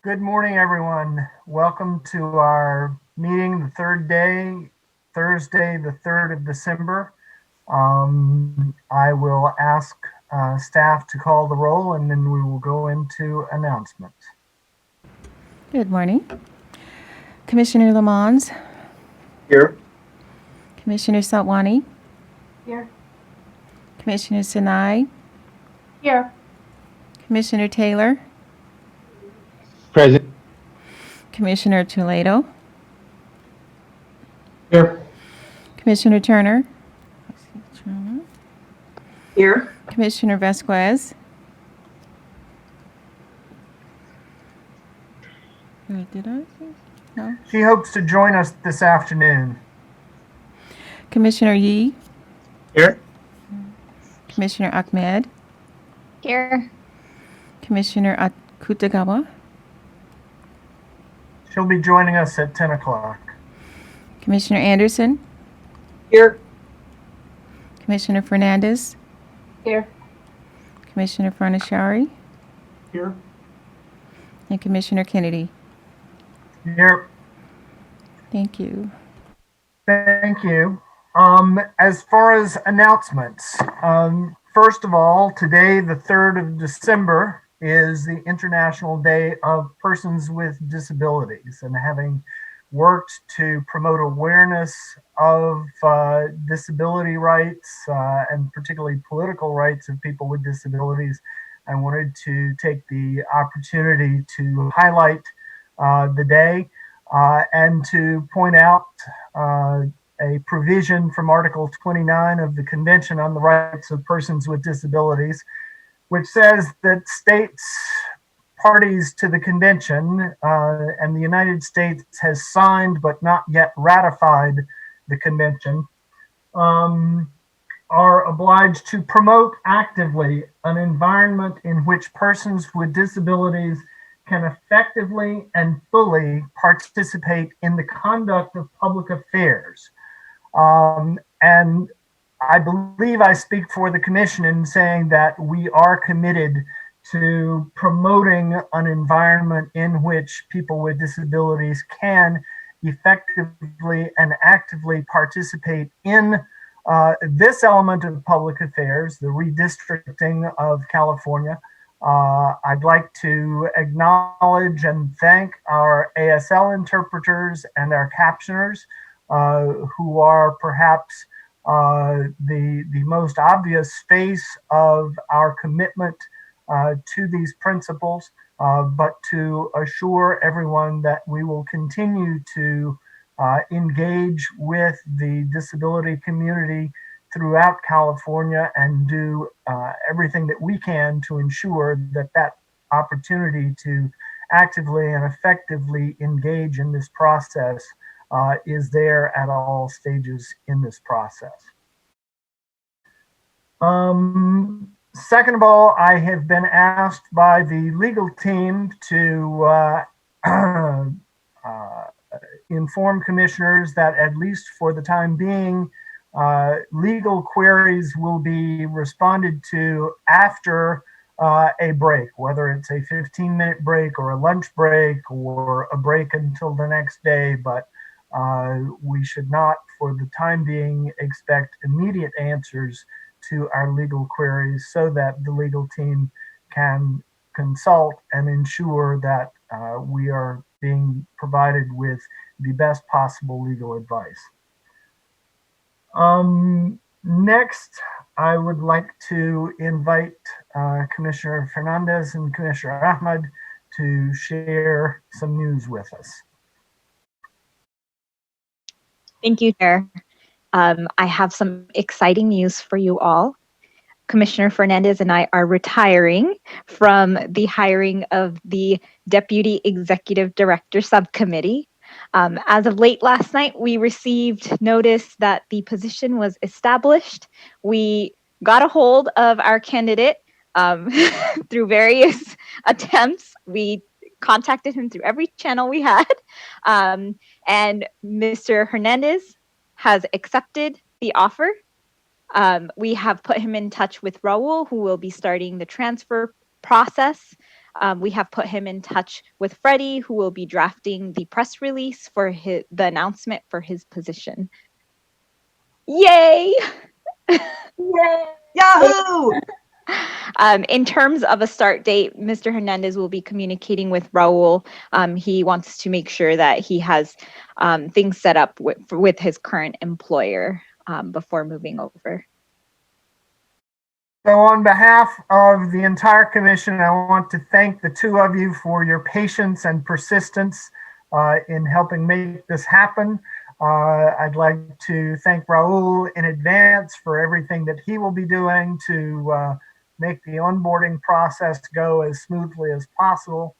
Good morning, everyone. Welcome to our meeting, the third day, Thursday, the 3rd of December. I will ask staff to call the roll and then we will go into announcements. Good morning. Commissioner Lamons, Here. Commissioner Satwani, Here. Commissioner Sinai, Here. Commissioner Taylor, Present. Commissioner Toledo, Here. Commissioner Turner, Here. Commissioner Vasquez. Did I see? No. She hopes to join us this afternoon. Commissioner Yee, Here. Commissioner Ahmed, Here. Commissioner Akutagawa, She'll be joining us at 10 o'clock. Commissioner Anderson, Here. Commissioner Fernandez, Here. Commissioner Farnashari, Here. and Commissioner Kennedy. Here. Thank you. Thank you. As far as announcements, first of all, today, the 3rd of December, is the International Day of Persons with Disabilities. And having worked to promote awareness of disability rights and particularly political rights of people with disabilities, I wanted to take the opportunity to highlight the day and to point out a provision from Article 29 of the Convention on the Rights of Persons with Disabilities, which says that states parties to the convention, and the United States has signed but not yet ratified the convention, are obliged to promote actively an environment in which persons with disabilities can effectively and fully participate in the conduct of public affairs. And I believe I speak for the Commission in saying that we are committed to promoting an environment in which people with disabilities can effectively and actively participate in this element of public affairs, the redistricting of California. I'd like to acknowledge and thank our ASL interpreters and our captioners, who are perhaps the most obvious face of our commitment to these principles, but to assure everyone that we will continue to engage with the disability community throughout California and do everything that we can to ensure that that opportunity to actively and effectively engage in this process is there at all stages in this process. Second of all, I have been asked by the legal team to inform commissioners that, at least for the time being, legal queries will be responded to after a break, whether it's a 15-minute break or a lunch break or a break until the next day. But we should not, for the time being, expect immediate answers to our legal queries so that the legal team can consult and ensure that we are being provided with the best possible legal advice. Next, I would like to invite Commissioner Fernandez and Commissioner Ahmed to share some news with us. Thank you, Chair. I have some exciting news for you all. Commissioner Fernandez and I are retiring from the hiring of the Deputy Executive Director Subcommittee. As of late last night, we received notice that the position was established. We got a hold of our candidate through various attempts. We contacted him through every channel we had. And Mr. Hernandez has accepted the offer. We have put him in touch with Raul, who will be starting the transfer process. We have put him in touch with Freddie, who will be drafting the press release for the announcement for his position. Yay! Yahoo! In terms of a start date, Mr. Hernandez will be communicating with Raul. He wants to make sure that he has things set up with his current employer before moving over. So on behalf of the entire commission, I want to thank the two of you for your patience and persistence in helping make this happen. I'd like to thank Raul in advance for everything that he will be doing to make the onboarding process go as smoothly as possible.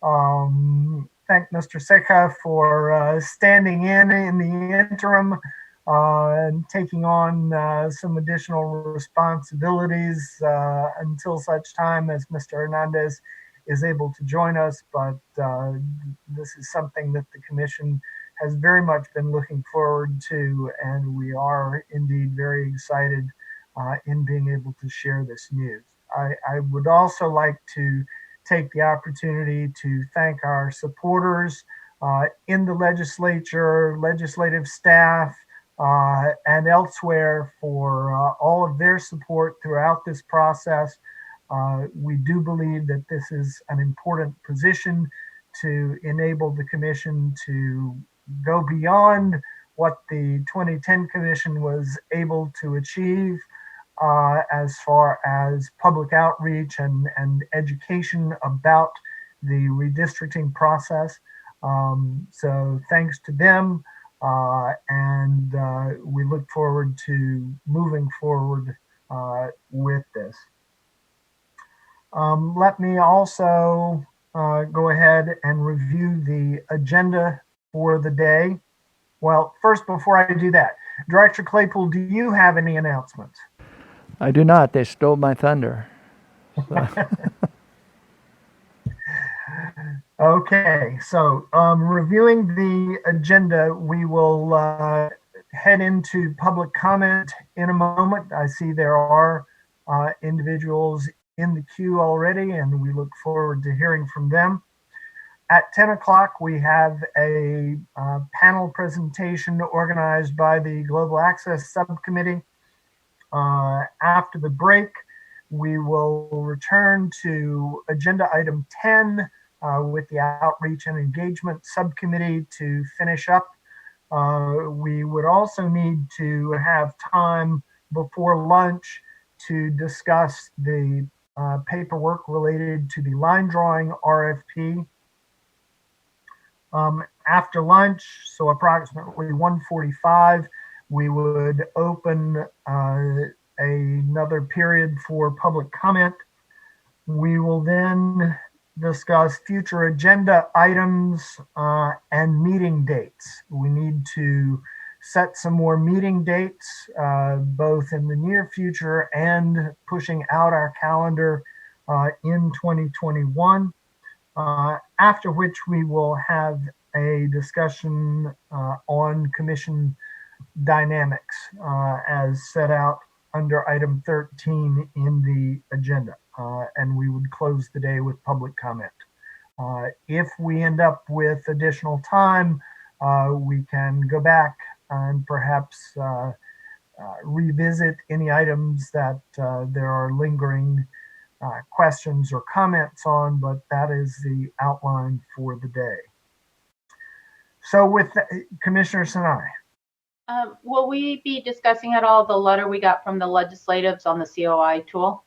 Thank Mr. Seca for standing in the interim and taking on some additional responsibilities until such time as Mr. Hernandez is able to join us. But this is something that the commission has very much been looking forward to, and we are indeed very excited in being able to share this news. I would also like to take the opportunity to thank our supporters in the legislature, legislative staff, and elsewhere for all of their support throughout this process. We do believe that this is an important position to enable the commission to go beyond what the 2010 commission was able to achieve as far as public outreach and education about the redistricting process. So thanks to them, and we look forward to moving forward with this. Let me also go ahead and review the agenda for the day. Well, first, before I do that, Director Claypool, do you have any announcements? I do not. They stole my thunder. So. Okay, so reviewing the agenda, we will head into public comment in a moment. I see there are individuals in the queue already, and we look forward to hearing from them. At 10 o'clock, we have a panel presentation organized by the Global Access Subcommittee. After the break, we will return to agenda item 10 with the Outreach and Engagement Subcommittee to finish up. We would also need to have time before lunch to discuss the paperwork related to the line drawing RFP. After lunch, so approximately 1:45, we would open another period for public comment. We will then discuss future agenda items and meeting dates. We need to set some more meeting dates, both in the near future and pushing out our calendar in 2021. After which we will have a discussion on commission dynamics as set out under item 13 in the agenda. And we would close the day with public comment. If we end up with additional time, we can go back and perhaps revisit any items that there are lingering questions or comments on, but that is the outline for the day. So with Commissioner Sinai. Will we be discussing at all the letter we got from the legislatives on the COI tool?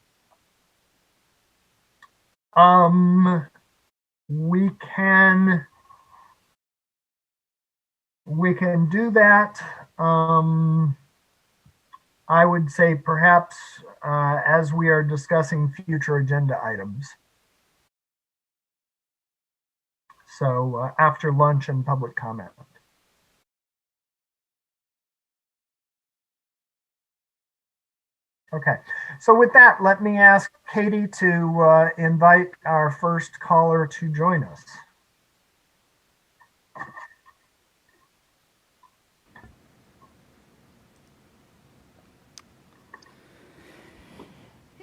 We can do that. I would say perhaps as we are discussing future agenda items. So after lunch and public comment. Okay, so with that, let me ask Katie to invite our first caller to join us.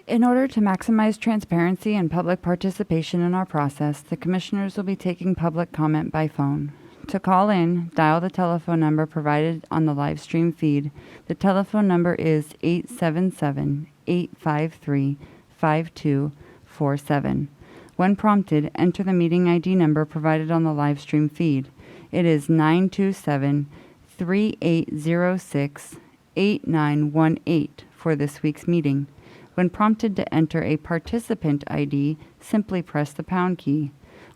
In order to maximize transparency and public participation in our process, the commissioners will be taking public comment by phone. To call in, dial the telephone number provided on the live stream feed. The telephone number is 877-853-5247. When prompted, enter the meeting ID number provided on the live stream feed. It is 927-3806-8918 for this week's meeting. When prompted to enter a participant ID, simply press the pound key.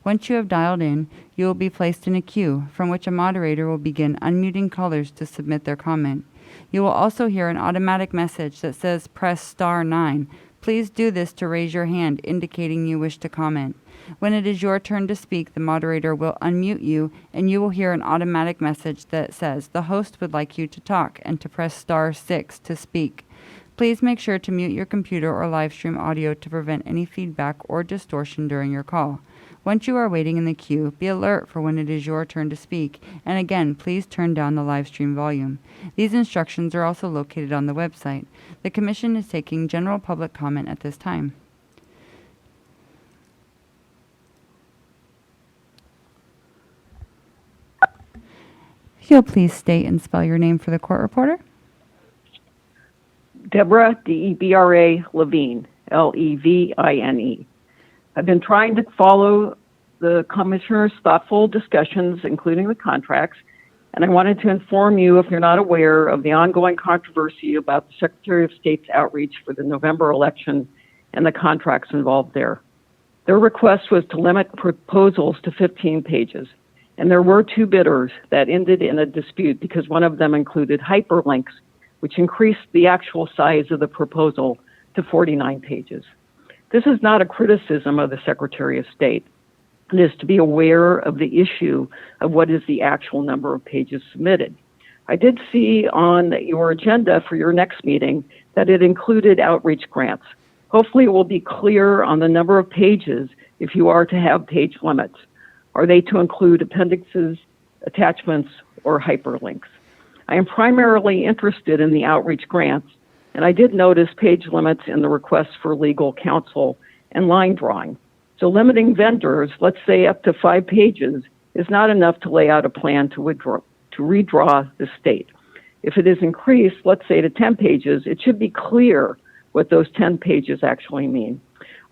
Once you have dialed in, you will be placed in a queue from which a moderator will begin unmuting callers to submit their comment. You will also hear an automatic message that says press star 9. Please do this to raise your hand, indicating you wish to comment. When it is your turn to speak, the moderator will unmute you and you will hear an automatic message that says the host would like you to talk and to press star 6 to speak. Please make sure to mute your computer or live stream audio to prevent any feedback or distortion during your call. Once you are waiting in the queue, be alert for when it is your turn to speak, and again, please turn down the live stream volume. These instructions are also located on the website. The Commission is taking general public comment at this time. If you'll please state and spell your name for the court reporter. Deborah, D-E-B-R-A, Levine, L-E-V-I-N-E. I've been trying to follow the commissioners' thoughtful discussions, including the contracts, and I wanted to inform you, if you're not aware, of the ongoing controversy about the Secretary of State's outreach for the November election and the contracts involved there. Their request was to limit proposals to 15 pages, and there were 2 bidders that ended in a dispute because one of them included hyperlinks, which increased the actual size of the proposal to 49 pages. This is not a criticism of the Secretary of State. It is to be aware of the issue of what is the actual number of pages submitted. I did see on your agenda for your next meeting that it included outreach grants. Hopefully it will be clear on the number of pages if you are to have page limits. Are they to include appendixes, attachments, or hyperlinks? I am primarily interested in the outreach grants, and I did notice page limits in the requests for legal counsel and line drawing. So limiting vendors, let's say up to 5 pages, is not enough to lay out a plan to redraw the state. If it is increased, let's say to 10 pages, it should be clear what those 10 pages actually mean.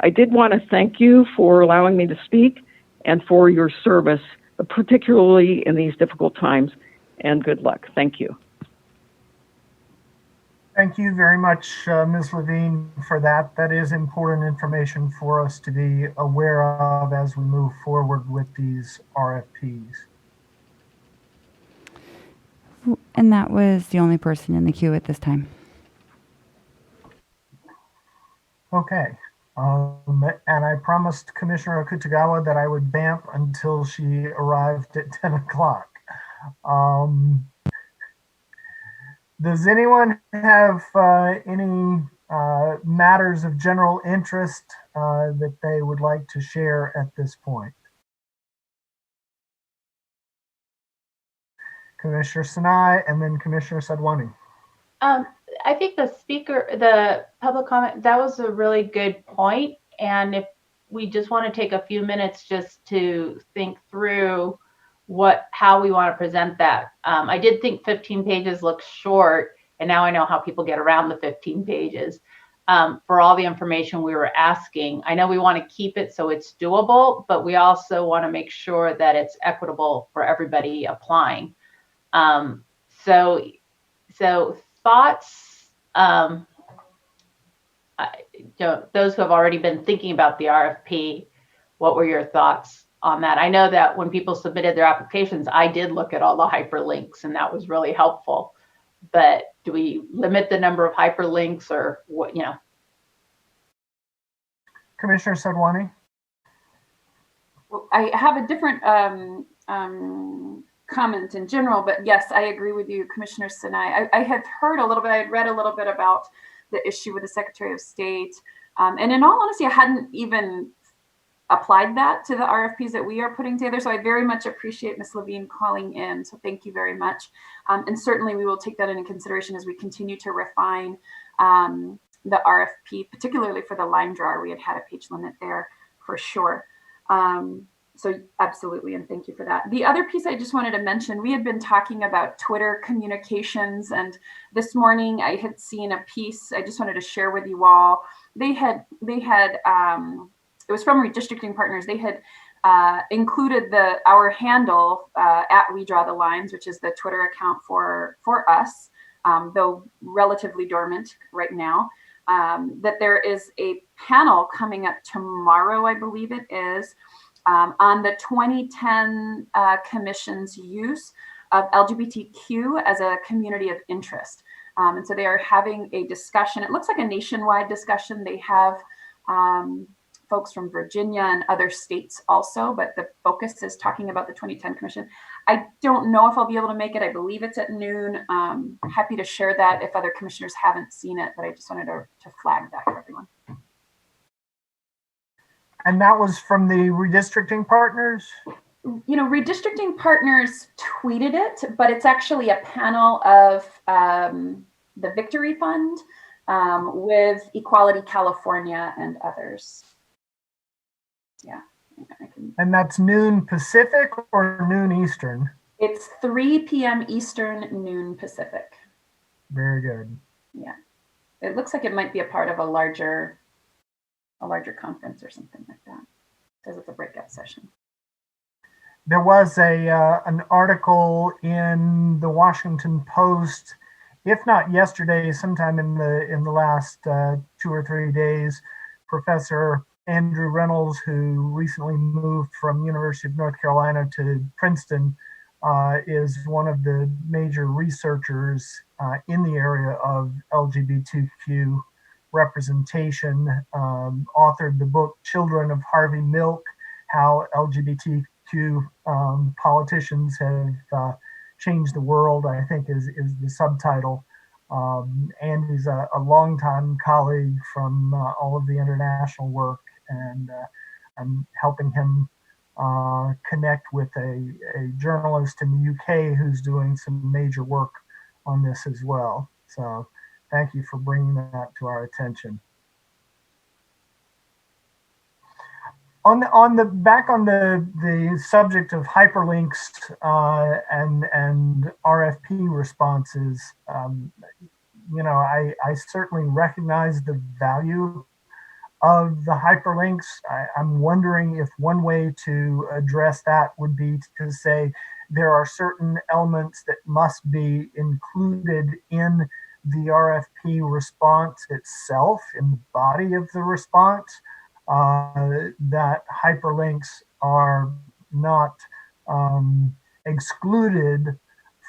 I did want to thank you for allowing me to speak and for your service, particularly in these difficult times, and good luck. Thank you. Thank you very much, Ms. Levine, for that. That is important information for us to be aware of as we move forward with these RFPs. And that was the only person in the queue at this time. Okay. And I promised Commissioner Akutagawa that I would vamp until she arrived at 10 o'clock. Does anyone have any matters of general interest that they would like to share at this point? Commissioner Sinai and then Commissioner Sadwani. I think the public comment, that was a really good point. And if we just want to take a few minutes just to think through how we want to present that. I did think 15 pages looks short, and now I know how people get around the 15 pages for all the information we were asking. I know we want to keep it so it's doable, but we also want to make sure that it's equitable for everybody applying. So thoughts, those who have already been thinking about the RFP, what were your thoughts on that? I know that when people submitted their applications, I did look at all the hyperlinks and that was really helpful. But do we limit the number of hyperlinks or what, Commissioner Sadwani? Well, I have a different comment in general, but yes, I agree with you, Commissioner Sinai. I had heard a little bit, I had read a little bit about the issue with the Secretary of State. And in all honesty, I hadn't even applied that to the RFPs that we are putting together. So I very much appreciate Ms. Levine calling in. So thank you very much. And certainly we will take that into consideration as we continue to refine the RFP, particularly for the line drawer. We had a page limit there for sure. So absolutely, and thank you for that. The other piece I just wanted to mention, we had been talking about Twitter communications, and this morning I had seen a piece I just wanted to share with you all. It was from Redistricting Partners. They had included our handle at We Draw the Lines, which is the Twitter account for us, though relatively dormant right now. That there is a panel coming up tomorrow, I believe it is, on the 2010 Commission's use of LGBTQ as a community of interest. And so they are having a discussion. It looks like a nationwide discussion. They have folks from Virginia and other states also, but the focus is talking about the 2010 Commission. I don't know if I'll be able to make it. I believe it's at noon. Happy to share that if other commissioners haven't seen it, but I just wanted to flag that for everyone. And that was from the Redistricting Partners? You know, Redistricting Partners tweeted it, but it's actually a panel of the Victory Fund with Equality California and others. Yeah. And that's noon Pacific or noon Eastern? It's 3 p.m. Eastern, noon Pacific. Very good. Yeah. It looks like it might be a part of a larger conference or something like that. It says it's a breakout session. There was an article in the Washington Post, if not yesterday, sometime in the last 2 or 3 days. Professor Andrew Reynolds, who recently moved from University of North Carolina to Princeton, is one of the major researchers in the area of LGBTQ representation, authored the book Children of Harvey Milk, How LGBTQ Politicians Have Changed the World, I think is the subtitle. And he's a longtime colleague from all of the international work, and I'm helping him connect with a journalist in the UK who's doing some major work on this as well. So thank you for bringing that to our attention. On the subject of hyperlinks and RFP responses, you know, I certainly recognize the value of the hyperlinks. I'm wondering if one way to address that would be to say there are certain elements that must be included in the RFP response itself, in the body of the response, that hyperlinks are not excluded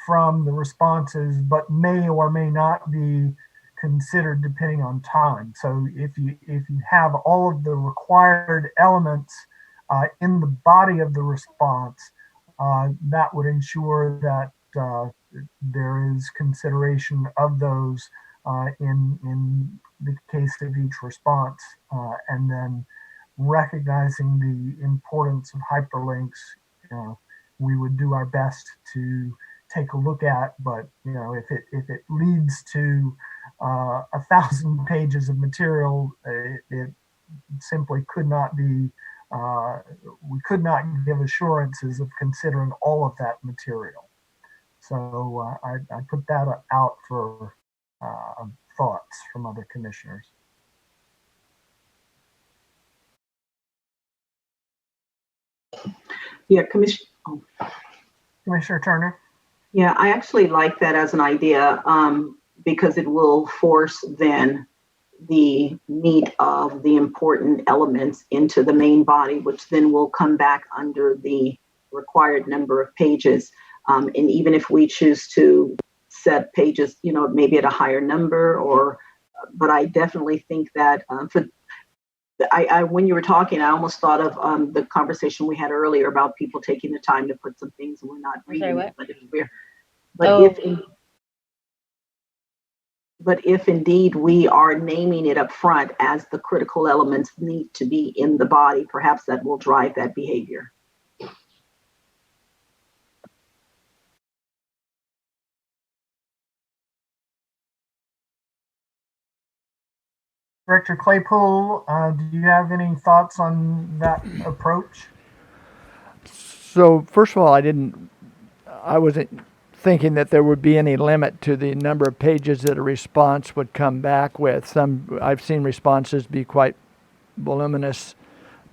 from the responses, but may or may not be considered depending on time. So if you have all of the required elements in the body of the response, that would ensure that there is consideration of those in the case of each response, and then recognizing the importance of hyperlinks, we would do our best to take a look at. But if it leads to 1,000 pages of material, it simply could not be. We could not give assurances of considering all of that material. So I put that out for thoughts from other commissioners. Yeah, Commissioner Turner. Yeah, I actually like that as an idea because it will force then the meat of the important elements into the main body, which then will come back under the required number of pages. And even if we choose to set pages, maybe at a higher number, but I definitely think that when you were talking, I almost thought of the conversation we had earlier about people taking the time to put some things and we're not reading it. But if indeed we are naming it up front as the critical elements need to be in the body, perhaps that will drive that behavior. Director Claypool, do you have any thoughts on that approach? So first of all, I wasn't thinking that there would be any limit to the number of pages that a response would come back with. I've seen responses be quite voluminous,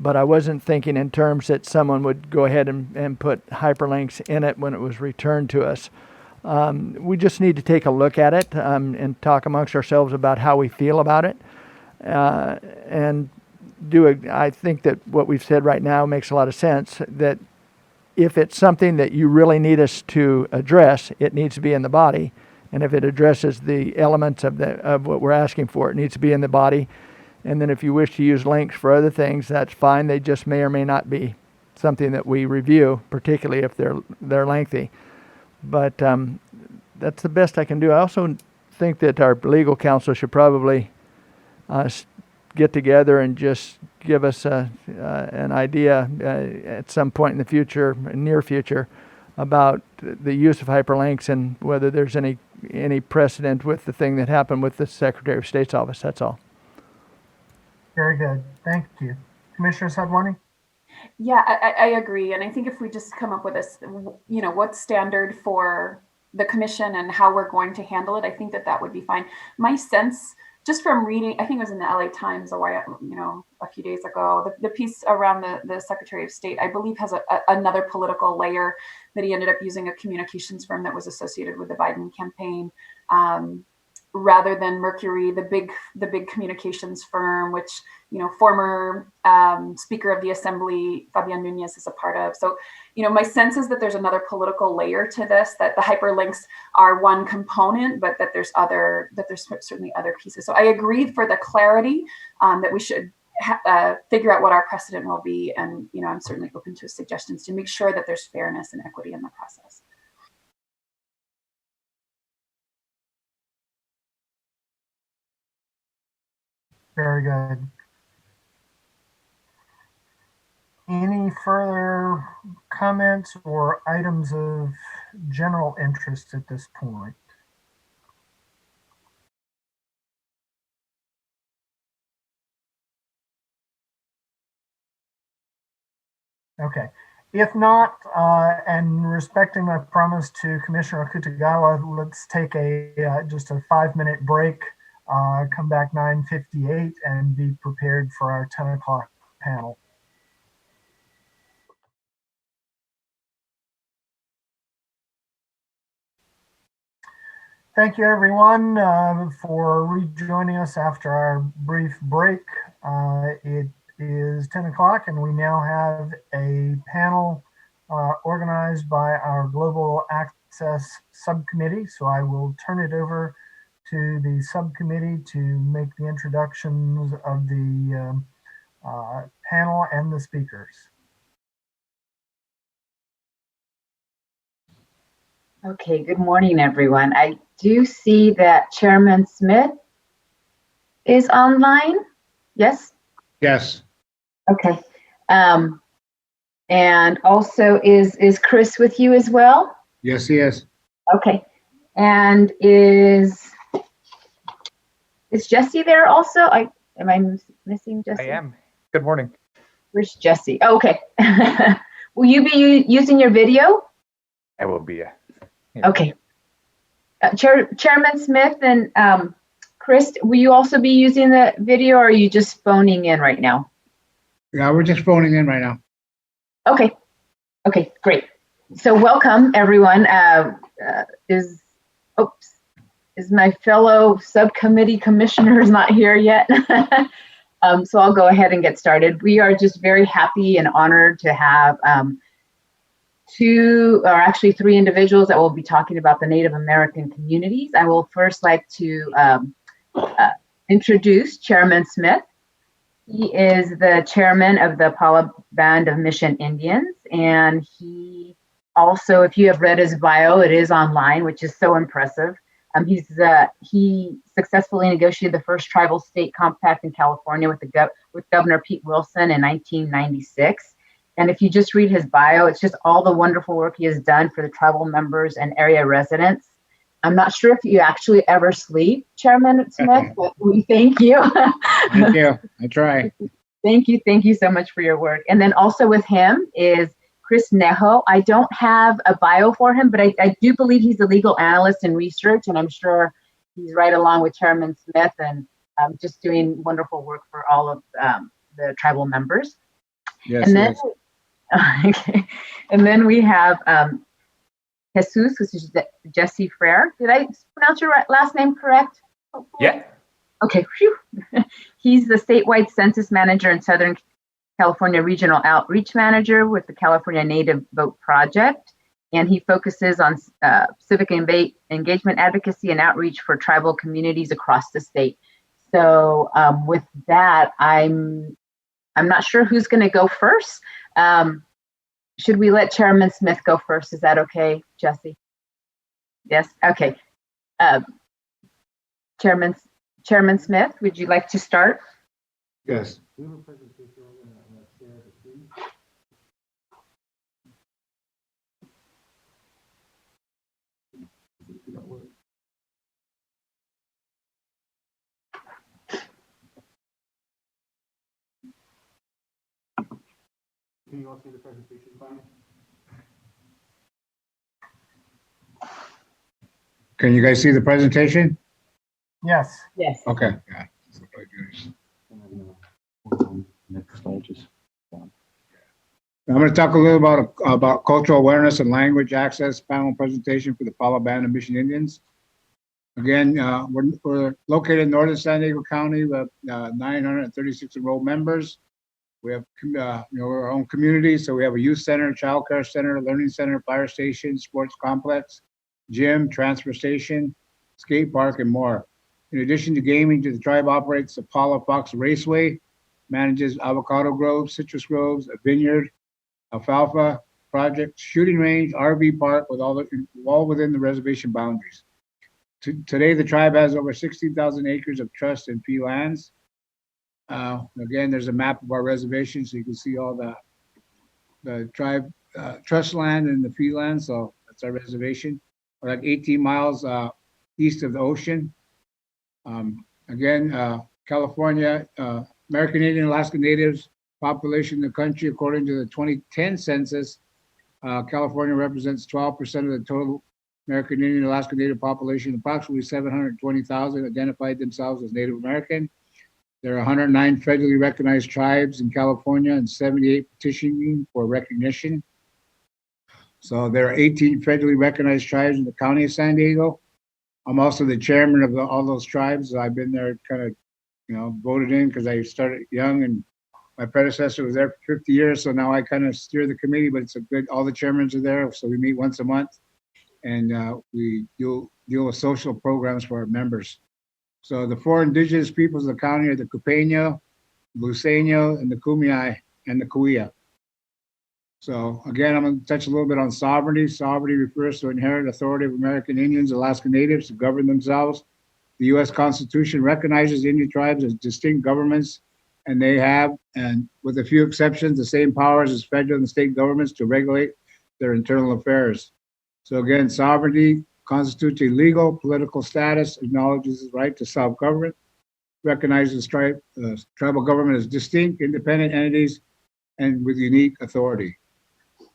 but I wasn't thinking in terms that someone would go ahead and put hyperlinks in it when it was returned to us. We just need to take a look at it and talk amongst ourselves about how we feel about it. And I think that what we've said right now makes a lot of sense, that if it's something that you really need us to address, it needs to be in the body. And if it addresses the elements of what we're asking for, it needs to be in the body. And then if you wish to use links for other things, that's fine. They just may or may not be something that we review, particularly if they're lengthy. But that's the best I can do. I also think that our legal counsel should probably get together and just give us an idea at some point in the future, near future, about the use of hyperlinks and whether there's any precedent with the thing that happened with the Secretary of State's office. That's all. Very good. Thank you. Commissioner Sadwani? Yeah, I agree. And I think if we just come up with this, what's standard for the commission and how we're going to handle it, I think that would be fine. My sense, just from reading, I think it was in the LA Times a few days ago, the piece around the Secretary of State, I believe, has another political layer that he ended up using a communications firm that was associated with the Biden campaign. Rather than Mercury, the big communications firm, which former Speaker of the Assembly Fabian Nunez is a part of. So, my sense is that there's another political layer to this. That the hyperlinks are one component, but that there's certainly other pieces. So I agree for the clarity that we should figure out what our precedent will be, and I'm certainly open to suggestions to make sure that there's fairness and equity in the process. Very good. Any further comments or items of general interest at this point? Okay. If not, and respecting my promise to Commissioner Akutagawa, let's take just a 5-minute break, come back 9:58, and be prepared for our 10 o'clock panel. Thank you, everyone, for rejoining us after our brief break. It is 10 o'clock, and we now have a panel organized by our Global Access Subcommittee. So I will turn it over to the subcommittee to make the introductions of the panel and the speakers. Okay, good morning, everyone. I do see that Chairman Smith is online. Yes? Yes. Okay. And also, is Chris with you as well? Yes, he is. Okay. And is Jesse there also? Am I missing Jesse? I am. Good morning. Where's Jesse? Oh, okay. Will you be using your video? I will be. Yeah. Okay. Chairman Smith and Chris, will you also be using the video, or are you just phoning in right now? Yeah, we're just phoning in right now. Okay. Okay, great. So welcome, everyone. Is my fellow subcommittee commissioners not here yet? So I'll go ahead and get started. We are just very happy and honored to have three individuals that will be talking about the Native American communities. I will first like to introduce Chairman Smith. He is the chairman of the Pala Band of Mission Indians, and he also, if you have read his bio, it is online, which is so impressive. He successfully negotiated the first tribal state compact in California with Governor Pete Wilson in 1996. And if you just read his bio, it's just all the wonderful work he has done for the tribal members and area residents. I'm not sure if you actually ever sleep, Chairman Smith, but we thank you. Thank you. I try. Thank you so much for your work. And then also with him is Chris Nejo. I don't have a bio for him, but I do believe he's a legal analyst in research, and I'm sure he's right along with Chairman Smith and just doing wonderful work for all of the tribal members. Yes, And then, yes. okay. And then we have Jesus, which is Jesse Frere. Did I pronounce your last name correct? Yeah. Okay. Phew. He's the statewide census manager and Southern California Regional Outreach Manager with the California Native Vote Project. And he focuses on civic engagement, advocacy, and outreach for tribal communities across the state. So with that, I'm not sure who's going to go first. Should we let Chairman Smith go first? Is that okay, Jesse? Yes. Okay. Chairman Smith, would you like to start? Yes. Can you all see the presentation fine? Can you guys see the presentation? Yes. Yes. Okay. Yeah. Next slide, just. I'm going to talk a little about cultural awareness and language access panel presentation for the Palo Band of Mission Indians. Again, we're located in northern San Diego County. We have 936 enrolled members. We have our own community, so we have a youth center, child care center, learning center, fire station, sports complex, gym, transfer station, skate park, and more. In addition to gaming, the tribe operates the Apollo Fox Raceway, manages avocado groves, citrus groves, a vineyard, alfalfa project, shooting range, RV park, with all within the reservation boundaries. Today, the tribe has over 16,000 acres of trust and fee lands. Again, there's a map of our reservation, so you can see all the tribe trust land and the fee land. So that's our reservation. We're like 18 miles east of the ocean. Again, California, American Indian Alaska Natives population in the country, according to the 2010 census, California represents 12% of the total American Indian Alaska Native population. Approximately 720,000 identified themselves as Native American. There are 109 federally recognized tribes in California and 78 petitioning for recognition. So there are 18 federally recognized tribes in the county of San Diego. I'm also the chairman of all those tribes. I've been there kind of, voted in because I started young, and my predecessor was there for 50 years. So now I kind of steer the committee, but it's all the chairmen are there. So we meet once a month, and we deal with social programs for our members. So the four indigenous peoples of the county are the Cupeño, Luiseño, and the Kumeyaay, and the Kuya. So again, I'm going to touch a little bit on sovereignty. Sovereignty refers to inherent authority of American Indians, Alaska Natives to govern themselves. The U.S. Constitution recognizes Indian tribes as distinct governments, and they have, and with a few exceptions, the same powers as federal and state governments to regulate their internal affairs. So again, sovereignty constitutes a legal, political status, acknowledges the right to self-government, recognizes tribal government as distinct, independent entities, and with unique authority.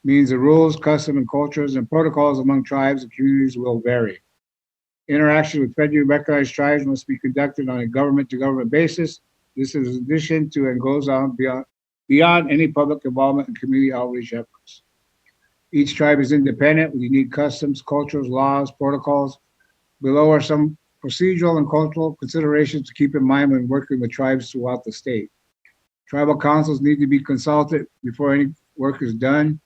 Means the rules, customs, and cultures and protocols among tribes and communities will vary. Interaction with federally recognized tribes must be conducted on a government-to-government basis. This is in addition to and goes on beyond any public involvement in community outreach efforts. Each tribe is independent with unique customs, cultures, laws, protocols. Below are some procedural and cultural considerations to keep in mind when working with tribes throughout the state. Tribal councils need to be consulted before any work is done.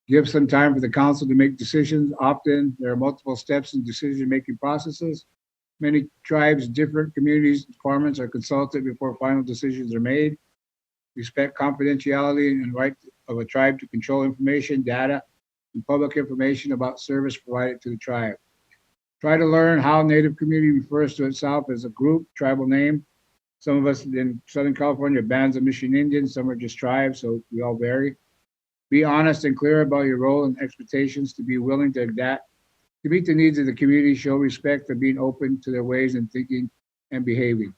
Give some time for the council to make decisions. Often there are multiple steps in decision-making processes. Many tribes, different communities, departments are consulted before final decisions are made. Respect confidentiality and right of a tribe to control information, data, and public information about service provided to the tribe. Try to learn how Native community refers to itself as a group, tribal name. Some of us in Southern California are bands of Mission Indians, some are just tribes, so we all vary. Be honest and clear about your role and expectations to be willing to adapt to meet the needs of the community, show respect, and being open to their ways and thinking and behaving.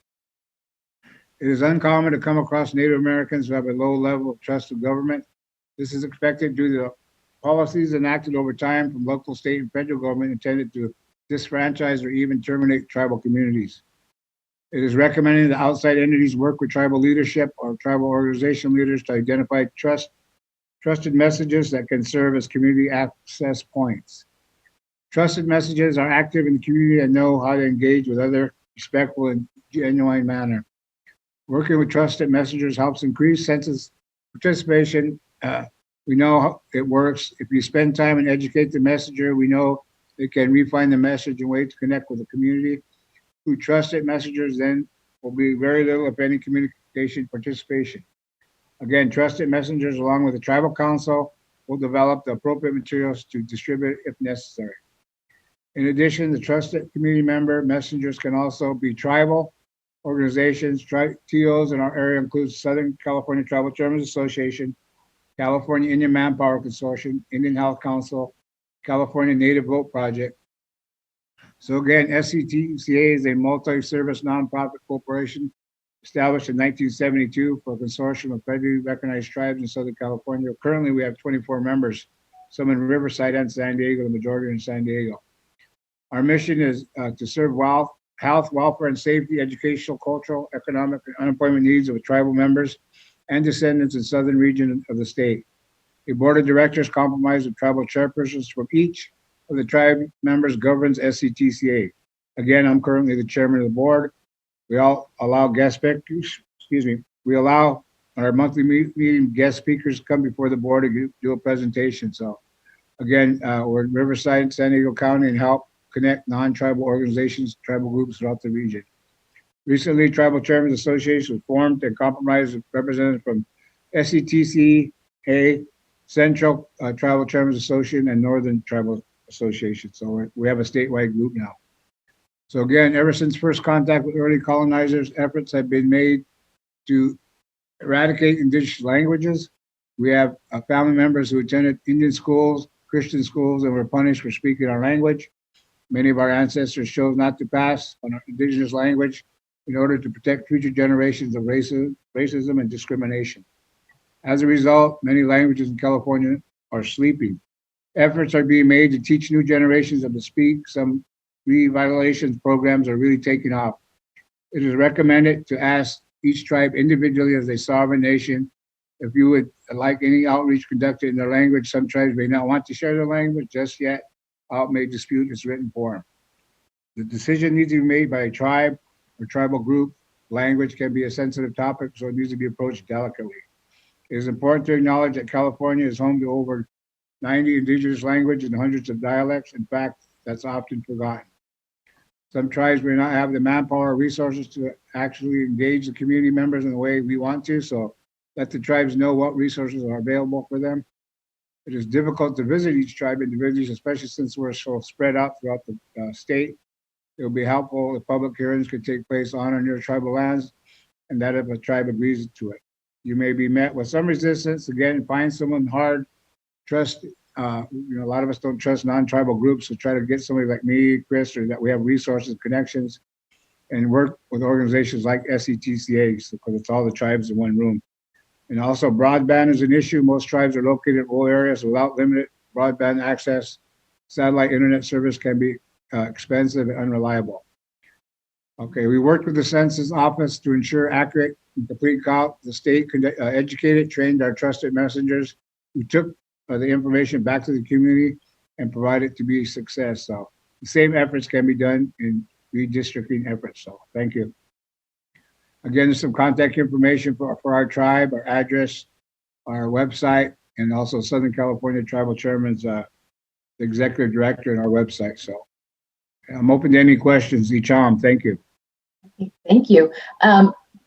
It is uncommon to come across Native Americans who have a low level of trust of government. This is expected due to the policies enacted over time from local, state, and federal government intended to disfranchise or even terminate tribal communities. It is recommended that outside entities work with tribal leadership or tribal organization leaders to identify trusted messages that can serve as community access points. Trusted messages are active in the community and know how to engage with other respectful and genuine manner. Working with trusted messengers helps increase census participation. We know how it works. If you spend time and educate the messenger, we know they can refine the message and way to connect with the community. Who trusted messengers, then will be very little, if any, communication participation. Again, trusted messengers, along with the tribal council, will develop the appropriate materials to distribute if necessary. In addition, the trusted community member messengers can also be tribal organizations. TOs in our area include Southern California Tribal Chairmen's Association, California Indian Manpower Consortium, Indian Health Council, California Native Vote Project. So again, SCTCA is a multi-service nonprofit corporation established in 1972 for a consortium of federally recognized tribes in Southern California. Currently, we have 24 members, some in Riverside and San Diego, the majority are in San Diego. Our mission is to serve health, welfare, and safety, educational, cultural, economic, and unemployment needs of the tribal members and descendants in southern region of the state. A board of directors comprised of tribal chairpersons from each of the tribe members governs SCTCA. Again, I'm currently the chairman of the board. We all allow guest speakers, we allow our monthly meeting guest speakers to come before the board to do a presentation. So again, we're in Riverside, San Diego County, and help connect non-tribal organizations, tribal groups throughout the region. Recently, Tribal Chairmen's Association was formed and comprised of representatives from SCTCA, Central Tribal Chairmen's Association, and Northern Tribal Association. So we have a statewide group now. So again, ever since first contact with early colonizers, efforts have been made to eradicate indigenous languages. We have family members who attended Indian schools, Christian schools, and were punished for speaking our language. Many of our ancestors chose not to pass on our indigenous language in order to protect future generations of racism and discrimination. As a result, many languages in California are sleeping. Efforts are being made to teach new generations of the speak. Some revitalization programs are really taking off. It is recommended to ask each tribe individually as a sovereign nation if you would like any outreach conducted in their language. Some tribes may not want to share their language just yet. May dispute its written form. The decision needs to be made by a tribe or tribal group. Language can be a sensitive topic, so it needs to be approached delicately. It is important to acknowledge that California is home to over 90 indigenous languages and hundreds of dialects. In fact, that's often forgotten. Some tribes may not have the manpower or resources to actually engage the community members in the way we want to, so let the tribes know what resources are available for them. It is difficult to visit each tribe individually, especially since we're so spread out throughout the state. It will be helpful if public hearings could take place on or near tribal lands, and that if a tribe agrees to it. You may be met with some resistance. Again, find someone hard, trust. A lot of us don't trust non-tribal groups, so try to get somebody like me, Chris, or that we have resources, connections, and work with organizations like SCTCA, because it's all the tribes in one room. And also broadband is an issue. Most tribes are located in rural areas without limited broadband access. Satellite internet service can be expensive and unreliable. Okay, we worked with the Census Office to ensure accurate and complete count. The state educated, trained our trusted messengers who took the information back to the community and provided to be a success. So the same efforts can be done in redistricting efforts. So thank you. Again, there's some contact information for our tribe, our address, our website, and also Southern California Tribal Chairman's executive director and our website. So I'm open to any questions. Icham, thank you. Thank you.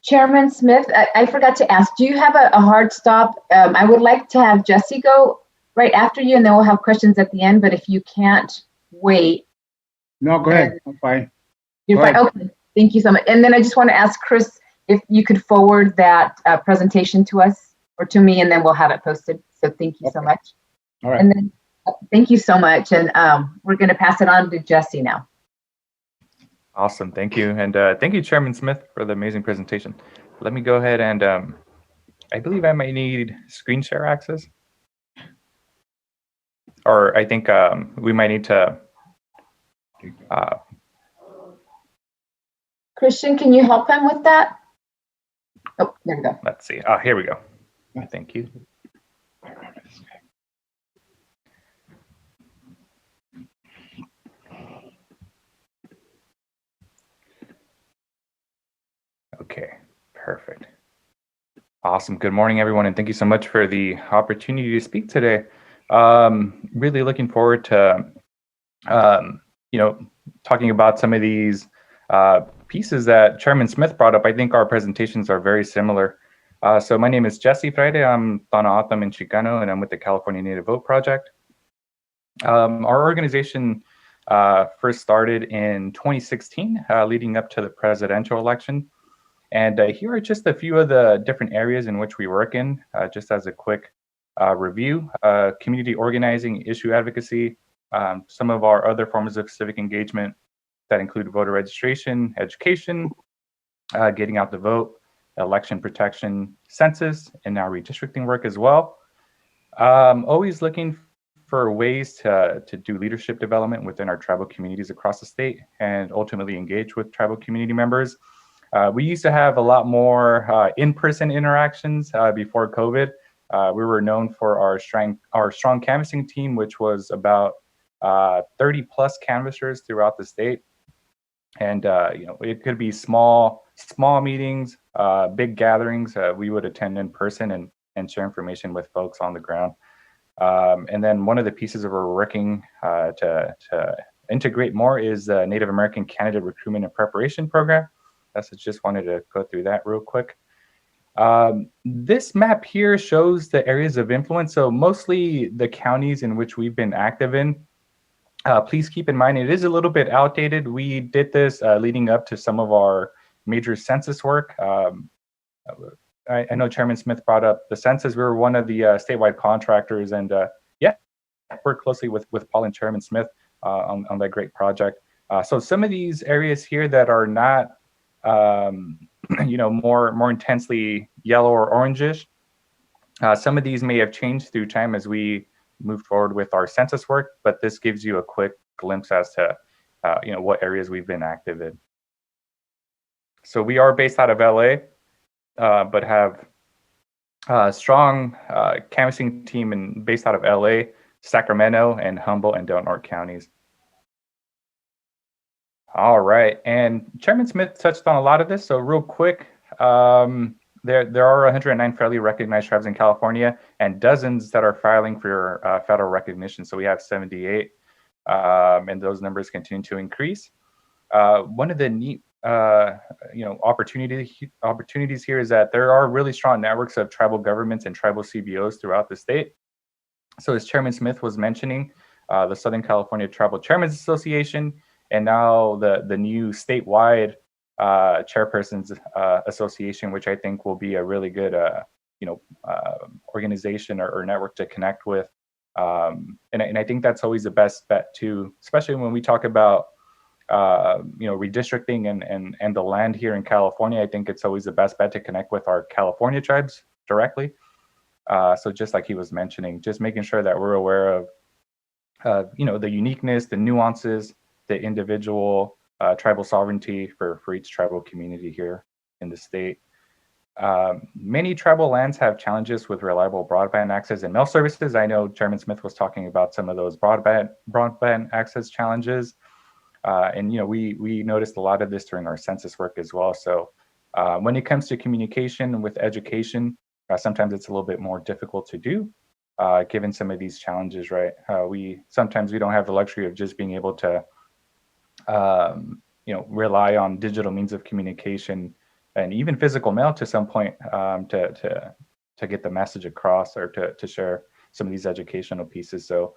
Chairman Smith, I forgot to ask, do you have a hard stop? I would like to have Jesse go right after you, and then we'll have questions at the end, but if you can't wait. No, go ahead. I'm fine. You're fine. Okay. Thank you so much. And then I just want to ask Chris if you could forward that presentation to us or to me, and then we'll have it posted. So thank you so much. All right. And then Thank you so much. And we're going to pass it on to Jesse now. Awesome. Thank you. And thank you, Chairman Smith, for the amazing presentation. Let me go ahead and I believe I might need screen share access. Or I think we might need to. Christian, can you help him with that? Oh, there we go. Let's see. Here we go. Thank you. Okay, perfect. Awesome. Good morning, everyone, and thank you so much for the opportunity to speak today. Really looking forward to, talking about some of these pieces that Chairman Smith brought up. I think our presentations are very similar. So my name is Jesse Freire. I'm Tonaotam and Chicano, and I'm with the California Native Vote Project. Our organization first started in 2016, leading up to the presidential election. And here are just a few of the different areas in which we work in, just as a quick review. Community organizing, issue advocacy, some of our other forms of civic engagement that include voter registration, education, getting out the vote, election protection, census, and now redistricting work as well. Always looking for ways to do leadership development within our tribal communities across the state and ultimately engage with tribal community members. We used to have a lot more in-person interactions before COVID. We were known for our strong canvassing team, which was about 30 plus canvassers throughout the state. And it could be small meetings, big gatherings. We would attend in person and share information with folks on the ground. And then one of the pieces that we're working to integrate more is the Native American Candidate Recruitment and Preparation Program. So just wanted to go through that real quick. This map here shows the areas of influence. So mostly the counties in which we've been active in. Please keep in mind, it is a little bit outdated. We did this leading up to some of our major census work. I know Chairman Smith brought up the census. We were one of the statewide contractors and worked closely with Paul and Chairman Smith on that great project. So some of these areas here that are not more intensely yellow or orangish. Some of these may have changed through time as we move forward with our census work, but this gives you a quick glimpse as to what areas we've been active in. So we are based out of LA, but have a strong canvassing team based out of LA, Sacramento, and Humboldt and Del Norte counties. All right, and Chairman Smith touched on a lot of this. So real quick, there are 109 federally recognized tribes in California and dozens that are filing for federal recognition. So we have 78, and those numbers continue to increase. One of the neat opportunities here is that there are really strong networks of tribal governments and tribal CBOs throughout the state. So as Chairman Smith was mentioning, the Southern California Tribal Chairmen's Association, and now the new statewide Chairpersons Association, which I think will be a really good organization or network to connect with. And I think that's always the best bet too, especially when we talk about redistricting and the land here in California. I think it's always the best bet to connect with our California tribes directly. So just like he was mentioning, just making sure that we're aware of the uniqueness, the nuances, the individual tribal sovereignty for each tribal community here in the state. Many tribal lands have challenges with reliable broadband access and mail services. I know Chairman Smith was talking about some of those broadband access challenges. And we noticed a lot of this during our census work as well. So when it comes to communication with education, sometimes it's a little bit more difficult to do, given some of these challenges, right? Sometimes we don't have the luxury of just being able to rely on digital means of communication and even physical mail to some point to get the message across or to share some of these educational pieces. So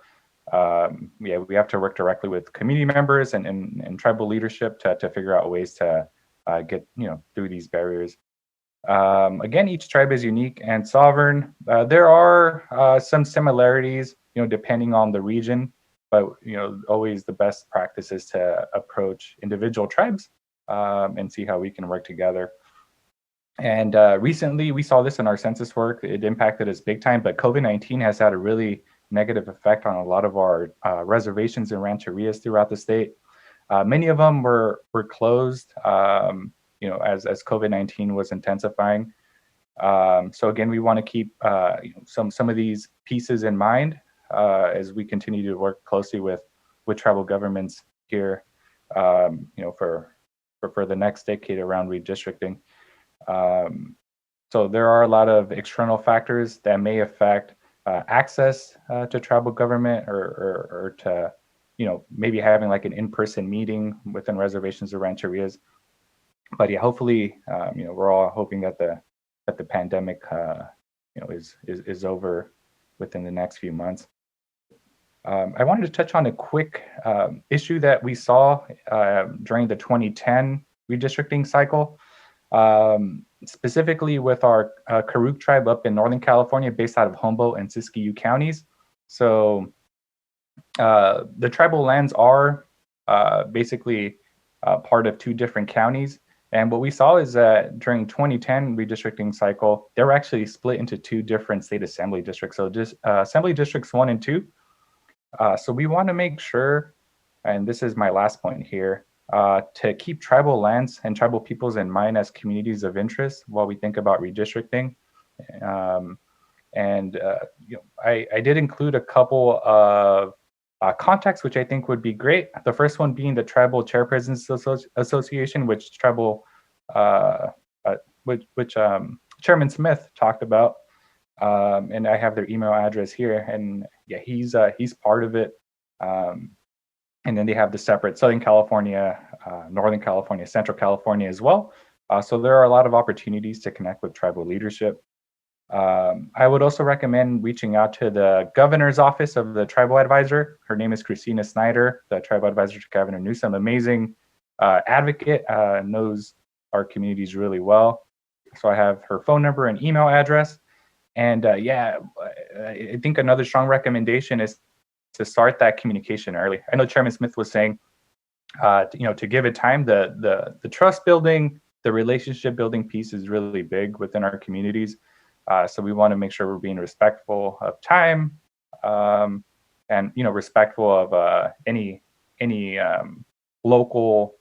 we have to work directly with community members and tribal leadership to figure out ways to get through these barriers. Again, each tribe is unique and sovereign. There are some similarities depending on the region, but always the best practice is to approach individual tribes and see how we can work together. And recently we saw this in our census work. It impacted us big time, but COVID-19 has had a really negative effect on a lot of our reservations and rancherias throughout the state. Many of them were closed, as COVID-19 was intensifying. So again, we want to keep some of these pieces in mind as we continue to work closely with tribal governments here, for the next decade around redistricting. So there are a lot of external factors that may affect access to tribal government or to, maybe having like an in-person meeting within reservations or rancherias. But yeah, hopefully, we're all hoping that the pandemic, is over within the next few months. I wanted to touch on a quick issue that we saw during the 2010 redistricting cycle. Specifically with our Karuk tribe up in Northern California, based out of Humboldt and Siskiyou counties. So the tribal lands are basically part of two different counties. And what we saw is that during 2010 redistricting cycle, they were actually split into two different state assembly districts. So just assembly districts 1 and 2. So we want to make sure, and this is my last point here, to keep tribal lands and tribal peoples in mind as communities of interest while we think about redistricting. I did include a couple of contacts, which I think would be great. The first one being the Tribal Chairpersons Association, which Chairman Smith talked about. And I have their email address here, and yeah, he's part of it. And then they have the separate Southern California, Northern California, Central California as well. So there are a lot of opportunities to connect with tribal leadership. I would also recommend reaching out to the governor's office of the tribal advisor. Her name is Christina Snyder, the tribal advisor to Governor Newsom. Amazing advocate, knows our communities really well. So I have her phone number and email address. And I think another strong recommendation is to start that communication early. I know Chairman Smith was saying, to give it time. The trust building, the relationship building piece is really big within our communities. So we want to make sure we're being respectful of time, and respectful of any local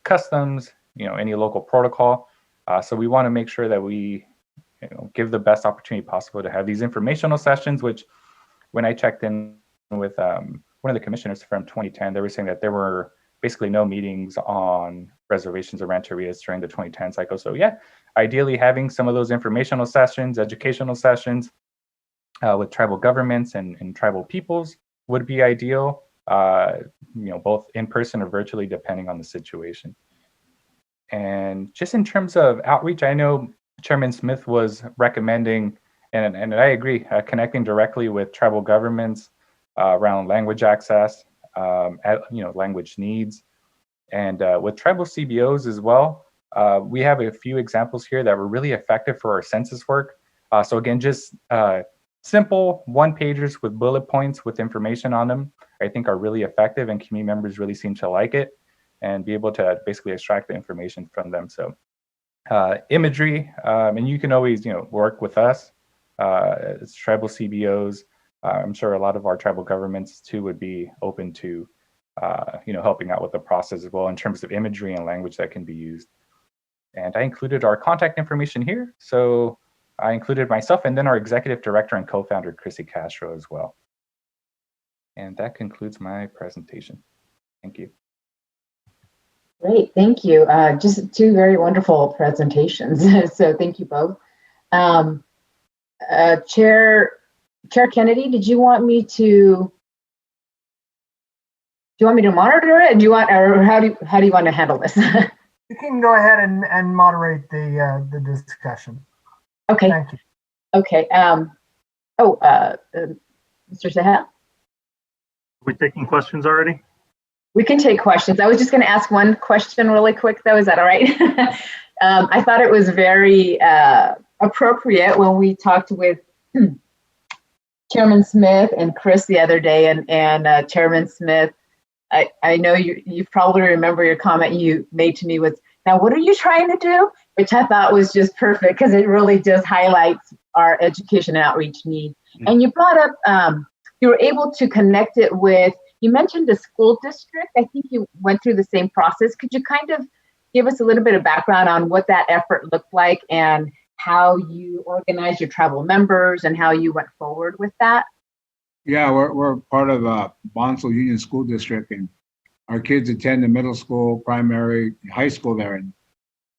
customs, any local protocol. So we want to make sure that we give the best opportunity possible to have these informational sessions, which when I checked in with one of the commissioners from 2010, they were saying that there were basically no meetings on reservations or rancherias during the 2010 cycle. So yeah, ideally having some of those informational sessions, educational sessions with tribal governments and tribal peoples would be ideal, both in person or virtually, depending on the situation. And just in terms of outreach, I know Chairman Smith was recommending, and I agree, connecting directly with tribal governments around language access, language needs, and with tribal CBOs as well. We have a few examples here that were really effective for our census work. So again, just simple one-pagers with bullet points with information on them, I think are really effective, and community members really seem to like it and be able to basically extract the information from them. So imagery, and you can always, work with us. It's tribal CBOs. I'm sure a lot of our tribal governments too would be open to, helping out with the process as well in terms of imagery and language that can be used. And I included our contact information here. So I included myself and then our executive director and co-founder, Chrissy Castro, as well. And that concludes my presentation. Thank you. Great, thank you. Just two very wonderful presentations. So thank you both. Chair Kennedy, did you want me to? Do you want me to monitor it? Or how do you want to handle this? You can go ahead and moderate the discussion. Okay. Thank you. Okay. Mr. Sahel? Are we taking questions already? We can take questions. I was just going to ask one question really quick, though. Is that all right? I thought it was very appropriate when we talked with Chairman Smith and Chris the other day, and Chairman Smith, I know you probably remember your comment you made to me was, now what are you trying to do? Which I thought was just perfect because it really just highlights our education and outreach need. And you brought up, you were able to connect it with, you mentioned the school district. I think you went through the same process. Could you kind of give us a little bit of background on what that effort looked like and how you organized your tribal members and how you went forward with that? Yeah, we're part of Bonsall Union School District, and our kids attend the middle school, primary, high school there. And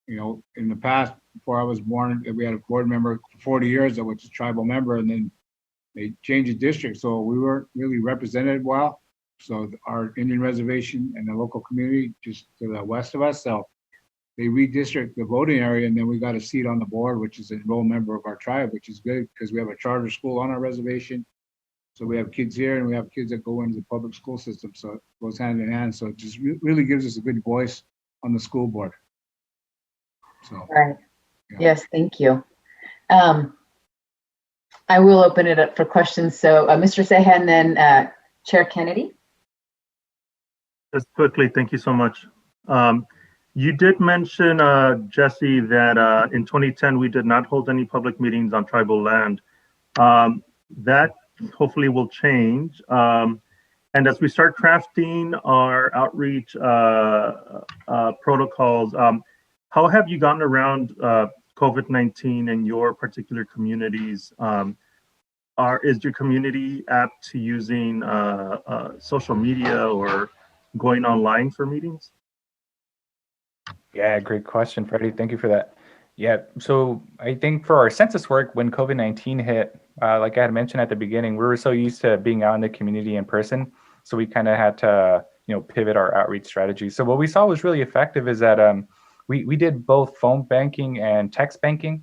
in the past, before I was born, we had a board member for 40 years that was a tribal member, and then they changed the district, so we weren't really represented well. So our Indian reservation and the local community just to the west of us, so they redistrict the voting area, and then we got a seat on the board, which is an enrolled member of our tribe, which is good because we have a charter school on our reservation. So we have kids here and we have kids that go into the public school system. So it goes hand in hand. So it just really gives us a good voice on the school board. So, right. Yeah. Yes, thank you. I will open it up for questions. So Mr. Seja and then Chair Kennedy. Just quickly, thank you so much. You did mention, Jesse, that in 2010, we did not hold any public meetings on tribal land. That hopefully will change. And as we start crafting our outreach protocols, how have you gotten around COVID-19 in your particular communities? Is your community apt to using social media or going online for meetings? Yeah, great question, Freddie. Thank you for that. Yeah, so I think for our census work, when COVID-19 hit, like I had mentioned at the beginning, we were so used to being out in the community in person. So we kind of had to, pivot our outreach strategy. So what we saw was really effective is that we did both phone banking and text banking.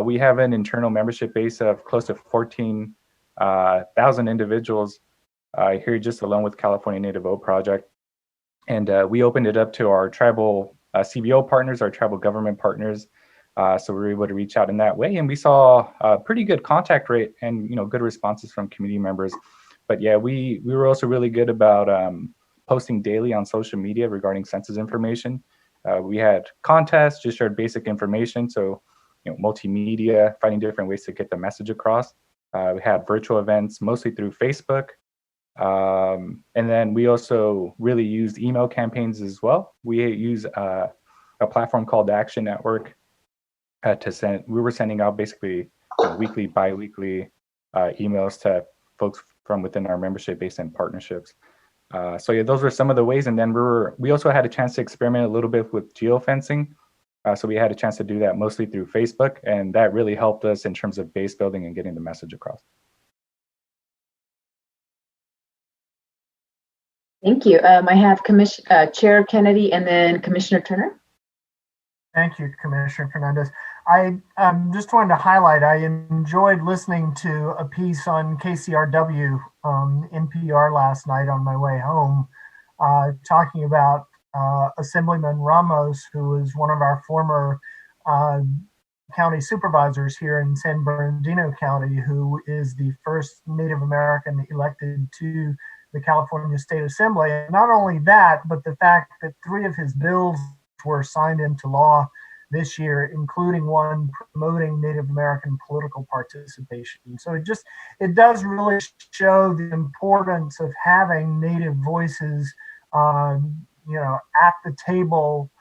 We have an internal membership base of close to 14,000 individuals here just alone with California Native Vote Project. And we opened it up to our tribal CBO partners, our tribal government partners. So we were able to reach out in that way. And we saw a pretty good contact rate and, good responses from community members. But yeah, we were also really good about posting daily on social media regarding census information. We had contests, just shared basic information. So, multimedia, finding different ways to get the message across. We had virtual events, mostly through Facebook. And then we also really used email campaigns as well. We use a platform called the Action Network to send. We were sending out basically weekly, bi-weekly emails to folks from within our membership base and partnerships. So yeah, those were some of the ways. And then we also had a chance to experiment a little bit with geofencing. So we had a chance to do that mostly through Facebook, and that really helped us in terms of base building and getting the message across. Thank you. I have Chair Kennedy and then Commissioner Turner. Thank you, Commissioner Fernandez. I just wanted to highlight, I enjoyed listening to a piece on KCRW NPR last night on my way home, talking about Assemblyman Ramos, who is one of our former county supervisors here in San Bernardino County, who is the first Native American elected to the California State Assembly. And not only that, but the fact that 3 of his bills were signed into law this year, including one promoting Native American political participation. So it does really show the importance of having Native voices, at the table,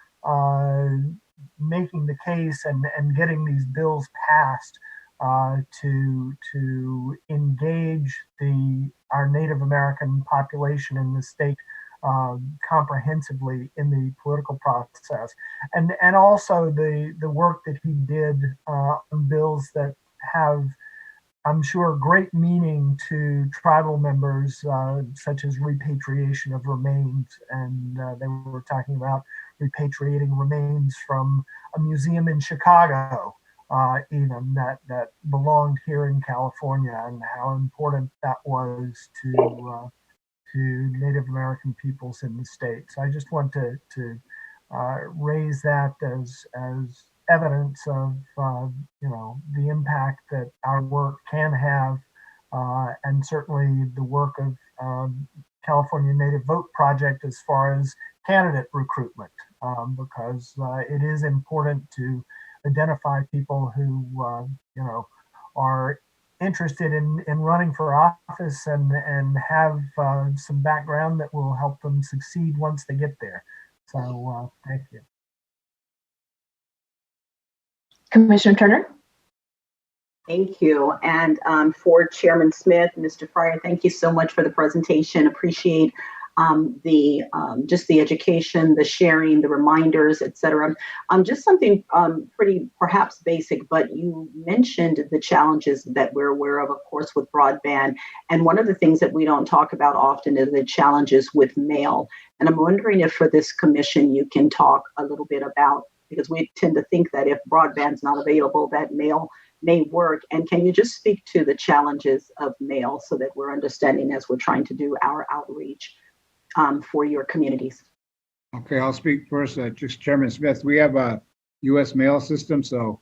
making the case and getting these bills passed to engage our Native American population in the state comprehensively in the political process, and also the work that he did on bills that have, I'm sure, great meaning to tribal members, such as repatriation of remains. And they were talking about repatriating remains from a museum in Chicago, even that belonged here in California, and how important that was to Native American peoples in the state. So I just want to raise that as evidence of the impact that our work can have and certainly the work of California Native Vote Project as far as candidate recruitment, because it is important to identify people who are interested in running for office and have some background that will help them succeed once they get there. So thank you. Commissioner Turner? Thank you. And for Chairman Smith, Mr. Fryer, thank you so much for the presentation. Appreciate just the education, the sharing, the reminders, et cetera. Just something pretty perhaps basic, but you mentioned the challenges that we're aware of course, with broadband. And one of the things that we don't talk about often is the challenges with mail. And I'm wondering if for this commission, you can talk a little bit about, because we tend to think that if broadband's not available, that mail may work. And can you just speak to the challenges of mail so that we're understanding as we're trying to do our outreach for your communities? Okay, I'll speak first. Just Chairman Smith, we have a U.S. mail system, so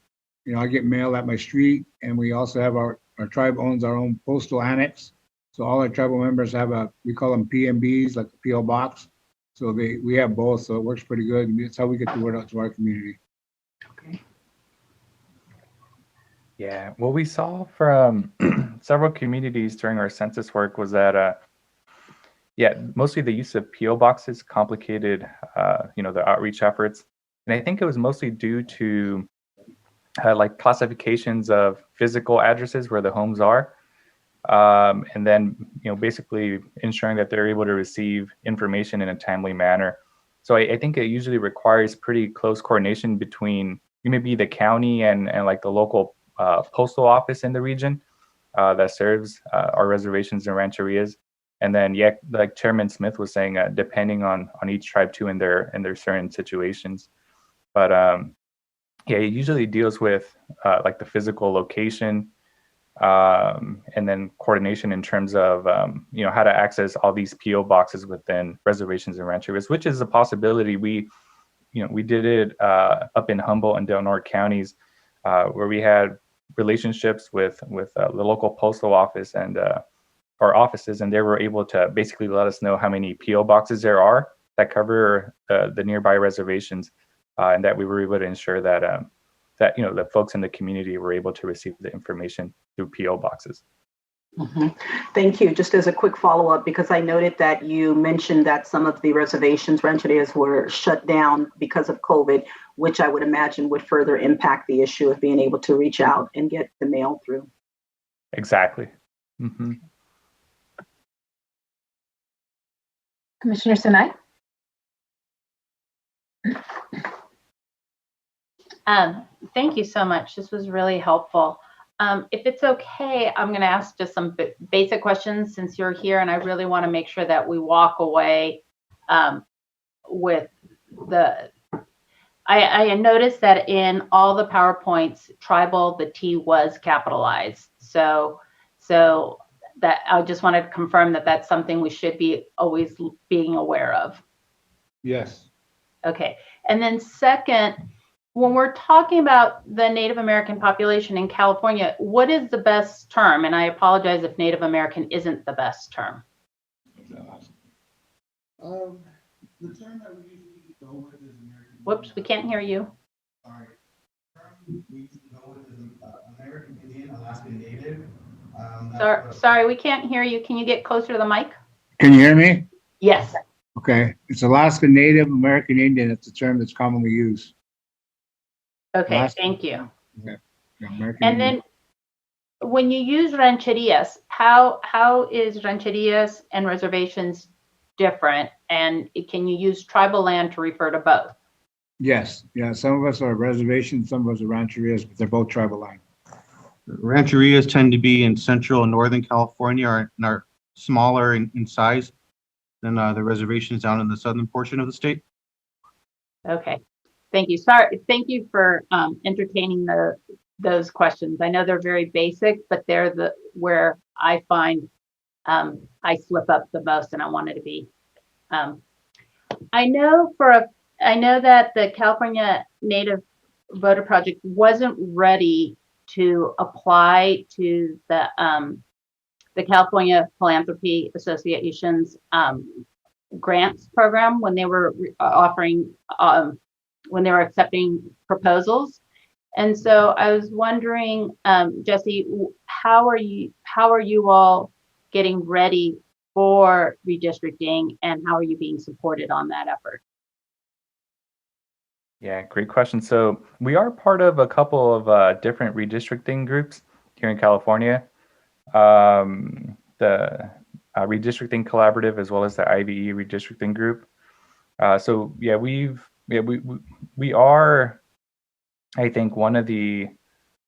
I get mail at my street, and we also have our tribe owns our own postal annex. So all our tribal members have we call them PMBs, like the PO box. So we have both, so it works pretty good. And it's how we get the word out to our community. Okay. Yeah, what we saw from several communities during our census work was that, mostly the use of PO boxes complicated, the outreach efforts. And I think it was mostly due to like classifications of physical addresses where the homes are. And then, basically ensuring that they're able to receive information in a timely manner. So I think it usually requires pretty close coordination between maybe the county and like the local postal office in the region that serves our reservations and rancherias. And then, like Chairman Smith was saying, depending on each tribe too in their certain situations. But it usually deals with like the physical location, and then coordination in terms of how to access all these PO boxes within reservations and rancherias, which is a possibility. We did it up in Humboldt and Del Norte counties, where we had relationships with the local postal office and our offices, and they were able to basically let us know how many PO boxes there are that cover the nearby reservations, and that we were able to ensure that the folks in the community were able to receive the information through PO boxes. Mm-hmm. Thank you. Just as a quick follow-up, because I noted that you mentioned that some of the reservations, rancherias were shut down because of COVID, which I would imagine would further impact the issue of being able to reach out and get the mail through. Exactly. Mm-hmm. Commissioner Sinai? Thank you so much. This was really helpful. If it's okay, I'm going to ask just some basic questions since you're here, and I really want to make sure that we walk away with the. I noticed that in all the PowerPoints, tribal, the T was capitalized. So that I just wanted to confirm that that's something we should be always being aware of. Yes. Okay. And then second, when we're talking about the Native American population in California, what is the best term? And I apologize if Native American isn't the best term. The term that we usually go with is American. Whoops, we can't hear you. Sorry. The term we usually go with is American Indian, Alaskan Native. Sorry, we can't hear you. Can you get closer to the mic? Can you hear me? Yes. Okay. It's Alaskan Native, American Indian. It's a term that's commonly used. Okay, Alaskan. thank you. Okay. Yeah, American And Indian. then when you use rancherias, how is rancherias and reservations different? And can you use tribal land to refer to both? Yes. Yeah. Some of us are reservations, some of us are rancherias, but they're both tribal land. Rancherias tend to be in central and northern California and are smaller in size than the reservations down in the southern portion of the state. Okay, thank you. Sorry, thank you for entertaining those questions. I know they're very basic, but they're where I find I slip up the most, and I wanted to be. I know that the California Native Voter Project wasn't ready to apply to the the California Philanthropy Association's grants program when they were offering, when they were accepting proposals. And so I was wondering, Jesse, how are you all getting ready for redistricting, and how are you being supported on that effort? Yeah, great question. So we are part of a couple of different redistricting groups here in California. The Redistricting Collaborative, as well as the IVE Redistricting Group. So yeah, we are, I think, one of the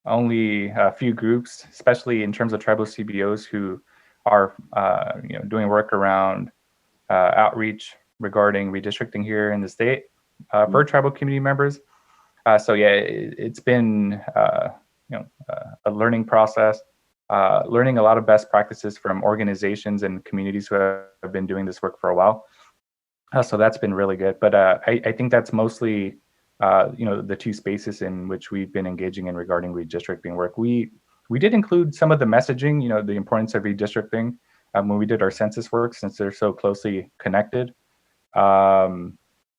only few groups, especially in terms of tribal CBOs, who are doing work around outreach regarding redistricting here in the state for tribal community members. So yeah, it's been a learning process, learning a lot of best practices from organizations and communities who have been doing this work for a while. So that's been really good. But I think that's mostly the two spaces in which we've been engaging in regarding redistricting work. We did include some of the messaging, the importance of redistricting when we did our census work, since they're so closely connected.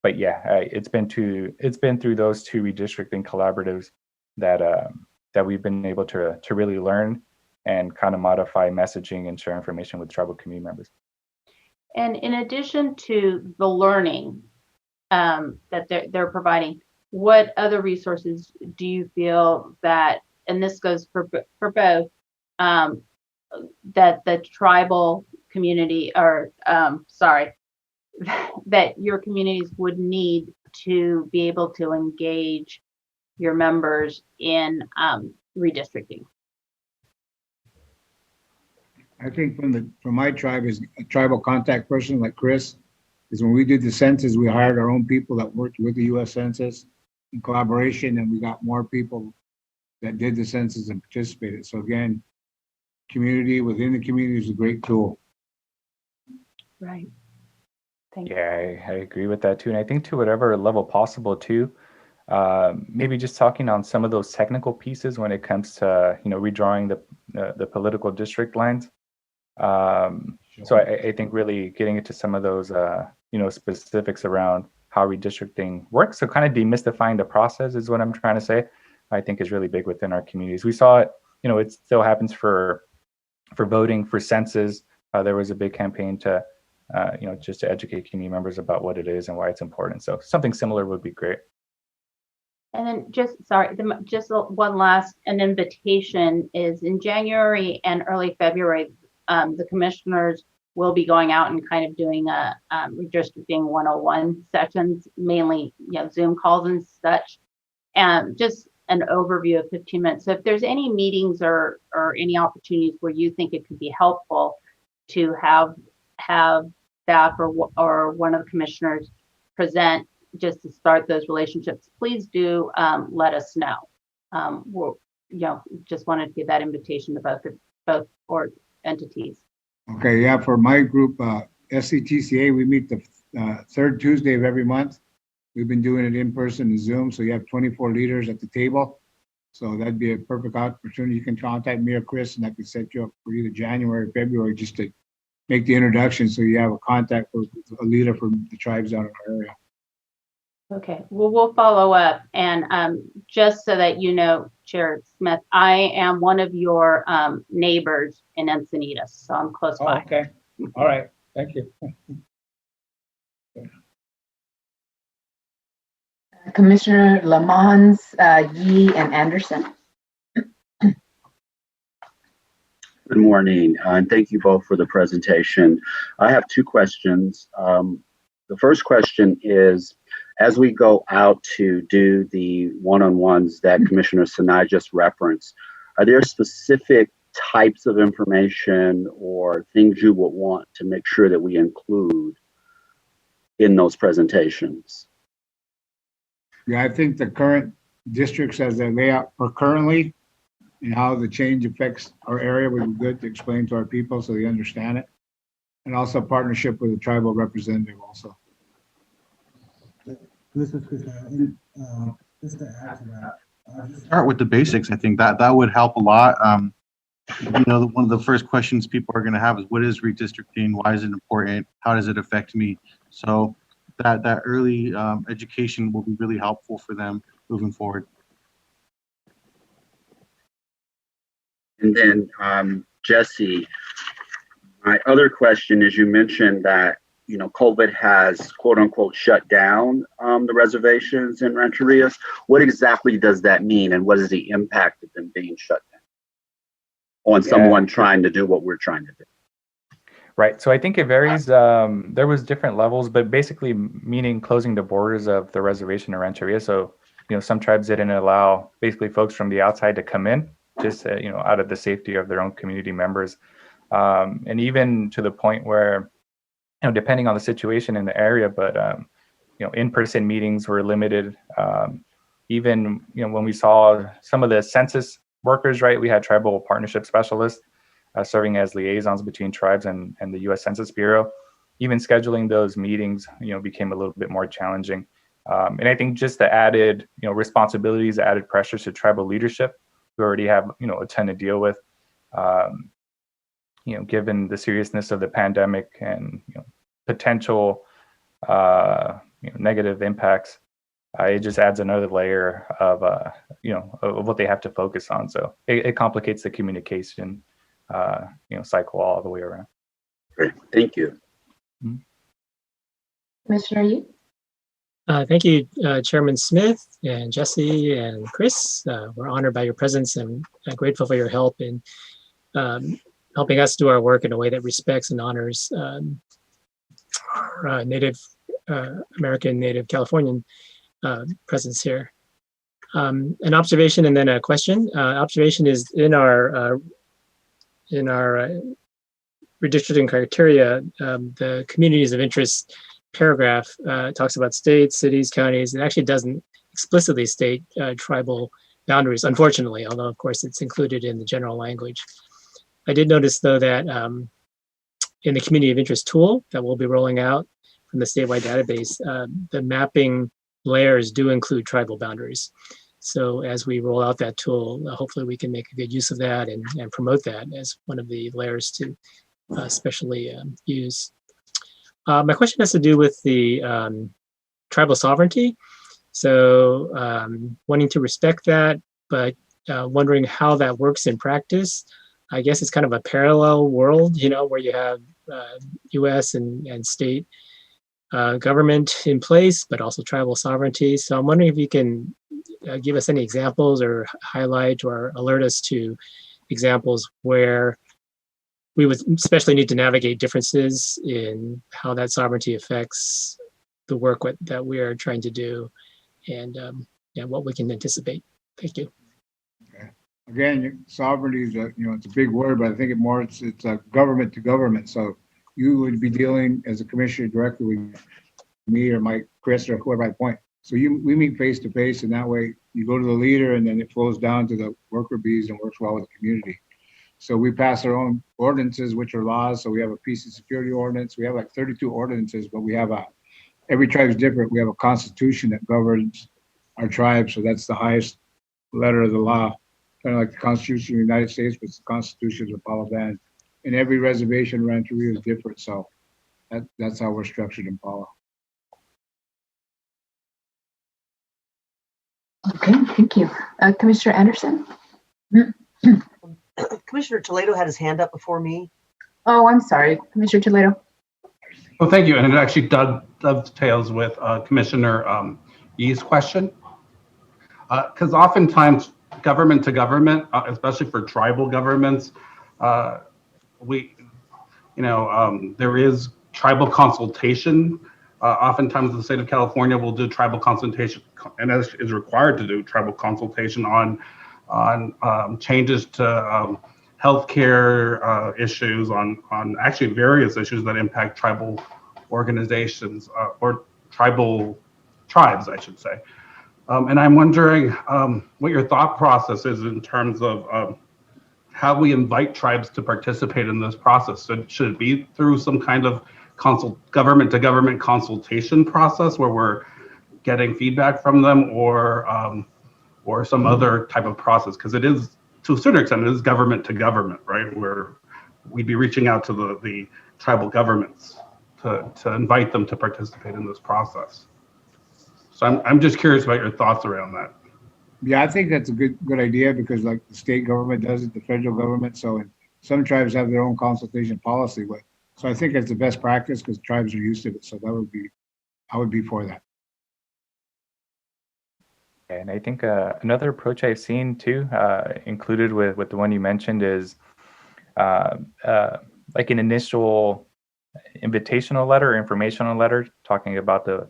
But yeah, it's been through those two redistricting collaboratives that we've been able to really learn and kind of modify messaging and share information with tribal community members. And in addition to the learning that they're providing, what other resources do you feel that, and this goes for both, that the tribal community, or that your communities would need to be able to engage your members in redistricting? I think from my tribe is a tribal contact person like Chris, is when we did the census, we hired our own people that worked with the U.S. Census in collaboration, and we got more people that did the census and participated. So again, community within the community is a great tool. Right. Thank you. Yeah, I agree with that too. And I think to whatever level possible too, maybe just talking on some of those technical pieces when it comes to, redrawing the political district lines. So I think really getting into some of those, specifics around how redistricting works. So kind of demystifying the process is what I'm trying to say. I think is really big within our communities. We saw it, it still happens for voting, for census. There was a big campaign to, just to educate community members about what it is and why it's important. So something similar would be great. And then just one last, an invitation is in January and early February, the commissioners will be going out and kind of doing a redistricting 101 sessions, mainly Zoom calls and such, and just an overview of 15 minutes. So if there's any meetings or any opportunities where you think it could be helpful to have staff or one of the commissioners present just to start those relationships, please do let us know. We'll, just wanted to give that invitation to both entities. Okay, yeah, for my group, SCTCA, we meet the third Tuesday of every month. We've been doing it in person and Zoom, so you have 24 leaders at the table. So that'd be a perfect opportunity. You can contact me or Chris, and I can set you up for either January or February just to make the introduction, so you have a contact with a leader from the tribes out in our area. Okay, well, we'll follow up. And just so that you know, Chair Smith, I am one of your neighbors in Encinitas, so I'm close by. Okay, all right, thank you. Commissioner Lamons, Yee, and Anderson. Good morning, and thank you both for the presentation. I have two questions. The first question is, as we go out to do the one-on-ones that Commissioner Sinai just referenced, are there specific types of information or things you would want to make sure that we include in those presentations? Yeah, I think the current districts as they lay out for currently and how the change affects our area would be good to explain to our people so they understand it. And also partnership with a tribal representative also. This is Chris. Just to add to that. Start with the basics. I think that would help a lot. one of the first questions people are going to have is, what is redistricting? Why is it important? How does it affect me? So that early education will be really helpful for them moving forward. And then, Jesse, my other question is, you mentioned that, COVID has quote unquote shut down the reservations in Rancherias. What exactly does that mean, and what is the impact of them being shut down on someone trying to do what we're trying to do? Right. So I think it varies. There was different levels, but basically meaning closing the borders of the reservation in Rancheria. So, some tribes didn't allow basically folks from the outside to come in, just, out of the safety of their own community members. And even to the point where, depending on the situation in the area, but, in-person meetings were limited. Even, when we saw some of the census workers, right, we had tribal partnership specialists serving as liaisons between tribes and the U.S. Census Bureau. Even scheduling those meetings, became a little bit more challenging. And I think just the added, responsibilities, the added pressures to tribal leadership, who already have, a ton to deal with, given the seriousness of the pandemic and, potential, negative impacts. It just adds another layer of, of what they have to focus on. So it complicates the communication cycle all the way around. Great, thank you. Commissioner Yi? Thank you, Chairman Smith and Jesse and Chris. We're honored by your presence and grateful for your help in helping us do our work in a way that respects and honors our Native American, Native Californian presence here. An observation and then a question. Observation is in our redistricting criteria, the communities of interest paragraph talks about states, cities, counties. It actually doesn't explicitly state tribal boundaries, unfortunately, although of course it's included in the general language. I did notice though that in the community of interest tool that we'll be rolling out from the statewide database, the mapping layers do include tribal boundaries. So as we roll out that tool, hopefully we can make a good use of that and promote that as one of the layers to especially use. My question has to do with the tribal sovereignty. So wanting to respect that, but wondering how that works in practice. I guess it's kind of a parallel world, where you have US and state government in place, but also tribal sovereignty. So I'm wondering if you can give us any examples or highlight or alert us to examples where we would especially need to navigate differences in how that sovereignty affects the work that we are trying to do and what we can anticipate. Thank you. Okay. Again, sovereignty is it's a big word, but I think it's a government to government. So you would be dealing as a commissioner directly with me or Chris or whoever I point. So we meet face to face, and that way you go to the leader, and then it flows down to the worker bees and works well with the community. So we pass our own ordinances, which are laws. So we have a peace and security ordinance. We have like 32 ordinances, but we have every tribe is different. We have a constitution that governs our tribe. So that's the highest letter of the law, kind of like the Constitution of the United States, but the constitutions of Palo Band. And every reservation rancheria is different. So that's how we're structured in Palo. Okay, thank you. Commissioner Anderson? Commissioner Toledo had his hand up before me. Oh, I'm sorry. Commissioner Toledo. Oh, thank you. And it actually dovetails with Commissioner Yi's question. Because oftentimes government to government, especially for tribal governments, there is tribal consultation. Oftentimes the state of California will do tribal consultation and is required to do tribal consultation on changes to healthcare issues, on actually various issues that impact tribal organizations or tribes, I should say. And I'm wondering what your thought process is in terms of how we invite tribes to participate in this process. So should it be through some kind of government to government consultation process where we're getting feedback from them, or some other type of process? Because it is to a certain extent, it is government to government, right? Where we'd be reaching out to the tribal governments to invite them to participate in this process. So I'm just curious about your thoughts around that. Yeah, I think that's a good idea because like the state government does it, the federal government. So some tribes have their own consultation policy. So I think it's the best practice because tribes are used to it. So I would be for that. And I think another approach I've seen too, included with the one you mentioned, is like an initial invitational letter or informational letter talking about the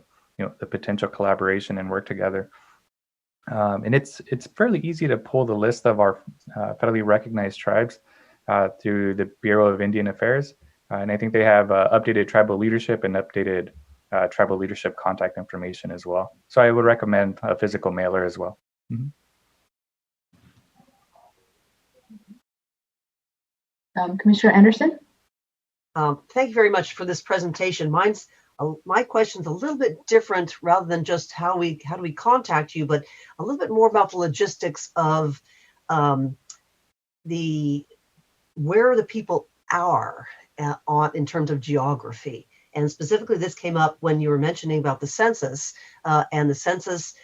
potential collaboration and work together. And it's fairly easy to pull the list of our federally recognized tribes through the Bureau of Indian Affairs. And I think they have updated tribal leadership and updated tribal leadership contact information as well. So I would recommend a physical mailer as well. Mm-hmm. Commissioner Anderson? Thank you very much for this presentation. My question's a little bit different rather than just how do we contact you, but a little bit more about the logistics of where the people are in terms of geography. And specifically, this came up when you were mentioning about the census. And the census,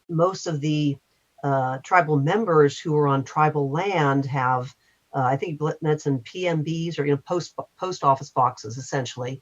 most of the tribal members who are on tribal land have, I think, mentioned PMBs or post office boxes, essentially.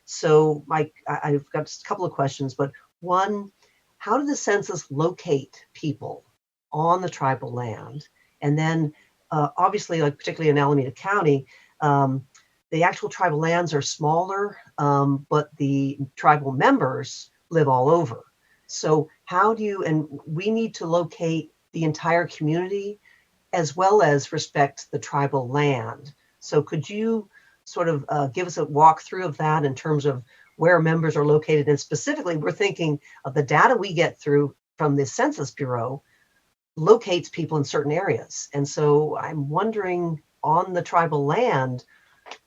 So I've got just a couple of questions, but one, how did the census locate people on the tribal land? And then obviously, like particularly in Alameda County, the actual tribal lands are smaller, but the tribal members live all over. So how do you, and we need to locate the entire community as well as respect the tribal land. So could you sort of give us a walkthrough of that in terms of where members are located? And specifically, we're thinking of the data we get through from the Census Bureau locates people in certain areas. And so I'm wondering, on the tribal land,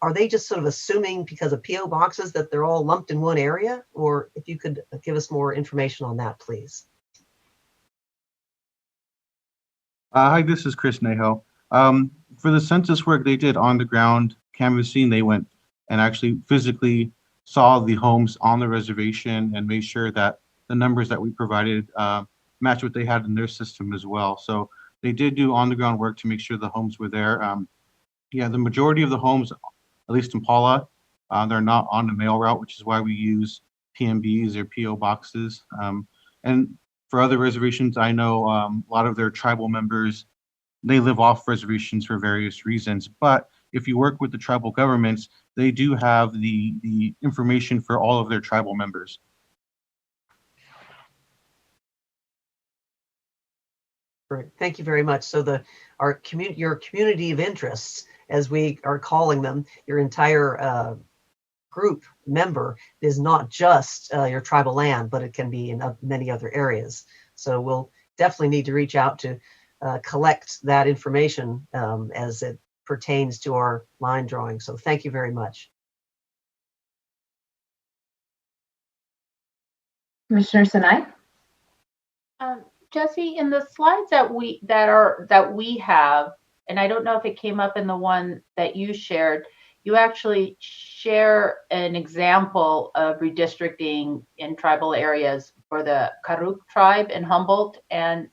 are they just sort of assuming because of PO boxes that they're all lumped in one area? Or if you could give us more information on that, please. Hi, this is Chris Neho. For the census work they did on the ground canvassing, they went and actually physically saw the homes on the reservation and made sure that the numbers that we provided match what they had in their system as well. So they did do on the ground work to make sure the homes were there. Yeah, the majority of the homes, at least in Paula, they're not on the mail route, which is why we use PMBs or PO boxes. And for other reservations, I know a lot of their tribal members, they live off reservations for various reasons. But if you work with the tribal governments, they do have the information for all of their tribal members. Great, thank you very much. So your community of interests, as we are calling them, your entire group member is not just your tribal land, but it can be in many other areas. So we'll definitely need to reach out to collect that information as it pertains to our line drawing. So thank you very much. Commissioner Sinai? Jesse, in the slides that we have, and I don't know if it came up in the one that you shared, you actually share an example of redistricting in tribal areas for the Karuk tribe in Humboldt and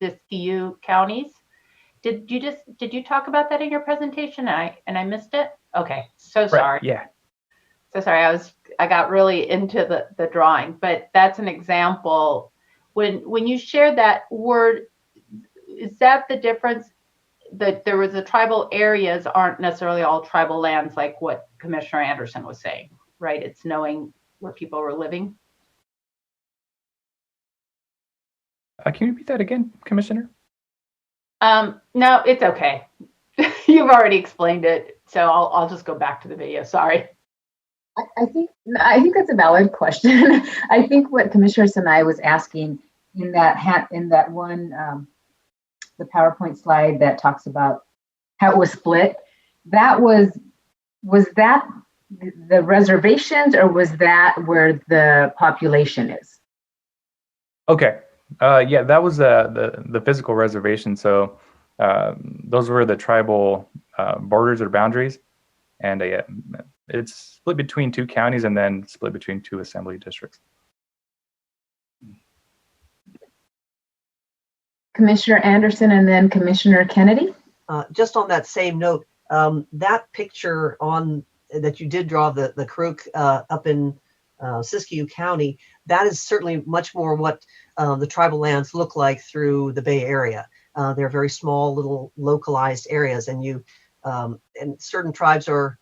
Siskiyou counties. Did you talk about that in your presentation? I missed it? Okay, so sorry. Right, yeah. So sorry, I got really into the drawing, but that's an example. When you shared that word, is that the difference? That there was the tribal areas aren't necessarily all tribal lands, like what Commissioner Anderson was saying, right? It's knowing where people were living. Can you repeat that again, Commissioner? No, it's okay. You've already explained it, so I'll just go back to the video. Sorry. I think that's a valid question. I think what Commissioner Sinai was asking in that one, the PowerPoint slide that talks about how it was split, was that the reservations, or was that where the population is? Okay. Yeah, that was the physical reservation. So those were the tribal borders or boundaries. And it's split between 2 counties and then split between 2 assembly districts. Commissioner Anderson and then Commissioner Kennedy. Just on that same note, that picture on that you did draw the Karuk up in Siskiyou County, that is certainly much more what the tribal lands look like through the Bay Area. They're very small, little localized areas, and and certain tribes are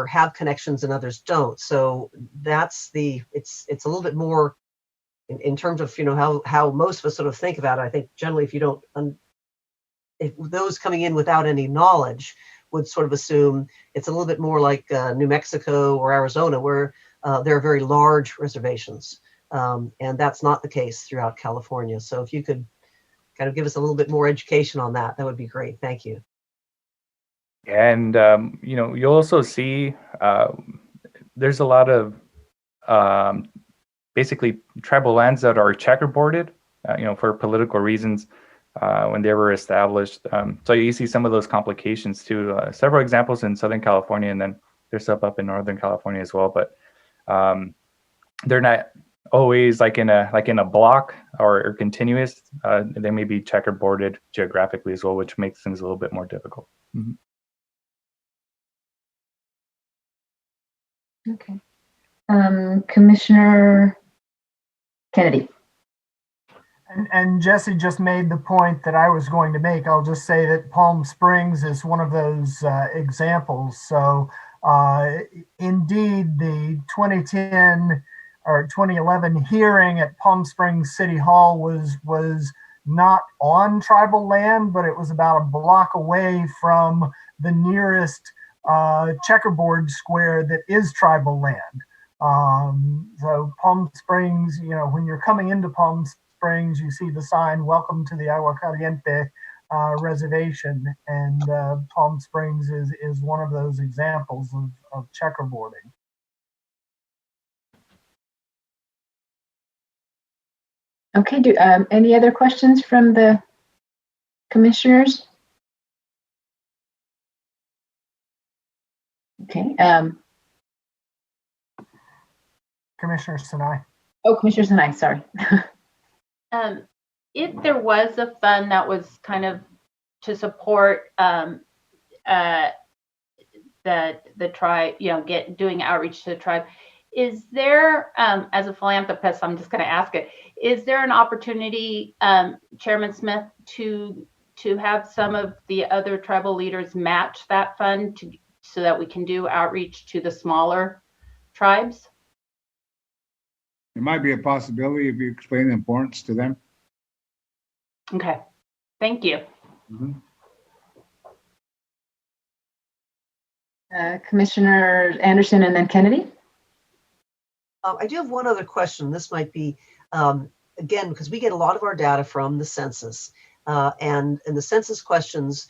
have connections and others don't. So it's a little bit more in terms of how most of us sort of think about it. I think generally if you don't if those coming in without any knowledge would sort of assume it's a little bit more like New Mexico or Arizona, where there are very large reservations, and that's not the case throughout California. So if you could kind of give us a little bit more education on that, that would be great. Thank you. And you'll also see there's a lot of basically tribal lands that are checkerboarded, for political reasons when they were established. So you see some of those complications too. Several examples in Southern California, and then there's stuff up in Northern California as well. But they're not always like in a block or continuous. They may be checkerboarded geographically as well, which makes things a little bit more difficult. Mm-hmm. Okay. Commissioner Kennedy. And Jesse just made the point that I was going to make. I'll just say that Palm Springs is one of those examples. So indeed, the 2010 or 2011 hearing at Palm Springs City Hall was not on tribal land, but it was about a block away from the nearest checkerboard square that is tribal land. So Palm Springs, when you're coming into Palm Springs, you see the sign, "Welcome to the Agua Caliente Reservation," and Palm Springs is one of those examples of checkerboarding. Okay, any other questions from the commissioners? Okay. Commissioner Sinai. Oh, Commissioner Sinai, sorry. If there was a fund that was kind of to support the tribe, doing outreach to the tribe, is there, as a philanthropist, I'm just going to ask it, is there an opportunity, Chairman Smith, to have some of the other tribal leaders match that fund so that we can do outreach to the smaller tribes? It might be a possibility if you explain the importance to them. Okay, thank you. Mm-hmm. Commissioner Anderson and then Kennedy. I do have one other question. This might be, again, because we get a lot of our data from the census, and the census questions,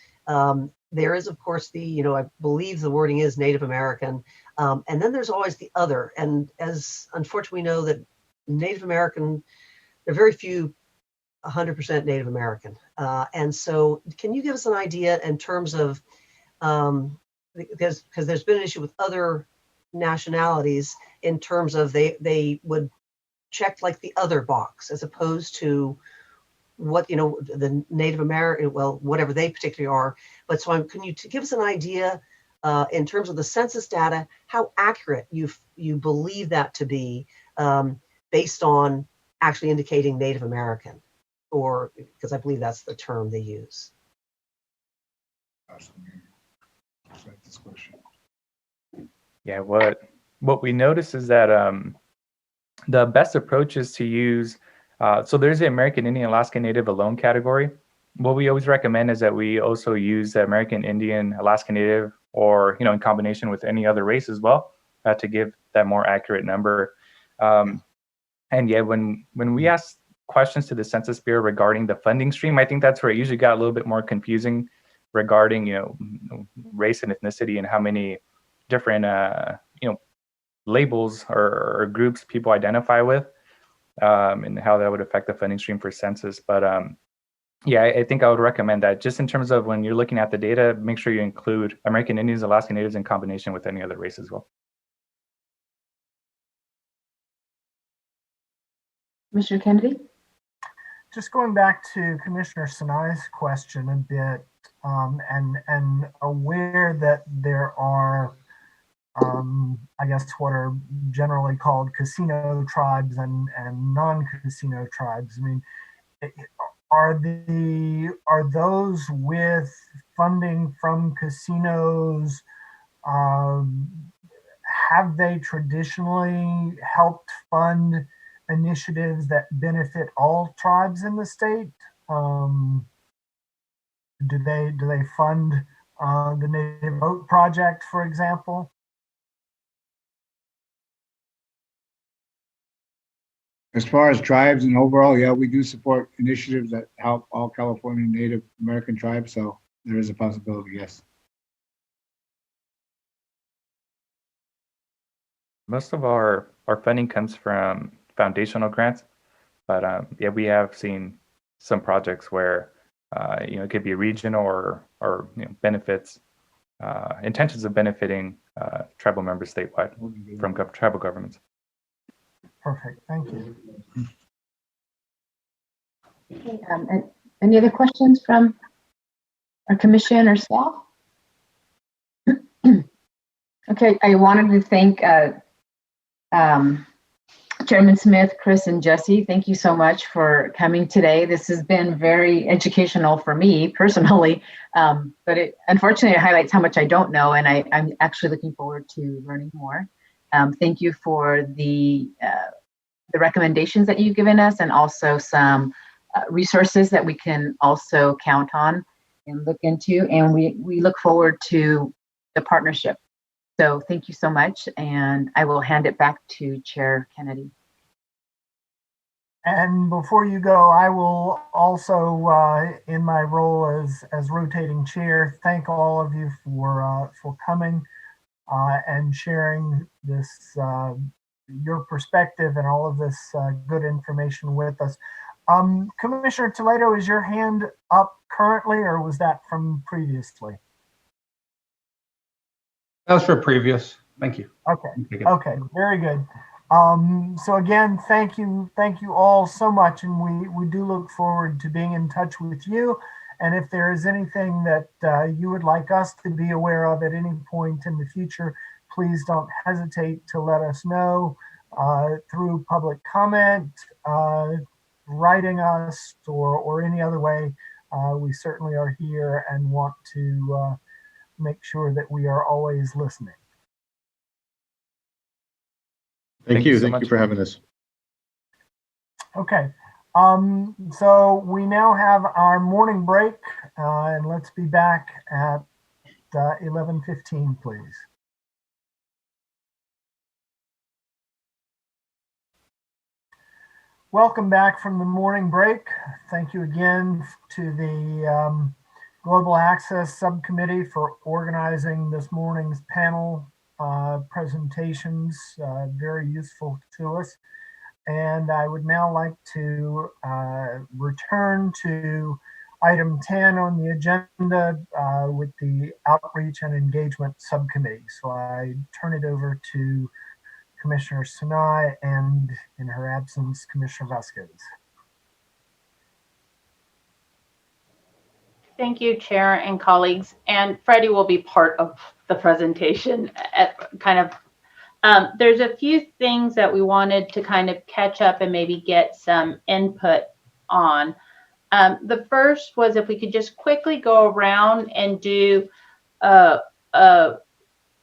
there is, of course, I believe the wording is Native American, and then there's always the other. And as unfortunately we know that Native American, there are very few 100% Native American. And so can you give us an idea in terms of, because there's been an issue with other nationalities in terms of they would check like the other box as opposed to what the Native American, well, whatever they particularly are. But so can you give us an idea in terms of the census data, how accurate you believe that to be based on actually indicating Native American, or because I believe that's the term they use. Yeah, what we notice is that the best approach is to use, so there's the American Indian Alaska Native alone category. What we always recommend is that we also use the American Indian Alaska Native, or in combination with any other race as well, to give that more accurate number. And yeah, when we ask questions to the Census Bureau regarding the funding stream, I think that's where it usually got a little bit more confusing regarding race and ethnicity and how many different labels or groups people identify with, and how that would affect the funding stream for census. But yeah, I think I would recommend that. Just in terms of when you're looking at the data, make sure you include American Indians, Alaska Natives in combination with any other race as well. Commissioner Kennedy? Just going back to Commissioner Sinai's question a bit, and aware that there are, I guess, what are generally called casino tribes and non-casino tribes. I mean, are those with funding from casinos? Have they traditionally helped fund initiatives that benefit all tribes in the state? Do they fund the Native Vote Project, for example? As far as tribes and overall, yeah, we do support initiatives that help all California Native American tribes. So there is a possibility, yes. Most of our funding comes from foundational grants, but yeah, we have seen some projects where it could be regional or benefits, intentions of benefiting tribal members statewide from tribal governments. Perfect, thank you. Okay, any other questions from our commission or staff? Okay, I wanted to thank Chairman Smith, Chris, and Jesse. Thank you so much for coming today. This has been very educational for me personally, but it unfortunately highlights how much I don't know, and I'm actually looking forward to learning more. Thank you for the recommendations that you've given us, and also some resources that we can also count on and look into, and we look forward to the partnership. So thank you so much, and I will hand it back to Chair Kennedy. And before you go, I will also, in my role as rotating chair, thank all of you for coming and sharing this your perspective and all of this good information with us. Commissioner Toledo, is your hand up currently, or was that from previously? That was for previous. Thank you. Okay. Okay. Very good. So again, thank you all so much, and we do look forward to being in touch with you. And if there is anything that you would like us to be aware of at any point in the future, please don't hesitate to let us know through public comment, writing us, or any other way. We certainly are here and want to make sure that we are always listening. Thank you. Thank you for having us. Okay. So we now have our morning break, and let's be back at 11:15, please. Welcome back from the morning break. Thank you again to the Global Access Subcommittee for organizing this morning's panel presentations, very useful to us. And I would now like to return to item 10 on the agenda with the Outreach and Engagement Subcommittee. So I turn it over to Commissioner Sinai and, in her absence, Commissioner Vasquez. Thank you, Chair and colleagues. And Freddie will be part of the presentation at there's a few things that we wanted to kind of catch up and maybe get some input on. The first was if we could just quickly go around and do a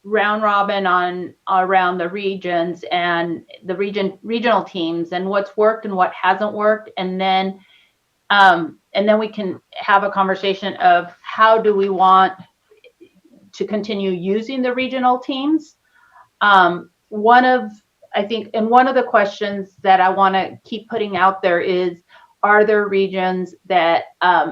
round robin around the regions and the regional teams and what's worked and what hasn't worked, and then we can have a conversation of how do we want to continue using the regional teams. One of the questions that I want to keep putting out there is, are there regions that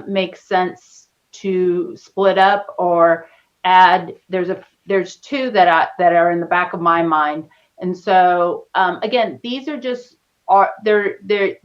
make sense to split up or add? There's two that are in the back of my mind. And so again, these are just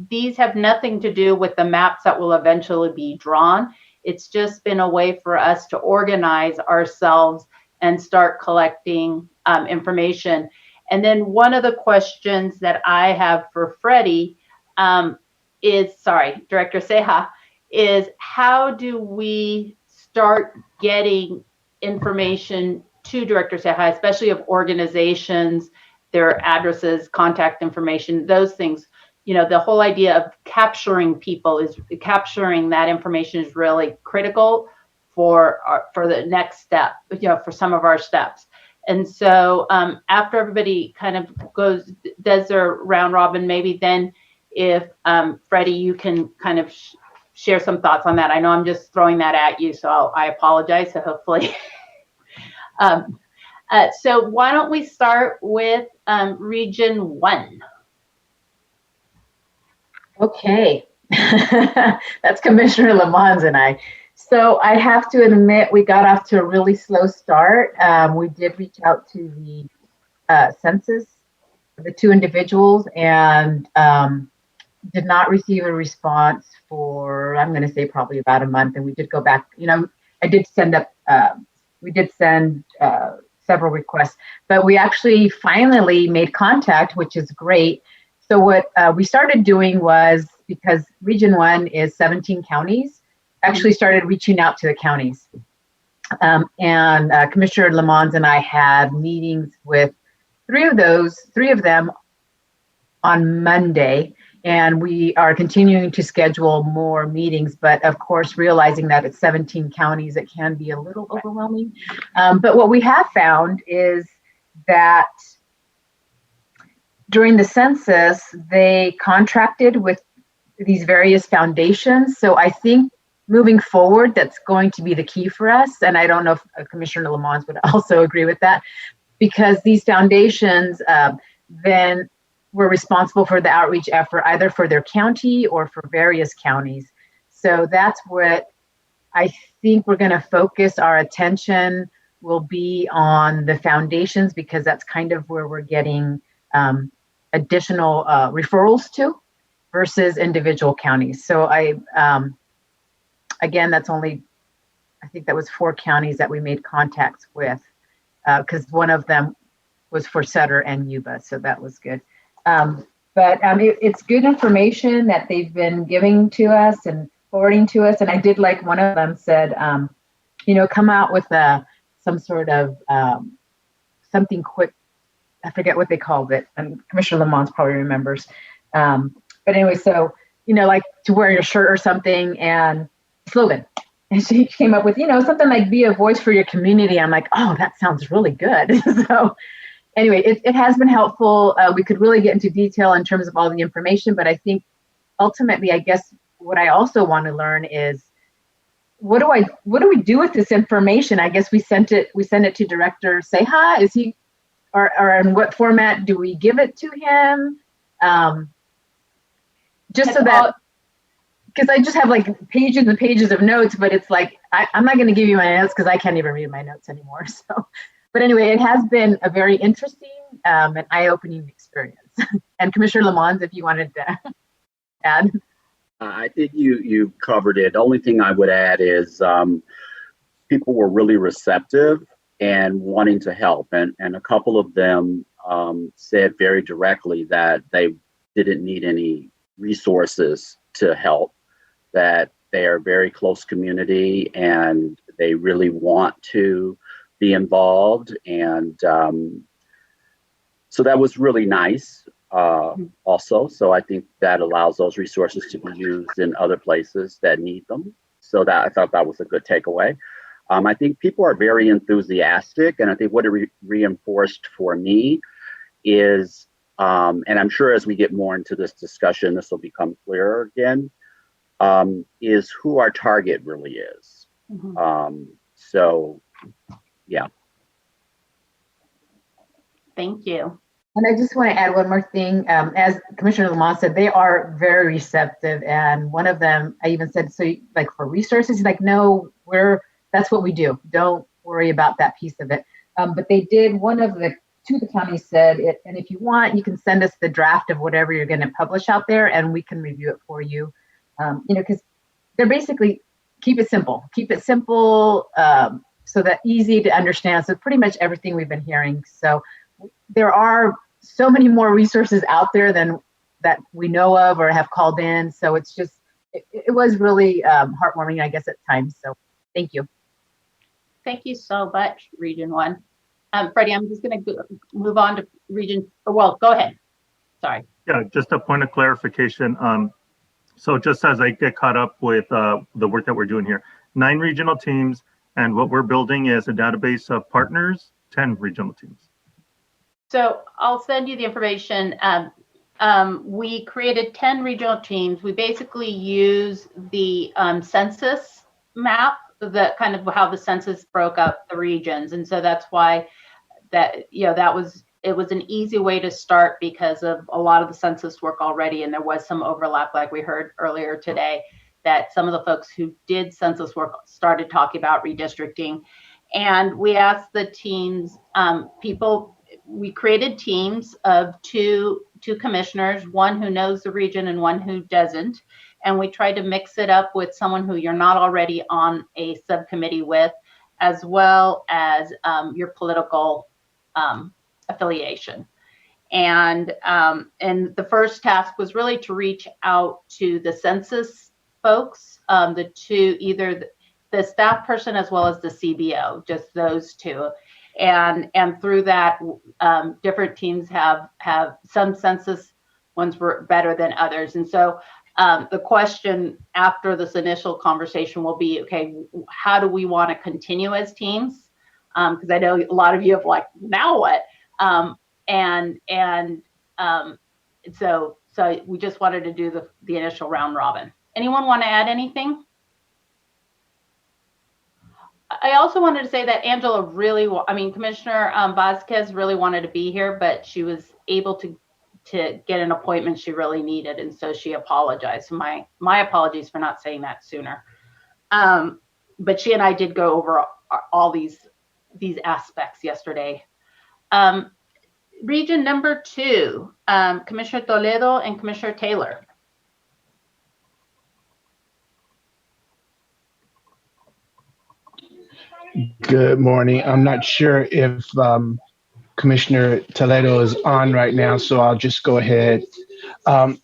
these have nothing to do with the maps that will eventually be drawn. It's just been a way for us to organize ourselves and start collecting information. And then one of the questions that I have for Freddie Director Ceja, is how do we start getting information to Director Ceja, especially of organizations, their addresses, contact information, those things. You know, the whole idea of capturing that information is really critical for the next step, you know, for some of our steps. And so after everybody kind of does their round robin, maybe then if Freddie, you can kind of share some thoughts on that. I know I'm just throwing that at you, so I apologize. So hopefully. So why don't we start with Region 1? Okay, that's Commissioner Lamont and I. So I have to admit, we got off to a really slow start. We did reach out to the census, the 2 individuals, and did not receive a response for, I'm going to say probably about a month. And we did go back, you know, I did send up, we did send several requests, but we actually finally made contact, which is great. So what we started doing was, because Region 1 is 17 counties, actually started reaching out to the counties. And Commissioner Lamont and I had meetings with 3 of them on Monday, and we are continuing to schedule more meetings, but of course, realizing that it's 17 counties, it can be a little overwhelming. But what we have found is that during the census, they contracted with these various foundations. So I think moving forward, that's going to be the key for us. And I don't know if Commissioner Lamont would also agree with that, because these foundations then were responsible for the outreach effort, either for their county or for various counties. So that's what I think we're going to focus our attention will be on, the foundations, because that's kind of where we're getting additional referrals to versus individual counties. So again, that's only, I think that was 4 counties that we made contacts with, because one of them was for Sutter and Yuba, so that was good. But it's good information that they've been giving to us and forwarding to us. And I did like one of them said, you know, come out with some sort of something quick. I forget what they called it, and Commissioner Lamont probably remembers. But anyway, so, you know, like to wear your shirt or something, and slogan. And she came up with, you know, something like be a voice for your community. I'm like, oh, that sounds really good. So anyway, it has been helpful. We could really get into detail in terms of all the information, but I think ultimately, I guess what I also want to learn is, what do we do with this information? I guess we send it to Director Ceja. Is he, or in what format do we give it to him? Just so that, because I just have like pages and pages of notes, but it's like, I'm not going to give you my notes because I can't even read my notes anymore. So, but anyway, it has been a very interesting and eye-opening experience. And Commissioner Lamont, if you wanted to add. I think you covered it. The only thing I would add is people were really receptive and wanting to help. And a couple of them said very directly that they didn't need any resources to help, that they are a very close community and they really want to be involved. And so that was really nice also. So I think that allows those resources to be used in other places that need them. So that I thought that was a good takeaway. I think people are very enthusiastic, and I think what it reinforced for me is, and I'm sure as we get more into this discussion, this will become clearer again, is who our target really is. Mm-hmm. So, yeah. Thank you. And I just want to add one more thing. As Commissioner Lamont said, they are very receptive. And one of them, I even said, so like for resources, he's like, no, that's what we do. Don't worry about that piece of it. But they did, one of the to the county said it, and if you want, you can send us the draft of whatever you're going to publish out there, and we can review it for you. Because they're basically keep it simple, so that easy to understand. So pretty much everything we've been hearing. So there are so many more resources out there than that we know of or have called in. So it's just it was really heartwarming, I guess, at times. So thank you. Thank you so much, Region 1. Freddie, I'm just going to move on to Region, well, go ahead. Sorry. Yeah, just a point of clarification. So just as I get caught up with the work that we're doing here, 9 regional teams, and what we're building is a database of partners, 10 regional teams. So I'll send you the information. We created 10 regional teams. We basically use the census map, the kind of how the census broke up the regions. And so that's why it was an easy way to start because of a lot of the census work already. And there was some overlap, like we heard earlier today, that some of the folks who did census work started talking about redistricting. And we asked the teams, we created teams of two commissioners, one who knows the region and one who doesn't. And we tried to mix it up with someone who you're not already on a subcommittee with, as well as your political affiliation. And the first task was really to reach out to the census folks, either the staff person as well as the CBO, just those two. And through that, different teams have some census ones were better than others. And so the question after this initial conversation will be, okay, how do we want to continue as teams? Because I know a lot of you have like, now what? So we just wanted to do the initial round robin. Anyone want to add anything? I also wanted to say that Angela Commissioner Vasquez really wanted to be here, but she was able to get an appointment she really needed, and so she apologized. So my apologies for not saying that sooner. But she and I did go over all these aspects yesterday. Region number 2, Commissioner Toledo and Commissioner Taylor. Good morning. I'm not sure if Commissioner Toledo is on right now, so I'll just go ahead.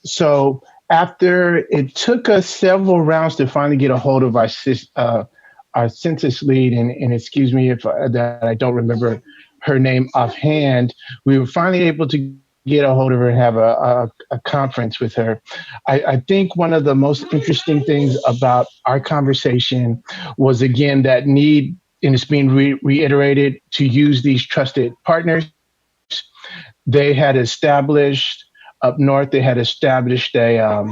So after it took us several rounds to finally get a hold of our census lead, and excuse me if that I don't remember her name offhand, we were finally able to get a hold of her and have a conference with her. I think one of the most interesting things about our conversation was, again, that need, and it's being reiterated, to use these trusted partners. They had established up north, they had established a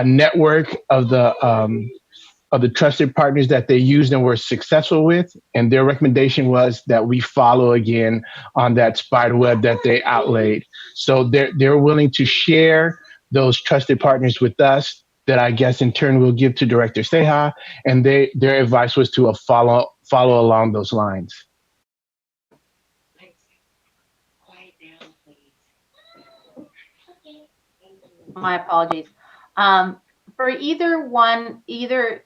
network of the trusted partners that they used and were successful with. And their recommendation was that we follow again on that spider web that they outlaid. So they're willing to share those trusted partners with us, that I guess in turn we'll give to Director Ceja, and their advice was to follow along those lines. My apologies. For either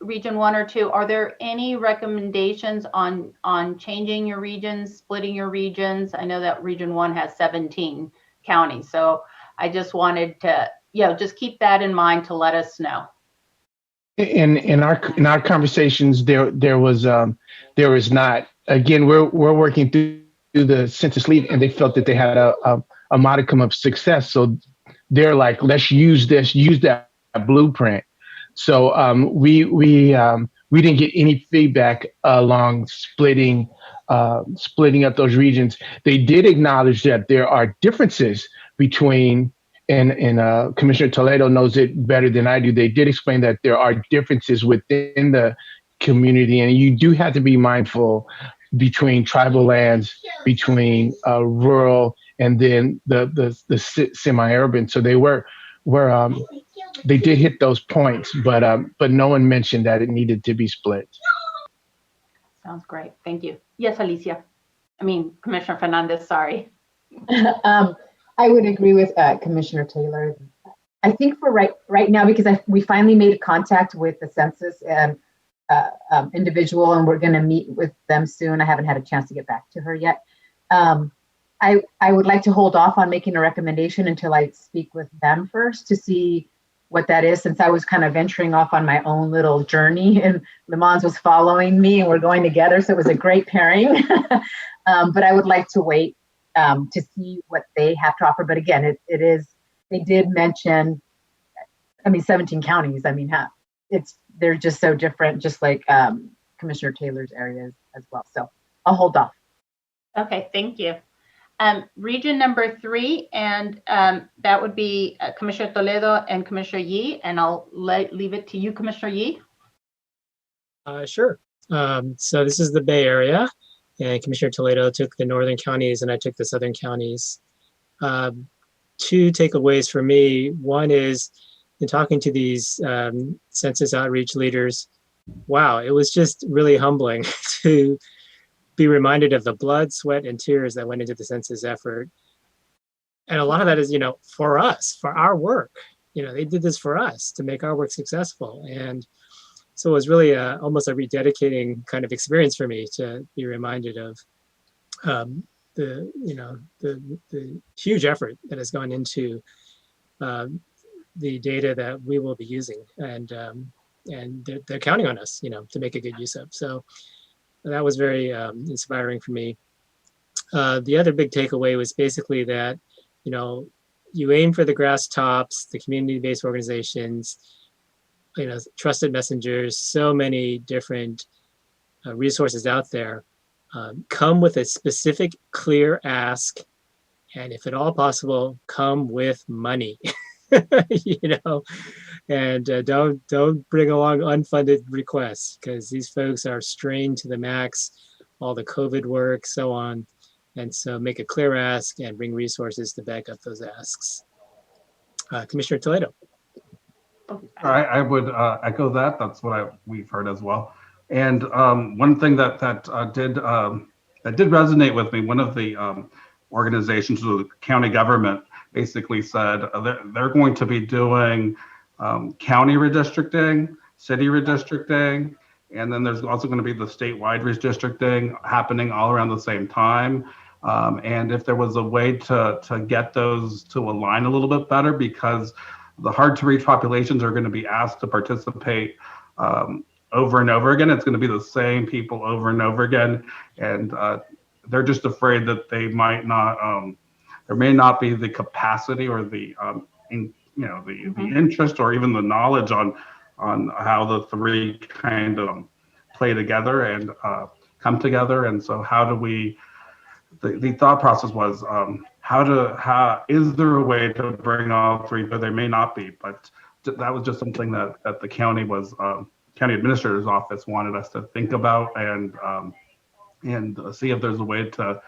Region 1 or 2, are there any recommendations on changing your regions, splitting your regions? I know that Region 1 has 17 counties, so I just wanted to, just keep that in mind to let us know. In our conversations, there was not. Again, we're working through the census lead, and they felt that they had a modicum of success. So they're like, let's use that blueprint. So we didn't get any feedback along splitting up those regions. They did acknowledge that there are differences between, and Commissioner Toledo knows it better than I do. They did explain that there are differences within the community, and you do have to be mindful between tribal lands, between rural, and then the semi-urban. So they did hit those points, but no one mentioned that it needed to be split. Sounds great. Thank you. Yes, Alicia. Commissioner Fernandez, sorry. I would agree with Commissioner Taylor. I think for right now, because we finally made contact with the census and individual, and we're going to meet with them soon. I haven't had a chance to get back to her yet. I would like to hold off on making a recommendation until I speak with them first to see what that is, since I was kind of venturing off on my own little journey and Lamont was following me and we're going together. So it was a great pairing. But I would like to wait to see what they have to offer. But again, they did mention, 17 counties. They're just so different, just like Commissioner Taylor's areas as well. So I'll hold off. Okay, thank you. Region number 3, and that would be Commissioner Toledo and Commissioner Yee, and I'll leave it to you, Commissioner Yee. Sure. So this is the Bay Area, and Commissioner Toledo took the northern counties and I took the southern counties. 2 takeaways for me. One is, in talking to these census outreach leaders, wow, it was just really humbling to be reminded of the blood, sweat, and tears that went into the census effort. And a lot of that is, for us, for our work. They did this for us to make our work successful. And so it was really almost a rededicating kind of experience for me to be reminded of the huge effort that has gone into the data that we will be using, and they're counting on us, to make a good use of. So that was very inspiring for me. The other big takeaway was basically that, you aim for the grass tops, the community-based organizations, trusted messengers, so many different resources out there. Come with a specific, clear ask, and if at all possible, come with money. And don't bring along unfunded requests, because these folks are strained to the max, all the COVID work, so on. And so make a clear ask and bring resources to back up those asks. Commissioner Toledo. I would echo that. That's what we've heard as well. And one thing that did resonate with me, one of the organizations of the county government basically said they're going to be doing county redistricting, city redistricting, and then there's also going to be the statewide redistricting happening all around the same time. And if there was a way to get those to align a little bit better, because the hard to reach populations are going to be asked to participate over and over again. It's going to be the same people over and over again. And they're just afraid that they might not, there may not be the capacity or the, the interest or even the knowledge on how the 3 kind of play together and come together. And so how do we, the thought process was, how is there a way to bring all 3? But there may not be, but that was just something that the county county administrator's office wanted us to think about and see if there's a way to,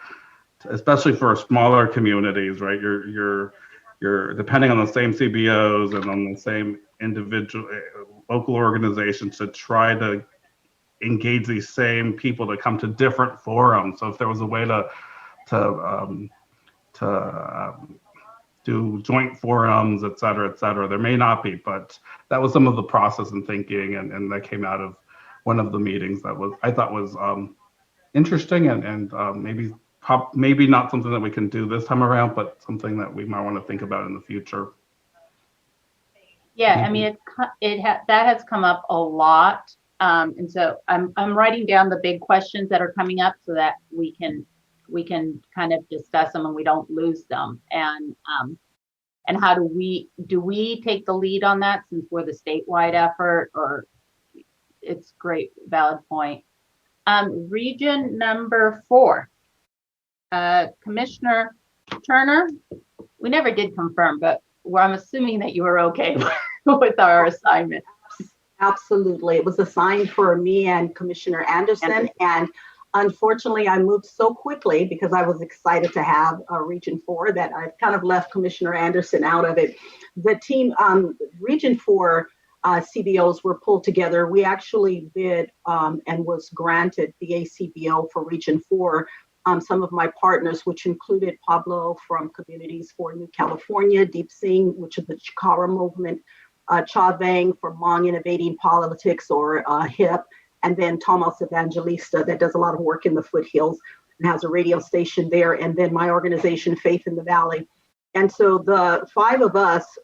especially for smaller communities, right? You're depending on the same CBOs and on the same individual local organizations to try to engage these same people to come to different forums. So if there was a way to do joint forums, et cetera, there may not be, but that was some of the process and thinking, and that came out of one of the meetings that I thought was interesting and maybe not something that we can do this time around, but something that we might want to think about in the future. Yeah, that has come up a lot, and so I'm writing down the big questions that are coming up so that we can kind of discuss them and we don't lose them. And how do we take the lead on that, since we're the statewide effort? Or it's great, valid point. Region number 4, Commissioner Turner. We never did confirm, but I'm assuming that you were okay with our assignment. Absolutely. It was assigned for me and Commissioner Anderson. And unfortunately, I moved so quickly because I was excited to have Region 4 that I kind of left Commissioner Anderson out of it. The team, Region 4 CBOs were pulled together. We actually bid and was granted the ACBO for Region 4 some of my partners, which included Pablo from Communities for New California, Deep Singh, which is the Chikara movement, Cha Vang for Hmong Innovating Politics, or HIP, and then Tomas Evangelista that does a lot of work in the foothills and has a radio station there, and then my organization, Faith in the Valley. And so the 5 of us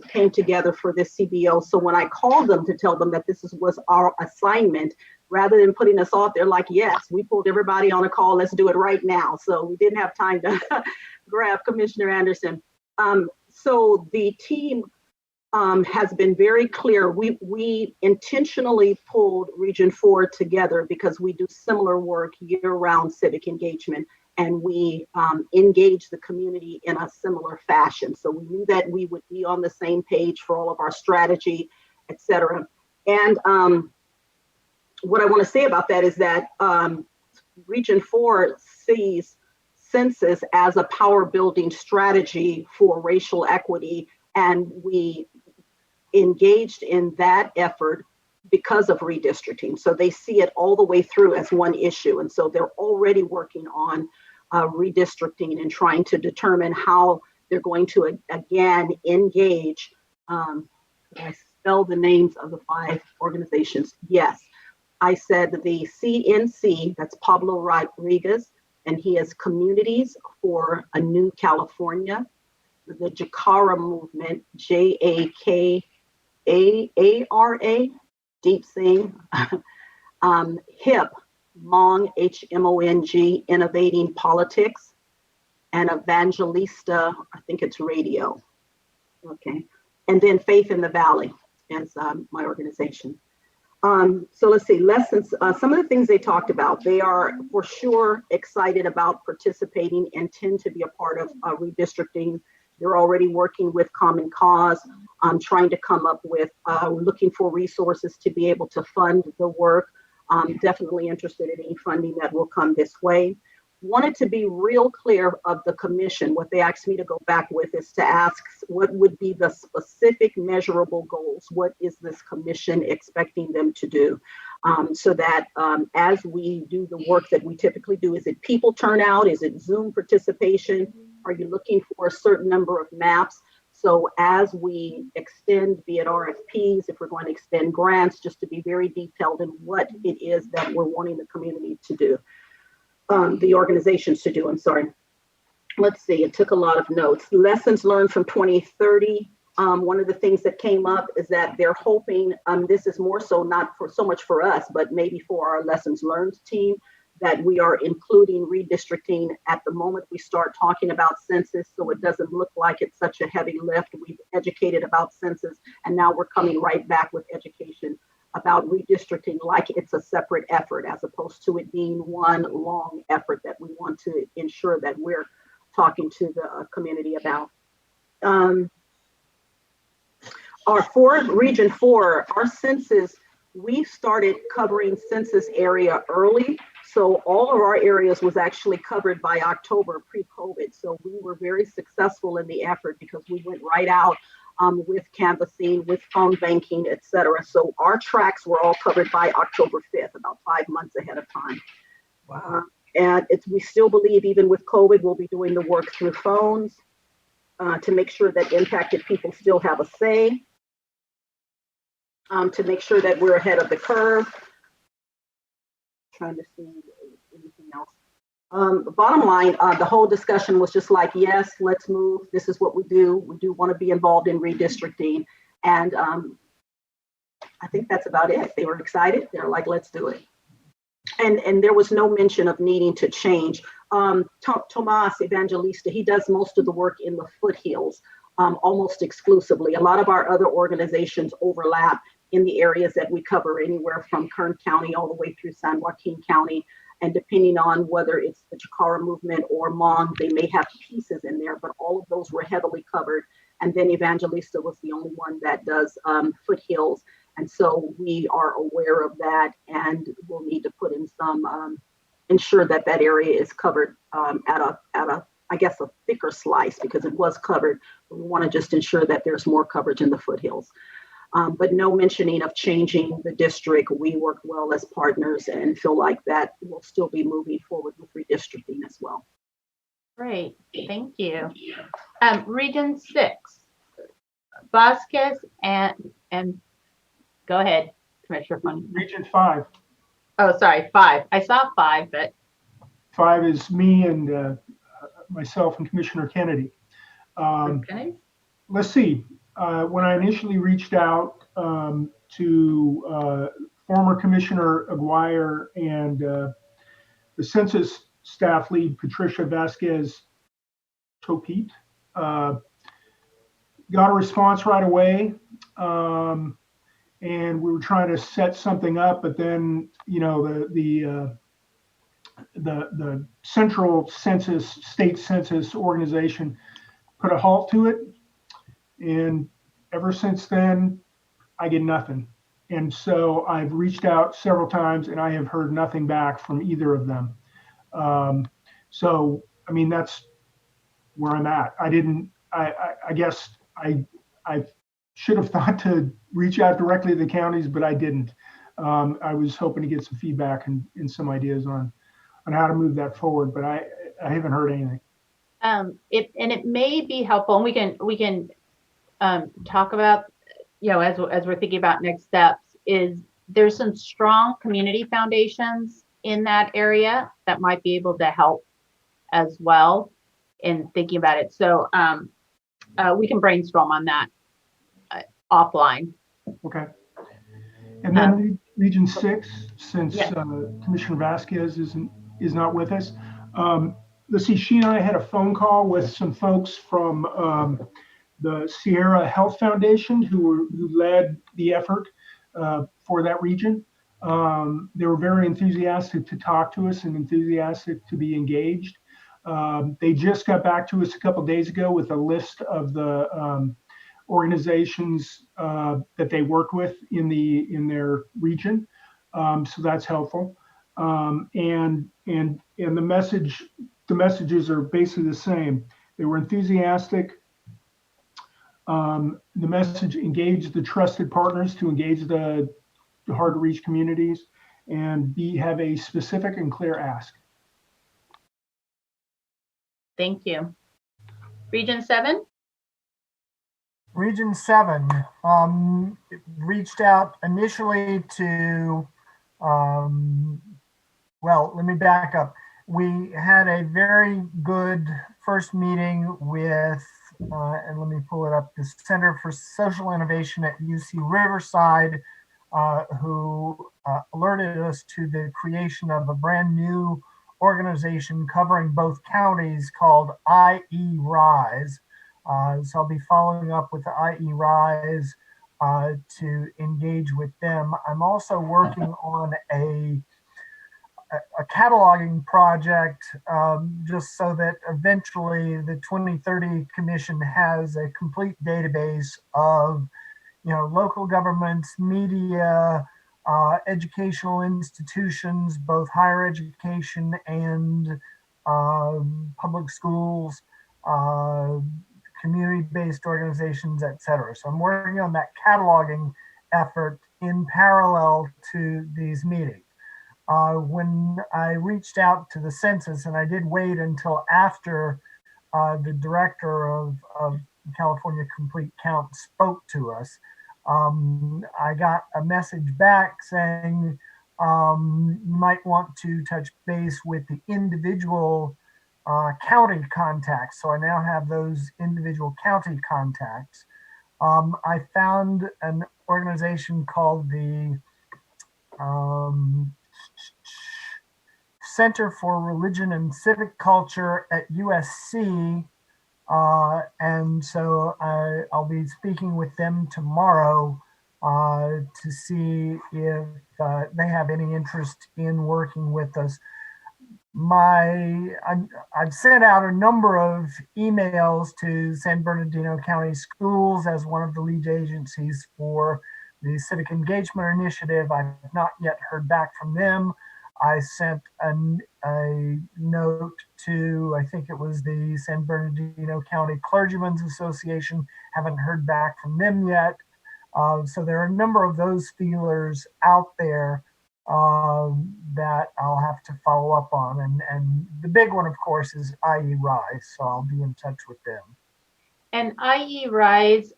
came together for this CBO. So when I called them to tell them that was our assignment, rather than putting us off, they're like, yes, we pulled everybody on a call. Let's do it right now. So we didn't have time to grab Commissioner Anderson. So the team has been very clear. We intentionally pulled Region 4 together because we do similar work year-round civic engagement, and we engage the community in a similar fashion. So we knew that we would be on the same page for all of our strategy, et cetera. And what I want to say about that is that Region 4 sees census as a power building strategy for racial equity, and we engaged in that effort because of redistricting. So they see it all the way through as one issue. And so they're already working on redistricting and trying to determine how they're going to again engage. I spell the names of the 5 organizations. Yes, I said the CNC, that's Pablo Rodriguez, and he has Communities for a New California. The Jakara movement, JAKAARA, Deep Singh, HIP, Hmong, HMONG, Innovating Politics, and Evangelista, I think it's radio. Okay. And then Faith in the Valley as my organization. So let's see, lessons, some of the things they talked about, they are for sure excited about participating and tend to be a part of redistricting. They're already working with Common Cause, trying to come up with, looking for resources to be able to fund the work. Definitely interested in any funding that will come this way. Wanted to be real clear of the commission. What they asked me to go back with is to ask what would be the specific measurable goals? What is this commission expecting them to do? So that as we do the work that we typically do, is it people turnout? Is it Zoom participation? Are you looking for a certain number of maps? So as we extend, be it RFPs, if we're going to extend grants, just to be very detailed in what it is that we're wanting the community to do. The organizations to do, I'm sorry. Let's see, it took a lot of notes. Lessons learned from 2030. One of the things that came up is that they're hoping, this is more so not for so much for us, but maybe for our lessons learned team, that we are including redistricting at the moment we start talking about census, so it doesn't look like it's such a heavy lift. We've educated about census, and now we're coming right back with education about redistricting like it's a separate effort, as opposed to it being one long effort that we want to ensure that we're talking to the community about. Region 4, our census, we started covering census area early. So all of our areas was actually covered by October pre-COVID. So we were very successful in the effort because we went right out with canvassing, with phone banking, et cetera. So our tracks were all covered by October 5th, about 5 months ahead of time. Wow. And we still believe even with COVID, we'll be doing the work through phones to make sure that impacted people still have a say, to make sure that we're ahead of the curve. Trying to see anything else. The bottom line, the whole discussion was just like, yes, let's move. This is what we do. We do want to be involved in redistricting. And I think that's about it. They were excited. They're like, let's do it. And there was no mention of needing to change. Tomas Evangelista, he does most of the work in the foothills, almost exclusively. A lot of our other organizations overlap in the areas that we cover, anywhere from Kern County all the way through San Joaquin County. And depending on whether it's the Chikara movement or Hmong, they may have pieces in there, but all of those were heavily covered. And then Evangelista was the only one that does foothills. And so we are aware of that, and we'll need to put in some, ensure that that area is covered at a, I guess, a thicker slice, because it was covered. We want to just ensure that there's more coverage in the foothills. but no mentioning of changing the district. We work well as partners and feel like that will still be moving forward with redistricting as well. Great, thank you. Region 6, Vasquez and go ahead, Commissioner Funny. Region 5. Oh, sorry, 5. I saw 5, but 5 is me and myself and Commissioner Kennedy. okay. Let's see. When I initially reached out to former Commissioner Aguirre and the census staff lead, Patricia Vasquez Topete, got a response right away. And we were trying to set something up, but then, you know, the central census, state census organization put a halt to it. And ever since then, I get nothing. And so I've reached out several times and I have heard nothing back from either of them. So, I mean, that's where I'm at. I guess I should have thought to reach out directly to the counties, but I didn't. I was hoping to get some feedback and some ideas on how to move that forward, but I haven't heard anything. It may be helpful, and we can talk about, you know, as we're thinking about next steps, is there's some strong community foundations in that area that might be able to help as well in thinking about it. So we can brainstorm on that offline. Okay. And then Region 6, since Commissioner Vasquez is not with us. Let's see, she and I had a phone call with some folks from the Sierra Health Foundation who led the effort for that region. They were very enthusiastic to talk to us and enthusiastic to be engaged. They just got back to us a couple days ago with a list of the organizations that they work with in their region. So that's helpful. And the messages are basically the same. They were enthusiastic. The message: engage the trusted partners to engage the hard to reach communities, and have a specific and clear ask. Thank you. Region 7? Region 7 reached out initially to, well, let me back up. We had a very good first meeting with, and let me pull it up, the Center for Social Innovation at UC Riverside, who alerted us to the creation of a brand new organization covering both counties called IE Rise. So I'll be following up with the IE Rise to engage with them. I'm also working on a cataloging project just so that eventually the 2030 Commission has a complete database of, you know, local governments, media, educational institutions, both higher education and public schools, community-based organizations, etc. So I'm working on that cataloging effort in parallel to these meetings. When I reached out to the census, and I did wait until after the director of California Complete Count spoke to us, I got a message back saying you might want to touch base with the individual county contacts. So I now have those individual county contacts. I found an organization called the Center for Religion and Civic Culture at USC. And so I'll be speaking with them tomorrow to see if they have any interest in working with us. I've sent out a number of emails to San Bernardino County Schools as one of the lead agencies for the Civic Engagement Initiative. I've not yet heard back from them. I sent a note to, I think it was the San Bernardino County Clergymen's Association. Haven't heard back from them yet. So there are a number of those feelers out there that I'll have to follow up on. And the big one, of course, is IE Rise. So I'll be in touch with them. And IE Rise,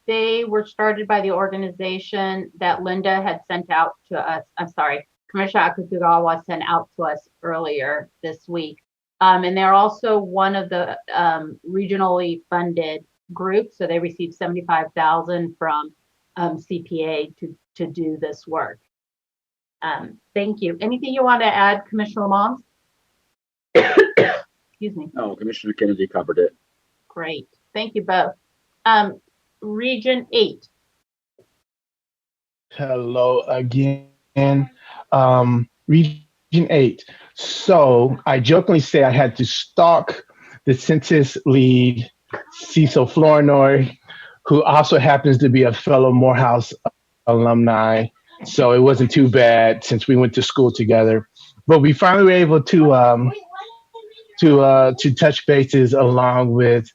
they were started by the organization that Linda had sent out to us. I'm sorry, Commissioner Akutagawa sent out to us earlier this week. And they're also one of the regionally funded groups. So they received $75,000 from CPA to do this work. Thank you. Anything you want to add, Commissioner Moms? Excuse me. No, Commissioner Kennedy covered it. Great. Thank you both. Region 8. Hello again. Region 8. So I jokingly say I had to stalk the census lead, Cecil Flournoy, who also happens to be a fellow Morehouse alumni. So it wasn't too bad since we went to school together. But we finally were able to touch bases along with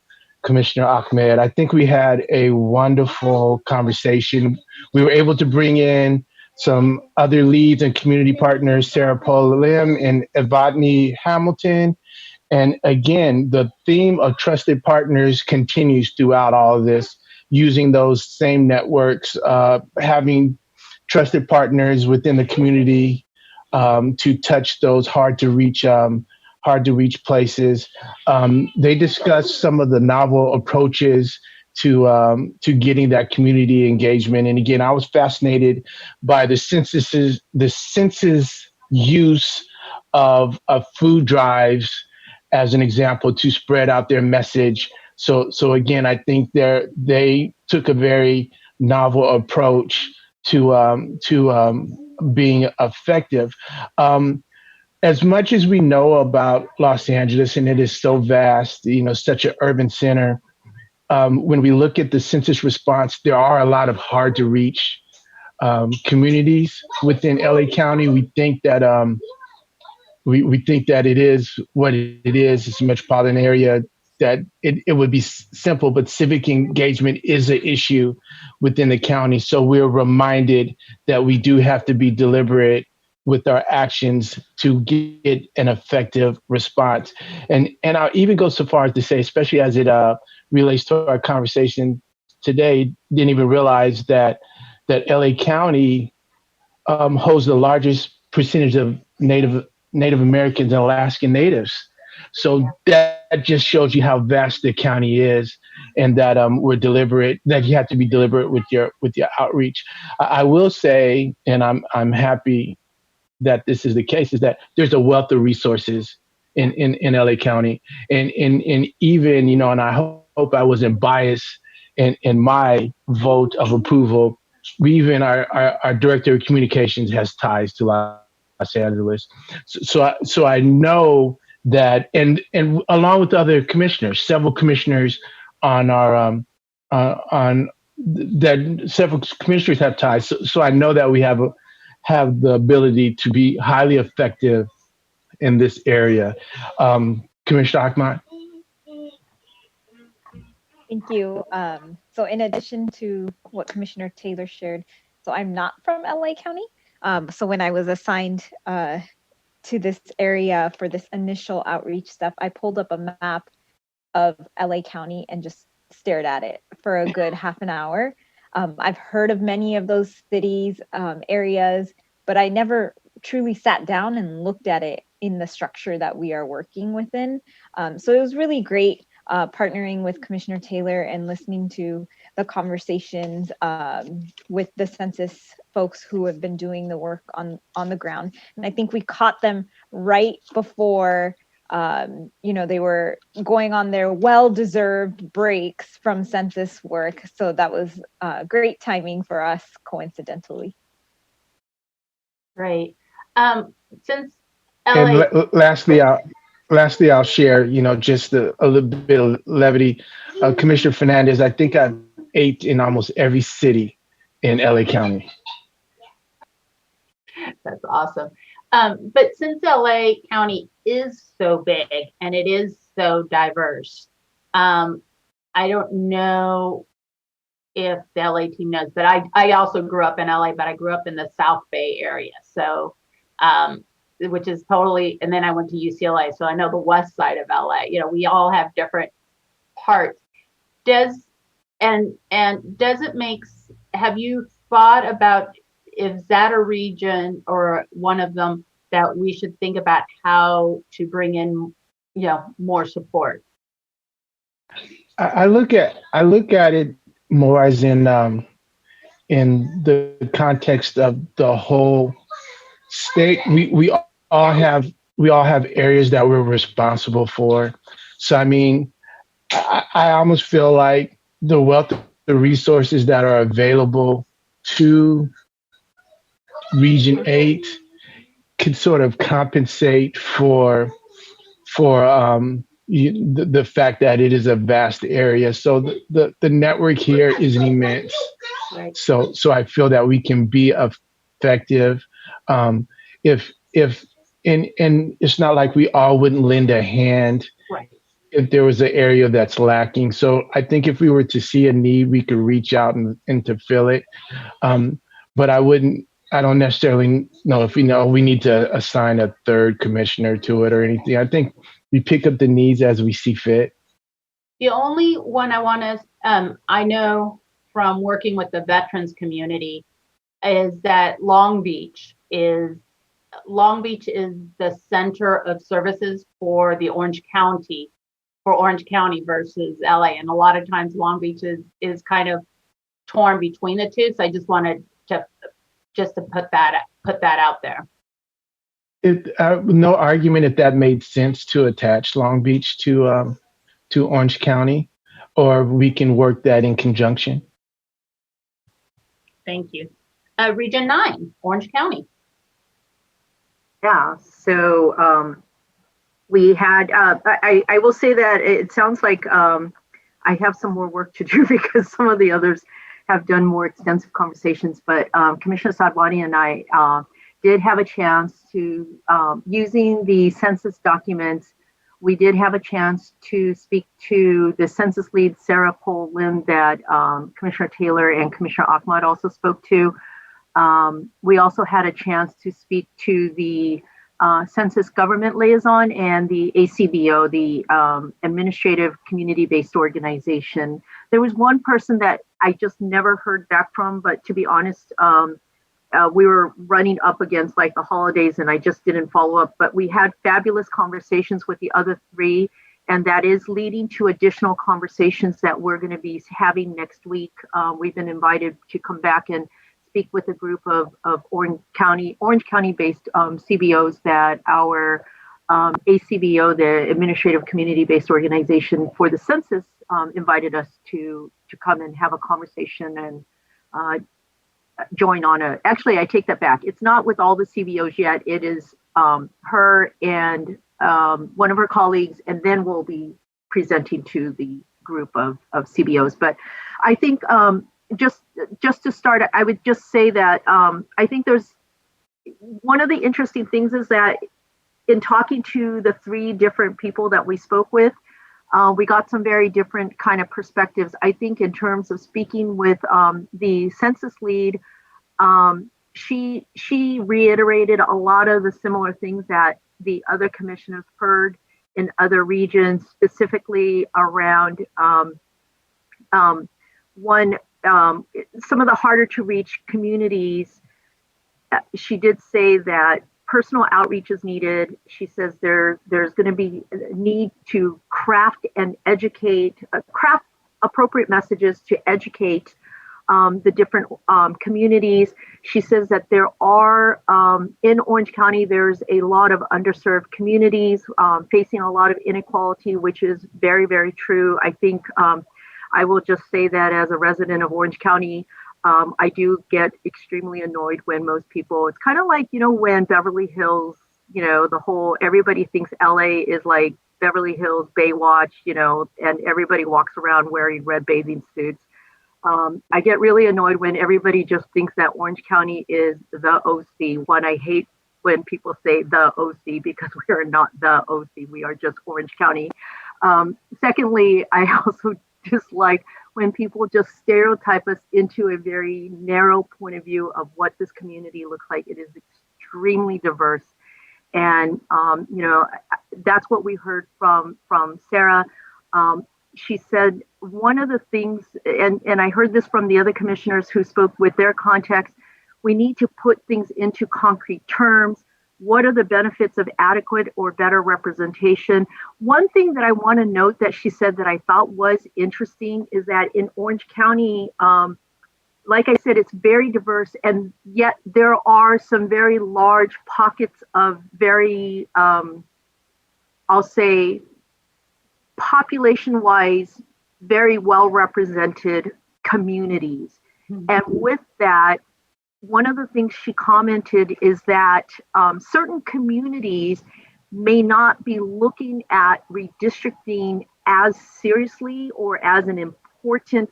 Commissioner Ahmed. I think we had a wonderful conversation. We were able to bring in some other leads and community partners, Sarah Paul Lim and Evadne Hamilton. And again, the theme of trusted partners continues throughout all of this, using those same networks, having trusted partners within the community to touch those hard to reach places. They discussed some of the novel approaches to getting that community engagement. And again, I was fascinated by the census use of food drives as an example to spread out their message. So again, I think they took a very novel approach to being effective. As much as we know about Los Angeles, and it is so vast, such an urban center, when we look at the census response, there are a lot of hard to reach communities within LA County. We think that we think that it is what it is. It's a metropolitan area that it would be simple, but civic engagement is an issue within the county. So we're reminded that we do have to be deliberate with our actions to get an effective response. And I'll even go so far as to say, especially as it relates to our conversation today, didn't even realize that LA County holds the largest percentage of Native Americans and Alaskan Natives. So that just shows you how vast the county is, and that we're deliberate. That you have to be deliberate with your outreach. I will say, and I'm happy that this is the case, is that there's a wealth of resources in LA County, and even and I hope I wasn't biased in my vote of approval. We even our director of communications has ties to Los Angeles, so I know that, and along with other commissioners, several commissioners on our on that several commissioners have ties. So I know that we have the ability to be highly effective in this area. Commissioner Ahmad? Thank you. So in addition to what Commissioner Taylor shared, so I'm not from LA County. So when I was assigned to this area for this initial outreach stuff, I pulled up a map of LA County and just stared at it for a good half an hour. I've heard of many of those cities, areas, but I never truly sat down and looked at it in the structure that we are working within. So it was really great partnering with Commissioner Taylor and listening to the conversations with the census folks who have been doing the work on the ground. And I think we caught them right before they were going on their well-deserved breaks from census work. So that was great timing for us, coincidentally. Right. Since And LA. lastly, I'll share, just a little bit of levity. Commissioner Fernandez, I think I've ate in almost every city in LA County. That's awesome. But since LA County is so big and it is so diverse, I don't know if the LA team knows, but I also grew up in LA, but I grew up in the South Bay area. So, which is totally, and then I went to UCLA. So I know the West side of LA, we all have different parts. Does it makes, have you thought about, is that a region or one of them that we should think about how to bring in, more support? I look at it more as in the context of the whole state. We all have areas that we're responsible for. So I mean, I almost feel like the wealth of the resources that are available to Region 8 could sort of compensate for the fact that it is a vast area. So the network here is immense. Right. So I feel that we can be effective. If and it's not like we all wouldn't lend a hand Right. if there was an area that's lacking. So I think if we were to see a need, we could reach out and to fill it. But I don't necessarily know if we need to assign a third commissioner to it or anything. I think we pick up the needs as we see fit. The only one I want to, I know from working with the veterans community, is that Long Beach is the center of services for the Orange County versus LA. And a lot of times Long Beach is kind of torn between the two. So I just wanted to put that out there. No argument if that made sense to attach Long Beach to Orange County, or we can work that in conjunction. Thank you. Region 9, Orange County. Yeah, so we had, I will say that it sounds like I have some more work to do because some of the others have done more extensive conversations, but Commissioner Sadwani and I did have a chance to, using the census documents, we did have a chance to speak to the census lead, Sarah Pohl-Lim, that Commissioner Taylor and Commissioner Ahmad also spoke to. We also had a chance to speak to the census government liaison and the ACBO, the Administrative Community-Based Organization. There was one person that I just never heard back from, but to be honest, we were running up against like the holidays and I just didn't follow up, but we had fabulous conversations with the other three, and that is leading to additional conversations that we're going to be having next week. We've been invited to come back and speak with a group of Orange County-based CBOs that our ACBO, the Administrative Community-Based Organization for the Census, invited us to come and have a conversation and join on a. Actually, I take that back. It's not with all the CBOs yet. It is her and one of her colleagues, and then we'll be presenting to the group of CBOs. But I think just to start, I would just say that I think there's one of the interesting things is that in talking to the three different people that we spoke with, we got some very different kind of perspectives. I think in terms of speaking with the census lead, she reiterated a lot of the similar things that the other commissioners heard in other regions, specifically around some of the harder to reach communities. She did say that personal outreach is needed. She says there's going to be a need to craft and educate, craft appropriate messages to educate the different communities. She says that there are, in Orange County, there's a lot of underserved communities facing a lot of inequality, which is very, very true. I think I will just say that as a resident of Orange County, I do get extremely annoyed when most people, it's kind of like, when Beverly Hills, everybody thinks LA is like Beverly Hills, Baywatch, and everybody walks around wearing red bathing suits. I get really annoyed when everybody just thinks that Orange County is the OC. One, I hate when people say the OC because we are not the OC. We are just Orange County. Secondly, I also just like when people just stereotype us into a very narrow point of view of what this community looks like. It is extremely diverse. And, that's what we heard from Sarah. She said one of the things, and I heard this from the other commissioners who spoke with their context, we need to put things into concrete terms. What are the benefits of adequate or better representation? One thing that I want to note that she said that I thought was interesting is that in Orange County, like I said, it's very diverse, and yet there are some very large pockets of very, I'll say, population-wise, very well-represented communities. And with that, one of the things she commented is that certain communities may not be looking at redistricting as seriously or as an important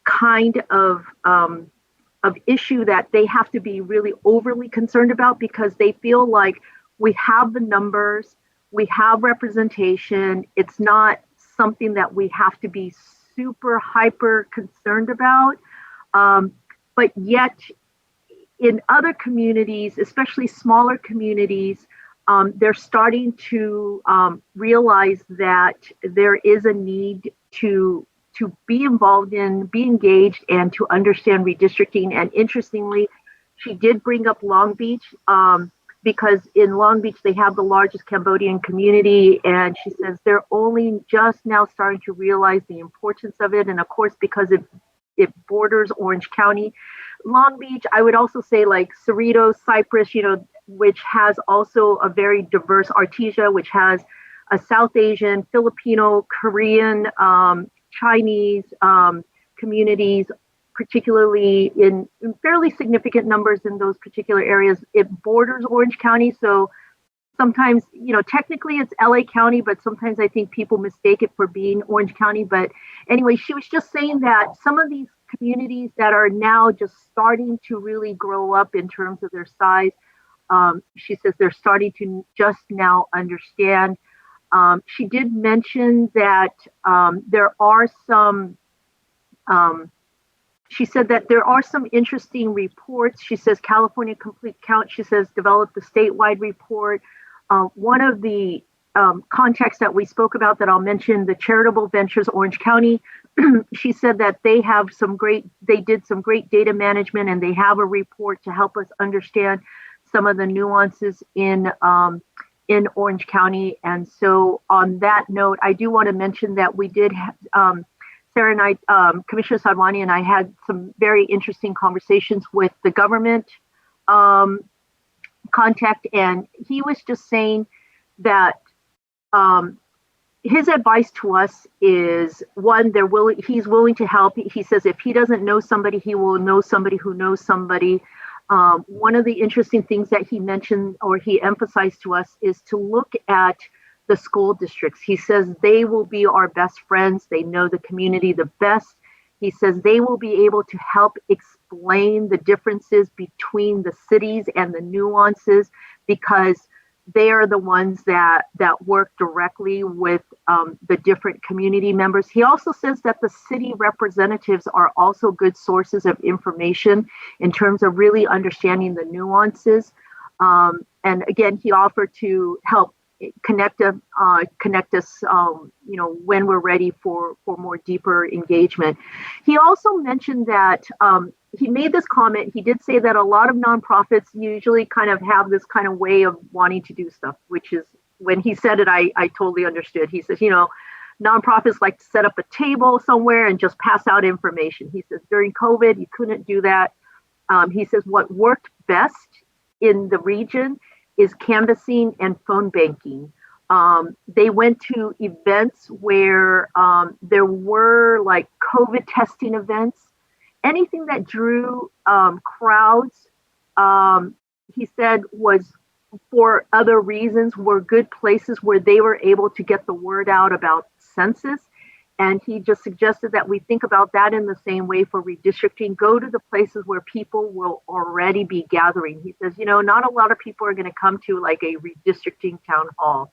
kind of issue that they have to be really overly concerned about, because they feel like we have the numbers, we have representation. It's not something that we have to be super hyper concerned about. But yet in other communities, especially smaller communities, they're starting to realize that there is a need to be involved in, be engaged, and to understand redistricting. And interestingly, she did bring up Long Beach, because in Long Beach, they have the largest Cambodian community. And she says they're only just now starting to realize the importance of it. And of course, because it borders Orange County. Long Beach, I would also say like Cerritos, Cypress, which has also a very diverse Artesia, which has a South Asian, Filipino, Korean, Chinese communities, particularly in fairly significant numbers in those particular areas. It borders Orange County, so sometimes, technically it's LA County, but sometimes I think people mistake it for being Orange County. But anyway, she was just saying that some of these communities that are now just starting to really grow up in terms of their size, she says they're starting to just now understand. She did mention that there are some, she said that there are some interesting reports. She says California Complete Count, she says, developed a statewide report. One of the contexts that we spoke about that I'll mention, the Charitable Ventures Orange County, she said that they did some great data management, and they have a report to help us understand some of the nuances in Orange County. And so on that note, I do want to mention that we did Sarah and I, Commissioner Sadwani and I had some very interesting conversations with the government contact, and he was just saying that his advice to us is, one, he's willing to help. He says if he doesn't know somebody, he will know somebody who knows somebody. One of the interesting things that he mentioned or he emphasized to us is to look at the school districts. He says they will be our best friends. They know the community the best. He says they will be able to help explain the differences between the cities and the nuances, because they are the ones that work directly with the different community members. He also says that the city representatives are also good sources of information in terms of really understanding the nuances. And again, he offered to help connect us, when we're ready for more deeper engagement. He also mentioned that he made this comment. He did say that a lot of nonprofits usually kind of have this kind of way of wanting to do stuff, which is, when he said it, I totally understood. He says, nonprofits like to set up a table somewhere and just pass out information. He says during COVID, you couldn't do that. He says what worked best in the region is canvassing and phone banking. They went to events where there were like COVID testing events, anything that drew crowds, he said was for other reasons were good places where they were able to get the word out about census. And he just suggested that we think about that in the same way for redistricting. Go to the places where people will already be gathering. He says, not a lot of people are going to come to like a redistricting town hall.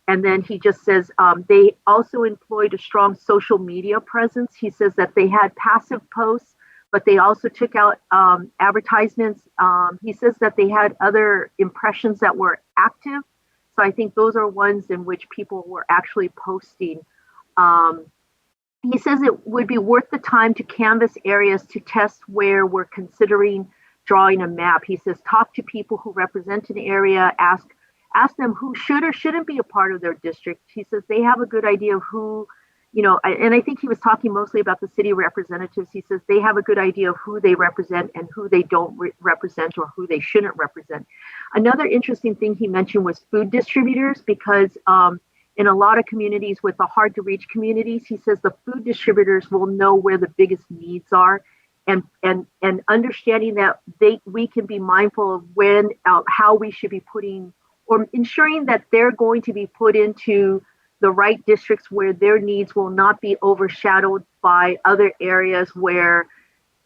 And then he just says they also employed a strong social media presence. He says that they had passive posts, but they also took out advertisements. He says that they had other impressions that were active. So I think those are ones in which people were actually posting. He says it would be worth the time to canvass areas to test where we're considering drawing a map. He says talk to people who represent an area, ask them who should or shouldn't be a part of their district. He says they have a good idea of who, and I think he was talking mostly about the city representatives. He says they have a good idea of who they represent and who they don't represent or who they shouldn't represent. Another interesting thing he mentioned was food distributors, because in a lot of communities with the hard to reach communities, he says the food distributors will know where the biggest needs are, and understanding that we can be mindful of when, how we should be putting or ensuring that they're going to be put into the right districts where their needs will not be overshadowed by other areas where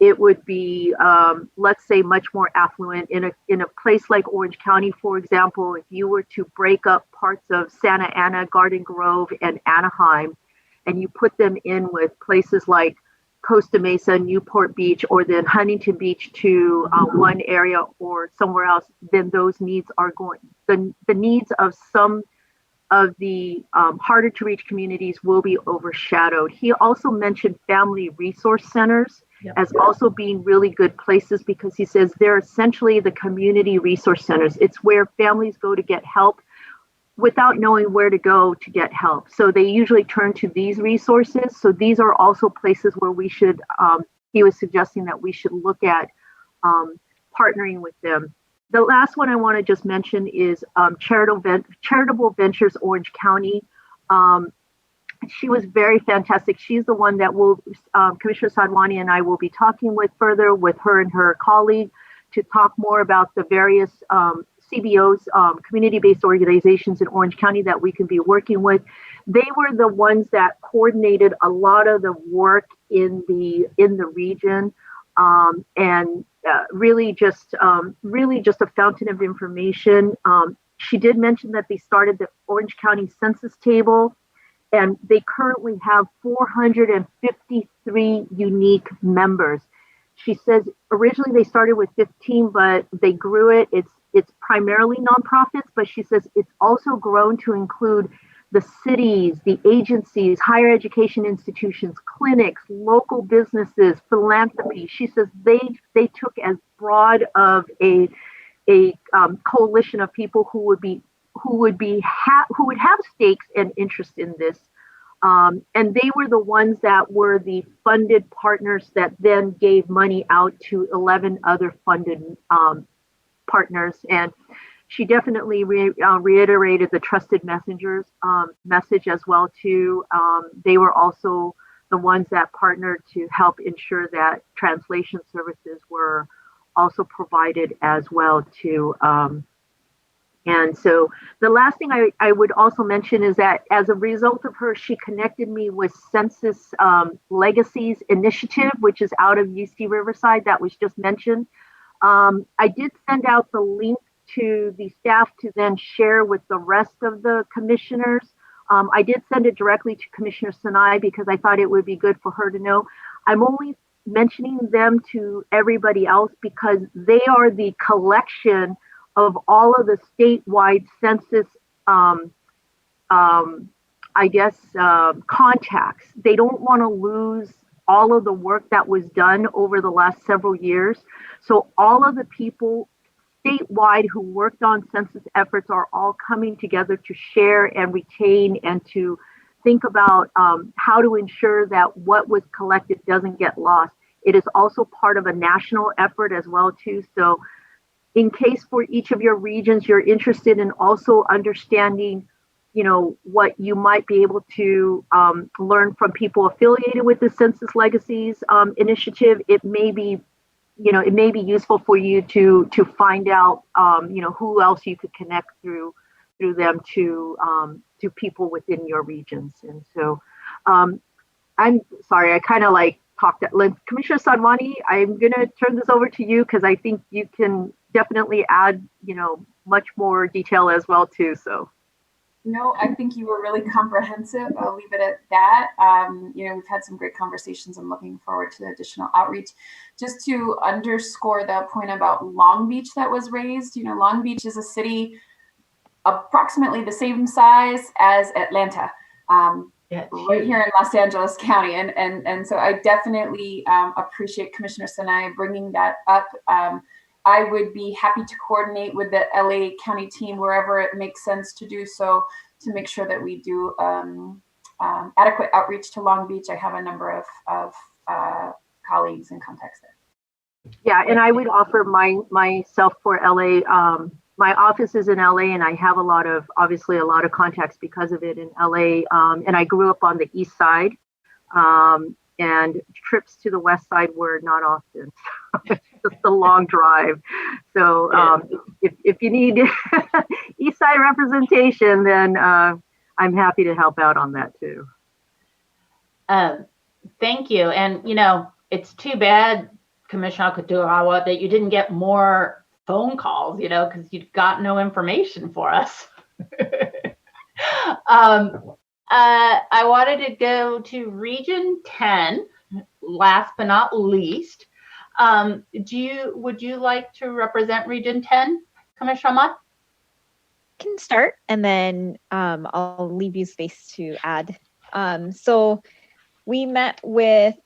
it would be, let's say, much more affluent. In a place like Orange County, for example, if you were to break up parts of Santa Ana, Garden Grove, and Anaheim, and you put them in with places like Costa Mesa, Newport Beach, or then Huntington Beach to one area or somewhere else, then those needs are going, the needs of some of the harder to reach communities will be overshadowed. He also mentioned family resource centers as also being really good places, because he says they're essentially the community resource centers. It's where families go to get help without knowing where to go to get help. So they usually turn to these resources. So these are also places where we should, he was suggesting that we should look at partnering with them. The last one I want to just mention is Charitable Ventures Orange County. She was very fantastic. She's the one that will, Commissioner Sadwani and I will be talking with further with her and her colleague to talk more about the various CBOs, community-based organizations in Orange County that we can be working with. They were the ones that coordinated a lot of the work in the region, and really just a fountain of information. She did mention that they started the Orange County Census Table, and they currently have 453 unique members. She says originally they started with 15, but they grew it. It's primarily nonprofits, but she says it's also grown to include the cities, the agencies, higher education institutions, clinics, local businesses, philanthropy. She says they took as broad of a coalition of people who would have stakes and interest in this. And they were the ones that were the funded partners that then gave money out to 11 other funded partners. And she definitely reiterated the trusted messengers message as well too. They were also the ones that partnered to help ensure that translation services were also provided as well too. And so the last thing I would also mention is that as a result of her, she connected me with Census Legacies Initiative, which is out of UC Riverside, that was just mentioned. I did send out the link to the staff to then share with the rest of the commissioners. I did send it directly to Commissioner Sinai because I thought it would be good for her to know. I'm only mentioning them to everybody else because they are the collection of all of the statewide census, contacts. They don't want to lose all of the work that was done over the last several years. So all of the people statewide who worked on census efforts are all coming together to share and retain and to think about how to ensure that what was collected doesn't get lost. It is also part of a national effort as well too. So in case for each of your regions, you're interested in also understanding, what you might be able to learn from people affiliated with the Census Legacies initiative, it may be useful for you to find out, who else you could connect through them to people within your regions. And so, I'm sorry, I kind of talked at length. Commissioner Sadwani, I'm going to turn this over to you because I think you can definitely add, much more detail as well too. So. No, I think you were really comprehensive. I'll leave it at that. We've had some great conversations. I'm looking forward to additional outreach. Just to underscore the point about Long Beach that was raised, Long Beach is a city approximately the same size as Atlanta, right here in Los Angeles County. And so I definitely appreciate Commissioner Sinai bringing that up. I would be happy to coordinate with the LA County team wherever it makes sense to do so, to make sure that we do adequate outreach to Long Beach. I have a number of colleagues and contacts there. Yeah, and I would offer myself for LA. My office is in LA, and I have obviously a lot of contacts because of it in LA. And I grew up on the East Side, and trips to the West Side were not often. It's just a long drive. So if you need East Side representation, then I'm happy to help out on that too. Thank you. And it's too bad, Commissioner Kutuawa, that you didn't get more phone calls, because you've got no information for us. I wanted to go to Region 10, last but not least. Would you like to represent Region 10, Commissioner Ahmad? Can start, and then I'll leave you space to add. So we met with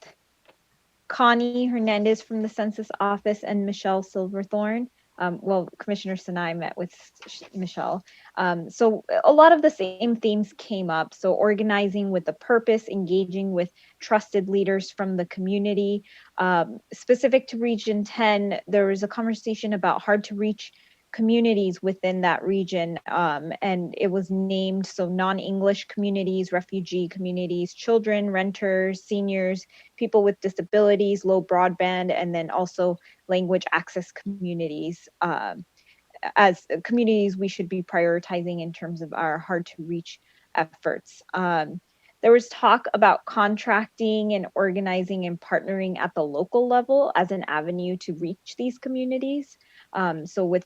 Connie Hernandez from the Census Office and Michelle Silverthorne. Commissioner Sinai met with Michelle. So a lot of the same themes came up. So organizing with a purpose, engaging with trusted leaders from the community. Specific to Region 10, there was a conversation about hard to reach communities within that region, and it was named non-English communities, refugee communities, children, renters, seniors, people with disabilities, low broadband, and then also language access communities. As communities we should be prioritizing in terms of our hard to reach efforts. There was talk about contracting and organizing and partnering at the local level as an avenue to reach these communities. So with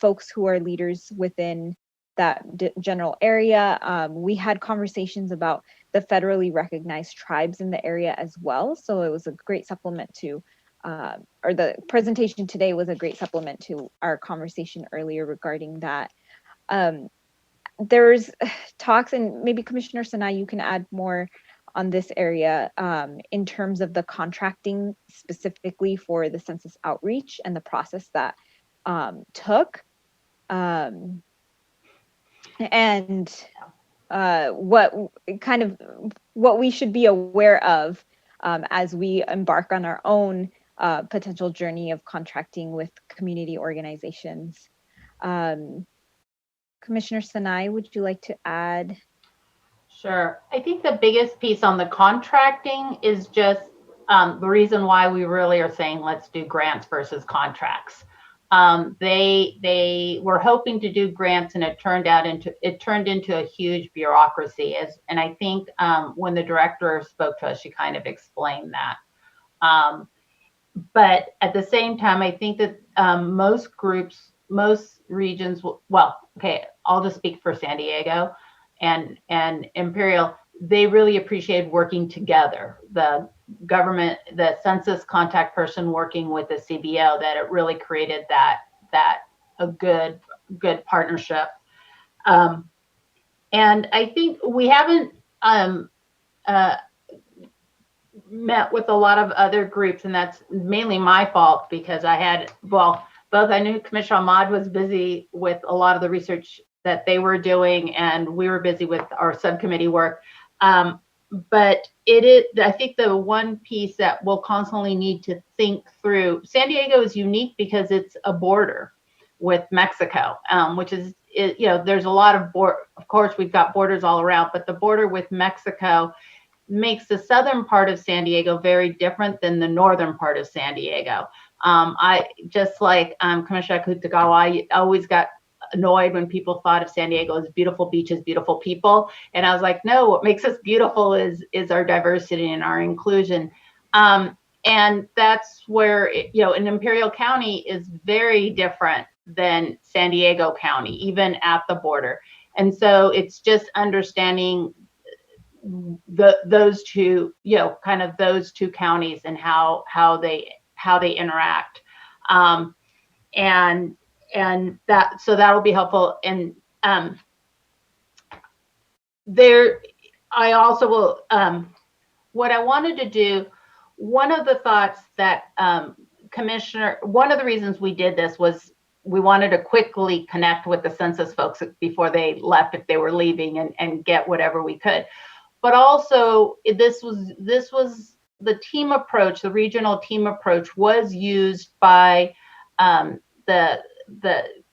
folks who are leaders within that general area, we had conversations about the federally recognized tribes in the area as well. So it was a great supplement to, or the presentation today was a great supplement to our conversation earlier regarding that. There's talks, and maybe Commissioner Sinai, you can add more on this area in terms of the contracting specifically for the census outreach and the process that took, and what we should be aware of as we embark on our own potential journey of contracting with community organizations. Commissioner Sinai, would you like to add? Sure. I think the biggest piece on the contracting is just the reason why we really are saying let's do grants versus contracts. They were hoping to do grants, and it turned into a huge bureaucracy. And I think when the director spoke to us, she kind of explained that. But at the same time, I think that most groups, most regions, I'll just speak for San Diego and Imperial, they really appreciated working together. The government, the census contact person working with the CBO, that it really created a good partnership. And I think we haven't met with a lot of other groups, and that's mainly my fault because I knew Commissioner Ahmad was busy with a lot of the research that they were doing, and we were busy with our subcommittee work. But I think the one piece that we'll constantly need to think through, San Diego is unique because it's a border with Mexico, which is, there's a lot of of course, we've got borders all around, but the border with Mexico makes the southern part of San Diego very different than the northern part of San Diego. I just like Commissioner Kutuawa, I always got annoyed when people thought of San Diego as beautiful beaches, beautiful people. And I was like, no, what makes us beautiful is our diversity and our inclusion. And that's where, an Imperial County is very different than San Diego County, even at the border. And so it's just understanding those two, kind of those two counties and how they interact. And that'll be helpful. And I also will, what I wanted to do, one of the thoughts that one of the reasons we did this was we wanted to quickly connect with the census folks before they left, if they were leaving, and get whatever we could. But also this was the team approach, the regional team approach was used by the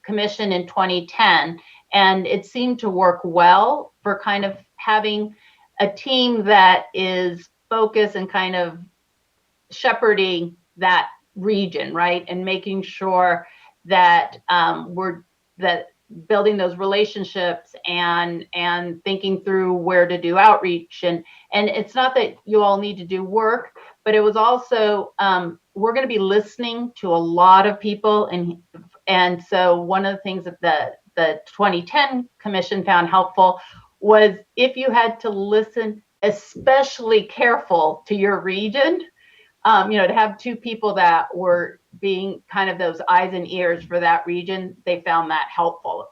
commission in 2010, and it seemed to work well for kind of having a team that is focused and kind of shepherding that region, right? And making sure that we're building those relationships and thinking through where to do outreach. And it's not that you all need to do work, but it was also, we're going to be listening to a lot of people. And so one of the things that the 2010 commission found helpful was if you had to listen especially careful to your region, to have two people that were being kind of those eyes and ears for that region, they found that helpful.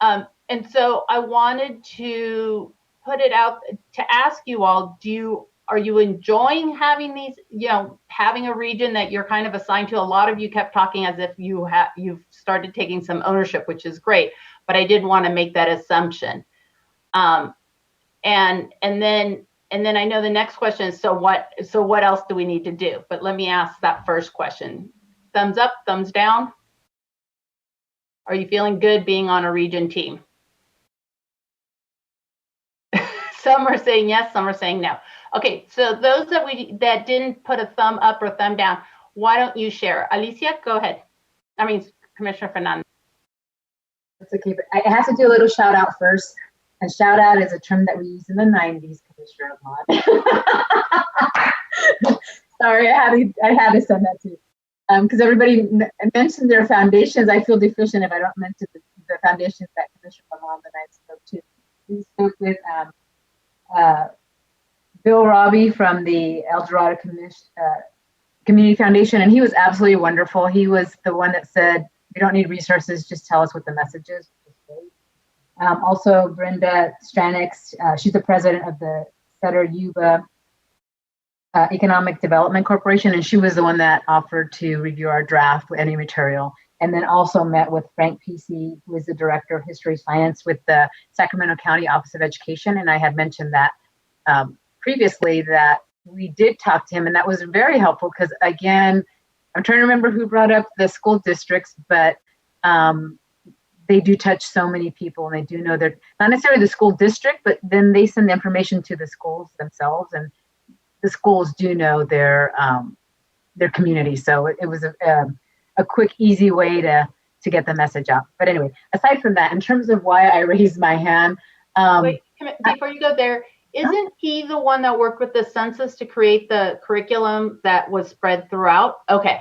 And so I wanted to put it out to ask you all, are you enjoying having these, having a region that you're kind of assigned to? A lot of you kept talking as if you've started taking some ownership, which is great, but I did want to make that assumption. And then I know the next question is, so what else do we need to do? But let me ask that first question. Thumbs up, thumbs down? Are you feeling good being on a region team? Some are saying yes, some are saying no. Okay, so those that didn't put a thumb up or thumb down, why don't you share? Alicia, go ahead. Commissioner Fernandez. That's okay, but I have to do a little shout out first. And shout out is a term that we used in the 90s, Commissioner Ahmad. Sorry, I had to send that to you. Because everybody mentioned their foundations. I feel deficient if I don't mention the foundations that Commissioner Ahmad and I spoke to. We spoke with Bill Robbie from the El Dorado Community Foundation, and he was absolutely wonderful. He was the one that said, we don't need resources, just tell us what the message is. Also, Brenda Stranix, she's the president of the Sutter Yuba Economic Development Corporation, and she was the one that offered to review our draft with any material. And then also met with Frank Pesce, who is the director of history science with the Sacramento County Office of Education. And I had mentioned that previously that we did talk to him, and that was very helpful because, again, I'm trying to remember who brought up the school districts, but they do touch so many people, and they do know they're not necessarily the school district, but then they send the information to the schools themselves, and the schools do know their community. So it was a quick, easy way to get the message out. But anyway, aside from that, in terms of why I raised my hand. Wait, before you go there, isn't he the one that worked with the census to create the curriculum that was spread throughout? Okay.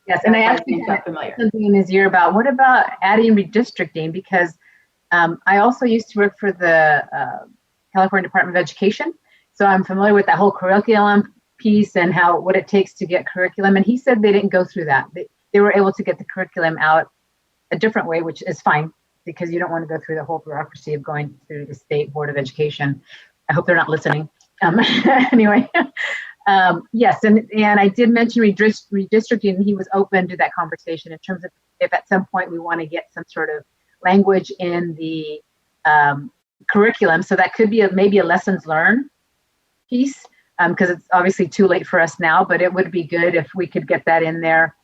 Yes, and I actually got something in his ear about what about adding redistricting, because I also used to work for the California Department of Education, so I'm familiar with that whole curriculum piece and what it takes to get curriculum. And he said they didn't go through that. They were able to get the curriculum out a different way, which is fine because you don't want to go through the whole bureaucracy of going through the State Board of Education. I hope they're not listening. Anyway. Yes, and I did mention redistricting, and he was open to that conversation in terms of if at some point we want to get some sort of language in the curriculum. So that could be maybe a lessons learned piece, because it's obviously too late for us now, but it would be good if we could get that in there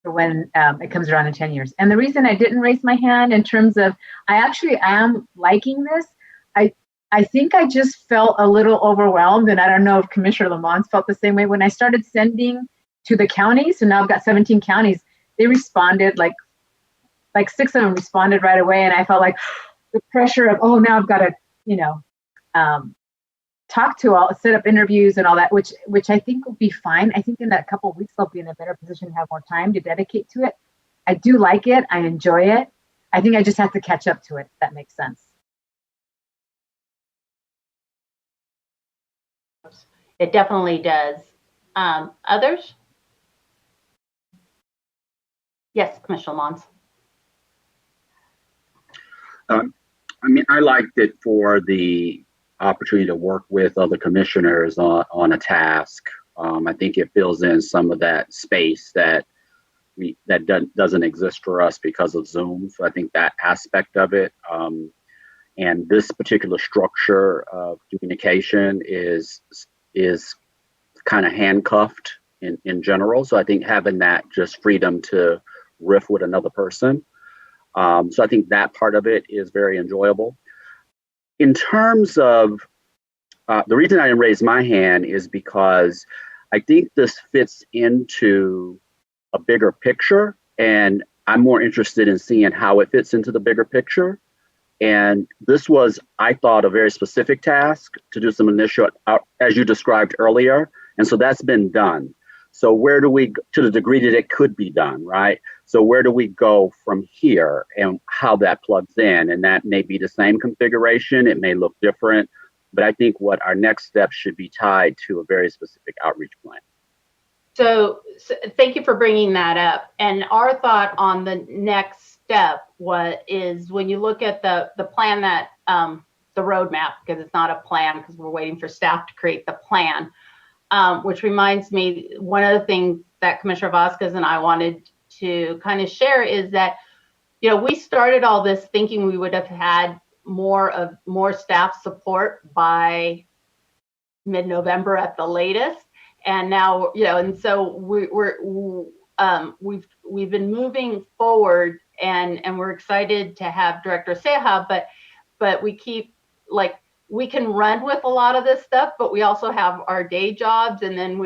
for when it comes around in 10 years. And the reason I didn't raise my hand in terms of, I am liking this. I think I just felt a little overwhelmed, and I don't know if Commissioner Lamont felt the same way. When I started sending to the counties, and now I've got 17 counties, they responded, like 6 of them responded right away, and I felt like the pressure of, now I've got to, talk to all, set up interviews and all that, which I think will be fine. I think in a couple of weeks I'll be in a better position to have more time to dedicate to it. I do like it. I enjoy it. I think I just have to catch up to it, if that makes sense. It definitely does. Others? Yes, Commissioner Mons. I mean, I liked it for the opportunity to work with other commissioners on a task. I think it fills in some of that space that doesn't exist for us because of Zoom. So I think that aspect of it, and this particular structure of communication is kind of handcuffed in general. So I think having that just freedom to riff with another person. So I think that part of it is very enjoyable. In terms of the reason I raised my hand is because I think this fits into a bigger picture, and I'm more interested in seeing how it fits into the bigger picture. And this was, I thought, a very specific task to do some initial, as you described earlier. And so that's been done. So where do we, to the degree that it could be done, right? So where do we go from here and how that plugs in? And that may be the same configuration. It may look different, but I think what our next steps should be tied to a very specific outreach plan. So thank you for bringing that up. And our thought on the next step is when you look at the plan that the roadmap, because it's not a plan because we're waiting for staff to create the plan, which reminds me, one of the things that Commissioner Vasquez and I wanted to kind of share is that, you know, we started all this thinking we would have had more staff support by mid-November at the latest. And now, you know, and so we've been moving forward, and we're excited to have Director Ceja, but we keep, like, we can run with a lot of this stuff, but we also have our day jobs, and then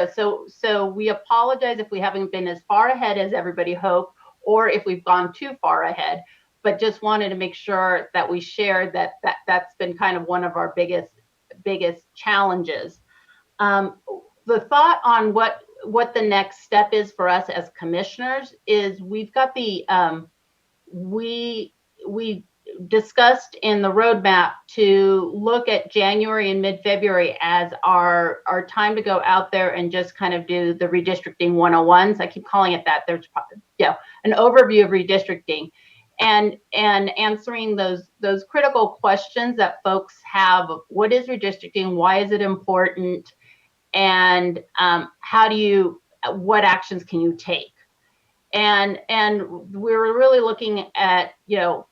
so we apologize if we haven't been as far ahead as everybody hoped, or if we've gone too far ahead, but just wanted to make sure that we shared that's been kind of one of our biggest challenges. The thought on what the next step is for us as commissioners is we've got the we discussed in the roadmap to look at January and mid-February as our time to go out there and just kind of do the redistricting 101s. I keep calling it that. There's an overview of redistricting and answering those critical questions that folks have. What is redistricting? Why is it important? And what actions can you take? And we're really looking at, you know,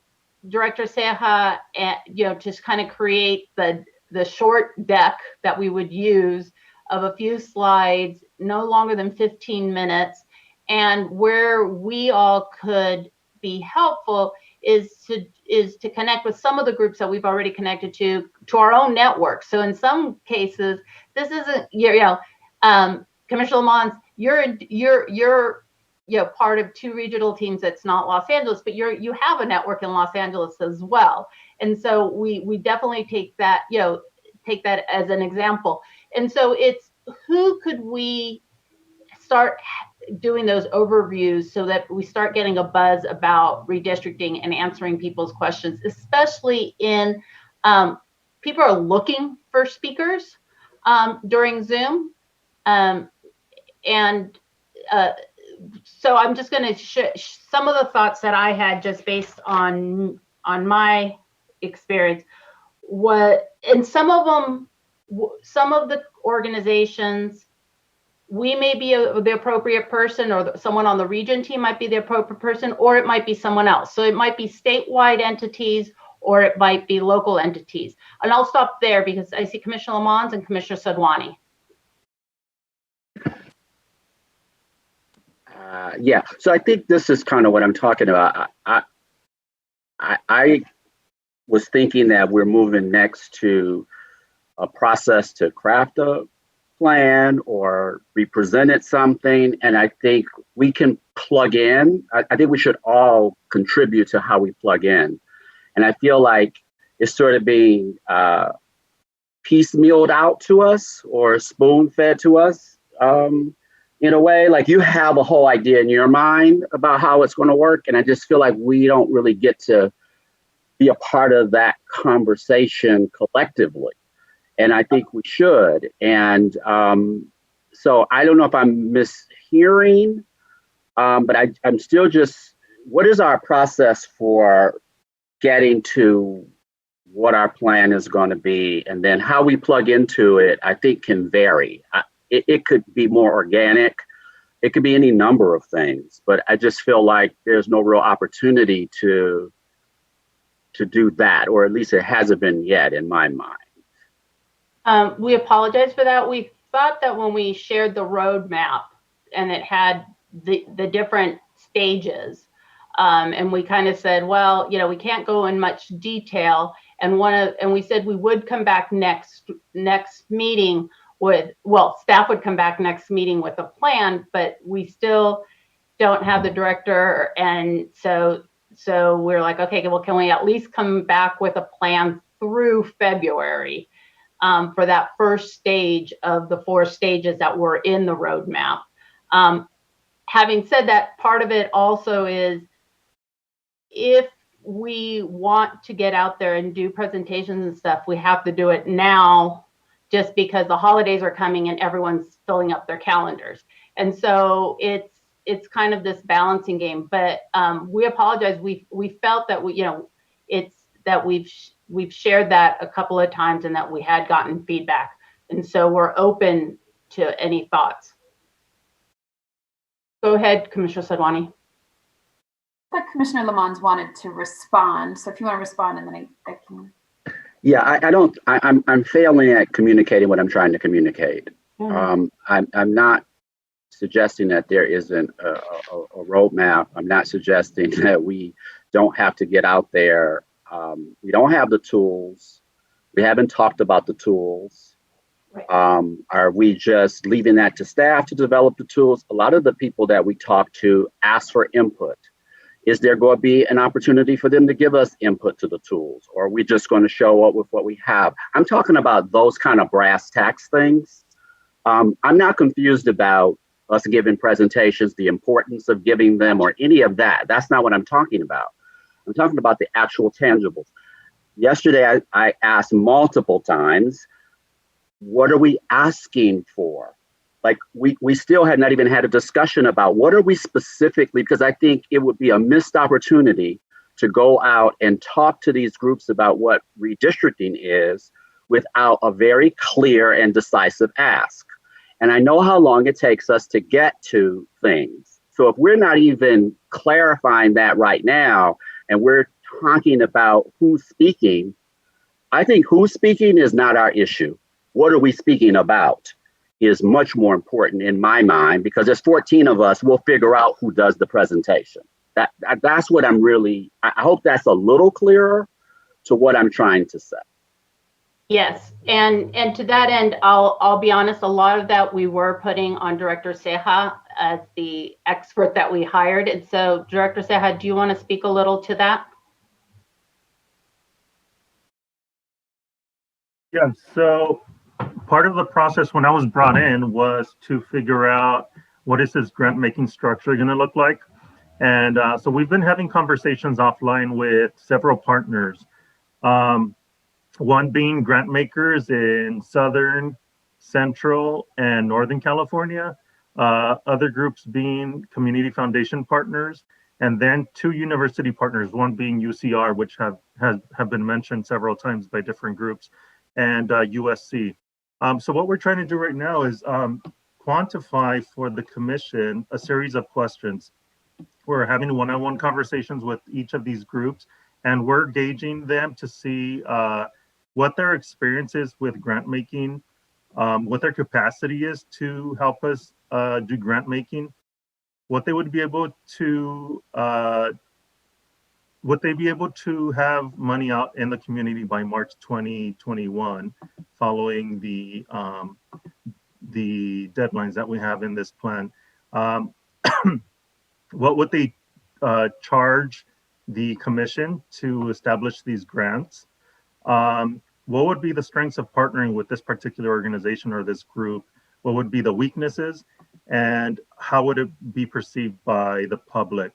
Director Ceja, and, you know, just kind of create the short deck that we would use of a few slides, no longer than 15 minutes. And where we all could be helpful is to connect with some of the groups that we've already connected to our own network. So in some cases, this isn't, you know, Commissioner Mons, you're part of two regional teams that's not Los Angeles, but you have a network in Los Angeles as well. And so we definitely take that as an example. And so it's who could we start doing those overviews so that we start getting a buzz about redistricting and answering people's questions, especially in people are looking for speakers during Zoom. So I'm just going to some of the thoughts that I had just based on my experience. And some of the organizations, we may be the appropriate person, or someone on the region team might be the appropriate person, or it might be someone else. So it might be statewide entities, or it might be local entities. And I'll stop there because I see Commissioner Lamons and Commissioner Sadwani. Yeah, so I think this is kind of what I'm talking about. I was thinking that we're moving next to a process to craft a plan or we presented something, and I think we can plug in. I think we should all contribute to how we plug in. And I feel like it's sort of being piecemealed out to us or spoon-fed to us. In a way, like you have a whole idea in your mind about how it's going to work. And I just feel like we don't really get to be a part of that conversation collectively. and I think we should. And so I don't know if I'm mishearing, but I'm still just, what is our process for getting to what our plan is going to be, and then how we plug into it, I think can vary. It could be more organic. It could be any number of things, but I just feel like there's no real opportunity to do that, or at least it hasn't been yet in my mind. We apologize for that. We thought that when we shared the roadmap and it had the different stages, and we kind of said, well, you know, we can't go in much detail. And we said we would come back next meeting with, well, staff would come back next meeting with a plan, but we still don't have the director. And so we're like, okay, well, can we at least come back with a plan through February for that first stage of the 4 stages that were in the roadmap? Having said that, part of it also is, if we want to get out there and do presentations and stuff, we have to do it now, just because the holidays are coming and everyone's filling up their calendars. And so it's kind of this balancing game. But we apologize. We felt that we've shared that a couple of times and that we had gotten feedback. And so we're open to any thoughts. Go ahead, Commissioner Sadwani. But Commissioner Lamont wanted to respond. So if you want to respond, and then I can. Yeah, I'm failing at communicating what I'm trying to communicate. I'm not suggesting that there isn't a roadmap. I'm not suggesting that we don't have to get out there. We don't have the tools. We haven't talked about the tools. Right. Are we just leaving that to staff to develop the tools? A lot of the people that we talk to ask for input. Is there going to be an opportunity for them to give us input to the tools? Or are we just going to show up with what we have? I'm talking about those kind of brass tacks things. I'm not confused about us giving presentations, the importance of giving them, or any of that. That's not what I'm talking about. I'm talking about the actual tangibles. Yesterday, I asked multiple times, what are we asking for? Like we still had not even had a discussion about what are we specifically, because I think it would be a missed opportunity to go out and talk to these groups about what redistricting is without a very clear and decisive ask. And I know how long it takes us to get to things. So if we're not even clarifying that right now, and we're talking about who's speaking, I think who's speaking is not our issue. What are we speaking about is much more important in my mind, because there's 14 of us, we'll figure out who does the presentation. That's what I'm really, I hope that's a little clearer to what I'm trying to say. Yes, and to that end, I'll be honest, a lot of that we were putting on Director Ceja as the expert that we hired. And so Director Ceja, do you want to speak a little to that? Yeah, so part of the process when I was brought in was to figure out what is this grant making structure going to look like. And so we've been having conversations offline with several partners. One being grant makers in Southern, Central, and Northern California. Other groups being community foundation partners, and then 2 university partners, one being UCR, which have been mentioned several times by different groups, and USC. So what we're trying to do right now is quantify for the commission a series of questions. We're having one-on-one conversations with each of these groups, and we're gauging them to see what their experience is with grant making, what their capacity is to help us do grant making, what they would be able to have money out in the community by March 2021, following the deadlines that we have in this plan. What would they charge the commission to establish these grants? What would be the strengths of partnering with this particular organization or this group? What would be the weaknesses, and how would it be perceived by the public?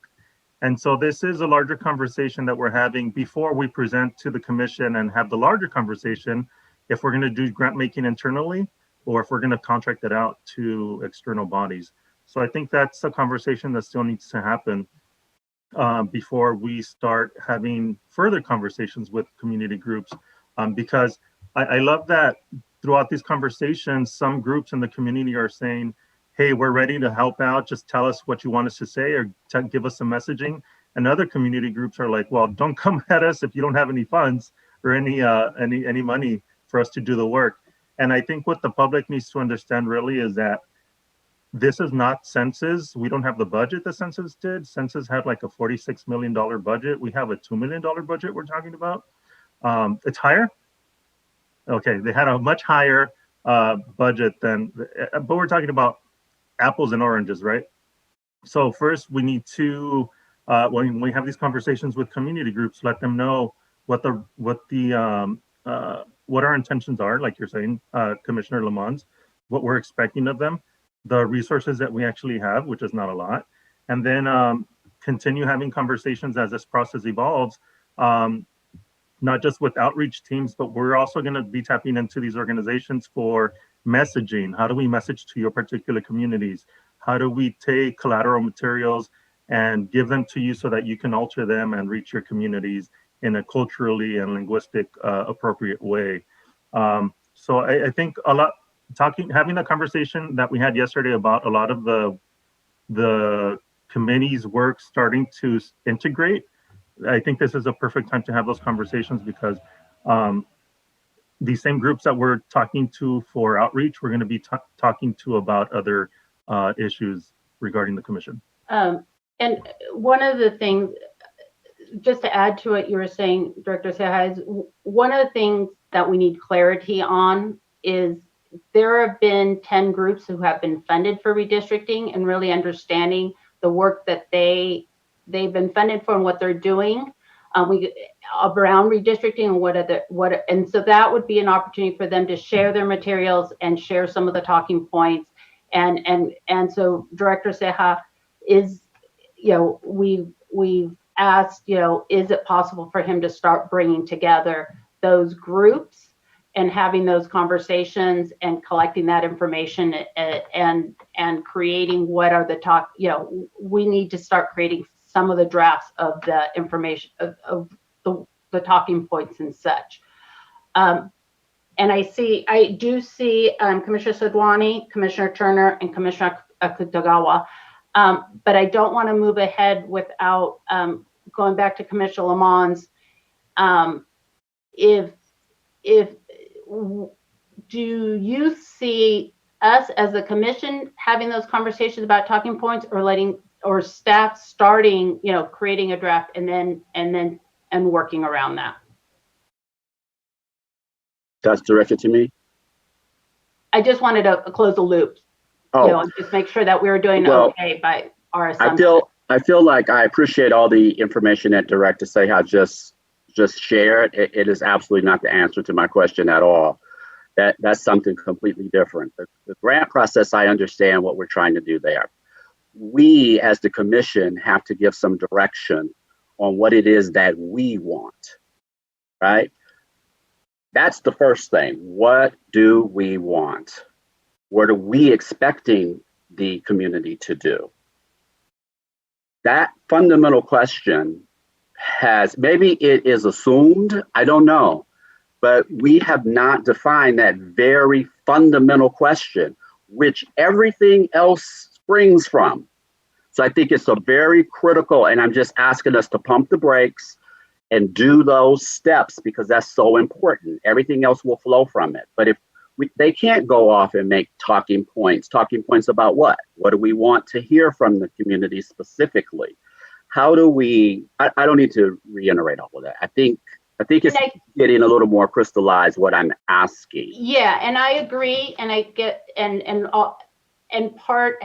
And so this is a larger conversation that we're having before we present to the commission and have the larger conversation. if we're going to do grant making internally or if we're going to contract it out to external bodies. So I think that's a conversation that still needs to happen before we start having further conversations with community groups, because I love that throughout these conversations, some groups in the community are saying, hey, we're ready to help out. Just tell us what you want us to say or give us some messaging. And other community groups are like, well, don't come at us if you don't have any funds or any money for us to do the work. And I think what the public needs to understand really is that this is not Census. We don't have the budget that Census did. Census had like a $46 million budget. We have a $2 million budget we're talking about. It's higher. Okay, they had a much higher budget than, but we're talking about apples and oranges, right? So first we need to, when we have these conversations with community groups, let them know what our intentions are, like you're saying, Commissioner Lamont, what we're expecting of them, the resources that we actually have, which is not a lot, and then continue having conversations as this process evolves, not just with outreach teams, but we're also going to be tapping into these organizations for messaging. How do we message to your particular communities? How do we take collateral materials and give them to you so that you can alter them and reach your communities in a culturally and linguistic appropriate way? So I think having the conversation that we had yesterday about a lot of the committee's work starting to integrate, I think this is a perfect time to have those conversations because these same groups that we're talking to for outreach, we're going to be talking to about other issues regarding the commission. And one of the things, just to add to what you were saying, Director Ceja, is one of the things that we need clarity on is there have been 10 groups who have been funded for redistricting and really understanding the work that they've been funded for and what they're doing around redistricting and and so that would be an opportunity for them to share their materials and share some of the talking points. And so Director Ceja is, we've asked, is it possible for him to start bringing together those groups and having those conversations and collecting that information and creating what are the we need to start creating some of the drafts of the information of the talking points and such. And I do see Commissioner Sadwani, Commissioner Turner, and Commissioner Akutagawa, but I don't want to move ahead without going back to Commissioner Lamons. Do you see us as a commission having those conversations about talking points, or staff starting, creating a draft and working around that? That's directed to me. I just wanted to close the loop. And just make sure that we were doing okay by our assumptions. I feel like I appreciate all the information that Director Ceja just shared. It is absolutely not the answer to my question at all. That's something completely different. The grant process, I understand what we're trying to do there. We as the commission have to give some direction on what it is that we want, right? That's the first thing. What do we want? What are we expecting the community to do? That fundamental question maybe it is assumed, I don't know, but we have not defined that very fundamental question, which everything else springs from. So I think it's a very critical, and I'm just asking us to pump the brakes and do those steps because that's so important. Everything else will flow from it. But if they can't go off and make talking points about what? What do we want to hear from the community specifically? How do we, I don't need to reiterate all of that. I think it's getting a little more crystallized what I'm asking. Yeah, and I agree, and I get, and part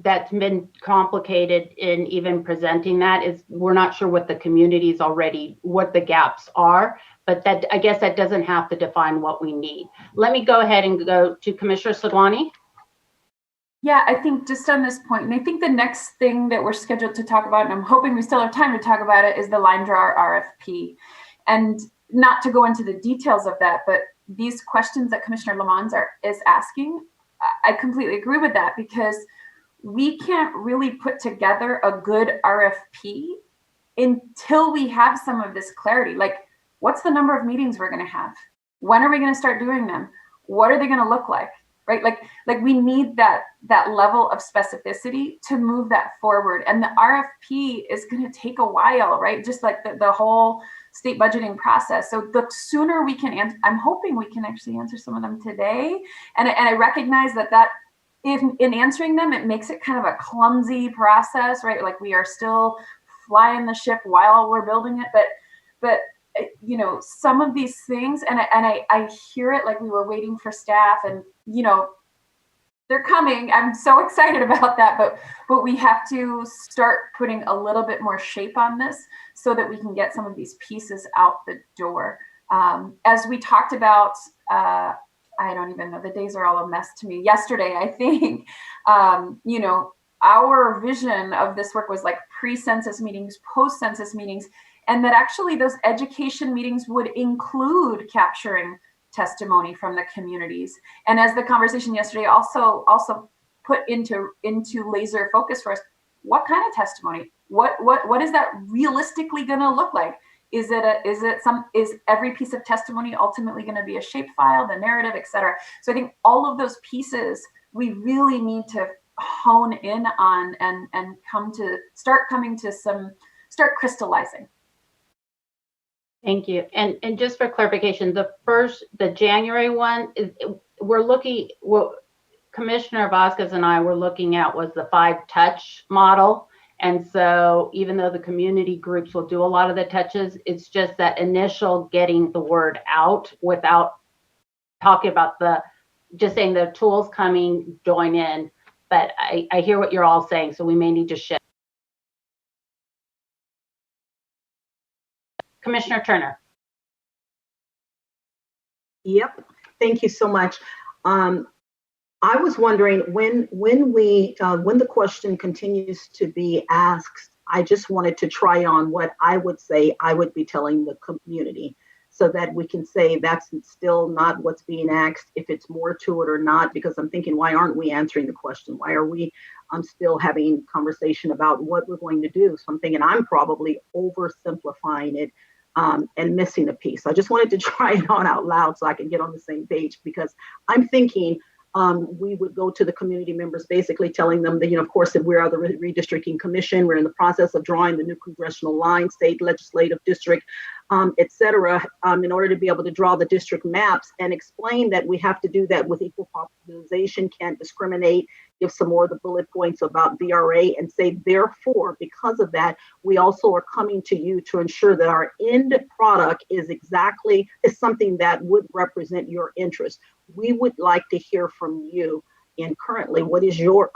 that's been complicated in even presenting that is we're not sure what the community's already, what the gaps are, but that, I guess that doesn't have to define what we need. Let me go ahead and go to Commissioner Sadwani. Yeah, I think just on this point, and I think the next thing that we're scheduled to talk about, and I'm hoping we still have time to talk about it, is the line drawer RFP. And not to go into the details of that, but these questions that Commissioner Lamont is asking, I completely agree with that, because we can't really put together a good RFP until we have some of this clarity. Like, what's the number of meetings we're going to have? When are we going to start doing them? What are they going to look like? Right? Like we need that level of specificity to move that forward. And the RFP is going to take a while, right? Just like the whole state budgeting process. So the sooner we can I'm hoping we can actually answer some of them today. And I recognize that in answering them, it makes it kind of a clumsy process, right? Like we are still flying the ship while we're building it, but you know, some of these things, and I hear it, like we were waiting for staff, and you know, they're coming. I'm so excited about that, but we have to start putting a little bit more shape on this so that we can get some of these pieces out the door. As we talked about, I don't even know, the days are all a mess to me. Yesterday, I think, you know, our vision of this work was like pre-census meetings, post-census meetings, and that actually those education meetings would include capturing testimony from the communities. And as the conversation yesterday also put into laser focus for us, what kind of testimony? What is that realistically going to look like? Is every piece of testimony ultimately going to be a shapefile, the narrative, et cetera? So I think all of those pieces we really need to hone in on and start crystallizing. Thank you. And just for clarification, the January one is what Commissioner Vasquez and I were looking at was the 5-touch model. And so even though the community groups will do a lot of the touches, it's just that initial getting the word out without talking about just saying the tools coming, join in. But I hear what you're all saying, so we may need to shift. Commissioner Turner. Yep. Thank you so much. I was wondering when the question continues to be asked, I just wanted to try on what I would say I would be telling the community so that we can say that's still not what's being asked, if it's more to it or not, because I'm thinking, why aren't we answering the question? Why are we still having conversation about what we're going to do? So I'm thinking I'm probably oversimplifying it and missing a piece. I just wanted to try it on out loud so I can get on the same page, because I'm thinking we would go to the community members basically telling them that, you know, of course, that we are the Redistricting Commission. We're in the process of drawing the new congressional line, state legislative district, et cetera, in order to be able to draw the district maps, and explain that we have to do that with equal population, can't discriminate, give some more of the bullet points about VRA, and say, therefore, because of that, we also are coming to you to ensure that our end product is something that would represent your interest. We would like to hear from you. And currently, what is your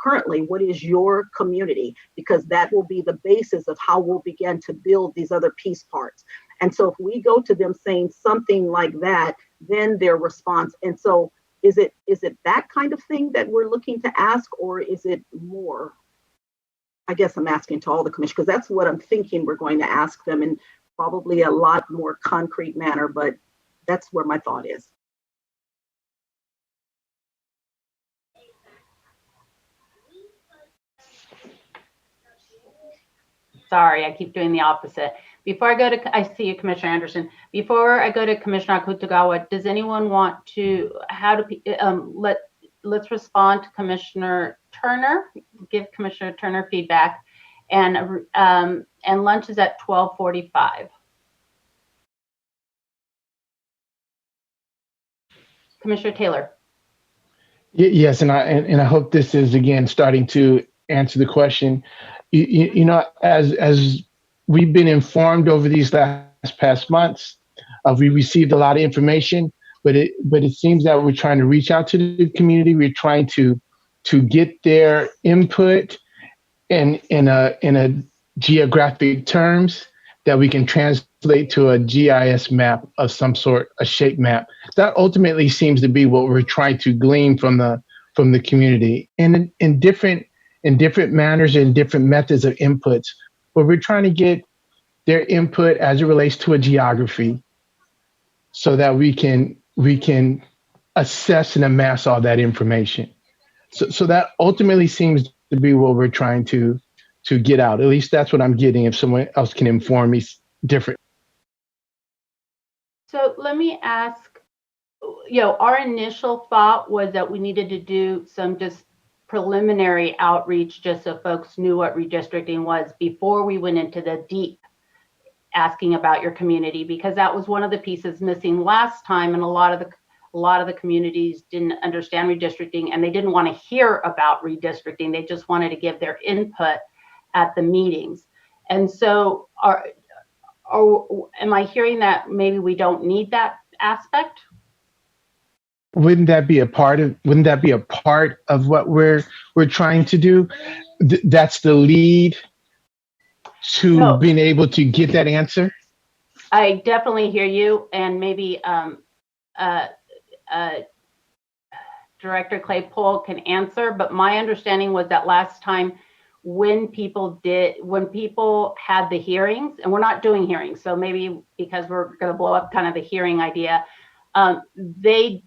community? Because that will be the basis of how we'll begin to build these other piece parts. And so if we go to them saying something like that, then their response. And so is it that kind of thing that we're looking to ask, or is it more? I guess I'm asking to all the commissioners, because that's what I'm thinking we're going to ask them in probably a lot more concrete manner, but that's where my thought is. Sorry, I keep doing the opposite. Before I go to, I see you, Commissioner Anderson. Before I go to Commissioner Akutagawa, does anyone want to, let's respond to Commissioner Turner, give Commissioner Turner feedback, and lunch is at 12:45. Commissioner Taylor. Yes, and I hope this is again starting to answer the question. You know, as we've been informed over these past months, we received a lot of information, but it seems that we're trying to reach out to the community. We're trying to get their input in a geographic terms that we can translate to a GIS map of some sort, a shape map. That ultimately seems to be what we're trying to glean from the community, and in different manners and different methods of inputs. But we're trying to get their input as it relates to a geography, so that we can we can assess and amass all that information. So that ultimately seems to be what we're trying to get out. At least that's what I'm getting. If someone else can inform me different. So let me ask, our initial thought was that we needed to do some just preliminary outreach just so folks knew what redistricting was before we went into the deep asking about your community, because that was one of the pieces missing last time, and a lot of the communities didn't understand redistricting, and they didn't want to hear about redistricting. They just wanted to give their input at the meetings. And so am I hearing that maybe we don't need that aspect? Wouldn't that be a part of what we're trying to do? That's the lead to being able to get that answer. I definitely hear you, and maybe Director Claypool can answer, but my understanding was that last time when people had the hearings, and we're not doing hearings, so maybe because we're going to blow up kind of the hearing idea, they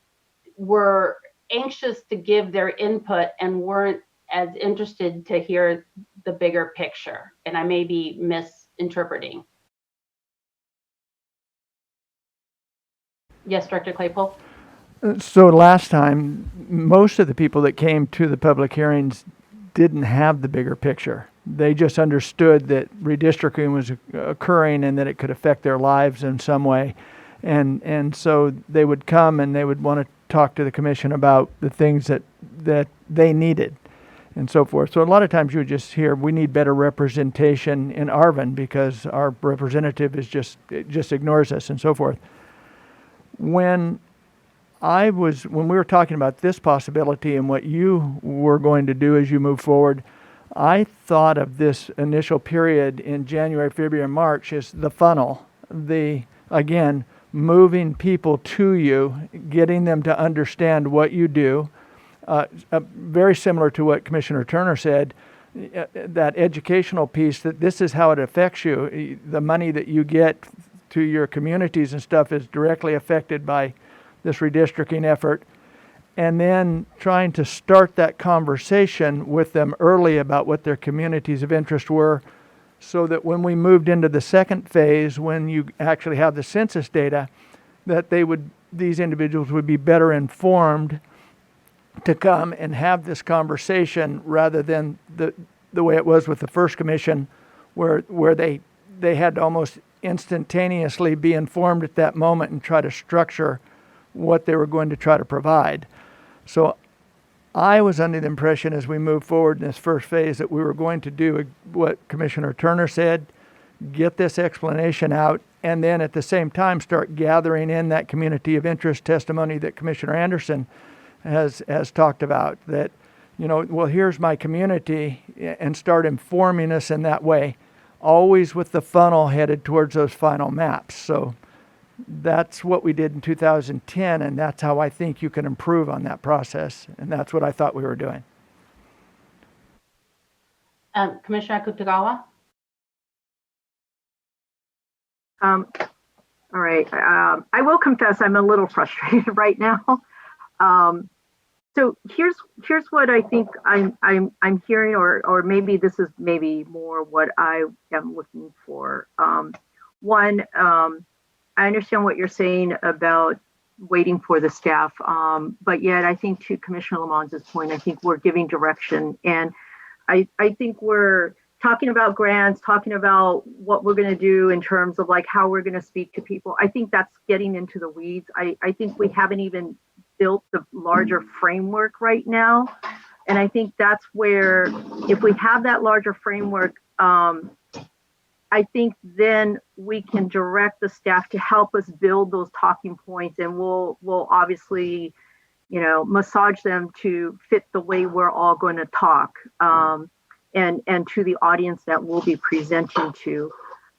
were anxious to give their input and weren't as interested to hear the bigger picture. And I may be misinterpreting. Yes, Director Claypool? So last time, most of the people that came to the public hearings didn't have the bigger picture. They just understood that redistricting was occurring and that it could affect their lives in some way. And so they would come and they would want to talk to the commission about the things that they needed and so forth. So a lot of times you would just hear, we need better representation in Arvin because our representative just ignores us and so forth. When we were talking about this possibility and what you were going to do as you move forward, I thought of this initial period in January, February, and March as the funnel. Again, moving people to you, getting them to understand what you do. Very similar to what Commissioner Turner said, that educational piece, that this is how it affects you. The money that you get to your communities and stuff is directly affected by this redistricting effort. And then trying to start that conversation with them early about what their communities of interest were, so that when we moved into the second phase, when you actually have the census data, that these individuals would be better informed to come and have this conversation rather than the way it was with the first commission, where they had to almost instantaneously be informed at that moment and try to structure what they were going to try to provide. So I was under the impression as we moved forward in this first phase that we were going to do what Commissioner Turner said, get this explanation out, and then at the same time start gathering in that community of interest testimony that Commissioner Anderson has talked about, that, well, here's my community, and start informing us in that way, always with the funnel headed towards those final maps. So that's what we did in 2010, and that's how I think you can improve on that process, and that's what I thought we were doing. Commissioner Akutagawa? All right. I will confess I'm a little frustrated right now. So here's what I think I'm hearing, or maybe this is maybe more what I am looking for. One, I understand what you're saying about waiting for the staff, but yet I think, to Commissioner Lamonz's point, I think we're giving direction, and I think we're talking about grants, talking about what we're going to do in terms of like how we're going to speak to people. I think that's getting into the weeds. I think we haven't even built the larger framework right now, and I think that's where, if we have that larger framework, I think then we can direct the staff to help us build those talking points, and we'll obviously, massage them to fit the way we're all going to talk, and to the audience that we'll be presenting to.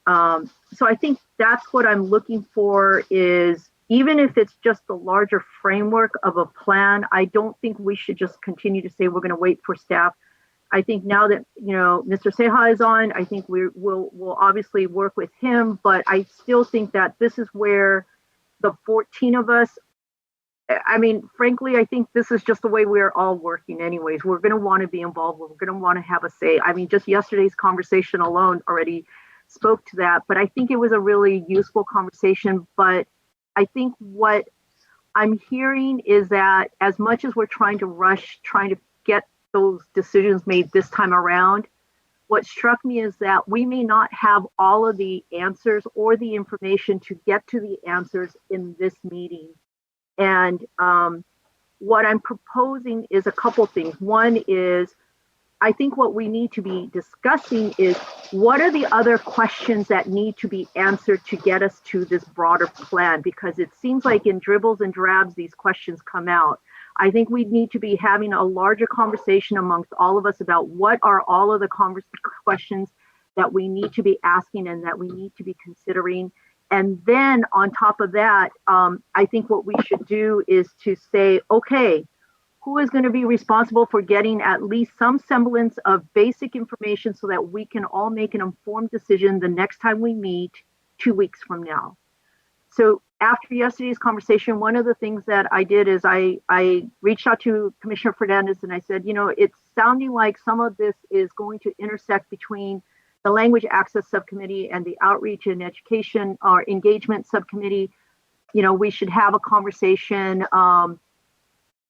So I think that's what I'm looking for, is even if it's just the larger framework of a plan, I don't think we should just continue to say we're going to wait for staff. I think now that, Mr. Seha is on, I think we'll obviously work with him, but I still think that this is where the 14 of us I mean, frankly, I think this is just the way we're all working anyways. We're going to want to be involved. We're going to want to have a say. I mean, just yesterday's conversation alone already spoke to that, but I think it was a really useful conversation. But I think what I'm hearing is that as much as we're trying to rush, trying to get those decisions made this time around, what struck me is that we may not have all of the answers or the information to get to the answers in this meeting. And what I'm proposing is a couple things. One is, I think what we need to be discussing is what are the other questions that need to be answered to get us to this broader plan? Because it seems like in dribbles and drabs, these questions come out. I think we need to be having a larger conversation amongst all of us about what are all of the questions that we need to be asking and that we need to be considering. And then on top of that, I think what we should do is to say, okay, who is going to be responsible for getting at least some semblance of basic information so that we can all make an informed decision the next time we meet 2 weeks from now. So after yesterday's conversation, one of the things that I did is I reached out to Commissioner Fernandez and I said, you know, it's sounding like some of this is going to intersect between the Language Access Subcommittee and the Outreach and Education or Engagement Subcommittee. You know, we should have a conversation.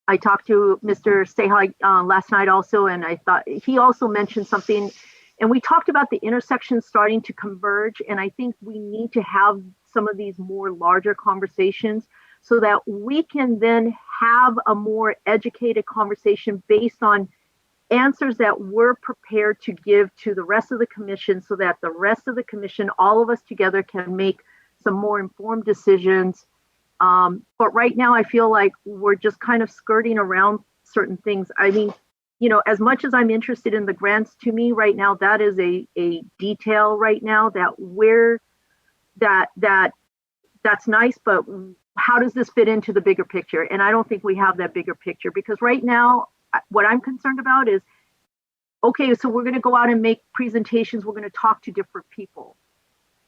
I talked to Mr. Stahai last night also, and I thought he also mentioned something, and we talked about the intersections starting to converge, and I think we need to have some of these more larger conversations so that we can then have a more educated conversation based on answers that we're prepared to give to the rest of the commission so that the rest of the commission, all of us together, can make some more informed decisions. But right now I feel like we're just kind of skirting around certain things. I mean, you know, as much as I'm interested in the grants, to me right now, that is a detail right now that that's nice, but how does this fit into the bigger picture? And I don't think we have that bigger picture, because right now, what I'm concerned about is, okay, so we're going to go out and make presentations. We're going to talk to different people,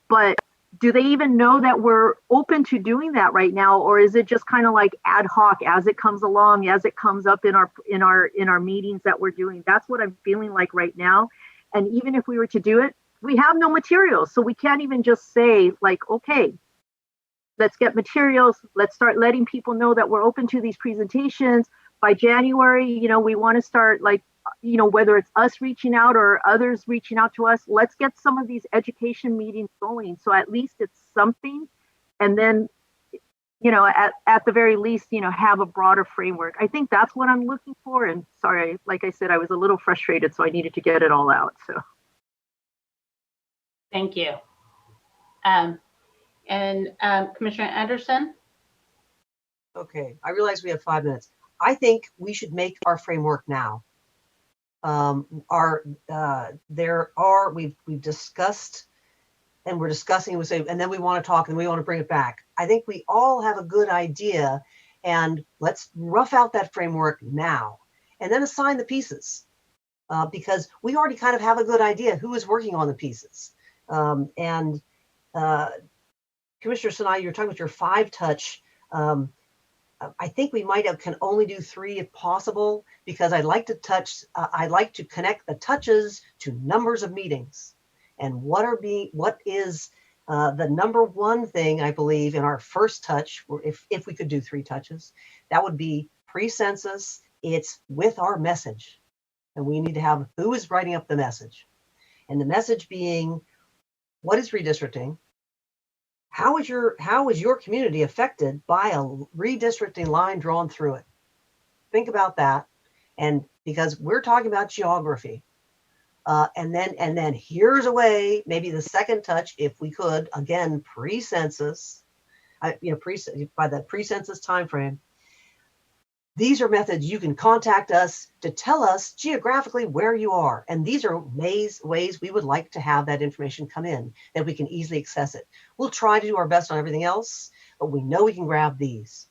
but do they even know that we're open to doing that right now? Or is it just kind of like ad hoc as it comes along, as it comes up in our meetings that we're doing? That's what I'm feeling like right now. And even if we were to do it, we have no materials. So we can't even just say like, okay, let's get materials. Let's start letting people know that we're open to these presentations. By January, you know, we want to start, like, you know, whether it's us reaching out or others reaching out to us, let's get some of these education meetings going. So at least it's something. And then, you know, at the very least, you know, have a broader framework. I think that's what I'm looking for. And sorry, like I said, I was a little frustrated, so I needed to get it all out. So. Thank you. Commissioner Anderson? Okay, I realize we have 5 minutes. I think we should make our framework now. We've discussed, and we're discussing, we say, and then we want to talk and we want to bring it back. I think we all have a good idea, and let's rough out that framework now and then assign the pieces, because we already kind of have a good idea who is working on the pieces. Commissioner Sinai, you're talking about your 5-touch. I think we can only do 3 if possible, because I'd like to connect the touches to numbers of meetings. And what is the number one thing, I believe, in our first touch, if we could do 3 touches, that would be pre-census. It's with our message. And we need to have who is writing up the message. And the message being, what is redistricting? How is your community affected by a redistricting line drawn through it? Think about that. And because we're talking about geography, and then here's a way, maybe the second touch, if we could, again, pre-census, by the pre-census timeframe. These are methods you can contact us to tell us geographically where you are. And these are ways we would like to have that information come in, that we can easily access it. We'll try to do our best on everything else, but we know we can grab these.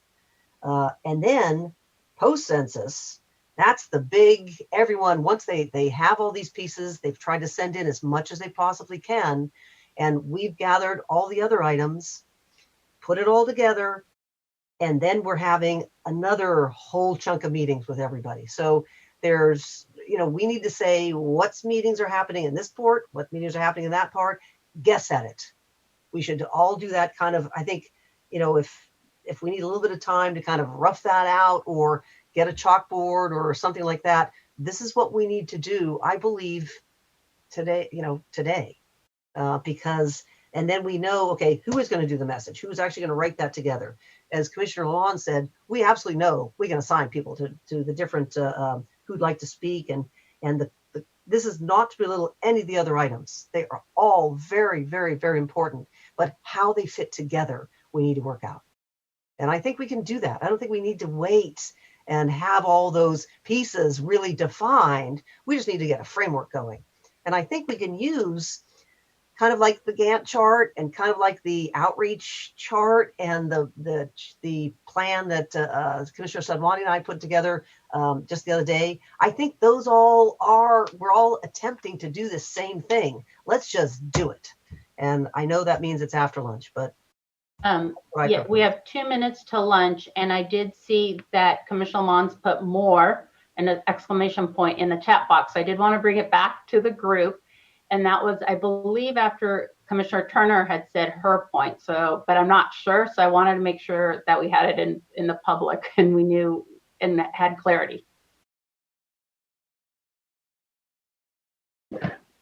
And then post-census, that's the big, everyone, once they have all these pieces, they've tried to send in as much as they possibly can. And we've gathered all the other items, put it all together, And then we're having another whole chunk of meetings with everybody. So there's, we need to say what meetings are happening in this port, what meetings are happening in that part, guess at it. We should all do that kind of, I think, if we need a little bit of time to kind of rough that out or get a chalkboard or something like that, this is what we need to do, I believe, today, because, and then we know, okay, who is going to do the message? Who is actually going to write that together? As Commissioner Lalonde said, we absolutely know we can assign people to the different, who'd like to speak. And this is not to belittle any of the other items. They are all very, very, very important, but how they fit together, we need to work out. And I think we can do that. I don't think we need to wait and have all those pieces really defined. We just need to get a framework going. And I think we can use kind of like the Gantt chart and kind of like the outreach chart and the plan that Commissioner Sadwani and I put together just the other day. I think those all are, we're all attempting to do the same thing. Let's just do it. And I know that means it's after lunch, but yeah, we have 2 minutes to lunch, and I did see that Commissioner Mons put more and an exclamation point in the chat box. I did want to bring it back to the group, and that was, I believe, after Commissioner Turner had said her point. So, but I'm not sure, so I wanted to make sure that we had it in the public and we knew and had clarity.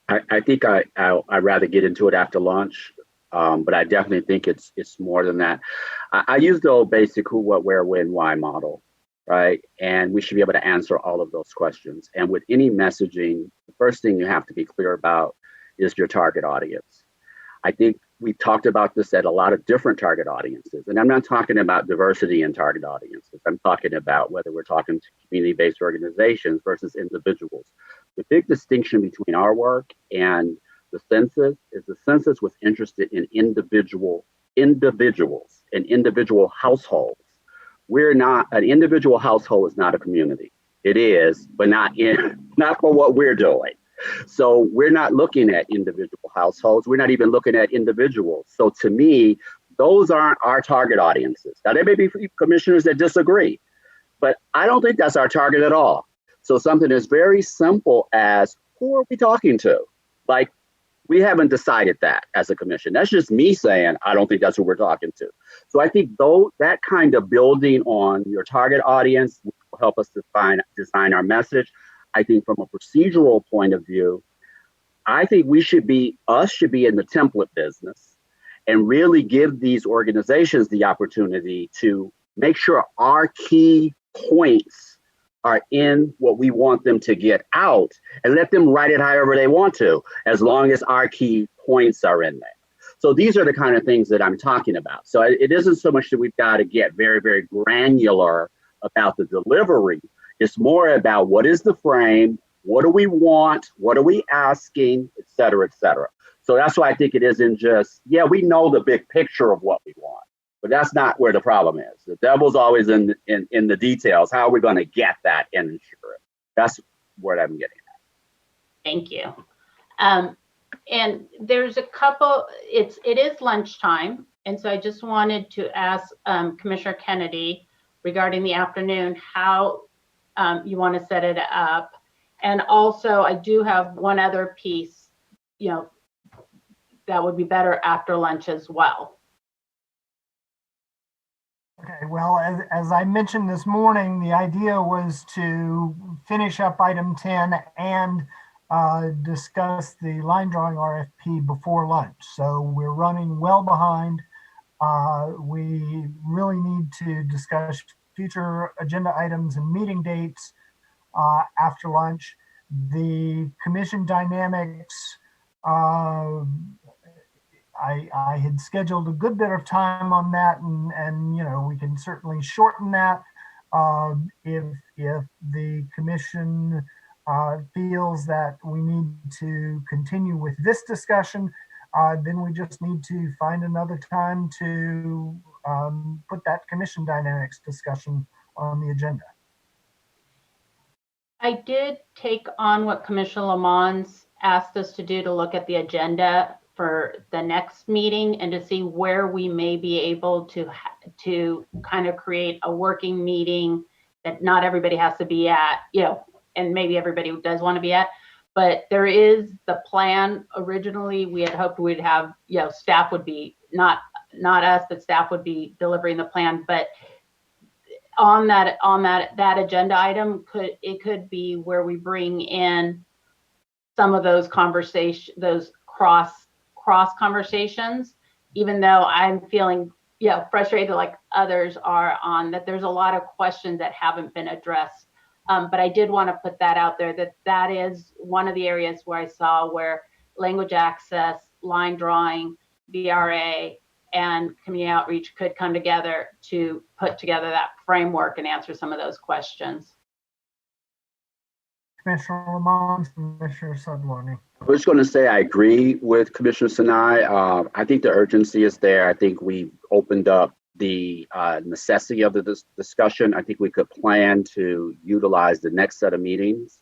I think I'd rather get into it after lunch. But I definitely think it's more than that. I use the old basic who, what, where, when, why model, right? And we should be able to answer all of those questions. And with any messaging, the first thing you have to be clear about is your target audience. I think we talked about this at a lot of different target audiences. And I'm not talking about diversity in target audiences. I'm talking about whether we're talking to community-based organizations versus individuals. The big distinction between our work and the census is the census was interested in individuals and individual households. We're not, an individual household is not a community. It is, but not for what we're doing. So we're not looking at individual households. We're not even looking at individuals. So to me, those aren't our target audiences. Now there may be commissioners that disagree, but I don't think that's our target at all. So something as very simple as, who are we talking to? Like, we haven't decided that as a commission. That's just me saying, I don't think that's who we're talking to. So I think that kind of building on your target audience will help us design our message. I think from a procedural point of view, I think should be in the template business and really give these organizations the opportunity to make sure our key points are in what we want them to get out, and let them write it however they want to, as long as our key points are in there. So these are the kind of things that I'm talking about. So it isn't so much that we've got to get very, very granular about the delivery. It's more about what is the frame, what do we want, what are we asking, et cetera, et cetera. So that's why I think it isn't just, yeah, we know the big picture of what we want, but that's not where the problem is. The devil's always in the details. How are we going to get that and ensure it? That's what I'm getting at. Thank you. And there's a couple, it is lunchtime. And so I just wanted to ask Commissioner Kennedy regarding the afternoon, how you want to set it up. And also I do have one other piece, that would be better after lunch as well. Okay, well, as I mentioned this morning, the idea was to finish up item 10 and discuss the line drawing RFP before lunch. So we're running well behind. We really need to discuss future agenda items and meeting dates after lunch. The commission dynamics, I had scheduled a good bit of time on that, and we can certainly shorten that if the commission feels that we need to continue with this discussion. Then we just need to find another time to put that commission dynamics discussion on the agenda. I did take on what Commissioner Lamons asked us to do, to look at the agenda for the next meeting and to see where we may be able to kind of create a working meeting that not everybody has to be at, and maybe everybody does want to be at. But there is the plan. Originally, we had hoped we'd have, staff would be not us, but staff would be delivering the plan. But on that agenda item, could be where we bring in some of those conversations, those cross conversations, even though I'm feeling frustrated like others are on that. There's a lot of questions that haven't been addressed. But I did want to put that out there, that is one of the areas where I saw where language access, line drawing, VRA, and community outreach could come together to put together that framework and answer some of those questions. Commissioner Lamont, Commissioner Sadwani. I was going to say I agree with Commissioner Sinai. I think the urgency is there. I think we opened up the necessity of the discussion. I think we could plan to utilize the next set of meetings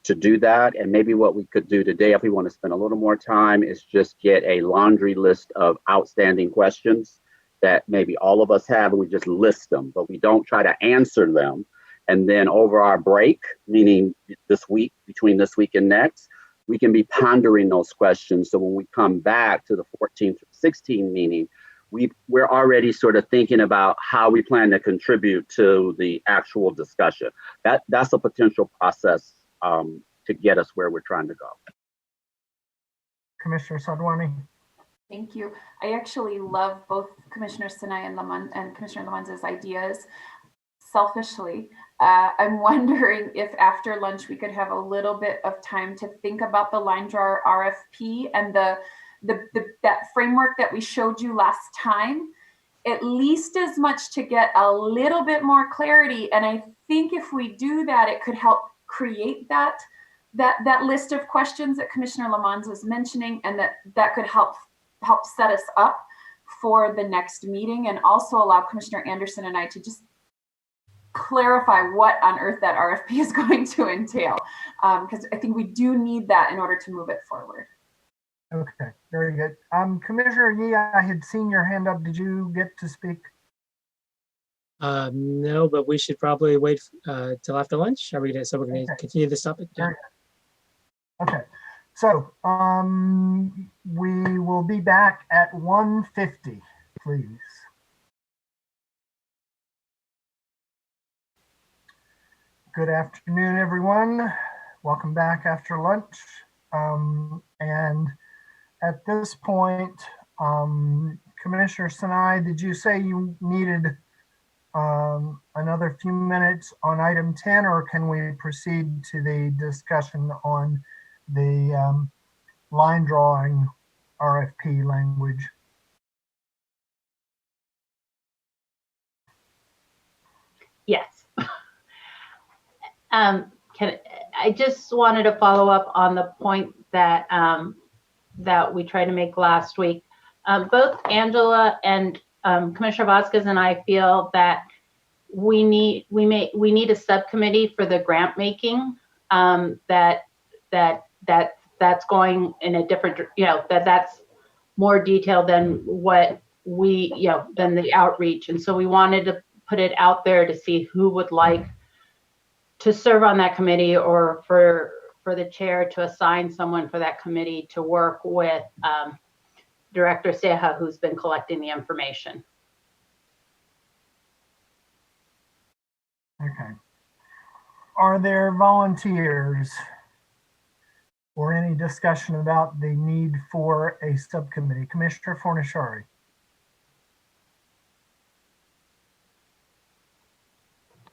to do that. And maybe what we could do today, if we want to spend a little more time, is just get a laundry list of outstanding questions that maybe all of us have, and we just list them, but we don't try to answer them. And then over our break, meaning this week, between this week and next, we can be pondering those questions. So when we come back to the 14th or 16th meeting, we're already sort of thinking about how we plan to contribute to the actual discussion. That's a potential process to get us where we're trying to go. Commissioner Sadwani. Thank you. I actually love both Commissioner Sinai and Commissioner Lamonz's ideas. Selfishly, I'm wondering if after lunch we could have a little bit of time to think about the line drawer RFP and that framework that we showed you last time, at least as much to get a little bit more clarity. And I think if we do that, it could help create that list of questions that Commissioner Lamont is mentioning, and that could help set us up for the next meeting, and also allow Commissioner Anderson and I to just clarify what on earth that RFP is going to entail, because I think we do need that in order to move it forward. Okay, very good. Commissioner Yee, I had seen your hand up. Did you get to speak? No, but we should probably wait till after lunch. Are we gonna, so we're going to continue this topic? Yeah. Okay, so we will be back at 1:50, please. Good afternoon, everyone. Welcome back after lunch. And at this point, Commissioner Sinai, did you say you needed another few minutes on item 10, or can we proceed to the discussion on the line drawing RFP language? Yes. I just wanted to follow up on the point that that we tried to make last week. Both Angela and Commissioner Vasquez and I feel that we need a subcommittee for the grant making, that's going in a different, that's more detailed than what we, than the outreach. And so we wanted to put it out there to see who would like to serve on that committee, or for the chair to assign someone for that committee to work with Director Seja, who's been collecting the information. Okay. Are there volunteers or any discussion about the need for a subcommittee? Commissioner Fornishari.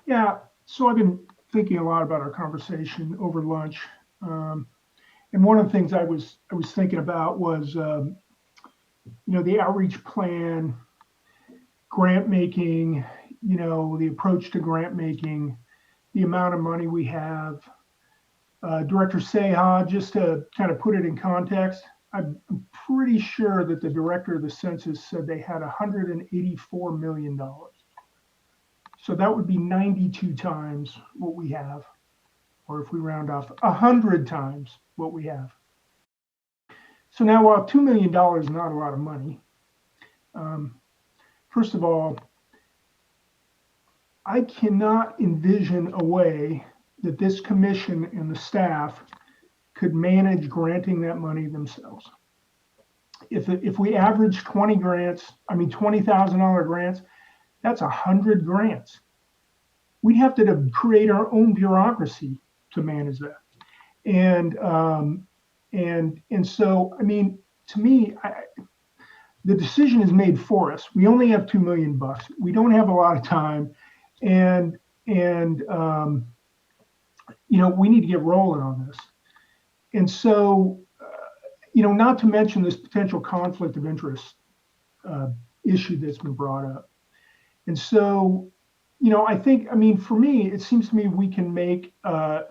Yeah, so I've been thinking a lot about our conversation over lunch. And one of the things I was thinking about was, the outreach plan, grant making, the approach to grant making, the amount of money we have. Director Seja, just to kind of put it in context, I'm pretty sure that the director of the census said they had $184 million. So that would be 92 times what we have, or if we round off, 100 times what we have. So now, while $2 million is not a lot of money, first of all, I cannot envision a way that this commission and the staff could manage granting that money themselves. If we average 20 grants, I mean $20,000 grants, that's 100 grants. We'd have to create our own bureaucracy to manage that. And so, I mean, to me, the decision is made for us. We only have $2 million. We don't have a lot of time, and you know, we need to get rolling on this. And so, you know, not to mention this potential conflict of interest issue that's been brought up. And so, you know, I think, I mean, for me, it seems to me we can make, I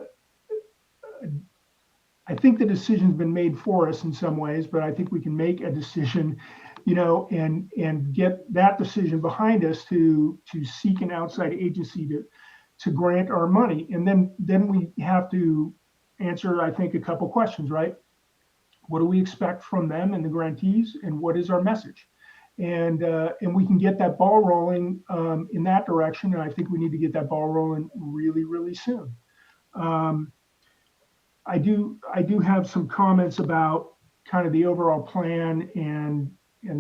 think the decision's been made for us in some ways, but I think we can make a decision, you know, and get that decision behind us to seek an outside agency to grant our money. And then we have to answer, I think, a couple questions, right? What do we expect from them and the grantees, and what is our message? And we can get that ball rolling in that direction. And I think we need to get that ball rolling really, really soon. I do have some comments about kind of the overall plan and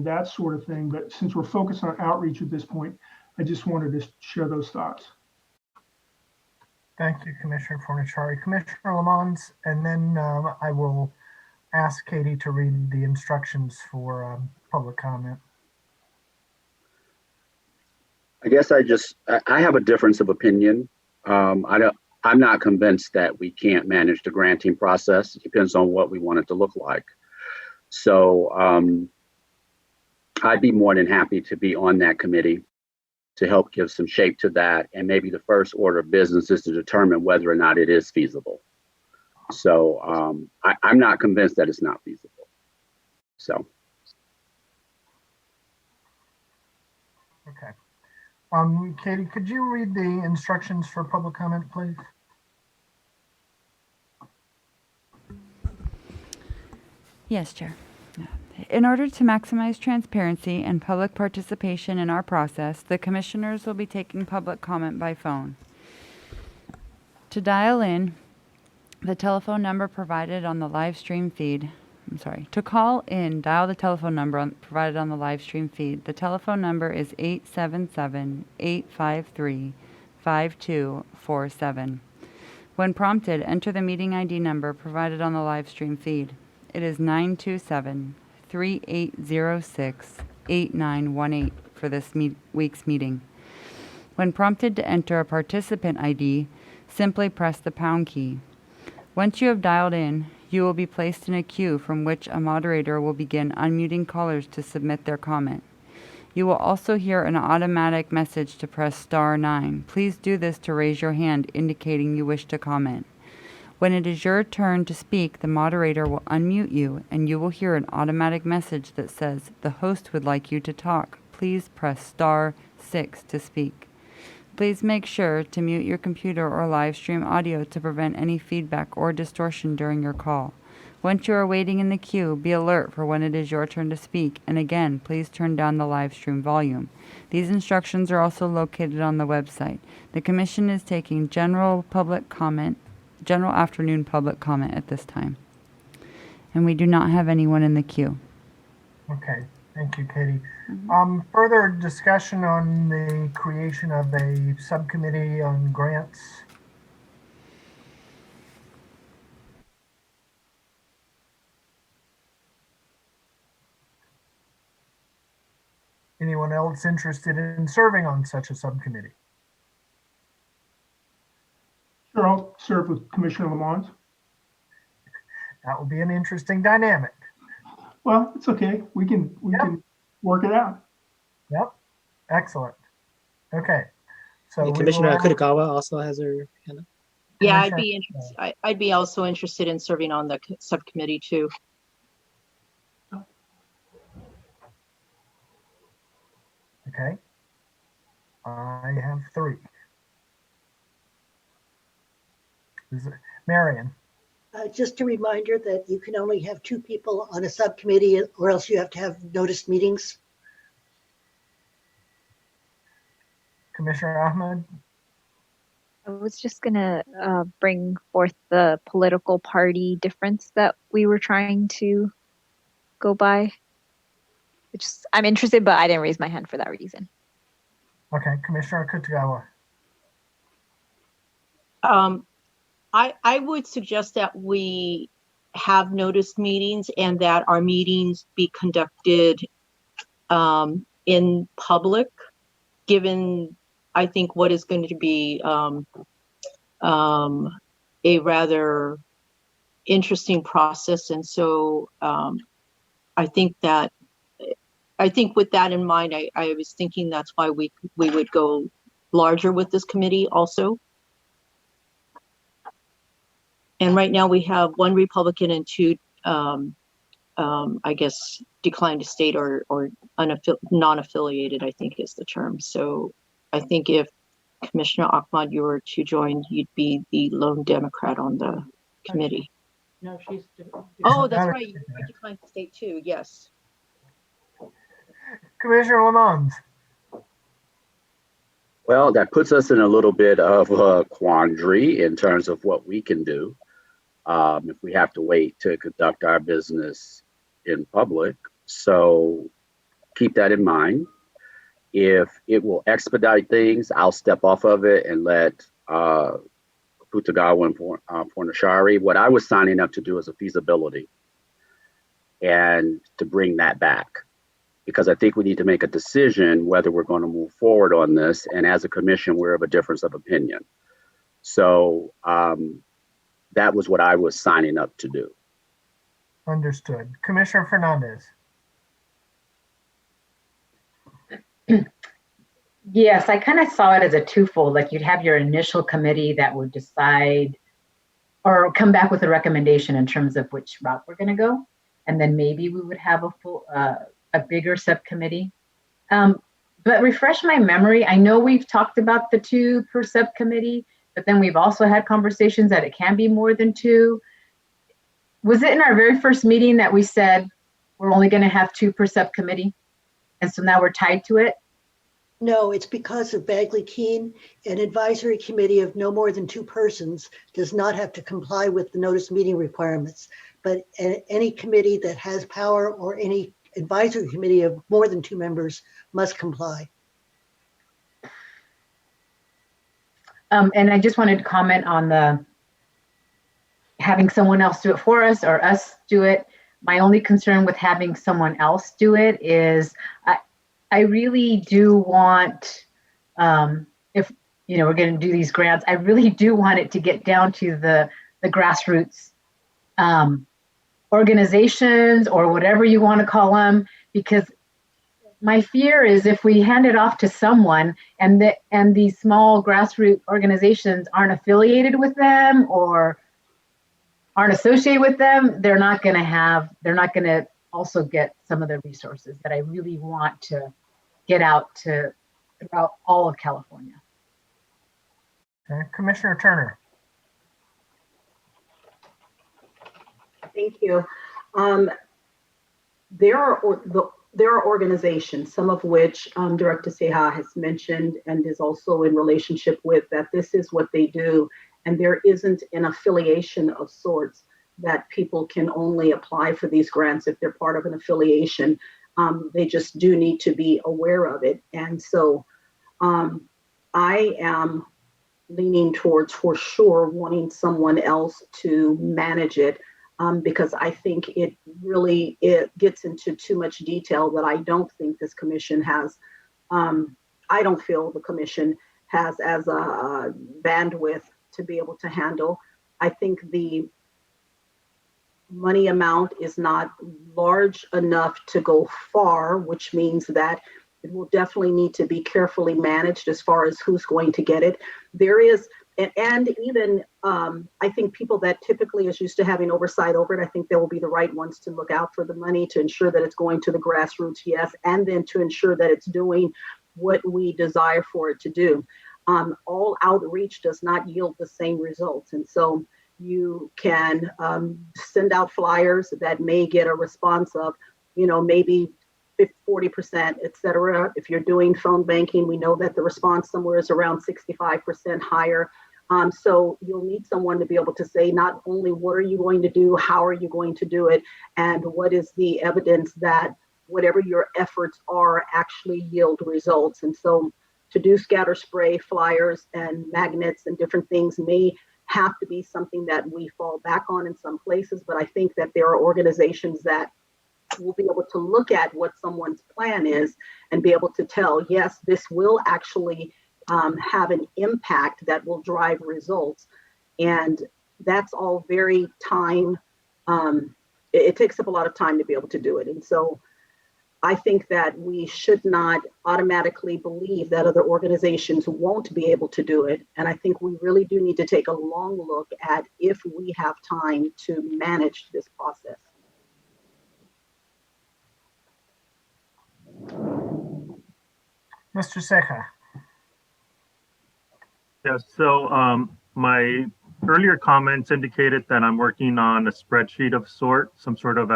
that sort of thing. But since we're focused on outreach at this point, I just wanted to share those thoughts. Thank you, Commissioner Fornaciari. Commissioner Lamont, and then I will ask Katie to read the instructions for public comment. I guess I have a difference of opinion. I'm not convinced that we can't manage the granting process. It depends on what we want it to look like. So I'd be more than happy to be on that committee to help give some shape to that. And maybe the first order of business is to determine whether or not it is feasible. So I'm not convinced that it's not feasible. So. Okay. Katie, could you read the instructions for public comment, please? Yes, Chair. In order to maximize transparency and public participation in our process, the commissioners will be taking public comment by phone. To dial in, the telephone number provided on the live stream feed. To call in, dial the telephone number provided on the live stream feed. The telephone number is 877-853-5247. When prompted, enter the meeting ID number provided on the live stream feed. It is 927-3806-8918 for this week's meeting. When prompted to enter a participant ID, simply press the pound key. Once you have dialed in, you will be placed in a queue from which a moderator will begin unmuting callers to submit their comment. You will also hear an automatic message to press *9. Please do this to raise your hand, indicating you wish to comment. When it is your turn to speak, the moderator will unmute you, and you will hear an automatic message that says, "The host would like you to talk. Please press *6 to speak." Please make sure to mute your computer or live stream audio to prevent any feedback or distortion during your call. Once you are waiting in the queue, be alert for when it is your turn to speak, and again, please turn down the live stream volume. These instructions are also located on the website. The Commission is taking general afternoon public comment at this time. And we do not have anyone in the queue. Okay, thank you, Katie. Further discussion on the creation of a subcommittee on grants. Anyone else interested in serving on such a subcommittee? Sure, I'll serve with Commissioner Lamont. That will be an interesting dynamic. Well, it's okay. We can work it out. Yep. Excellent. Okay. So Commissioner Kutagawa also has her hand up. Yeah, I'd be also interested in serving on the subcommittee too. Okay. I have 3. Marion. Just a reminder that you can only have 2 people on a subcommittee or else you have to have noticed meetings. Commissioner Ahmed? I was just going to bring forth the political party difference that we were trying to go by. Which I'm interested, but I didn't raise my hand for that reason. Okay, Commissioner Kutagawa. I would suggest that we have noticed meetings and that our meetings be conducted in public, given I think what is going to be a rather interesting process. And so I think with that in mind, I was thinking that's why we would go larger with this committee also. And right now we have 1 Republican and 2, I guess, declined to state or non-affiliated, I think is the term. So I think if Commissioner Ahmad, you were to join, you'd be the lone Democrat on the committee. No, she's. Oh, that's right. You declined to state too. Yes. Commissioner Lamont. Well, that puts us in a little bit of a quandary in terms of what we can do if we have to wait to conduct our business in public. So keep that in mind. If it will expedite things, I'll step off of it and let Kutagawa and Pornashari. What I was signing up to do is a feasibility and to bring that back, because I think we need to make a decision whether we're going to move forward on this. And as a commission, we're of a difference of opinion. So that was what I was signing up to do. Understood. Commissioner Fernandez. Yes, I kind of saw it as a twofold. Like you'd have your initial committee that would decide or come back with a recommendation in terms of which route we're going to go. And then maybe we would have a bigger subcommittee. But refresh my memory. I know we've talked about the 2 per subcommittee, but then we've also had conversations that it can be more than 2. Was it in our very first meeting that we said we're only going to have 2 per subcommittee? And so now we're tied to it? No, it's because of Bagley-Keene. An advisory committee of no more than 2 persons does not have to comply with the notice meeting requirements. But any committee that has power or any advisory committee of more than 2 members must comply. And I just wanted to comment on the having someone else do it for us or us do it. My only concern with having someone else do it is I really do want, if we're going to do these grants, I really do want it to get down to the grassroots organizations or whatever you want to call them, because my fear is if we hand it off to someone and these small grassroots organizations aren't affiliated with them or aren't associated with them, they're not going to also get some of the resources that I really want to get out to throughout all of California. Okay. Commissioner Turner. Thank you. There are organizations, some of which Director Seha has mentioned and is also in relationship with, that this is what they do. And there isn't an affiliation of sorts that people can only apply for these grants if they're part of an affiliation. They just do need to be aware of it. And so I am leaning towards, for sure, wanting someone else to manage it, because I think it gets into too much detail that I don't think this commission has. I don't feel the commission has as a bandwidth to be able to handle. I think the money amount is not large enough to go far, which means that it will definitely need to be carefully managed as far as who's going to get it. There is, and even I think people that typically is used to having oversight over it, I think they will be the right ones to look out for the money, to ensure that it's going to the grassroots, yes, and then to ensure that it's doing what we desire for it to do. All outreach does not yield the same results. And so You can send out flyers that may get a response of, maybe 40%, et cetera. If you're doing phone banking, we know that the response somewhere is around 65% higher. So you'll need someone to be able to say not only what are you going to do, how are you going to do it, and what is the evidence that whatever your efforts are actually yield results. And so to do scatter spray flyers and magnets and different things may have to be something that we fall back on in some places, but I think that there are organizations that will be able to look at what someone's plan is and be able to tell, yes, this will actually have an impact that will drive results. And that's all very time, it takes up a lot of time to be able to do it. And so I think that we should not automatically believe that other organizations won't be able to do it. And I think we really do need to take a long look at if we have time to manage this process. Mr. Seca. Yes, so my earlier comments indicated that I'm working on a spreadsheet of some sort of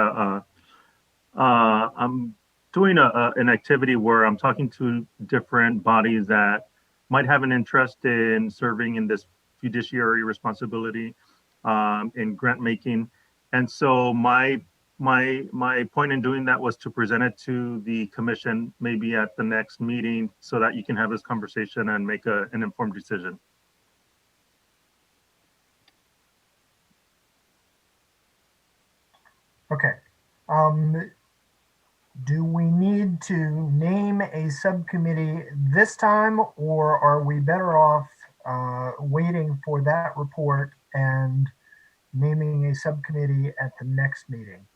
I'm doing an activity where I'm talking to different bodies that might have an interest in serving in this fiduciary responsibility in grant making. And so my point in doing that was to present it to the commission maybe at the next meeting so that you can have this conversation and make an informed decision. Okay. Do we need to name a subcommittee this time, or are we better off waiting for that report and naming a subcommittee at the next meeting?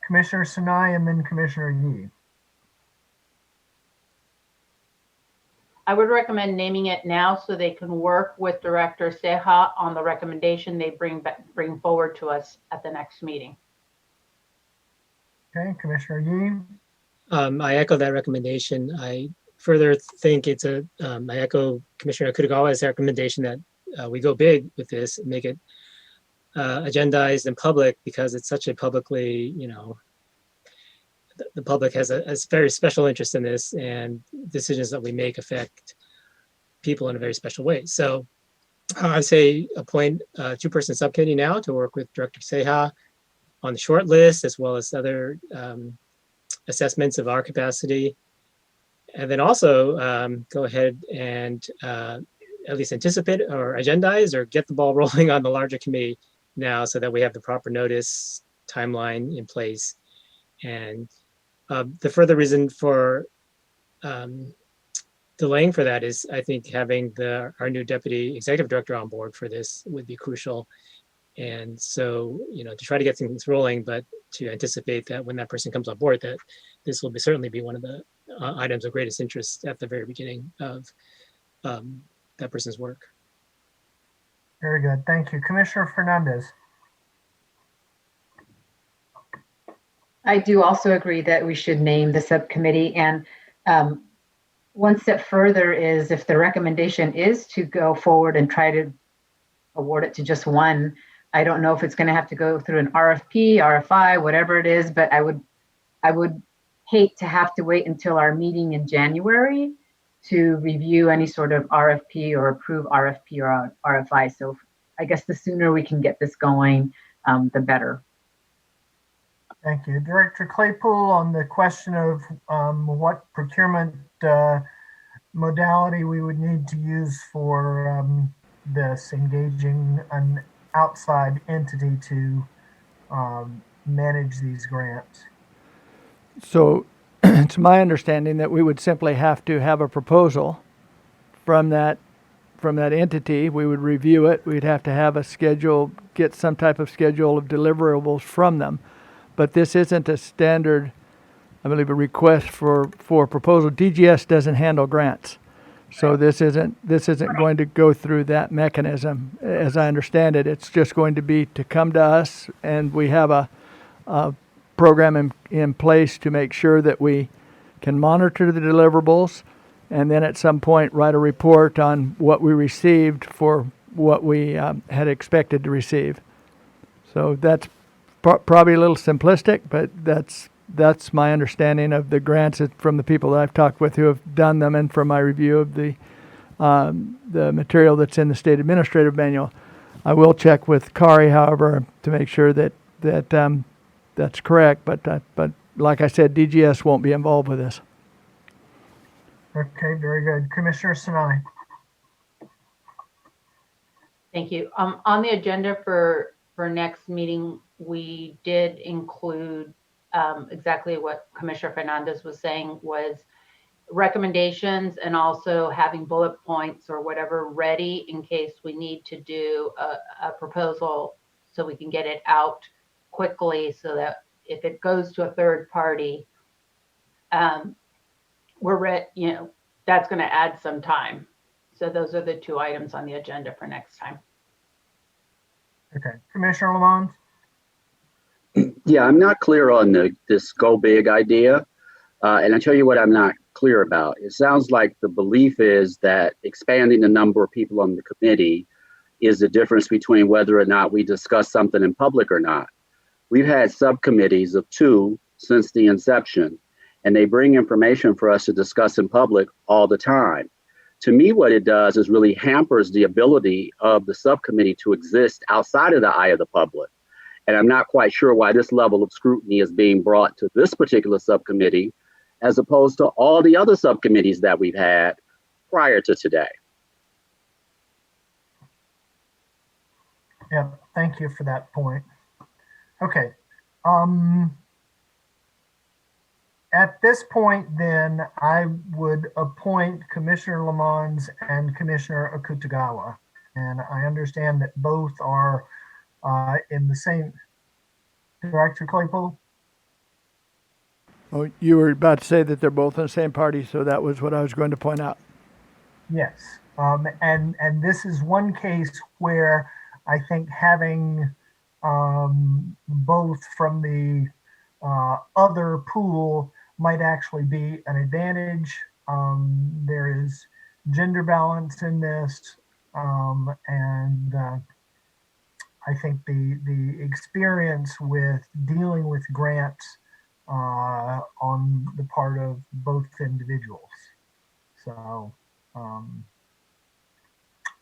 Commissioner Sinai and then Commissioner Yee. I would recommend naming it now so they can work with Director Ceja on the recommendation they bring forward to us at the next meeting. Okay, Commissioner Yee. I echo that recommendation. I further think I echo Commissioner Kutagawa's recommendation that we go big with this and make it agendized and public, because it's such a publicly, the public has a very special interest in this, and decisions that we make affect people in a very special way. So I say appoint a two-person subcommittee now to work with Director Ceja on the short list, as well as other assessments of our capacity. And then also go ahead and at least anticipate or agendize or get the ball rolling on the larger committee now, so that we have the proper notice timeline in place. And the further reason for delaying for that is, I think, having our new deputy executive director on board for this would be crucial. And so, to try to get things rolling, but to anticipate that when that person comes on board, that this will certainly be one of the items of greatest interest at the very beginning of that person's work. Very good. Thank you. Commissioner Fernandez. I do also agree that we should name the subcommittee. And one step further is, if the recommendation is to go forward and try to award it to just one, I don't know if it's going to have to go through an RFP, RFI, whatever it is, but I would hate to have to wait until our meeting in January to review any sort of RFP or approve RFP or RFI. So I guess the sooner we can get this going, the better. Thank you. Director Claypool, on the question of what procurement modality we would need to use for this, engaging an outside entity to manage these grants. So it's my understanding that we would simply have to have a proposal from that entity. We would review it. We'd have to have a schedule, get some type of schedule of deliverables from them. But this isn't a standard, I believe, a request for proposal. DGS doesn't handle grants. So this isn't going to go through that mechanism. As I understand it, it's just going to be to come to us, and we have a program in place to make sure that we can monitor the deliverables, and then at some point write a report on what we received for what we had expected to receive. So that's probably a little simplistic, but that's my understanding of the grants from the people that I've talked with who have done them, and from my review of the material that's in the state administrative manual. I will check with Kari, however, to make sure that that's correct. But like I said, DGS won't be involved with this. Okay, very good. Commissioner Sinai. Thank you. On the agenda for next meeting, we did include exactly what Commissioner Fernandez was saying, was recommendations, and also having bullet points or whatever ready in case we need to do a proposal, so we can get it out quickly, so that if it goes to a third party, we're ready. You know, that's going to add some time. So those are the two items on the agenda for next time. Okay, Commissioner Lamont. Yeah, I'm not clear on this go big idea. And I'll tell you what I'm not clear about. It sounds like the belief is that expanding the number of people on the committee is the difference between whether or not we discuss something in public or not. We've had subcommittees of 2 since the inception, and they bring information for us to discuss in public all the time. To me, what it does is really hampers the ability of the subcommittee to exist outside of the eye of the public. And I'm not quite sure why this level of scrutiny is being brought to this particular subcommittee, as opposed to all the other subcommittees that we've had prior to today. Yeah, thank you for that point. Okay. At this point, then, I would appoint Commissioner Lamont and Commissioner Akutagawa. And I understand that both are in the same. Director Claypool? Oh, you were about to say that they're both in the same party, so that was what I was going to point out. Yes. And this is one case where I think having both from the other pool might actually be an advantage. There is gender balance in this, and I think the experience with dealing with grants on the part of both individuals. So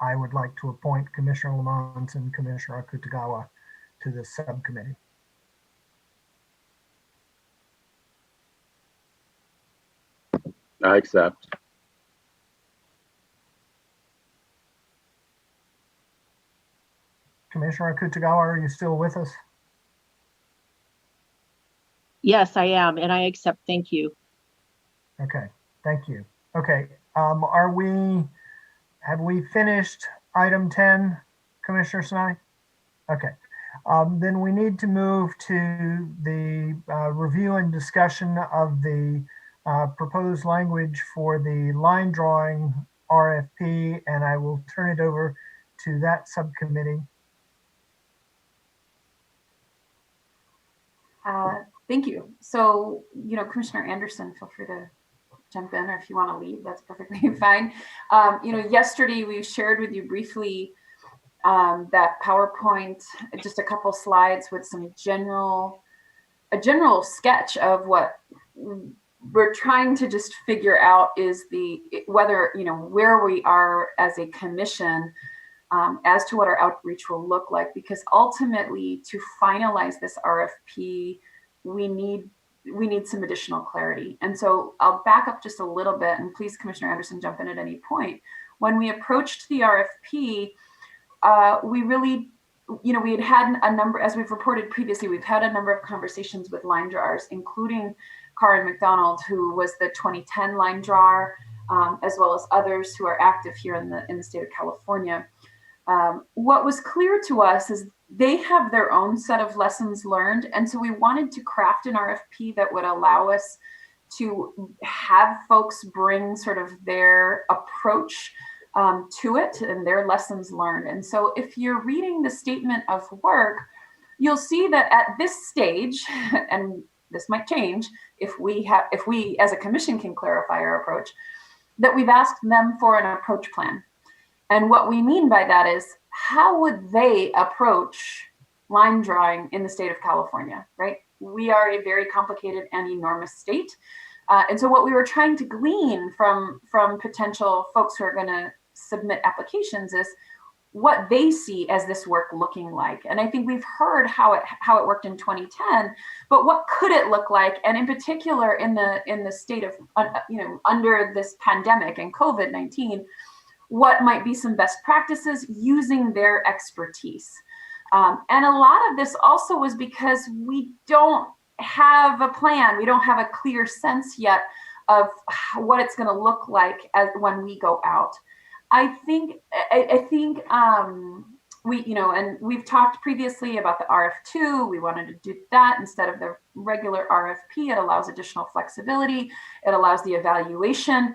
I would like to appoint Commissioner Lamont and Commissioner Akutagawa to this subcommittee. I accept. Commissioner Akutagawa, are you still with us? Yes, I am, and I accept. Thank you. Okay, thank you. Okay, have we finished item 10, Commissioner Sinai? Okay, then we need to move to the review and discussion of the proposed language for the line drawing RFP, and I will turn it over to that subcommittee. Thank you. So, Commissioner Anderson, feel free to jump in, or if you want to leave, that's perfectly fine. Yesterday we shared with you briefly that PowerPoint, just a couple slides with a general sketch of what we're trying to just figure out is whether, where we are as a commission as to what our outreach will look like, because ultimately to finalize this RFP, we need some additional clarity. And so I'll back up just a little bit, and please, Commissioner Anderson, jump in at any point. When we approached the RFP, we really, we had a number, as we've reported previously, we've had a number of conversations with line drawers, including Karen McDonald, who was the 2010 line drawer, as well as others who are active here in the state of California. What was clear to us is they have their own set of lessons learned. And so we wanted to craft an RFP that would allow us to have folks bring sort of their approach to it and their lessons learned. And so if you're reading the statement of work, you'll see that at this stage, and this might change if we as a commission can clarify our approach, that we've asked them for an approach plan. And what we mean by that is, how would they approach line drawing in the state of California, right? We are a very complicated and enormous state. And so what we were trying to glean from potential folks who are going to submit applications is what they see as this work looking like. And I think we've heard how it worked in 2010, but what could it look like? And in particular, in the state of, under this pandemic and COVID-19, what might be some best practices using their expertise. And a lot of this also was because we don't have a plan. We don't have a clear sense yet of what it's going to look like when we go out. I think and we've talked previously about the RF2. We wanted to do that instead of the regular RFP. It allows additional flexibility. It allows the evaluation.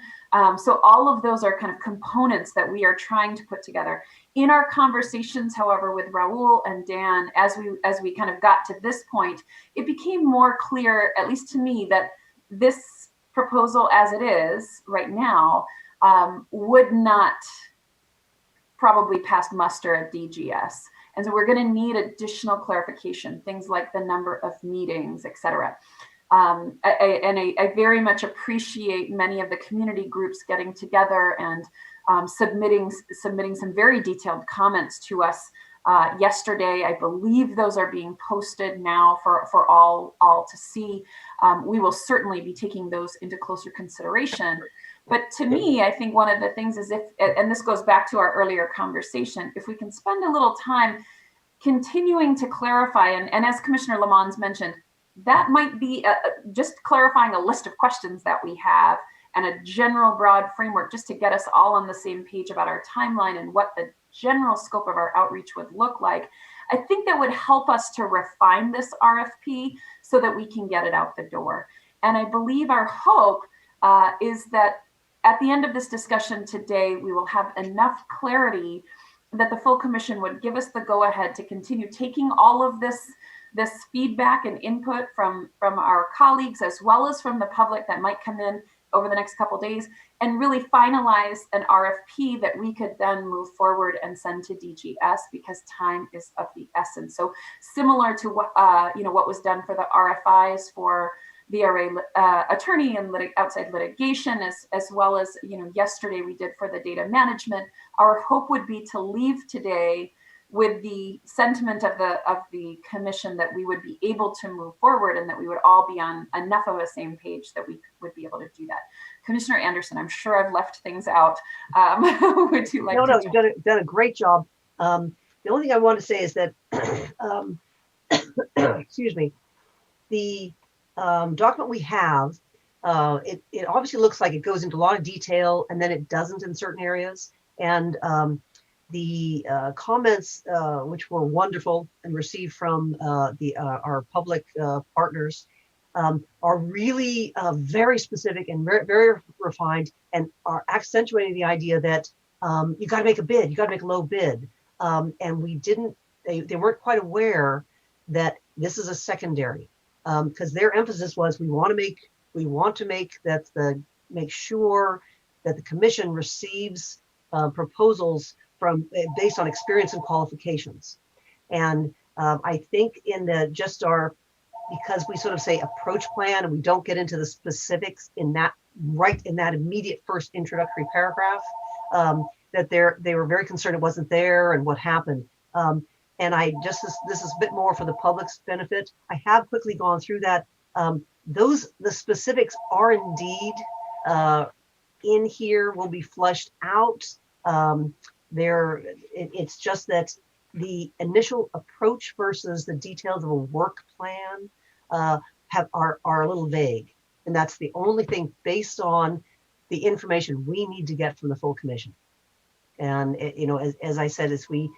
So all of those are kind of components that we are trying to put together. In our conversations, however, with Raul and Dan, as we kind of got to this point, it became more clear, at least to me, that this proposal as it is right now would not probably pass muster at DGS. And so we're going to need additional clarification, things like the number of meetings, et cetera. I very much appreciate many of the community groups getting together and submitting some very detailed comments to us yesterday. I believe those are being posted now for all to see. We will certainly be taking those into closer consideration. But to me, I think one of the things is and this goes back to our earlier conversation, if we can spend a little time continuing to clarify, and as Commissioner Lamons mentioned, that might be just clarifying a list of questions that we have and a general broad framework just to get us all on the same page about our timeline and what the general scope of our outreach would look like. I think that would help us to refine this RFP so that we can get it out the door. And I believe our hope is that at the end of this discussion today, we will have enough clarity that the full commission would give us the go-ahead to continue taking all of this feedback and input from our colleagues, as well as from the public that might come in over the next couple of days, and really finalize an RFP that we could then move forward and send to DGS, because time is of the essence. So similar to what was done for the RFIs for VRA attorney and outside litigation, as well as yesterday we did for the data management. Our hope would be to leave today with the sentiment of the commission that we would be able to move forward and that we would all be on enough of a same page that we would be able to do that. Commissioner Anderson, I'm sure I've left things out. Would you like to? No, you've done a great job. The only thing I want to say is that, excuse me, the document we have, it obviously looks like it goes into a lot of detail and then it doesn't in certain areas. And the comments, which were wonderful and received from our public partners, are really very specific and very, very refined, and are accentuating the idea that you got to make a bid, you got to make a low bid. And we didn't, they weren't quite aware that this is a secondary, because their emphasis was we want to make sure that the commission receives proposals based on experience and qualifications. And I think because we sort of say approach plan and we don't get into the specifics in that immediate first introductory paragraph, that they were very concerned it wasn't there and what happened. And this is a bit more for the public's benefit. I have quickly gone through that. The specifics are indeed in here, will be fleshed out. It's just that the initial approach versus the details of a work plan are a little vague, and that's the only thing based on the information we need to get from the full commission. And as I said, as we've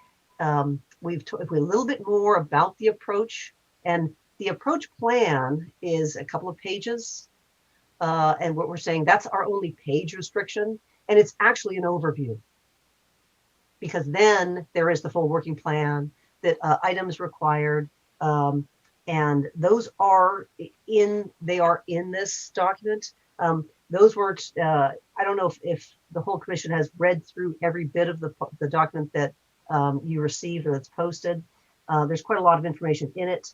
talked a little bit more about the approach, and the approach plan is a couple of pages, and what we're saying, that's our only page restriction, and it's actually an overview. Because then there is the full working plan, that items required, and those are in this document. Those weren't, I don't know if the whole commission has read through every bit of the document that you received or that's posted. There's quite a lot of information in it.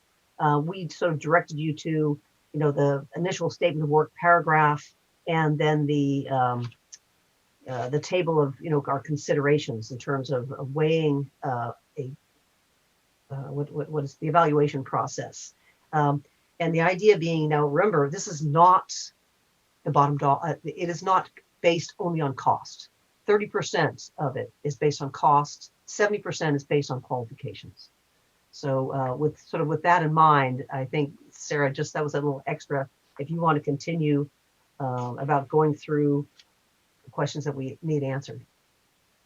We sort of directed you to, the initial statement of work paragraph, and then the table of, our considerations in terms of weighing what is the evaluation process. And the idea being, now remember, this is not the bottom dollar. It is not based only on cost. 30% of it is based on cost. 70% is based on qualifications. So with that in mind, I think, Sarah, just that was a little extra. If you want to continue about going through the questions that we need answered.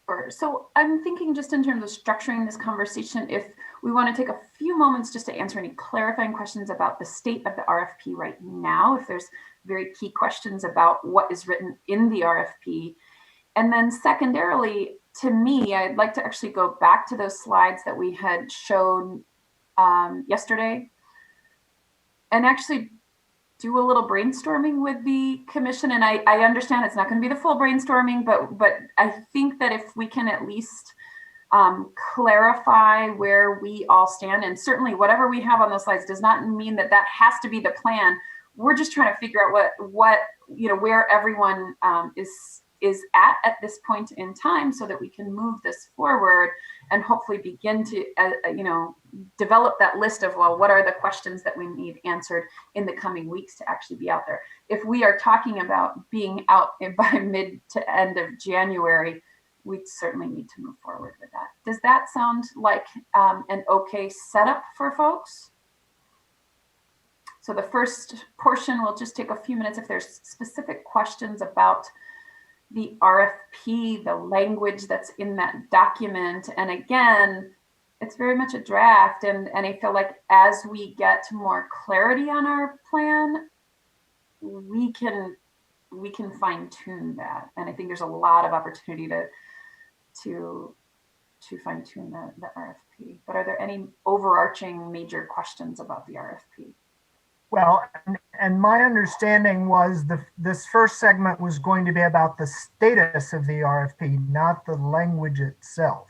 Sure. So I'm thinking just in terms of structuring this conversation, if we want to take a few moments just to answer any clarifying questions about the state of the RFP right now, if there's very key questions about what is written in the RFP. And then secondarily, to me, I'd like to actually go back to those slides that we had shown yesterday and actually do a little brainstorming with the commission. And I understand it's not going to be the full brainstorming, but I think that if we can at least clarify where we all stand, and certainly whatever we have on those slides does not mean that that has to be the plan. We're just trying to figure out what where everyone is at this point in time, so that we can move this forward and hopefully begin to develop that list of, well, what are the questions that we need answered in the coming weeks to actually be out there. If we are talking about being out by mid to end of January, we certainly need to move forward with that. Does that sound like an okay setup for folks? So the first portion will just take a few minutes. If there's specific questions about the RFP, the language that's in that document, and again, it's very much a draft, and I feel like as we get more clarity on our plan, we can fine tune that. And I think there's a lot of opportunity to fine tune the RFP. But are there any overarching major questions about the RFP? Well, and my understanding was this first segment was going to be about the status of the RFP, not the language itself.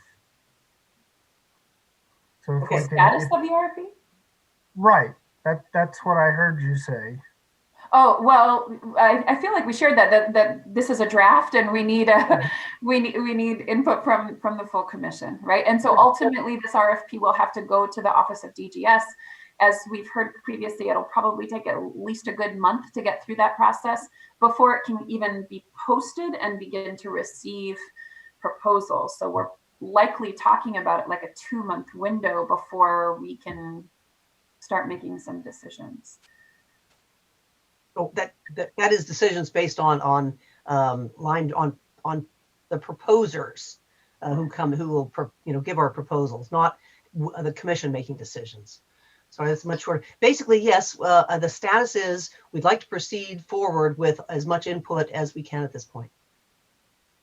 So okay, status of the RFP? Right. That's what I heard you say. Oh, well, I feel like we shared that this is a draft and we need we need input from the full commission, right? And so ultimately this RFP will have to go to the Office of DGS. As we've heard previously, it'll probably take at least a good month to get through that process before it can even be posted and begin to receive proposals. So we're likely talking about it like a 2-month window before we can start making some decisions. So that is decisions based on the proposers who will give our proposals, not the commission making decisions. So it's much shorter. Basically, yes, the status is we'd like to proceed forward with as much input as we can at this point.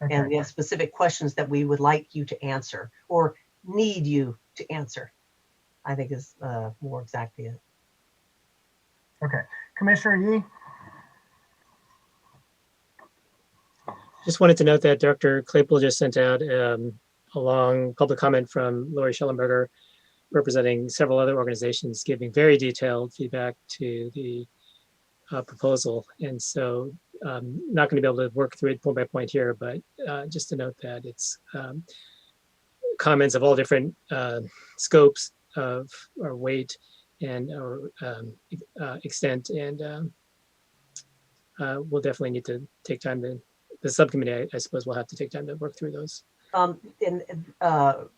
Okay. And we have specific questions that we would like you to answer or need you to answer, I think is more exactly it. Okay. Commissioner Yee? Just wanted to note that Dr. Claypool just sent out a long public comment from Lori Schellenberger, representing several other organizations, giving very detailed feedback to the proposal. And so not going to be able to work through it point by point here, but just to note that it's comments of all different scopes of or weight and or extent. And we'll definitely need to take time to, the subcommittee, I suppose, will have to take time to work through those.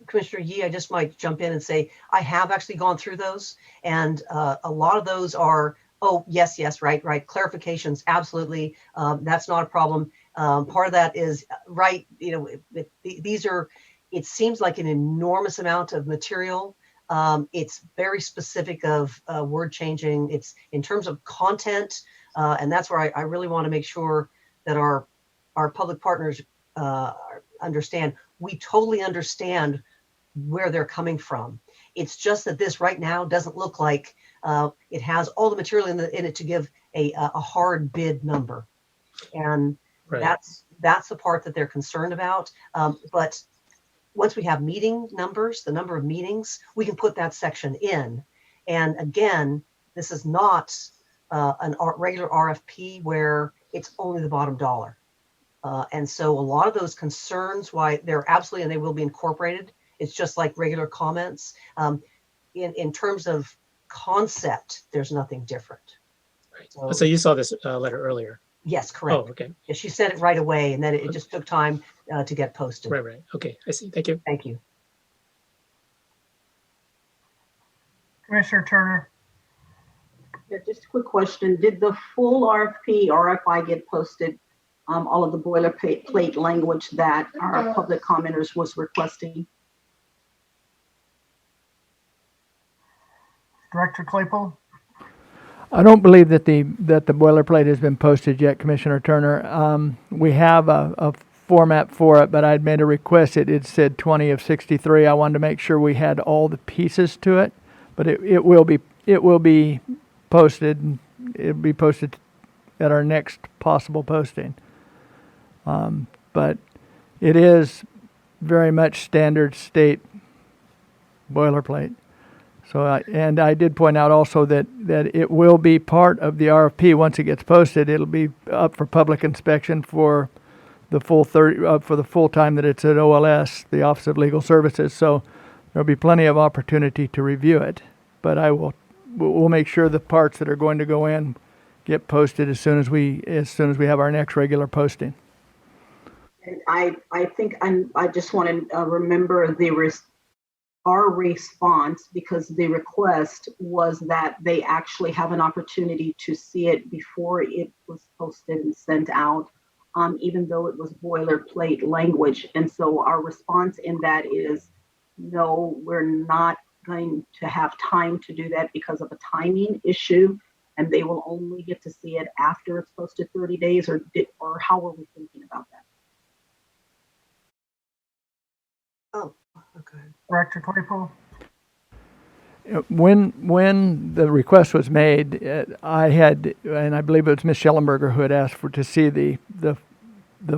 Commissioner Yee, I just might jump in and say, I have actually gone through those, and a lot of those are, oh, yes, right, clarifications, absolutely, that's not a problem. Part of that is, right, these are, it seems like an enormous amount of material. It's very specific of word changing. It's in terms of content, and that's where I really want to make sure that our public partners understand. We totally understand where they're coming from. It's just that this right now doesn't look like it has all the material in it to give a hard bid number. And Right. that's the part that they're concerned about. But once we have meeting numbers, the number of meetings, we can put that section in. And again, this is not regular RFP where it's only the bottom dollar. And so a lot of those concerns, why they're absolutely, and they will be incorporated. It's just like regular comments. In terms of concept, there's nothing different. Right. So you saw this letter earlier? Yes, correct. Oh, okay. Yeah, she sent it right away, and then it just took time to get posted. Right. Okay, I see. Thank you. Thank you. Commissioner Turner. Yeah, just a quick question. Did the full RFP, RFI get posted? All of the boilerplate language that our public commenters was requesting? Director Claypool? I don't believe that the boilerplate has been posted yet, Commissioner Turner. We have a format for it, but I'd made a request. It said 20 of 63. I wanted to make sure we had all the pieces to it, but it will be posted. It'll be posted at our next possible posting. But it is very much standard state boilerplate. So, I did point out also that it will be part of the RFP once it gets posted. It'll be up for public inspection for the full for the full time that it's at OLS, the Office of Legal Services. So there'll be plenty of opportunity to review it. But we'll make sure the parts that are going to go in get posted as soon as we have our next regular posting. And I think I just want to remember our response, because the request was that they actually have an opportunity to see it before it was posted and sent out, even though it was boilerplate language. And so our response in that is, no, we're not going to have time to do that because of a timing issue, and they will only get to see it after it's posted 30 days, or how are we thinking about that? Oh, okay. Director Claypool? When the request was made, I had, and I believe it was Ms. Schellenberger who had asked to see the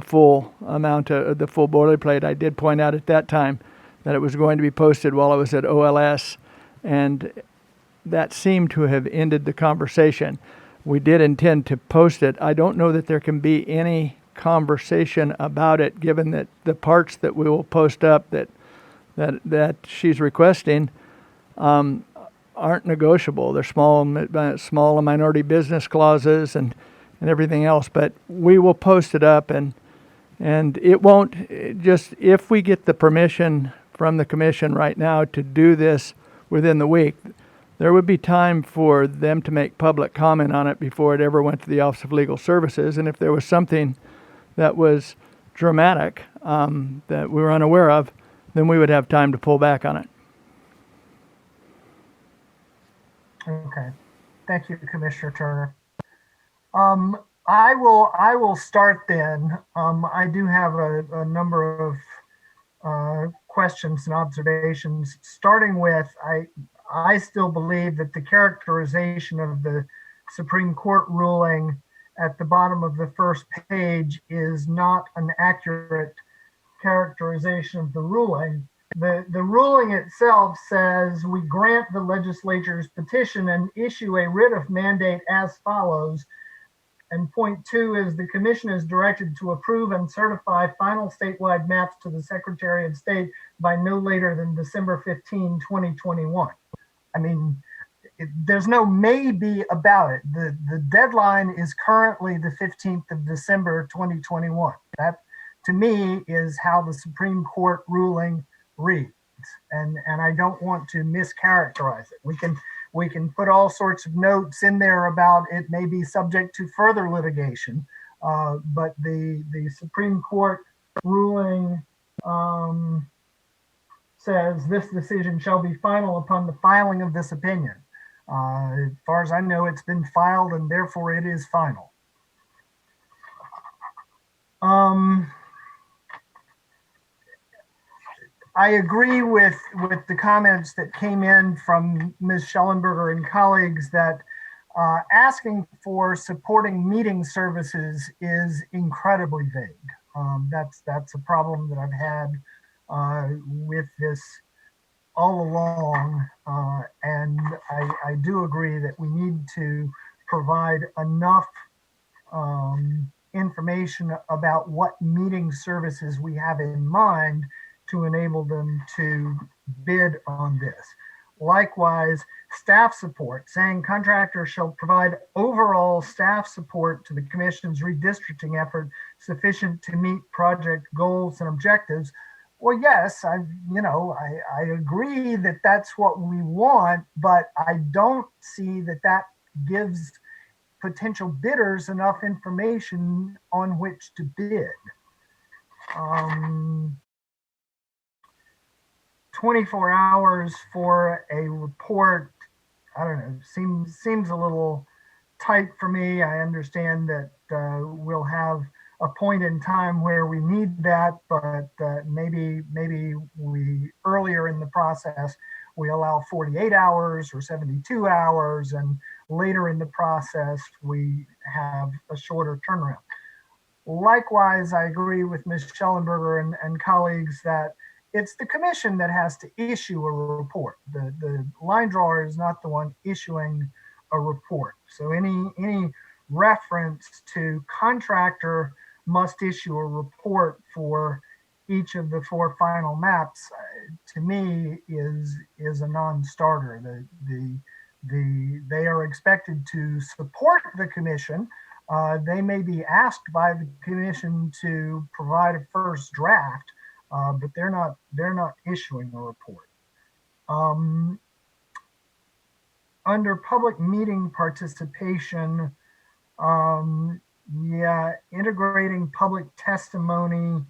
full amount of the full boilerplate. I did point out at that time that it was going to be posted while I was at OLS, and that seemed to have ended the conversation. We did intend to post it. I don't know that there can be any conversation about it, given that the parts that we will post up that she's requesting aren't negotiable. They're small and minority business clauses and everything else. But we will post it up, and it won't just, if we get the permission from the commission right now to do this within the week, there would be time for them to make public comment on it before it ever went to the Office of Legal Services. And if there was something that was dramatic that we were unaware of, then we would have time to pull back on it. Okay. Thank you, Commissioner Turner. I will start then. I do have a number of questions and observations, starting with I still believe that the characterization of the Supreme Court ruling at the bottom of the first page is not an accurate characterization of the ruling. The ruling itself says we grant the legislature's petition and issue a writ of mandate as follows. And point 2 is the commission is directed to approve and certify final statewide maps to the Secretary of State by no later than December 15, 2021. I mean, there's no maybe about it. The deadline is currently the 15th of December, 2021. That, to me, is how the Supreme Court ruling reads. And I don't want to mischaracterize it. We can put all sorts of notes in there about it may be subject to further litigation, but the Supreme Court ruling says this decision shall be final upon the filing of this opinion. As far as I know, it's been filed and therefore it is final. I agree with the comments that came in from Ms. Schellenberger and colleagues that asking for supporting meeting services is incredibly vague. That's a problem that I've had with this all along, and I do agree that we need to provide enough information about what meeting services we have in mind to enable them to bid on this. Likewise, staff support, saying contractors shall provide overall staff support to the commission's redistricting effort sufficient to meet project goals and objectives. Well, yes, I agree that that's what we want, but I don't see that that gives potential bidders enough information on which to bid. 24 hours for a report, I don't know, seems a little tight for me. I understand that we'll have a point in time where we need that, but maybe we earlier in the process we allow 48 hours or 72 hours, and later in the process we have a shorter turnaround. Likewise, I agree with Ms. Schellenberger and colleagues that it's the commission that has to issue a report. The line drawer is not the one issuing a report. So any reference to contractor must issue a report for each of the 4 final maps, to me is a non-starter. They are expected to support the commission. They may be asked by the commission to provide a first draft, but they're not issuing a report. Under public meeting participation, yeah, integrating public testimony,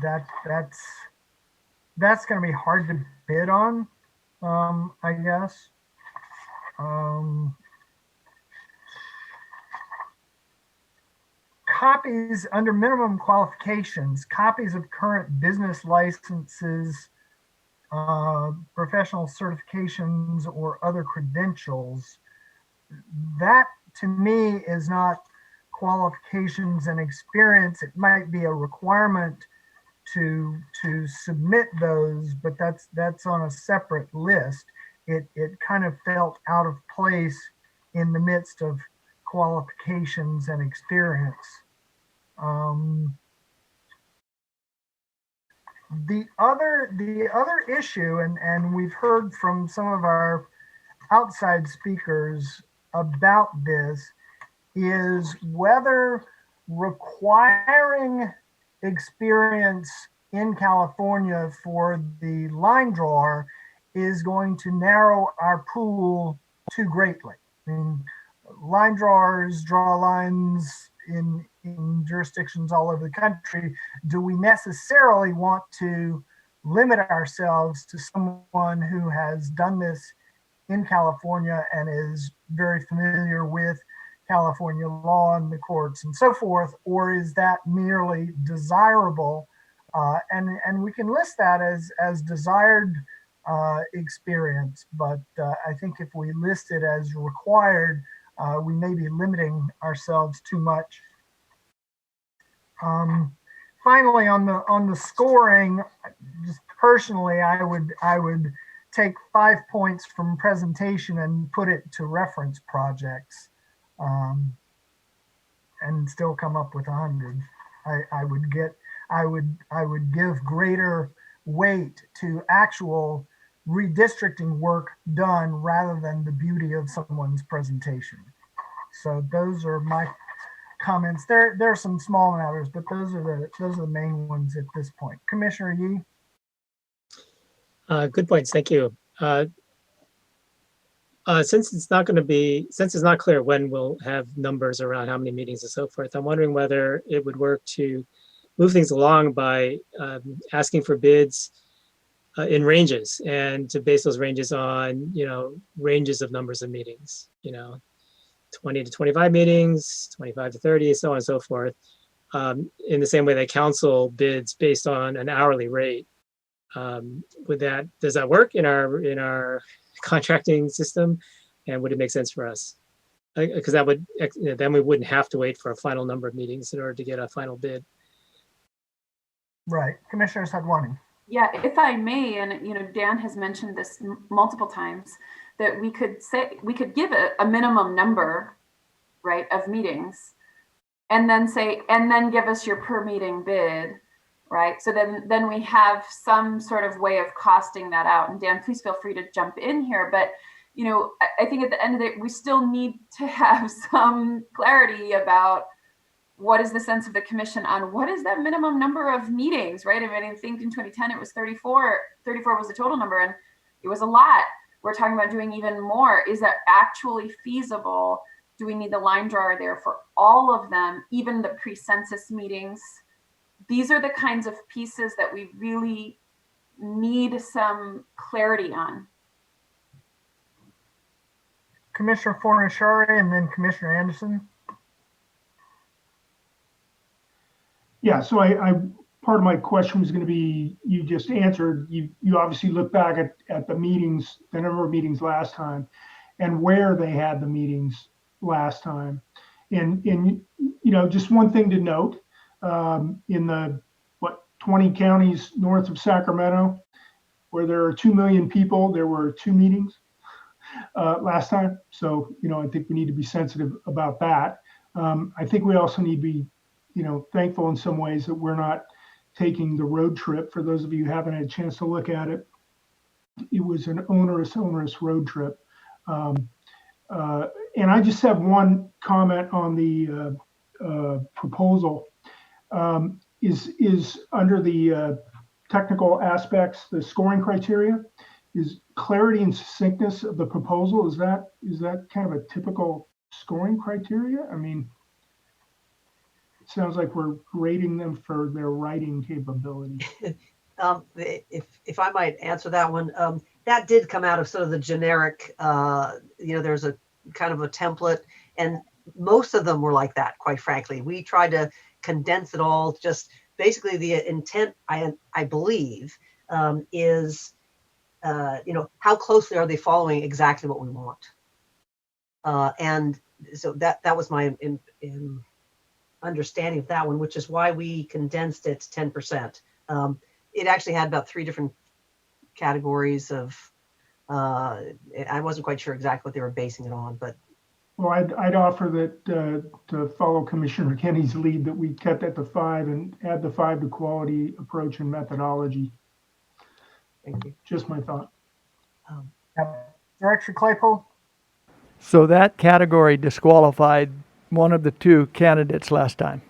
that's going to be hard to bid on, I guess. Copies under minimum qualifications, copies of current business licenses, professional certifications, or other credentials. That to me is not qualifications and experience. It might be a requirement to submit those, but that's on a separate list. It kind of felt out of place in the midst of qualifications and experience. The other issue, and we've heard from some of our outside speakers about this, is whether requiring experience in California for the line drawer is going to narrow our pool too greatly. I mean, line drawers draw lines in jurisdictions all over the country. Do we necessarily want to limit ourselves to someone who has done this in California and is very familiar with California law and the courts and so forth, or is that merely desirable? And we can list that as desired experience, but I think if we list it as required, we may be limiting ourselves too much. Finally, on the scoring, just personally, I would take 5 points from presentation and put it to reference projects, and still come up with 100. I would give greater weight to actual redistricting work done rather than the beauty of someone's presentation. So those are my comments. There are some small matters, but those are the main ones at this point. Commissioner Yee. Good points. Thank you. Since it's not clear when we'll have numbers around how many meetings and so forth, I'm wondering whether it would work to move things along by asking for bids in ranges, and to base those ranges on, ranges of numbers of meetings, 20 to 25 meetings, 25 to 30, so on and so forth, in the same way that council bids based on an hourly rate. Does that work in our contracting system? And would it make sense for us? Because that would, then we wouldn't have to wait for a final number of meetings in order to get a final bid. Right. Commissioner Sadwani. Yeah, if I may, and Dan has mentioned this multiple times, that we could give a minimum number, right, of meetings, and then give us your per meeting bid, right? So then we have some sort of way of costing that out. And Dan, please feel free to jump in here, but I think at the end of it, we still need to have some clarity about what is the sense of the commission on what is that minimum number of meetings, right? I mean, I think in 2010 it was 34. 34 was the total number, and it was a lot. We're talking about doing even more. Is that actually feasible? Do we need the line drawer there for all of them, even the pre-census meetings? These are the kinds of pieces that we really need some clarity on. Commissioner Fornashari and then Commissioner Anderson. Yeah, so I part of my question was going to be, you just answered, you obviously look back at the meetings, the number of meetings last time and where they had the meetings last time. And just one thing to note, in the 20 counties north of Sacramento, where there are 2 million people, there were 2 meetings last time. So, I think we need to be sensitive about that. I think we also need to be thankful in some ways that we're not taking the road trip. For those of you who haven't had a chance to look at it, it was an onerous road trip. And I just have one comment on the proposal. Is under the technical aspects, the scoring criteria, is clarity and succinctness of the proposal. Is that kind of a typical scoring criteria? I mean, sounds like we're grading them for their writing capability. If I might answer that one, that did come out of sort of the generic, there's a kind of a template, and most of them were like that, quite frankly. We tried to condense it all. Just basically the intent, I believe, is, how closely are they following exactly what we want? And so that was my understanding of that one, which is why we condensed it to 10%. It actually had about 3 different categories of, I wasn't quite sure exactly what they were basing it on, but. Well, I'd offer that to follow Commissioner Kenny's lead, that we cut that to 5 and add the 5 to quality, approach, and methodology. Thank you. Just my thought. Director Claypool. So that category disqualified one of the 2 candidates last time.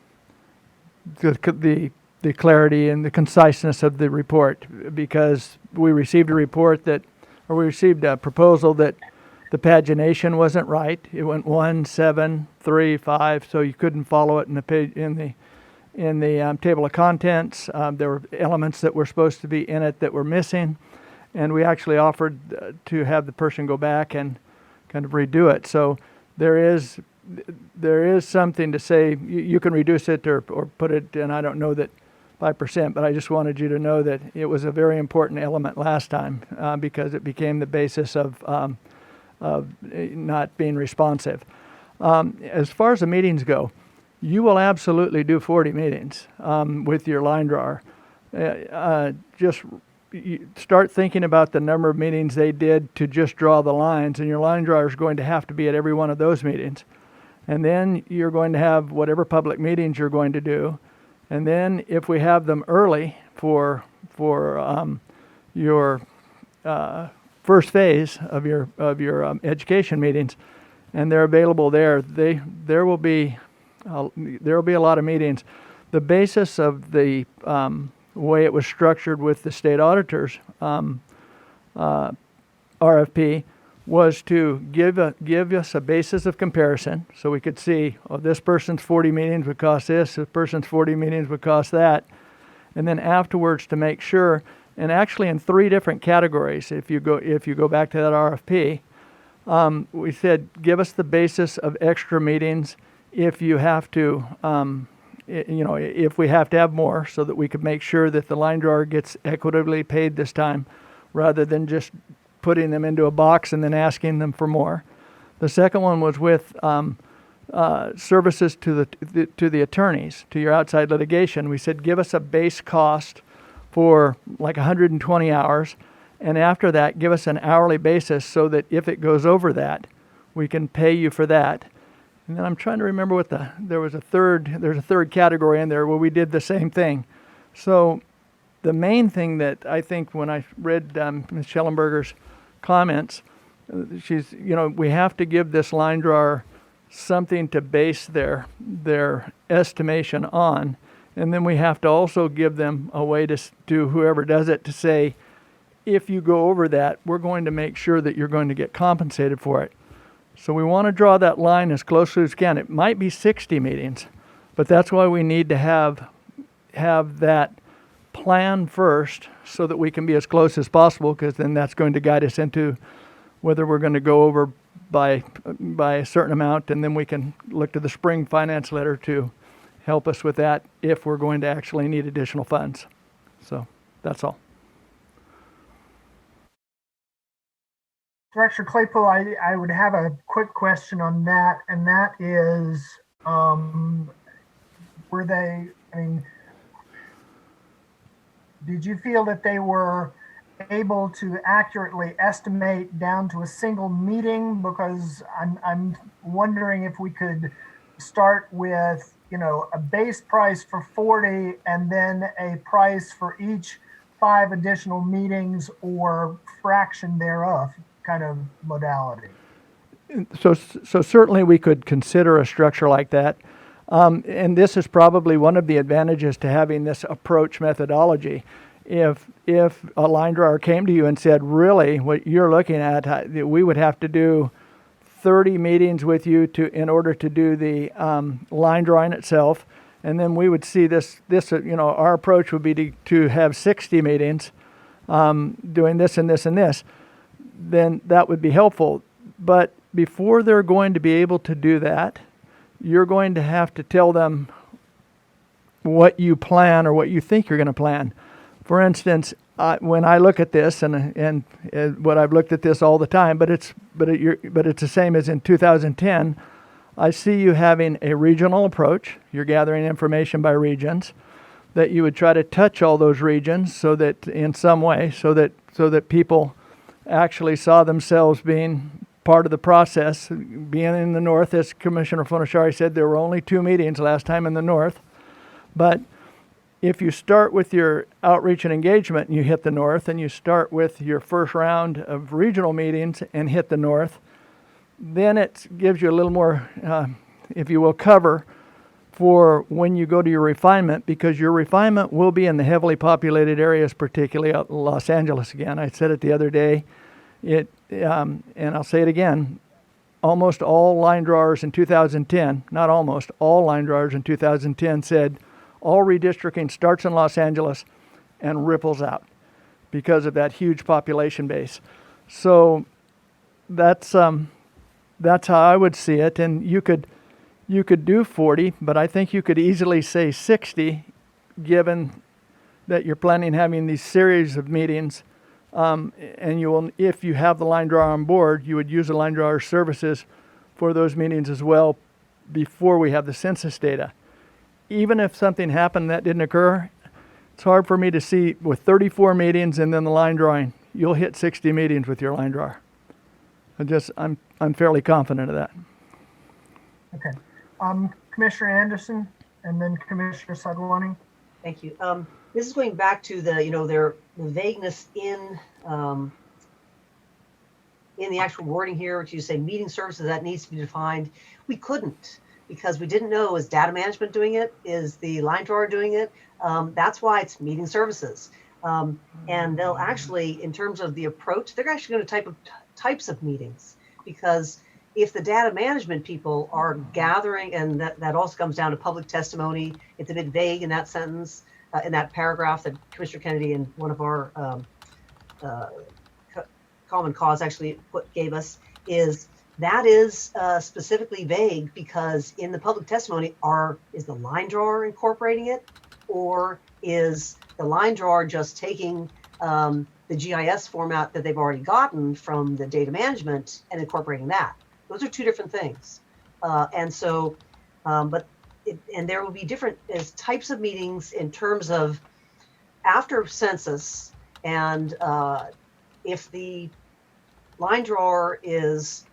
The clarity and the conciseness of the report, because we received a proposal that the pagination wasn't right. It went 1, 7, 3, 5, so you couldn't follow it in the page in the table of contents. There were elements that were supposed to be in it that were missing, and we actually offered to have the person go back and kind of redo it. So there is something to say. You can reduce it or put it, and I don't know that 5%, but I just wanted you to know that it was a very important element last time because it became the basis of not being responsive. As far as the meetings go, you will absolutely do 40 meetings with your line drawer. Just start thinking about the number of meetings they did to just draw the lines, and your line drawer is going to have to be at every one of those meetings. And then you're going to have whatever public meetings you're going to do. And then if we have them early for your first phase of your education meetings, and they're available there, there will be a lot of meetings. The basis of the way it was structured with the state auditors RFP was to give us a basis of comparison, so we could see, oh, this person's 40 meetings would cost this person's 40 meetings would cost that, and then afterwards to make sure, and actually in 3 different categories, if you go back to that RFP, we said give us the basis of extra meetings if you have to if we have to have more, so that we could make sure that the line drawer gets equitably paid this time, rather than just putting them into a box and then asking them for more. The second one was with services to the attorneys, to your outside litigation. We said, give us a base cost for like 120 hours, and after that, give us an hourly basis so that if it goes over that, we can pay you for that. And then I'm trying to remember what there's a third category in there where we did the same thing. So the main thing that I think when I read Ms. Schellenberger's comments, we have to give this line drawer something to base their estimation on. And then we have to also give them a way to whoever does it to say, if you go over that, we're going to make sure that you're going to get compensated for it. So we want to draw that line as closely as we can. It might be 60 meetings, but that's why we need to have that plan first so that we can be as close as possible, because then that's going to guide us into whether we're going to go over by a certain amount, and then we can look to the spring finance letter to help us with that if we're going to actually need additional funds. So that's all. Director Claypool, I would have a quick question on that, and that is, did you feel that they were able to accurately estimate down to a single meeting? Because I'm wondering if we could start with, a base price for 40 and then a price for each 5 additional meetings or fraction thereof kind of modality. So certainly we could consider a structure like that. And this is probably one of the advantages to having this approach methodology. If a line drawer came to you and said, really, what you're looking at, we would have to do 30 meetings with you in order to do the line drawing itself, and then we would see this our approach would be to have 60 meetings doing this and this and this, then that would be helpful. But before they're going to be able to do that, you're going to have to tell them what you plan or what you think you're going to plan. For instance, when I look at this, and what I've looked at this all the time, but it's the same as in 2010. I see you having a regional approach. You're gathering information by regions, that you would try to touch all those regions so that in some way, so that people actually saw themselves being part of the process. Being in the north, as Commissioner Fonashari said, there were only 2 meetings last time in the north, but if you start with your outreach and engagement and you hit the north, and you start with your first round of regional meetings and hit the north, then it gives you a little more, if you will, cover for when you go to your refinement, because your refinement will be in the heavily populated areas, particularly out in Los Angeles again. I said it the other day, and I'll say it again, almost all line drawers in 2010, not almost, all line drawers in 2010 said, all redistricting starts in Los Angeles and ripples out because of that huge population base. So that's how I would see it. And you could do 40, but I think you could easily say 60, given that you're planning having these series of meetings. And you will, if you have the line drawer on board, you would use the line drawer services for those meetings as well before we have the census data. Even if something happened that didn't occur, it's hard for me to see with 34 meetings and then the line drawing, you'll hit 60 meetings with your line drawer. I'm fairly confident of that. Okay. Commissioner Anderson and then Commissioner Sadlani. Thank you. This is going back to the vagueness in the actual wording here, which you say meeting services, that needs to be defined. We couldn't, because we didn't know, is data management doing it? Is the line drawer doing it? That's why it's meeting services. And they'll actually, in terms of the approach, they're actually going to types of meetings, because if the data management people are gathering, and that also comes down to public testimony, it's a bit vague in that sentence, in that paragraph that Commissioner Kennedy in one of our common cause actually gave us, is That is specifically vague because in the public testimony, is the line drawer incorporating it, or is the line drawer just taking the GIS format that they've already gotten from the data management and incorporating that? Those are two different things. And so, and there will be different types of meetings in terms of after census, and if the line drawer is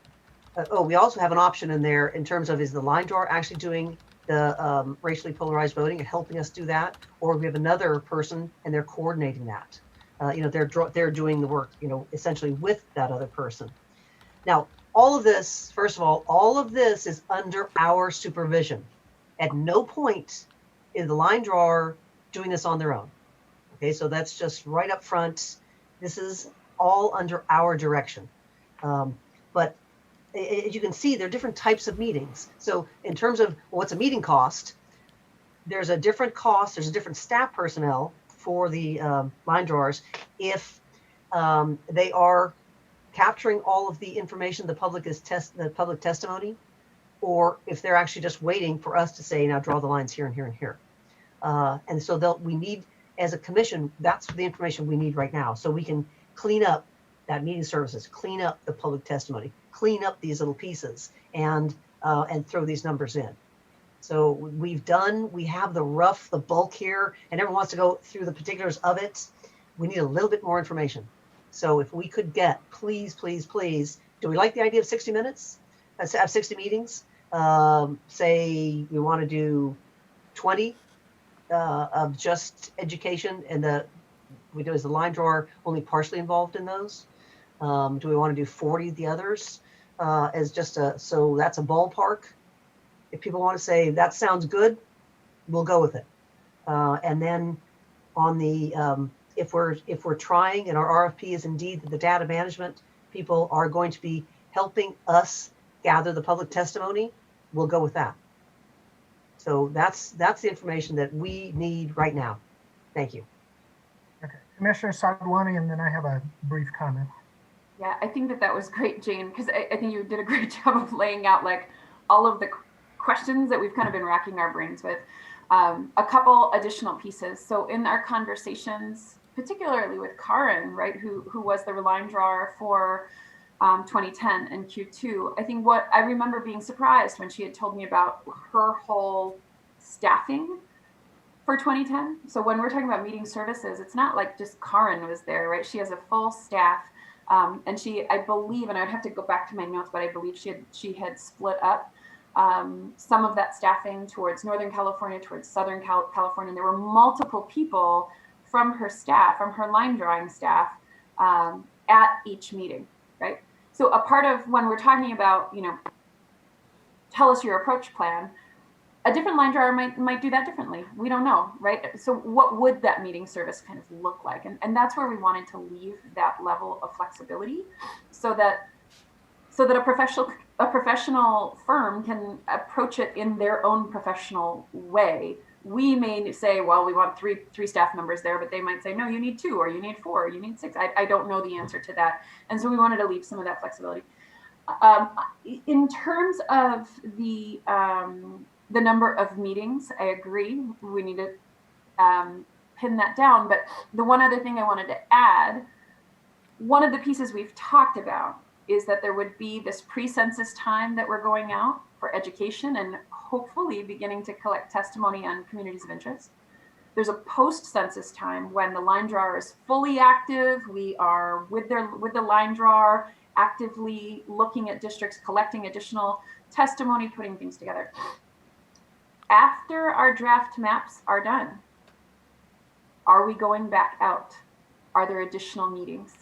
we also have an option in there in terms of, is the line drawer actually doing the racially polarized voting and helping us do that, or we have another person and they're coordinating that. They're doing the work, essentially with that other person. Now, all of this, first of all of this is under our supervision. At no point is the line drawer doing this on their own. Okay, so that's just right up front. This is all under our direction. But as you can see, there are different types of meetings. So in terms of what's a meeting cost, there's a different cost, there's a different staff personnel for the line drawers if they are capturing all of the information the public testimony, or if they're actually just waiting for us to say, now draw the lines here and here and here. And so we need, as a commission, that's the information we need right now, so we can clean up that meeting services, clean up the public testimony, clean up these little pieces, and throw these numbers in. So we have the bulk here, and everyone wants to go through the particulars of it. We need a little bit more information. So if we could get, please, do we like the idea of 60 minutes? Have 60 meetings? Say we want to do 20 of just education, and is the line drawer only partially involved in those? Do we want to do 40 of the others as just so that's a ballpark? If people want to say that sounds good, we'll go with it. And then on the if we're trying, and our RFP is indeed that the data management people are going to be helping us gather the public testimony, we'll go with that. So that's the information that we need right now. Thank you. Okay, Commissioner Sadwani, and then I have a brief comment. Yeah, I think that was great, Jane, because I think you did a great job of laying out like all of the questions that we've kind of been racking our brains with. A couple additional pieces. So in our conversations, particularly with Karin, right, who was the line drawer for 2010 and Q2, I think what I remember being surprised when she had told me about her whole staffing for 2010. So when we're talking about meeting services, it's not like just Karin was there, right? She has a full staff. And I believe, and I'd have to go back to my notes, but I believe she had split up some of that staffing towards Northern California, towards Southern California. And there were multiple people from her staff, from her line drawing staff, at each meeting, right? So a part of when we're talking about, tell us your approach plan, a different line drawer might do that differently. We don't know, right? So what would that meeting service kind of look like? And that's where we wanted to leave that level of flexibility so that a professional firm can approach it in their own professional way. We may say, well, we want three staff members there, but they might say, no, you need 2, or you need 4, or you need 6. I don't know the answer to that. And so we wanted to leave some of that flexibility. In terms of the number of meetings, I agree. We need to pin that down. But the one other thing I wanted to add, one of the pieces we've talked about is that there would be this pre-census time that we're going out for education and hopefully beginning to collect testimony on communities of interest. There's a post-census time when the line drawer is fully active. We are with the line drawer, actively looking at districts, collecting additional testimony, putting things together. After our draft maps are done, are we going back out? Are there additional meetings,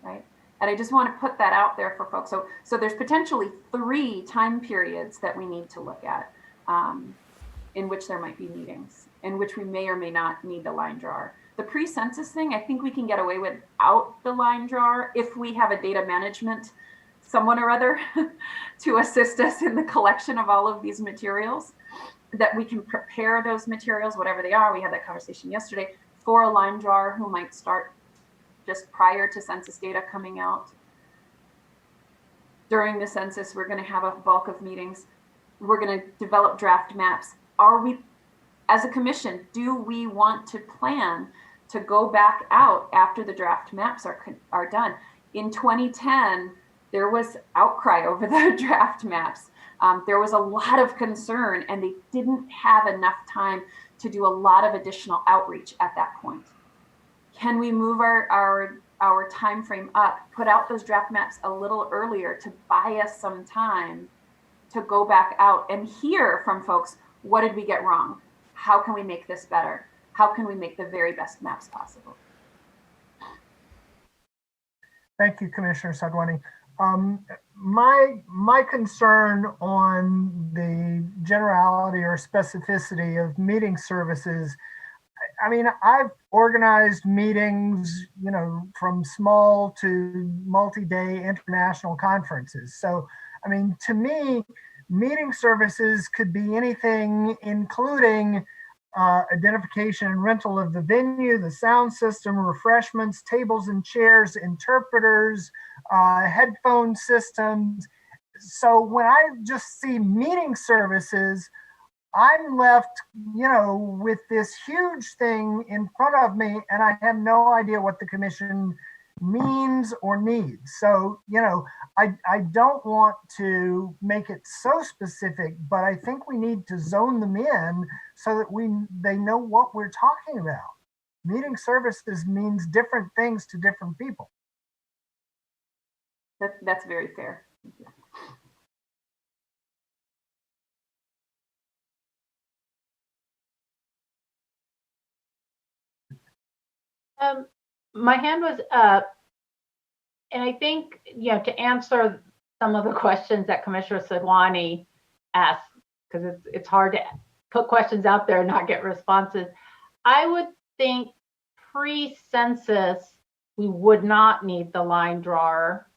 right? And I just want to put that out there for folks. So there's potentially 3 time periods that we need to look at in which there might be meetings, in which we may or may not need the line drawer. The pre-census thing, I think we can get away without the line drawer if we have a data management someone or other to assist us in the collection of all of these materials, that we can prepare those materials, whatever they are. We had that conversation yesterday, for a line drawer who might start just prior to census data coming out. during the census, we're going to have a bulk of meetings. We're going to develop draft maps. Are we, as a commission, do we want to plan to go back out after the draft maps are done? In 2010, there was outcry over the draft maps. There was a lot of concern, and they didn't have enough time to do a lot of additional outreach at that point. Can we move our time frame up, put out those draft maps a little earlier to buy us some time to go back out and hear from folks, what did we get wrong? How can we make this better? How can we make the very best maps possible? Thank you, Commissioner Sadwani. My concern on the generality or specificity of meeting services, I mean, I've organized meetings, you know, from small to multi-day international conferences. So, I mean, to me, meeting services could be anything, including identification and rental of the venue, the sound system, refreshments, tables and chairs, interpreters, headphone systems. So when I just see meeting services, I'm left, you know, with this huge thing in front of me, and I have no idea what the commission means or needs. So, you know, I don't want to make it so specific, but I think we need to zone them in so that they know what we're talking about. Meeting services means different things to different people. That's very fair. Thank you. My hand was up, and I think, you know, to answer some of the questions that Commissioner Sadwani asked, because it's hard to put questions out there and not get responses. I would think pre-census, we would not need the line drawer,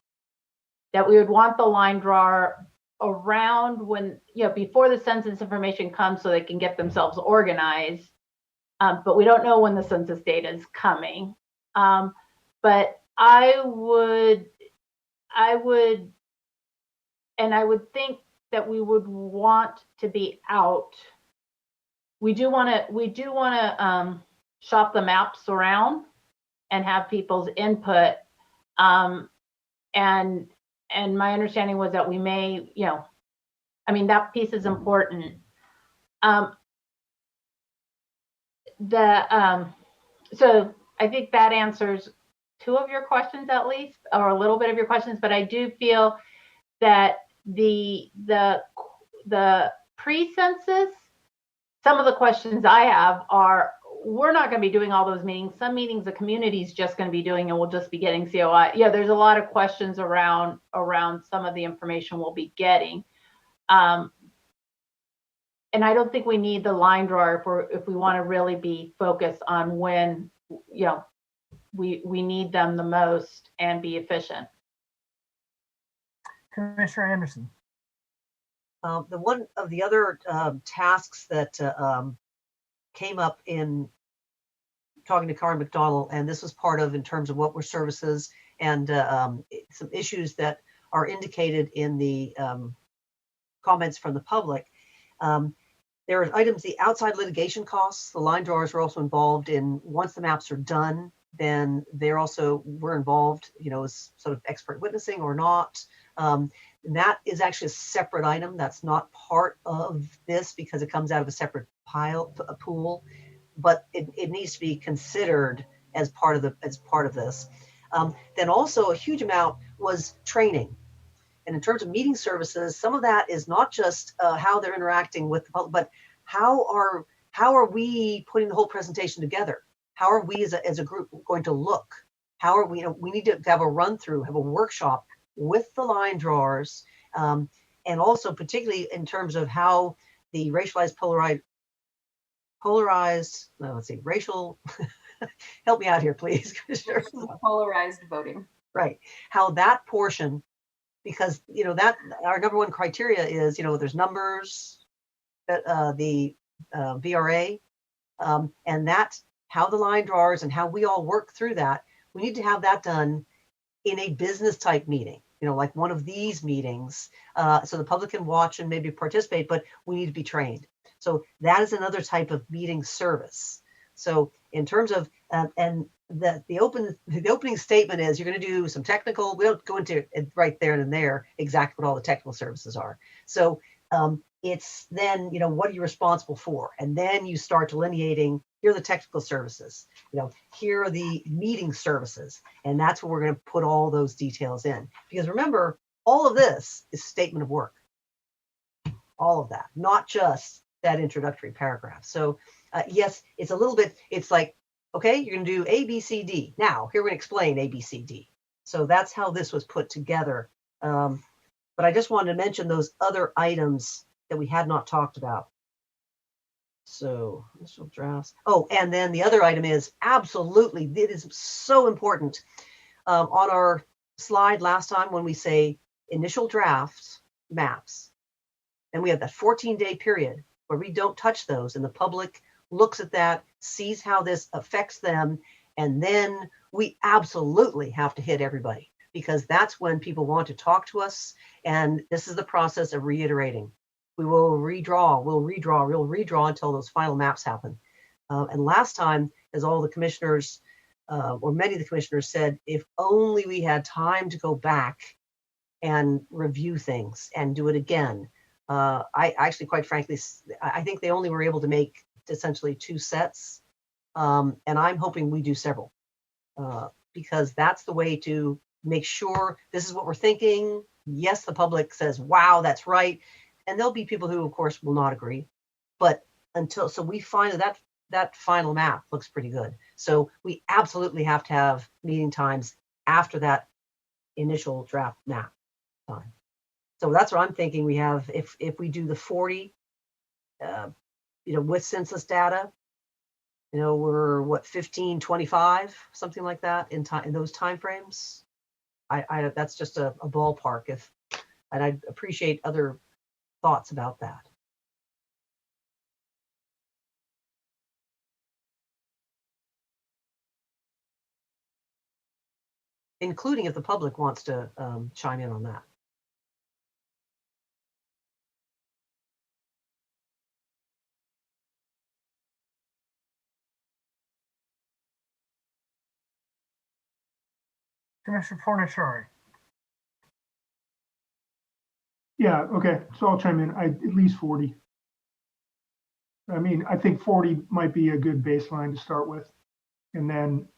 that we would want the line drawer around when, you know, before the census information comes so they can get themselves organized. But we don't know when the census data is coming. But I would think that we would want to be out. We do want to shop the maps around and have people's input. And my understanding was that we may, you know, I mean, that piece is important. So I think that answers two of your questions at least, or a little bit of your questions, but I do feel that the pre-census, some of the questions I have are, we're not going to be doing all those meetings. Some meetings the community is just going to be doing, and we'll just be getting COI. Yeah, there's a lot of questions around some of the information we'll be getting. And I don't think we need the line drawer if we want to really be focused on when, you know, we need them the most and be efficient. Commissioner Anderson. The one of the other tasks that came up in talking to Karen McDonald, and this was part of in terms of what were services and some issues that are indicated in the comments from the public. There are items, the outside litigation costs, the line drawers are also involved in. Once the maps are done, then we're involved, you know, as sort of expert witnessing or not. And that is actually a separate item. That's not part of this because it comes out of a separate pool, but it needs to be considered as part of this. Then also a huge amount was training. And in terms of meeting services, some of that is not just how they're interacting with the public, but how are we putting the whole presentation together? How are we as a group going to look? How are we, you know, we need to have a run through, have a workshop with the line drawers, and also particularly in terms of how the racialized polarized, no, let's see, racial, help me out here, please. Polarized voting. Right. How that portion, because, you know, that our number one criteria is, you know, there's numbers, that the VRA, and that how the line drawers and how we all work through that. We need to have that done in a business type meeting. like one of these meetings, so the public can watch and maybe participate, but we need to be trained. So that is another type of meeting service. So in terms of, and the opening statement is you're going to do some technical, we don't go into it right there and there exactly what all the technical services are. So it's then, what are you responsible for? And then you start delineating, here are the technical services, here are the meeting services. And that's where we're going to put all those details in. Because remember, all of this is statement of work. All of that, not just that introductory paragraph. So yes, it's a little bit, it's like, okay, you're going to do A, B, C, D. Now, here we're going to explain A, B, C, D. So that's how this was put together. But I just wanted to mention those other items that we had not talked about. So initial drafts. Oh, and then the other item is absolutely, it is so important. On our slide last time, when we say initial drafts maps, and we have that 14-day period where we don't touch those, and the public looks at that, sees how this affects them, and then we absolutely have to hit everybody, because that's when people want to talk to us. And this is the process of reiterating. We will redraw, we'll redraw until those final maps happen. And last time, as all the commissioners, or many of the commissioners said, if only we had time to go back and review things and do it again. I actually, quite frankly, I think they only were able to make essentially 2 sets. And I'm hoping we do several, because that's the way to make sure this is what we're thinking. Yes, the public says, wow, that's right. And there'll be people who, of course, will not agree. But so we find that final map looks pretty good. So we absolutely have to have meeting times after that initial draft map time. So that's what I'm thinking. We have, if we do the 40, with census data, we're what, 15, 25, something like that in those timeframes. I that's just a ballpark. And I'd appreciate other thoughts about that. Including if the public wants to chime in on that. Commissioner Fornaciari. Yeah, okay, so I'll chime in. At least 40. I mean, I think 40 might be a good baseline to start with. And then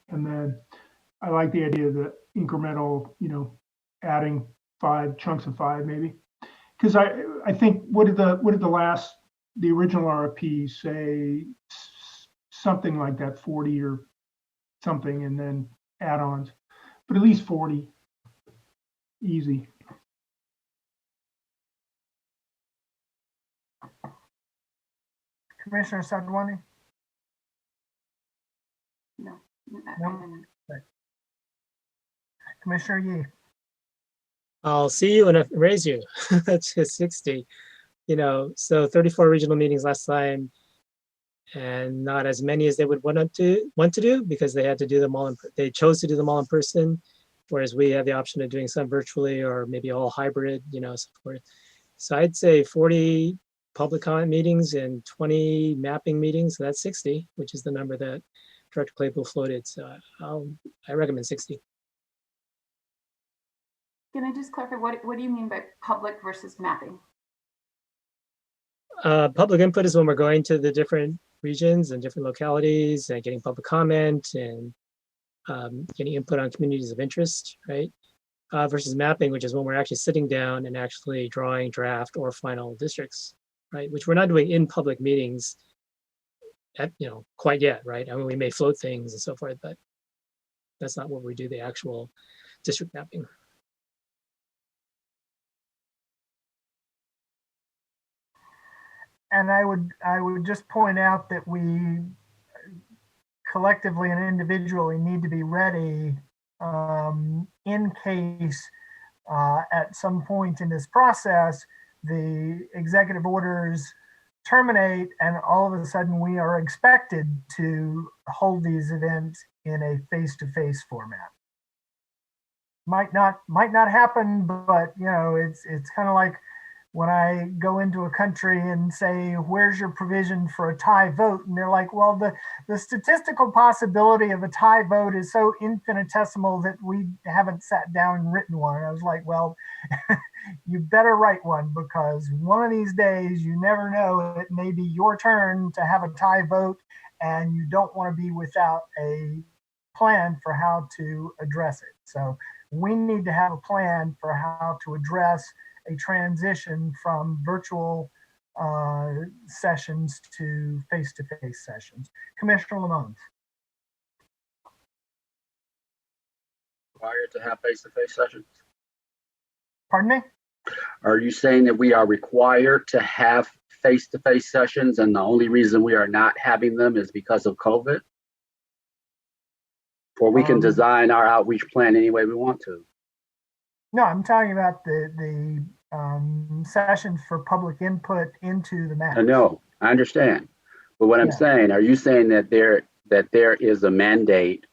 I like the idea of the incremental, adding 5 chunks of 5 maybe. Because I think what did the original RFP say? Something like that, 40 or something, and then add-ons. But at least 40, easy. Commissioner Sadwani? No. Okay. Commissioner Yee? I'll see you and I raise you. That's 60. So 34 regional meetings last time, and not as many as they would want to do, because they had to do them all. They chose to do them all in person, whereas we have the option of doing some virtually or maybe all hybrid, so forth. So I'd say 40 public comment meetings and 20 mapping meetings. So that's 60, which is the number that Director Claypool floated. So I recommend 60. Can I just clarify, what do you mean by public versus mapping? Public input is when we're going to the different regions and different localities and getting public comment and getting input on communities of interest, right? Versus mapping, which is when we're actually sitting down and actually drawing draft or final districts, right? Which we're not doing in public meetings quite yet, right? I mean, we may float things and so forth, but that's not what we do, the actual district mapping. And I would just point out that we collectively and individually need to be ready in case at some point in this process, the executive orders terminate and all of a sudden we are expected to hold these events in a face-to-face format. might not happen, but it's kind of like when I go into a country and say, where's your provision for a tie vote? And they're like, well, the statistical possibility of a tie vote is so infinitesimal that we haven't sat down and written one. I was like, well, you better write one, because one of these days, you never know, it may be your turn to have a tie vote, and you don't want to be without a plan for how to address it. So we need to have a plan for how to address a transition from virtual sessions to face-to-face sessions. Commissioner Lamont. Required to have face-to-face sessions? Pardon me? Are you saying that we are required to have face-to-face sessions and the only reason we are not having them is because of COVID? Or we can design our outreach plan any way we want to? No, I'm talking about the sessions for public input into the map. I know, I understand. But what I'm saying, are you saying that there is a mandate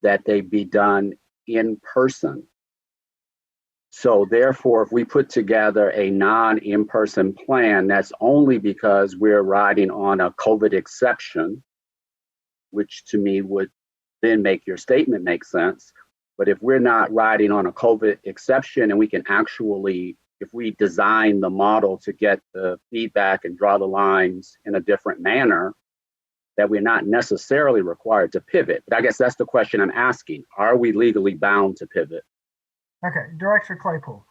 that they be done in person? So therefore, if we put together a non-in-person plan, that's only because we're riding on a COVID exception, which to me would then make your statement make sense. But if we're not riding on a COVID exception and we can actually, if we design the model to get the feedback and draw the lines in a different manner, that we're not necessarily required to pivot. But I guess that's the question I'm asking. Are we legally bound to pivot? Okay, Director Claypool.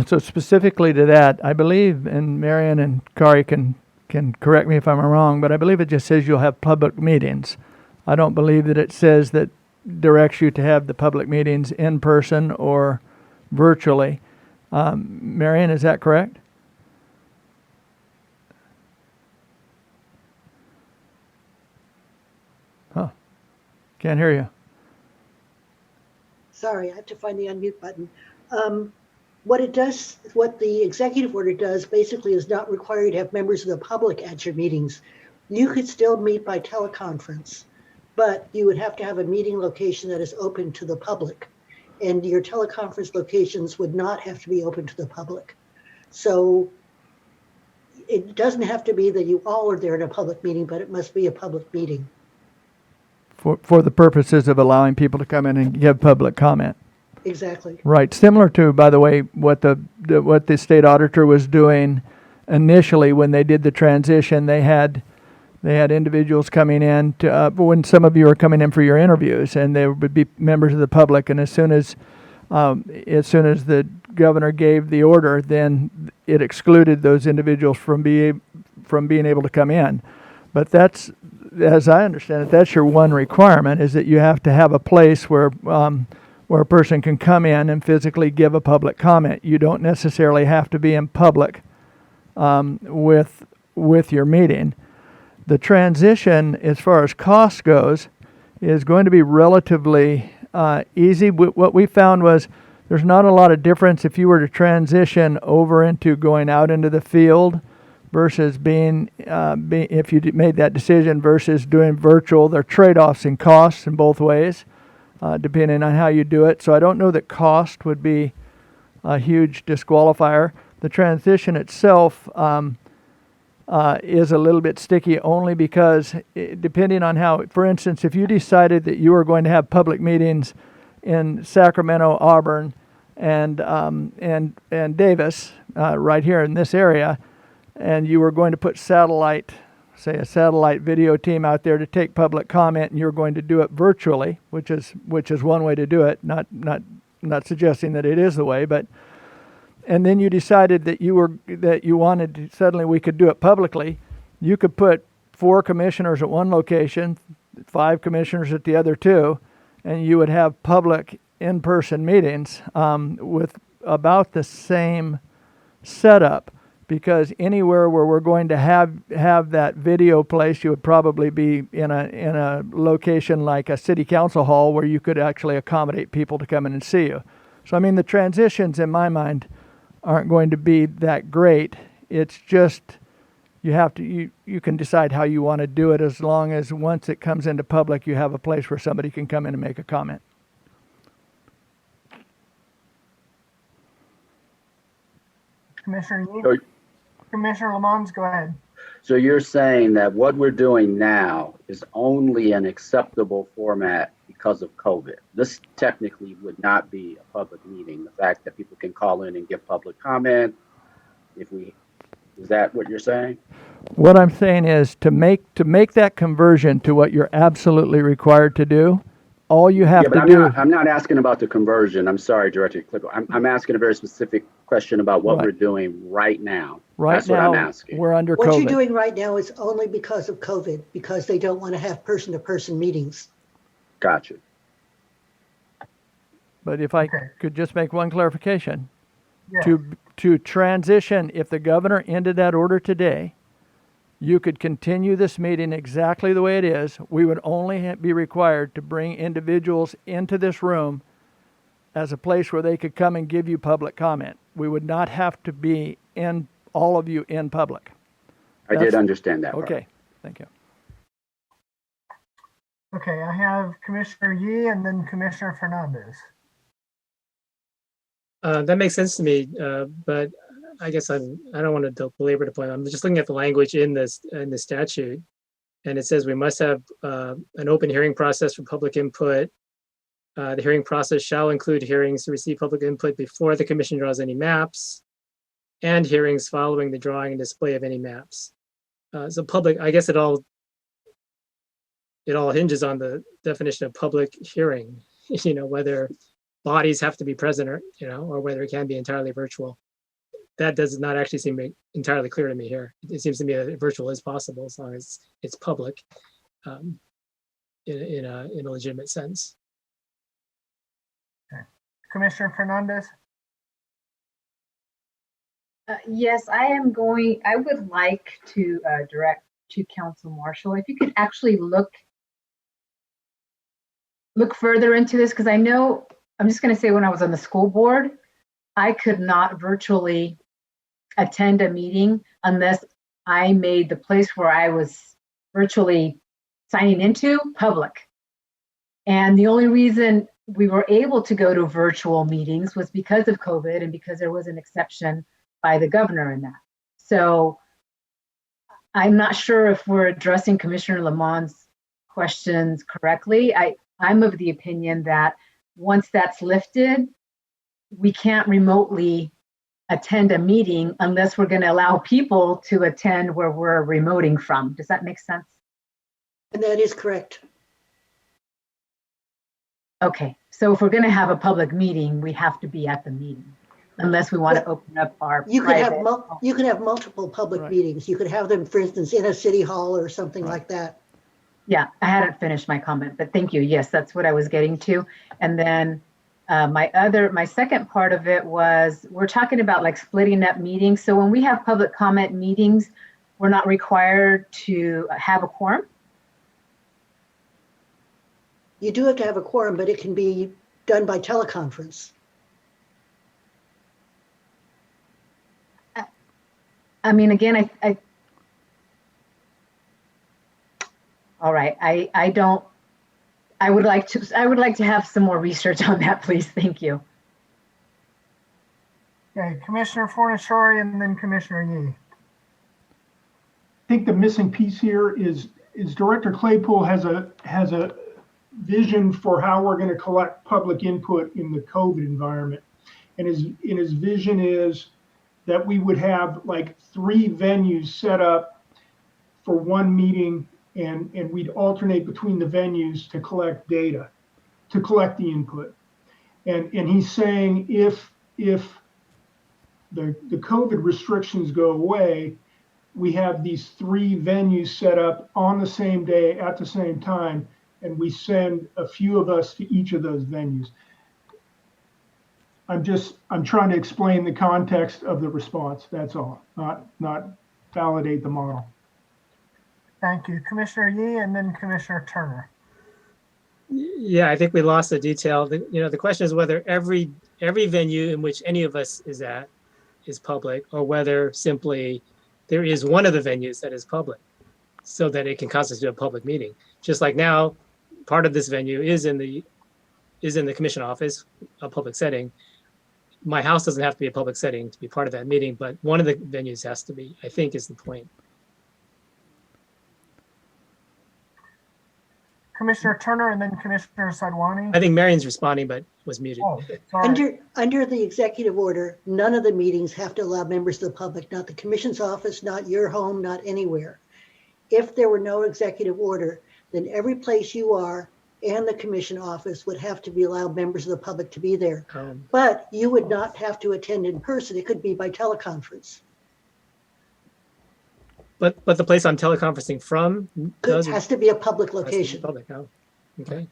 So specifically to that, I believe, and Marion and Kari can correct me if I'm wrong, but I believe it just says you'll have public meetings. I don't believe that it says that directs you to have the public meetings in person or virtually. Marion, is that correct? Huh. Can't hear you. Sorry, I have to find the unmute button. What it does, what the executive order does basically is not require you to have members of the public at your meetings. You could still meet by teleconference, but you would have to have a meeting location that is open to the public. And your teleconference locations would not have to be open to the public. So it doesn't have to be that you all are there in a public meeting, but it must be a public meeting. For the purposes of allowing people to come in and give public comment. Exactly. Right. Similar to, by the way, what the state auditor was doing initially when they did the transition. They had individuals coming in to when some of you are coming in for your interviews, and they would be members of the public. And as soon as the governor gave the order, then it excluded those individuals from being able to come in. But that's, as I understand it, that's your one requirement, is that you have to have a place where a person can come in and physically give a public comment. You don't necessarily have to be in public with your meeting. The transition, as far as cost goes, is going to be relatively easy. What we found was there's not a lot of difference if you were to transition over into going out into the field versus if you made that decision versus doing virtual. There are trade-offs in costs in both ways, depending on how you do it. So I don't know that cost would be a huge disqualifier. The transition itself is a little bit sticky only because depending on how, for instance, if you decided that you were going to have public meetings in Sacramento, Auburn, and Davis, right here in this area, and you were going to put a satellite video team out there to take public comment, and you're going to do it virtually, which is one way to do it. Not suggesting that it is the way, but and then you decided that you wanted to, suddenly we could do it publicly. You could put 4 commissioners at one location, 5 commissioners at the other 2, and you would have public in-person meetings with about the same setup. Because anywhere where we're going to have that video place, you would probably be in a location like a city council hall where you could actually accommodate people to come in and see you. So I mean, the transitions in my mind aren't going to be that great. It's just you can decide how you want to do it, as long as once it comes into public, you have a place where somebody can come in and make a comment. Commissioner Yee? So, Commissioner Lamons, go ahead. so you're saying that what we're doing now is only an acceptable format because of COVID. This technically would not be a public meeting. The fact that people can call in and give public comment, is that what you're saying? What I'm saying is to make that conversion to what you're absolutely required to do, all you have to do. I'm not asking about the conversion. I'm sorry, Director Clippo. I'm asking a very specific question about what we're doing right now. That's what I'm asking. We're under What COVID. you're doing right now is only because of COVID, because they don't want to have person-to-person meetings. Gotcha. But if I could just make one clarification. Yeah. To transition, if the governor ended that order today, you could continue this meeting exactly the way it is. We would only be required to bring individuals into this room as a place where they could come and give you public comment. We would not have to be all of you in public. I did understand that part. Okay, thank you. Okay, I have Commissioner Yee and then Commissioner Fernandez. That makes sense to me, but I guess I don't want to belabor the point. I'm just looking at the language in the statute, and it says we must have an open hearing process for public input. The hearing process shall include hearings to receive public input before the commission draws any maps, and hearings following the drawing and display of any maps. So public, I guess it all hinges on the definition of public hearing. Whether bodies have to be present or whether it can be entirely virtual. That does not actually seem entirely clear to me here. It seems to me that virtual is possible as long as it's public in a legitimate sense. Okay. Commissioner Fernandez? Yes, I would like to direct to Council Marshall, if you could actually look further into this, because I know, I'm just going to say when I was on the school board, I could not virtually attend a meeting unless I made the place where I was virtually signing into public. And the only reason we were able to go to virtual meetings was because of COVID and because there was an exception by the governor in that. So I'm not sure if we're addressing Commissioner Lamont's questions correctly. I'm of the opinion that once that's lifted, we can't remotely attend a meeting unless we're going to allow people to attend where we're remoting from. Does that make sense? And that is correct. Okay, so if we're going to have a public meeting, we have to be at the meeting, unless we want to open up our You could have private. you could have multiple public meetings. You could have them, for instance, in a city hall or something like that. Yeah, I hadn't finished my comment, but thank you. Yes, that's what I was getting to. And then my second part of it was, we're talking about like splitting up meetings. So when we have public comment meetings, we're not required to have a quorum? You do have to have a quorum, but it can be done by teleconference. I mean, again, all right, I would like to have some more research on that, please. Thank you. Okay, Commissioner Fornashori and then Commissioner Yee. I think the missing piece here is Director Claypool has a vision for how we're going to collect public input in the COVID environment. And his vision is that we would have like 3 venues set up for one meeting, and we'd alternate between the venues to collect data, to collect the input. And he's saying if the COVID restrictions go away, we have these 3 venues set up on the same day at the same time, and we send a few of us to each of those venues. I'm trying to explain the context of the response. That's all, not validate the model. Thank you. Commissioner Yee and then Commissioner Turner. Yeah, I think we lost the detail. The question is whether every venue in which any of us is at is public, or whether simply there is one of the venues that is public so that it can constitute a public meeting. Just like now, part of this venue is in the commission office, a public setting. my house doesn't have to be a public setting to be part of that meeting, but one of the venues has to be, I think is the point. Commissioner Turner and then Commissioner Sadwani. I think Marion's responding, but was muted. Oh, sorry. Under the executive order, none of the meetings have to allow members of the public, not the commission's office, not your home, not anywhere. If there were no executive order, then every place you are and the commission office would have to be allowed members of the public to be there. But you would not have to attend in person. It could be by teleconference. But the place I'm teleconferencing from Has to be a public location. Public, oh, okay.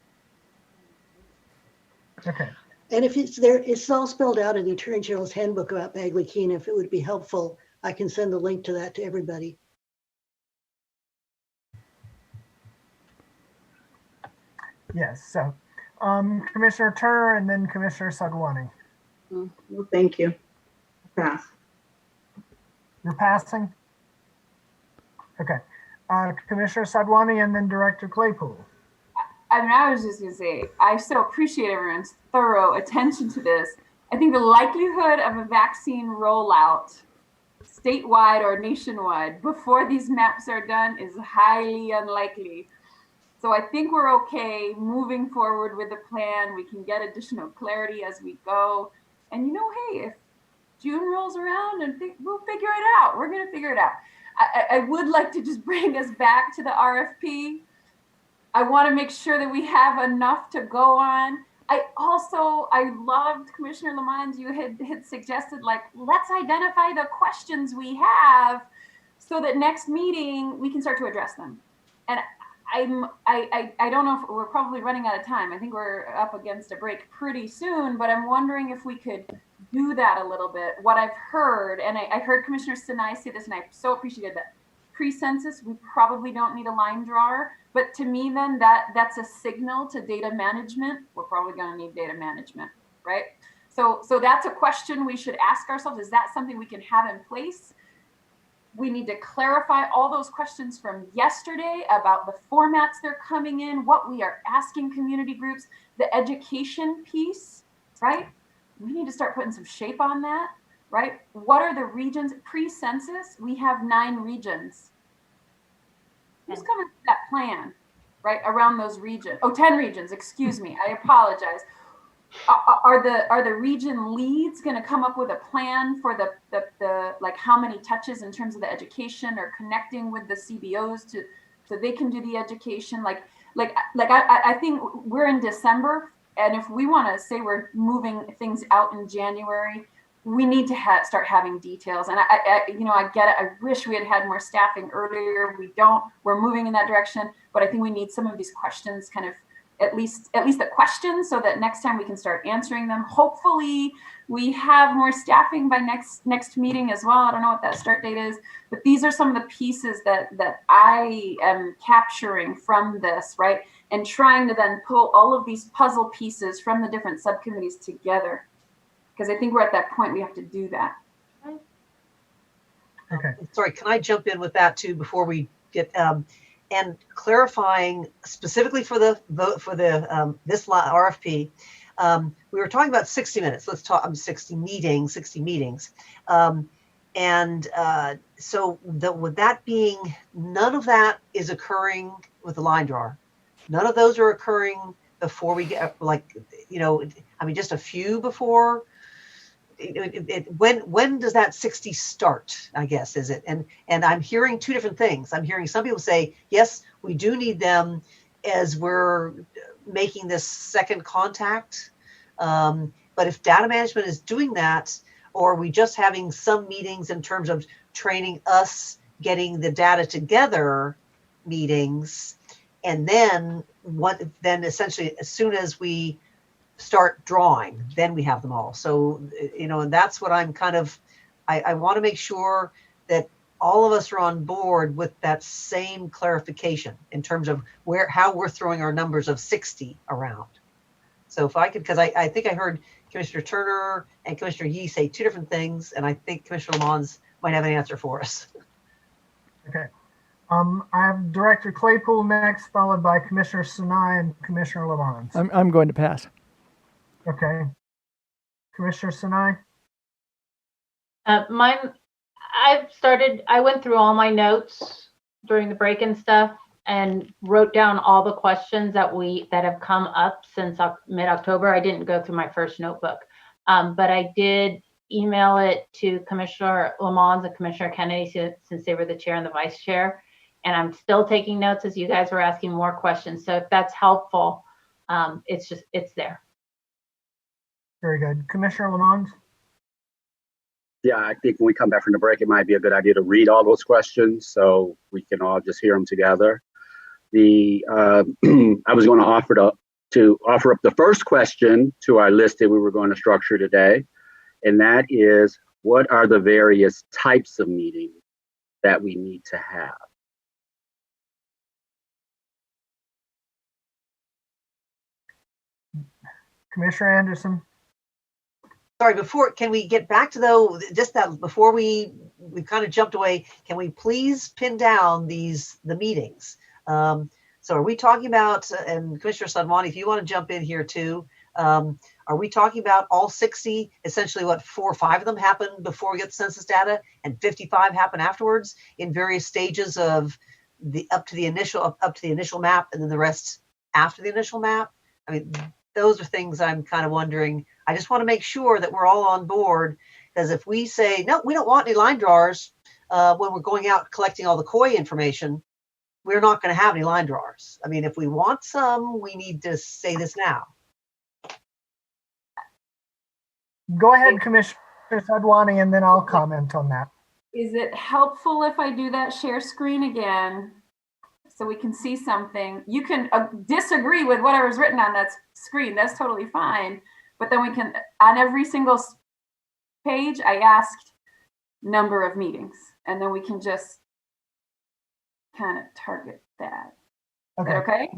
Okay. And if it's there, it's all spelled out in the Attorney General's handbook about Bagley Keene. If it would be helpful, I can send the link to that to everybody. Yes. So, Commissioner Turner and then Commissioner Sadwani. Well, thank you. Pass. You're passing? Okay. Commissioner Sadwani and then Director Claypool. I mean, I was just going to say, I so appreciate everyone's thorough attention to this. I think the likelihood of a vaccine rollout statewide or nationwide before these maps are done is highly unlikely. So I think we're okay moving forward with the plan. We can get additional clarity as we go. And you know, hey, if June rolls around and we'll figure it out. We're going to figure it out. I would like to just bring us back to the RFP. I want to make sure that we have enough to go on. I loved Commissioner Lamont, you had suggested, like, let's identify the questions we have so that next meeting we can start to address them. And I don't know if we're probably running out of time. I think we're up against a break pretty soon, but I'm wondering if we could do that a little bit. What I've heard, and I heard Commissioner Sinai say this, and I so appreciated that. Pre-census, we probably don't need a line drawer, but to me then that's a signal to data management. We're probably going to need data management, right? So that's a question we should ask ourselves. Is that something we can have in place? We need to clarify all those questions from yesterday about the formats they're coming in, what we are asking community groups, the education piece, right? We need to start putting some shape on that, right? What are the regions? Pre-census, we have 9 regions. Who's coming with that plan, right? Around those regions. Oh, 10 regions, excuse me, I apologize. Are the region leads going to come up with a plan for the like how many touches in terms of the education or connecting with the CBOs so they can do the education? I think we're in December, and if we want to say we're moving things out in January, we need to start having details. And I get it. I wish we had had more staffing earlier. We don't. We're moving in that direction, but I think we need some of these questions kind of at least the questions so that next time we can start answering them. Hopefully we have more staffing by next meeting as well. I don't know what that start date is, but these are some of the pieces that I am capturing from this, right? And trying to then pull all of these puzzle pieces from the different subcommittees together. Because I think we're at that point, we have to do that. Okay. Sorry, can I jump in with that too before we get and clarifying specifically for the vote for the this RFP? We were talking about 60 minutes. Let's talk 60 meetings. So with that being, none of that is occurring with the line drawer. None of those are occurring before we get just a few before. When does that 60 start, I guess, is it? And I'm hearing two different things. I'm hearing some people say, yes, we do need them as we're making this second contact. But if data management is doing that, or are we just having some meetings in terms of training us, getting the data together meetings, and then essentially as soon as we start drawing, then we have them all. So, and that's what I'm kind of, I want to make sure that all of us are on board with that same clarification in terms of how we're throwing our numbers of 60 around. So if I could, because I think I heard Commissioner Turner and Commissioner Yee say two different things, and I think Commissioner Lamont might have an answer for us. Okay. I have Director Claypool next, followed by Commissioner Sinai and Commissioner Lamont. I'm going to pass. Okay. Commissioner Sinai? I went through all my notes during the break and stuff and wrote down all the questions that have come up since mid-October. I didn't go through my first notebook, but I did email it to Commissioner Lamont and Commissioner Kennedy since they were the chair and the vice chair. And I'm still taking notes as you guys were asking more questions. So if that's helpful, it's there. Very good. Commissioner Lamont? Yeah, I think when we come back from the break, it might be a good idea to read all those questions so we can all just hear them together. I was going to offer up the first question to our list that we were going to structure today, and that is, what are the various types of meetings that we need to have? Commissioner Anderson? Sorry, can we get back to just that before we kind of jumped away, can we please pin down the meetings? So are we talking about, and Commissioner Sadwani, if you want to jump in here too, are we talking about all 60, essentially what, 4 or 5 of them happen before we get the census data and 55 happen afterwards in various stages of up to the initial map and then the rest after the initial map? I mean, those are things I'm kind of wondering. I just want to make sure that we're all on board, because if we say, no, we don't want any line drawers when we're going out collecting all the COI information, we're not going to have any line drawers. I mean, if we want some, we need to say this now. Go ahead, Commissioner Sadwani, and then I'll comment on that. Is it helpful if I do that share screen again so we can see something? You can disagree with whatever's written on that screen. That's totally fine. But then we can, on every single page, I asked number of meetings, and then we can just kind of target that. Okay. Is that okay?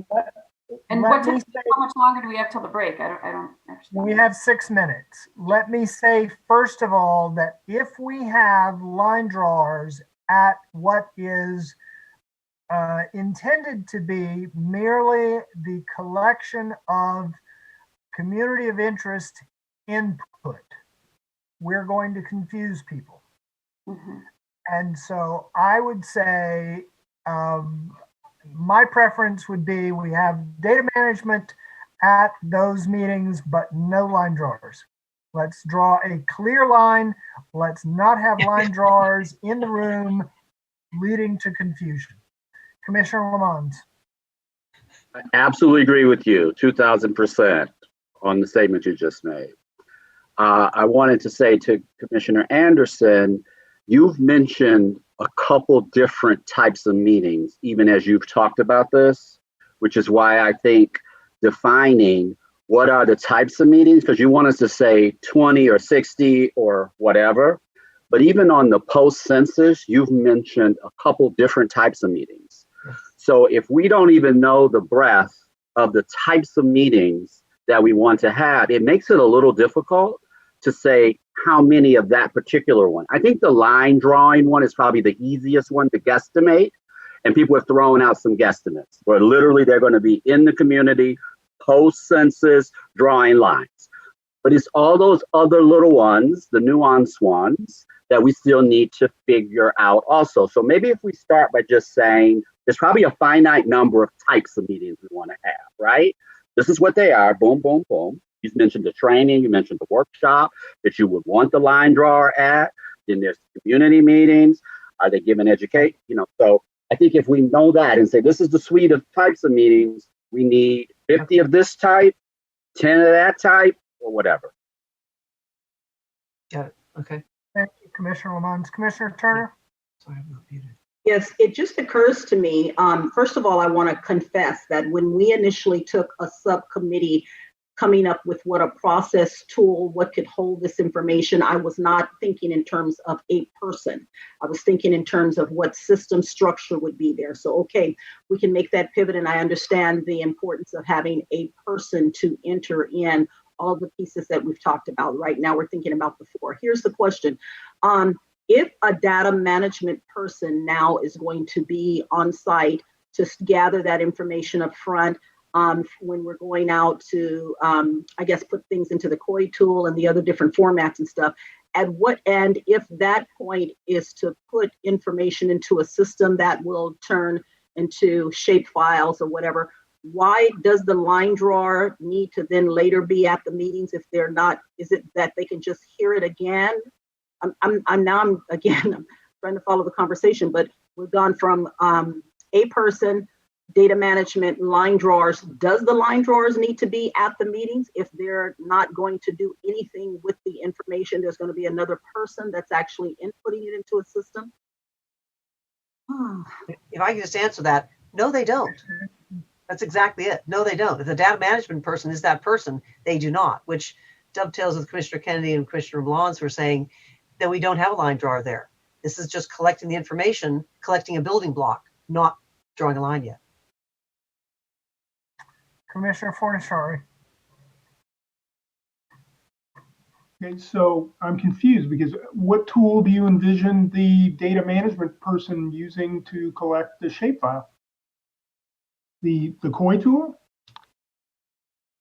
And how much longer do we have till the break? I don't actually. We have 6 minutes. Let me say, first of all, that if we have line drawers at what is intended to be merely the collection of community of interest input, we're going to confuse people. Mm-hmm. And so I would say my preference would be we have data management at those meetings, but no line drawers. Let's draw a clear line. Let's not have line drawers in the room leading to confusion. Commissioner Lamont. I absolutely agree with you, 2000% on the statement you just made. I wanted to say to Commissioner Anderson, you've mentioned a couple different types of meetings, even as you've talked about this, which is why I think defining what are the types of meetings, because you want us to say 20 or 60 or whatever, but even on the post-census, you've mentioned a couple different types of meetings. So if we don't even know the breadth of the types of meetings that we want to have, it makes it a little difficult to say how many of that particular one. I think the line drawing one is probably the easiest one to guesstimate, and people are throwing out some guesstimates where literally they're going to be in the community post-census drawing lines. But it's all those other little ones, the nuanced ones, that we still need to figure out also. So maybe if we start by just saying there's probably a finite number of types of meetings we want to have, right? This is what they are, boom, boom, boom. You mentioned the training, you mentioned the workshop that you would want the line drawer at. Then there's community meetings. Are they giving education? So I think if we know that and say, this is the suite of types of meetings, we need 50 of this type, 10 of that type, or whatever. Got it. Okay. Thank you, Commissioner Lamont. Commissioner Turner? Sorry, I'm not muted. Yes, it just occurs to me, first of all, I want to confess that when we initially took a subcommittee coming up with what a process tool, what could hold this information, I was not thinking in terms of a person. I was thinking in terms of what system structure would be there. So, okay, we can make that pivot, and I understand the importance of having a person to enter in all the pieces that we've talked about. Right now, we're thinking about the 4. Here's the question. If a data management person now is going to be on site to gather that information up front, when we're going out to, I guess, put things into the COI tool and the other different formats and stuff. At what end, if that point is to put information into a system that will turn into shape files or whatever, why does the line drawer need to then later be at the meetings if they're not? Is it that they can just hear it again? I'm trying to follow the conversation, but we've gone from a person, data management, line drawers. Does the line drawers need to be at the meetings? If they're not going to do anything with the information, there's going to be another person that's actually inputting it into a system? If I can just answer that, no, they don't. That's exactly it. No, they don't. If the data management person is that person, they do not, which dovetails with Commissioner Kennedy and Commissioner Blondes who are saying that we don't have a line drawer there. This is just collecting the information, collecting a building block, not drawing a line yet. Commissioner Fornashari. Okay, so I'm confused because what tool do you envision the data management person using to collect the shapefile? The COI tool?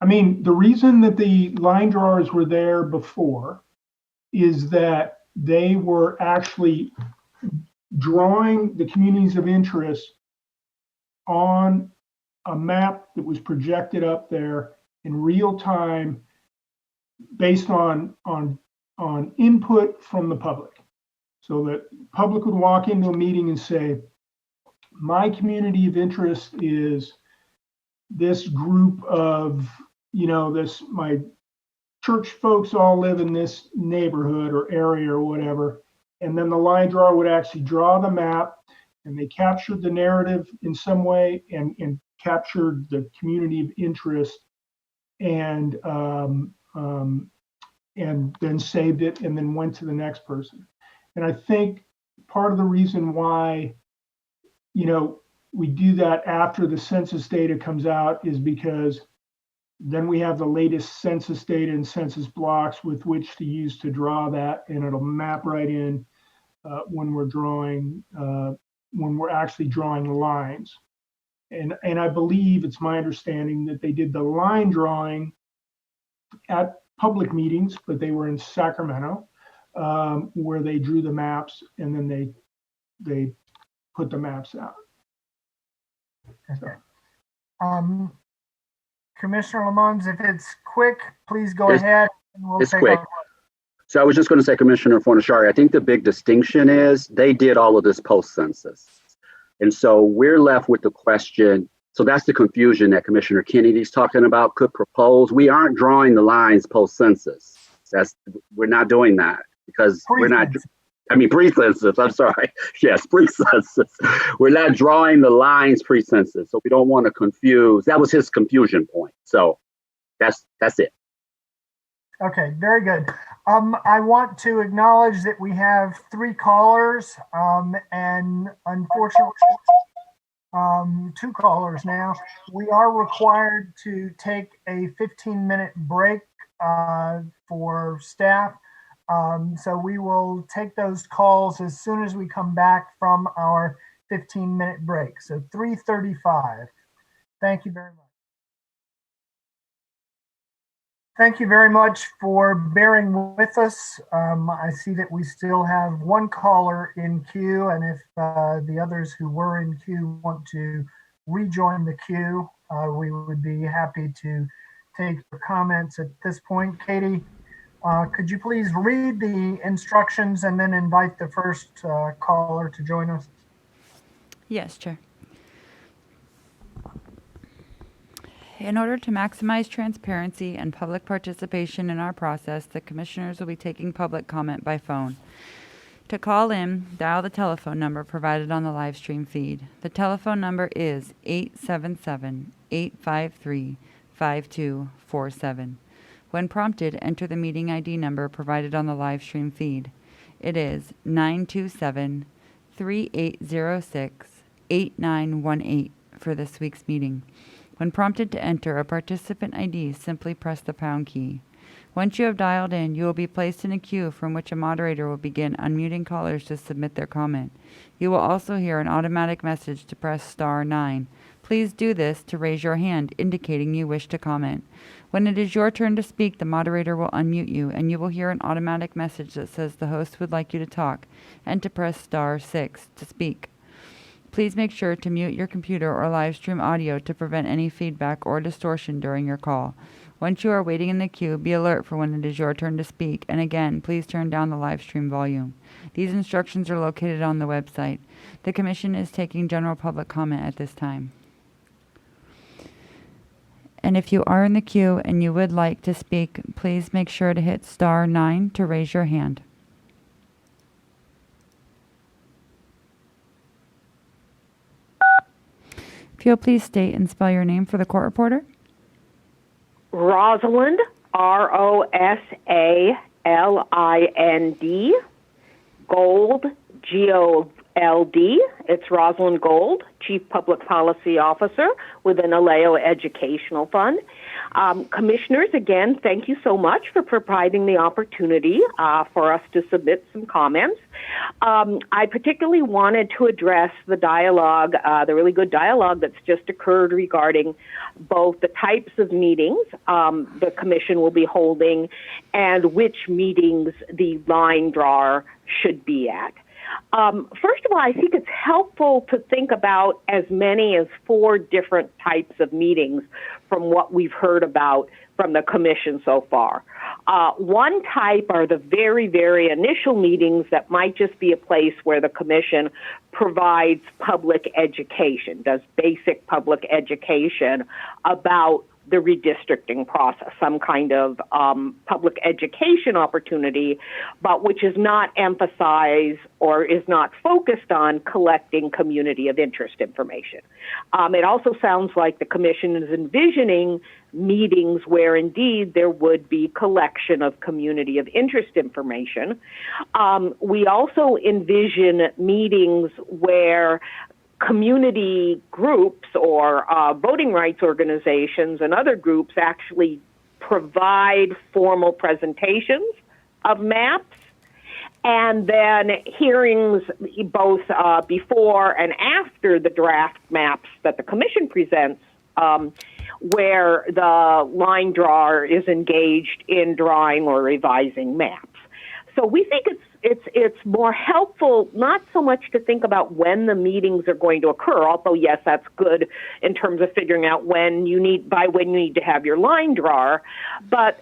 I mean, the reason that the line drawers were there before is that they were actually drawing the communities of interest on a map that was projected up there in real time based on input from the public. So that public would walk into a meeting and say, my community of interest is this group of, my church folks all live in this neighborhood or area or whatever. And then the line drawer would actually draw the map, and they captured the narrative in some way and captured the community of interest and then saved it and then went to the next person. And I think part of the reason why, we do that after the census data comes out is because then we have the latest census data and census blocks with which to use to draw that, and it'll map right in when we're actually drawing lines. And I believe it's my understanding that they did the line drawing at public meetings, but they were in Sacramento, where they drew the maps and then they put the maps out. Okay. Commissioner Lamons, if it's quick, please go ahead. And we'll it's take quick. So I was just going to say, Commissioner Fornashari, I think the big distinction is they did all of this post-census. And so we're left with the question, so that's the confusion that Commissioner Kennedy's talking about, could propose. We aren't drawing the lines post-census. We're not doing that because we're not, pre-census, I'm sorry. Yes, pre-census. We're not drawing the lines pre-census. So we don't want to confuse. That was his confusion point. So that's it. Okay, very good. I want to acknowledge that we have 3 callers, and unfortunately, 2 callers now. We are required to take a 15-minute break for staff. So we will take those calls as soon as we come back from our 15-minute break. So 3:35. Thank you very much. Thank you very much for bearing with us. I see that we still have 1 caller in queue, and if the others who were in queue want to rejoin the queue, we would be happy to take your comments at this point. Katie, could you please read the instructions and then invite the first caller to join us? Yes, Chair. In order to maximize transparency and public participation in our process, the commissioners will be taking public comment by phone. To call in, dial the telephone number provided on the live stream feed. The telephone number is 877-853-5247. When prompted, enter the meeting ID number provided on the live stream feed. It is 927-3806-8918 for this week's meeting. When prompted to enter a participant ID, simply press the pound key. Once you have dialed in, you will be placed in a queue from which a moderator will begin unmuting callers to submit their comment. You will also hear an automatic message to press *9. Please do this to raise your hand, indicating you wish to comment. When it is your turn to speak, the moderator will unmute you, and you will hear an automatic message that says the host would like you to talk, and to press star 6 to speak. Please make sure to mute your computer or live stream audio to prevent any feedback or distortion during your call. Once you are waiting in the queue, be alert for when it is your turn to speak, and again, please turn down the live stream volume. These instructions are located on the website. The Commission is taking general public comment at this time. And if you are in the queue and you would like to speak, please make sure to hit star 9 to raise your hand. If you'll please state and spell your name for the court reporter. Rosalind, Rosalind, Gold, Gold. It's Rosalind Gold, Chief Public Policy Officer with the NALEO Educational Fund. Commissioners, again, thank you so much for providing the opportunity for us to submit some comments. I particularly wanted to address the dialogue, the really good dialogue that's just occurred regarding both the types of meetings the Commission will be holding and which meetings the line drawer should be at. First of all, I think it's helpful to think about as many as 4 different types of meetings from what we've heard about from the Commission so far. One type are the very, very initial meetings that might just be a place where the Commission provides public education, does basic public education about the redistricting process, some kind of public education opportunity, but which is not emphasized or is not focused on collecting community of interest information. It also sounds like the Commission is envisioning meetings where indeed there would be collection of community of interest information. We also envision meetings where community groups or voting rights organizations and other groups actually provide formal presentations of maps, and then hearings both before and after the draft maps that the Commission presents, where the line drawer is engaged in drawing or revising maps. So we think it's more helpful not so much to think about when the meetings are going to occur, although yes, that's good in terms of figuring out when you need to have your line drawer, but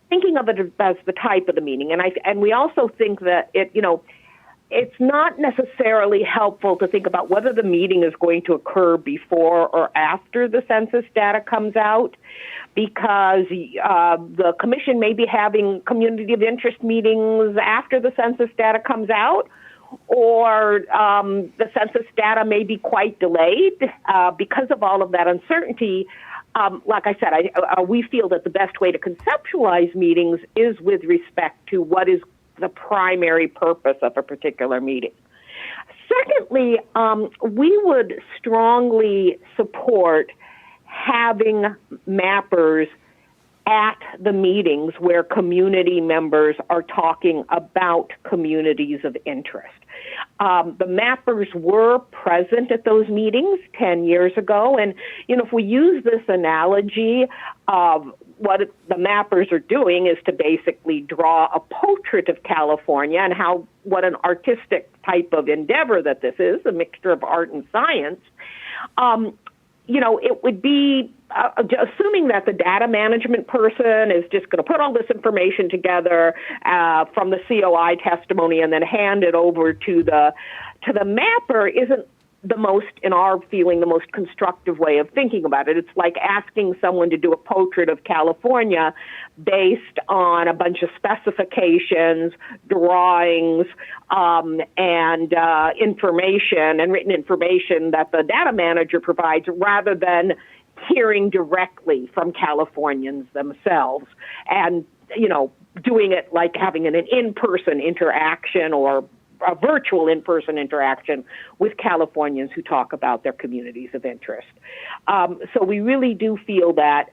thinking of it as the type of the meeting. And we also think that it's not necessarily helpful to think about whether the meeting is going to occur before or after the census data comes out, because the Commission may be having community of interest meetings after the census data comes out, or the census data may be quite delayed because of all of that uncertainty. Like I said, we feel that the best way to conceptualize meetings is with respect to what is the primary purpose of a particular meeting. Secondly, we would strongly support having mappers at the meetings where community members are talking about communities of interest. The mappers were present at those meetings 10 years ago, and if we use this analogy of what the mappers are doing is to basically draw a portrait of California and what an artistic type of endeavor that this is, a mixture of art and science. It would be assuming that the data management person is just going to put all this information together from the COI testimony and then hand it over to the mapper isn't in our feeling, the most constructive way of thinking about it. It's like asking someone to do a portrait of California based on a bunch of specifications, drawings, and information and written information that the data manager provides, rather than hearing directly from Californians themselves and, doing it like having an in-person interaction or a virtual in-person interaction with Californians who talk about their communities of interest. So we really do feel that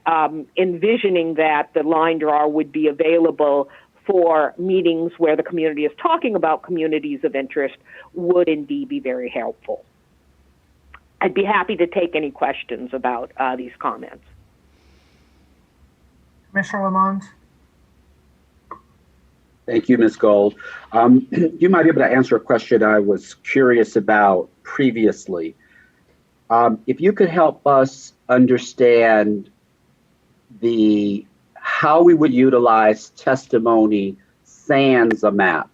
envisioning that the line drawer would be available for meetings where the community is talking about communities of interest would indeed be very helpful. I'd be happy to take any questions about these comments. Commissioner Lamont? Thank you, Ms. Gold. You might be able to answer a question I was curious about previously. If you could help us understand how we would utilize testimony sans a map,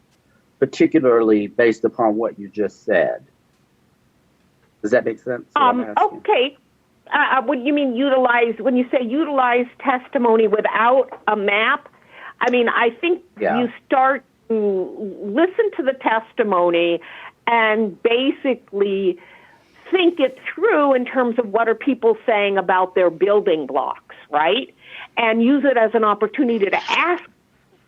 particularly based upon what you just said. Does that make sense? Okay. What you mean utilize, when you say utilize testimony without a map? I mean, I think you start to listen to the testimony and basically think it through in terms of what are people saying about their building blocks, right? And use it as an opportunity to ask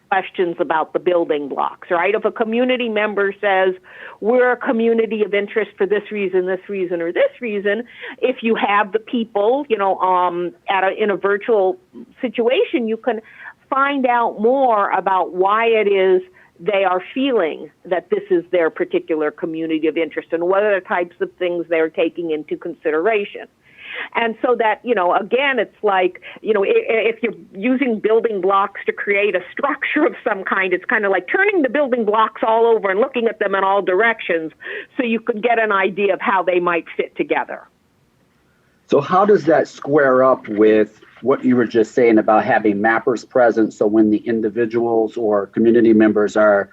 questions about the building blocks, right? If a community member says, we're a community of interest for this reason, or this reason, if you have the people, you know, in a virtual situation, you can find out more about why it is they are feeling that this is their particular community of interest and what are the types of things they're taking into consideration. And so that, you know, again, it's like, you know, if you're using building blocks to create a structure of some kind, it's kind of like turning the building blocks all over and looking at them in all directions so you could get an idea of how they might fit together. So how does that square up with what you were just saying about having mappers present? So when the individuals or community members are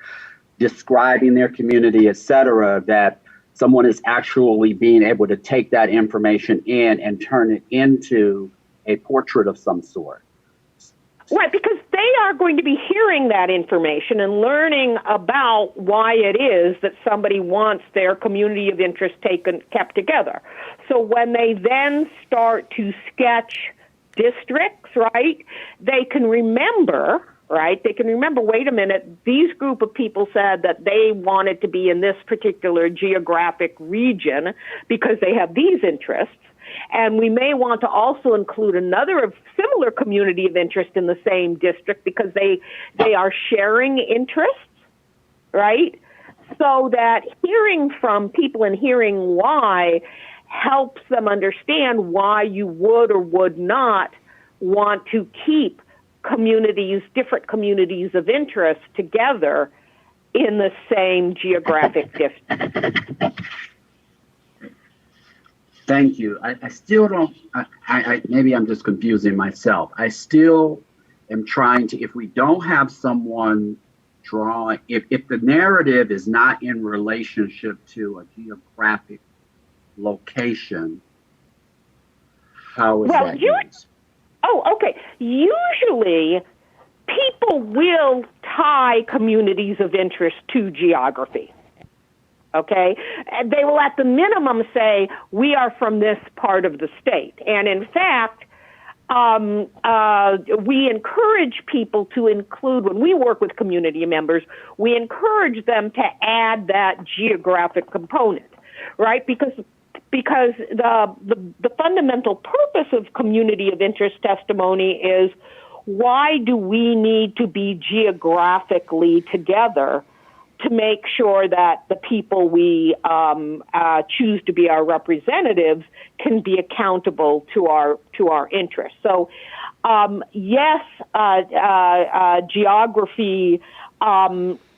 describing their community, et cetera, that someone is actually being able to take that information in and turn it into a portrait of some sort. Right, because they are going to be hearing that information and learning about why it is that somebody wants their community of interest kept together. So when they then start to sketch districts, right, they can remember, right? They can remember, wait a minute, these group of people said that they wanted to be in this particular geographic region because they have these interests. And we may want to also include another similar community of interest in the same district because they are sharing interests, right? So that hearing from people and hearing why helps them understand why you would or would not want to keep different communities of interest together in the same geographic district. Thank you. I still don't, maybe I'm just confusing myself. I still am trying to, if we don't have someone drawing, if the narrative is not in relationship to a geographic location, how is that used? Oh, okay. Usually, people will tie communities of interest to geography. Okay? And they will at the minimum say, we are from this part of the state. And in fact, we encourage people to include, when we work with community members, we encourage them to add that geographic component, right? Because the fundamental purpose of community of interest testimony is, why do we need to be geographically together to make sure that the people we choose to be our representatives can be accountable to our interests? So, yes, geography.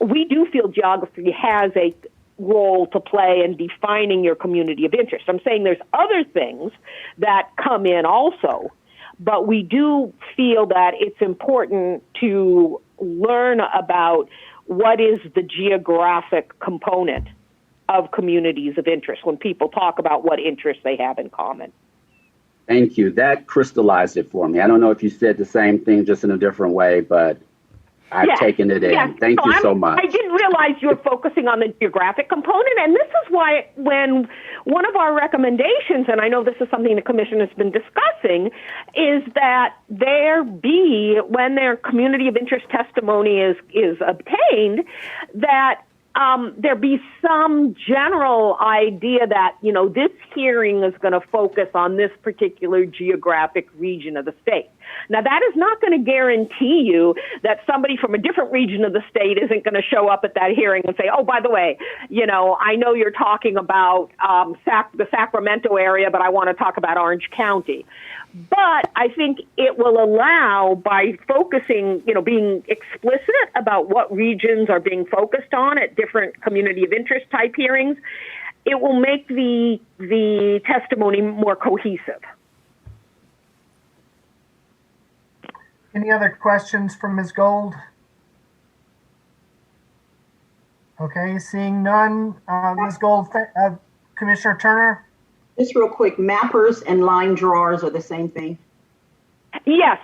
We do feel geography has a role to play in defining your community of interest. I'm saying there's other things that come in also, but we do feel that it's important to learn about what is the geographic component of communities of interest when people talk about what interests they have in common. Thank you. That crystallized it for me. I don't know if you said the same thing, just in a different way, but I've taken it in. Yes. Thank you so much. I didn't realize you were focusing on the geographic component, and this is why when one of our recommendations, and I know this is something the Commission has been discussing, is that when their community of interest testimony is obtained, that there be some general idea that, this hearing is going to focus on this particular geographic region of the state. Now, that is not going to guarantee you that somebody from a different region of the state isn't going to show up at that hearing and say, oh, by the way, I know you're talking about the Sacramento area, but I want to talk about Orange County. But I think it will allow, by focusing, being explicit about what regions are being focused on at different community of interest type hearings, it will make the testimony more cohesive. Any other questions from Ms. Gold? Okay, seeing none. Ms. Gold, Commissioner Turner? Just real quick, mappers and line drawers are the same thing? Yes,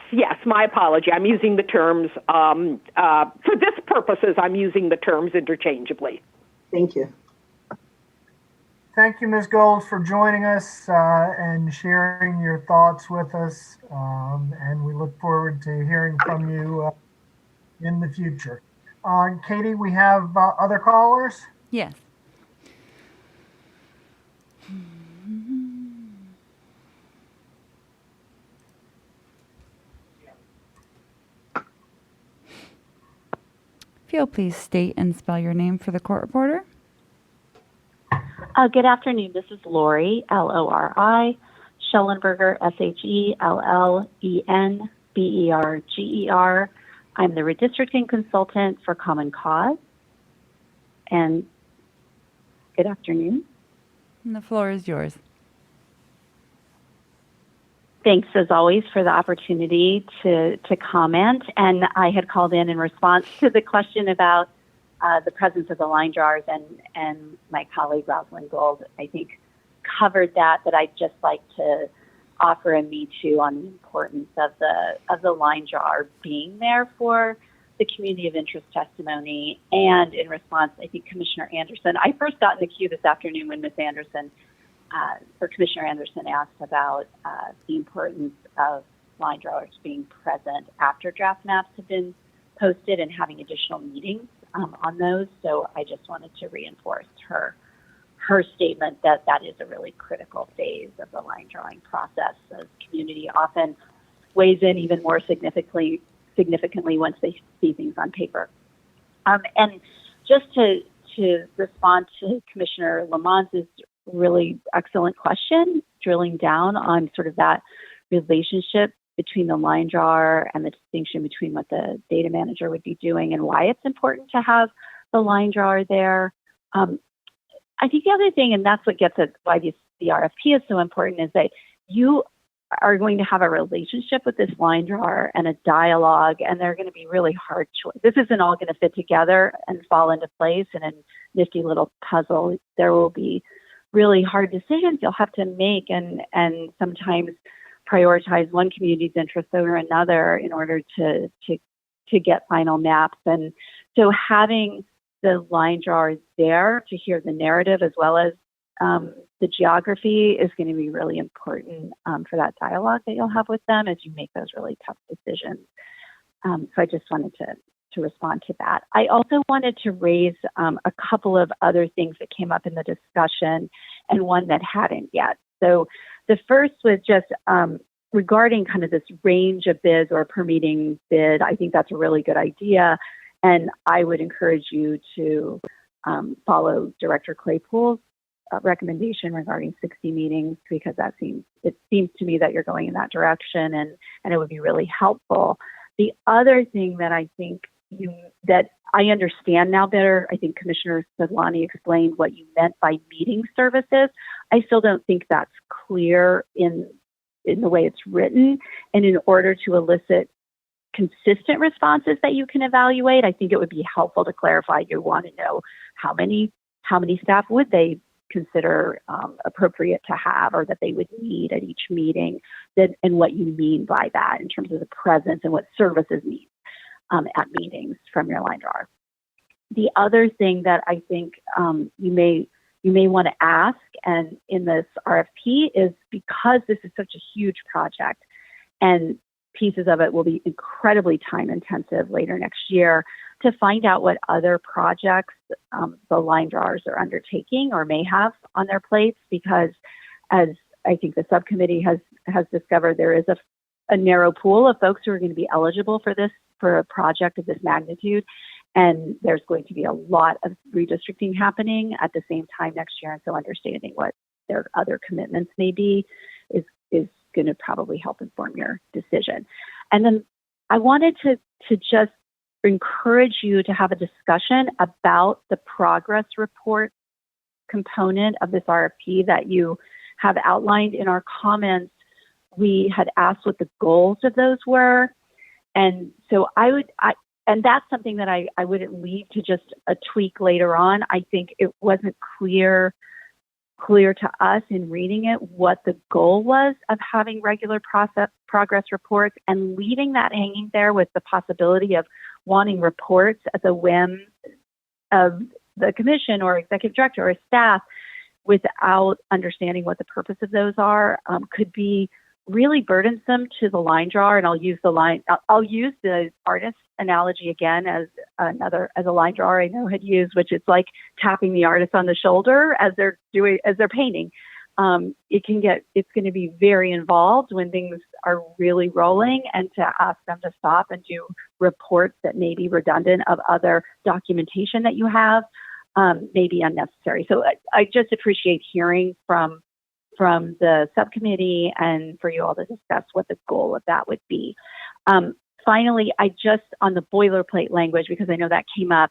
my apology. I'm using the terms, for this purposes, I'm using the terms interchangeably. Thank you. Thank you, Ms. Gold, for joining us and sharing your thoughts with us. And we look forward to hearing from you in the future. Katie, we have other callers? Yes. If you'll please state and spell your name for the court reporter. Good afternoon. This is Lori, Lori, Schellenberger, Schellenberger. I'm the redistricting consultant for Common Cause. And good afternoon. And the floor is yours. Thanks, as always, for the opportunity to comment. And I had called in response to the question about the presence of the line drawers, and my colleague Rosalind Gold, I think, covered that. But I'd just like to offer a me too on the importance of the line drawer being there for the community of interest testimony. And in response, I think Commissioner Anderson, I first got in the queue this afternoon when Commissioner Anderson asked about the importance of line drawers being present after draft maps have been posted and having additional meetings on those. So I just wanted to reinforce her statement that is a really critical phase of the line drawing process. The community often weighs in even more significantly once they see things on paper. And just to respond to Commissioner Lamont's really excellent question, drilling down on sort of that relationship between the line drawer and the distinction between what the data manager would be doing and why it's important to have the line drawer there. I think the other thing, and that's what gets at why the RFP is so important, is that you are going to have a relationship with this line drawer and a dialogue, and they're going to be really hard choices. This isn't all going to fit together and fall into place in a nifty little puzzle. There will be really hard decisions you'll have to make, and sometimes prioritize one community's interest over another in order to get final maps. And so having the line drawers there to hear the narrative as well as the geography is going to be really important for that dialogue that you'll have with them as you make those really tough decisions. So I just wanted to respond to that. I also wanted to raise a couple of other things that came up in the discussion and one that hadn't yet. So the first was just regarding kind of this range of bids or per meeting bid. I think that's a really good idea. And I would encourage you to follow Director Claypool's recommendation regarding 60 meetings, because it seems to me that you're going in that direction, and it would be really helpful. The other thing that I think that I understand now better, I think Commissioner Sadlani explained what you meant by meeting services. I still don't think that's clear in the way it's written. And in order to elicit consistent responses that you can evaluate, I think it would be helpful to clarify. You want to know how many staff would they consider appropriate to have, or that they would need at each meeting, and what you mean by that in terms of the presence and what services need at meetings from your line drawer. The other thing that I think you may want to ask, and in this RFP, is because this is such a huge project and pieces of it will be incredibly time intensive later next year, to find out what other projects the line drawers are undertaking or may have on their plates, because as I think the subcommittee has discovered, there is a narrow pool of folks who are going to be eligible for this, for a project of this magnitude. And there's going to be a lot of redistricting happening at the same time next year. And so understanding what their other commitments may be is going to probably help inform your decision. And then I wanted to just encourage you to have a discussion about the progress report component of this RFP that you have outlined in our comments. We had asked what the goals of those were. And so and that's something that I wouldn't leave to just a tweak later on. I think it wasn't clear to us in reading it what the goal was of having regular progress reports, and leaving that hanging there with the possibility of wanting reports at the whim of the commission or executive director or staff without understanding what the purpose of those are could be really burdensome to the line drawer. And I'll use the artist analogy again as a line drawer I know had used, which is like tapping the artist on the shoulder as they're painting. It's going to be very involved when things are really rolling, and to ask them to stop and do reports that may be redundant of other documentation that you have may be unnecessary. So I just appreciate hearing from the subcommittee and for you all to discuss what the goal of that would be. Finally, I just, on the boilerplate language, because I know that came up,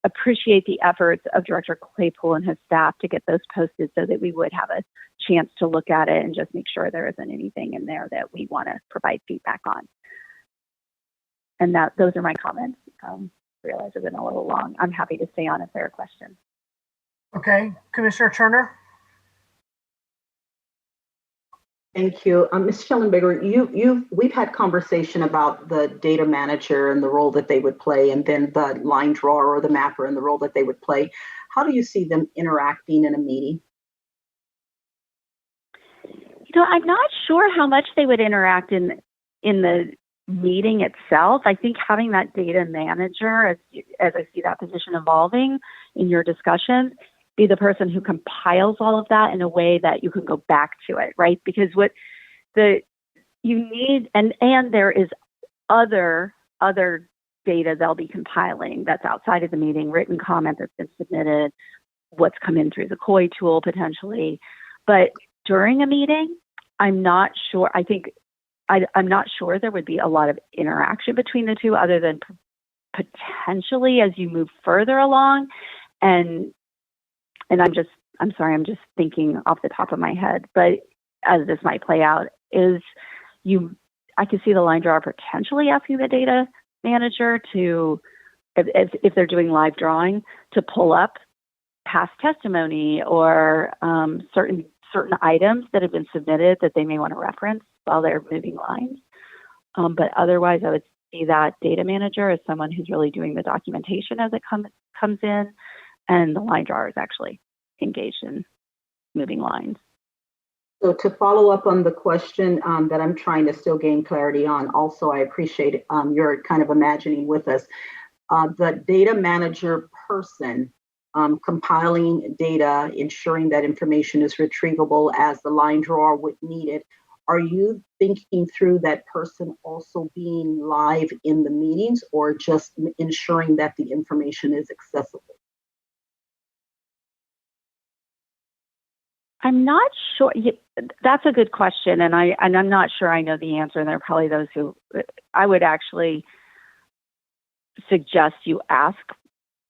appreciate the efforts of Director Claypool and his staff to get those posted so that we would have a chance to look at it and just make sure there isn't anything in there that we want to provide feedback on. And those are my comments. I realize I've been a little long. I'm happy to stay on if there are questions. Okay, Commissioner Turner. Thank you. Ms. Schellenberger, we've had conversation about the data manager and the role that they would play, and then the line drawer or the mapper and the role that they would play. How do you see them interacting in a meeting? I'm not sure how much they would interact in the meeting itself. I think having that data manager, as I see that position evolving in your discussions, be the person who compiles all of that in a way that you can go back to it, right? Because what you need, and there is other data they'll be compiling that's outside of the meeting, written comment that's been submitted, what's come in through the COI tool potentially. But during a meeting, I'm not sure. I'm not sure there would be a lot of interaction between the two, other than potentially as you move further along. And I'm sorry, I'm just thinking off the top of my head, but as this might play out I could see the line drawer potentially asking the data manager to, if they're doing live drawing, to pull up past testimony or certain items that have been submitted that they may want to reference while they're moving lines. But otherwise, I would see that data manager as someone who's really doing the documentation as it comes in, and the line drawer is actually engaged in moving lines. So to follow up on the question that I'm trying to still gain clarity on, also I appreciate your kind of imagining with us. The data manager person compiling data, ensuring that information is retrievable as the line drawer would need it. Are you thinking through that person also being live in the meetings, or just ensuring that the information is accessible? I'm not sure. That's a good question, and I'm not sure I know the answer. And there are probably those who I would actually suggest you ask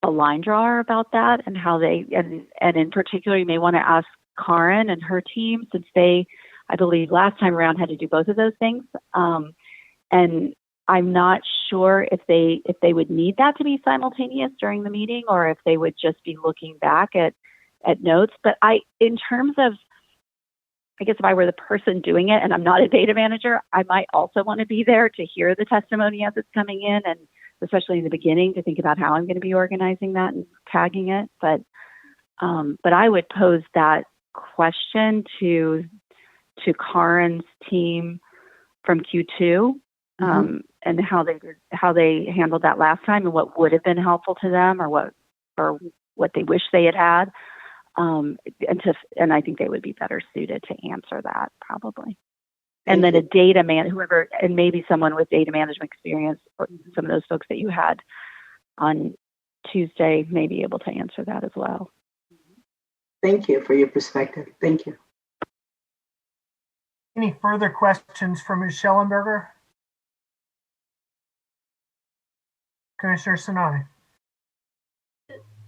a line drawer about that, and how they, and in particular, you may want to ask Karen and her team, since they, I believe last time around, had to do both of those things. And I'm not sure if they would need that to be simultaneous during the meeting, or if they would just be looking back at notes. But in terms of, I guess if I were the person doing it and I'm not a data manager, I might also want to be there to hear the testimony as it's coming in, and especially in the beginning, to think about how I'm going to be organizing that and tagging it. But I would pose that question to Karen's team from Q2, and how they handled that last time, and what would have been helpful to them, or what they wish they had. And I think they would be better suited to answer that, probably. And then a data man, whoever, and maybe someone with data management experience, or some of those folks that you had on Tuesday may be able to answer that as well. Thank you for your perspective. Thank you. Any further questions for Ms. Schellenberger? Commissioner Sinai.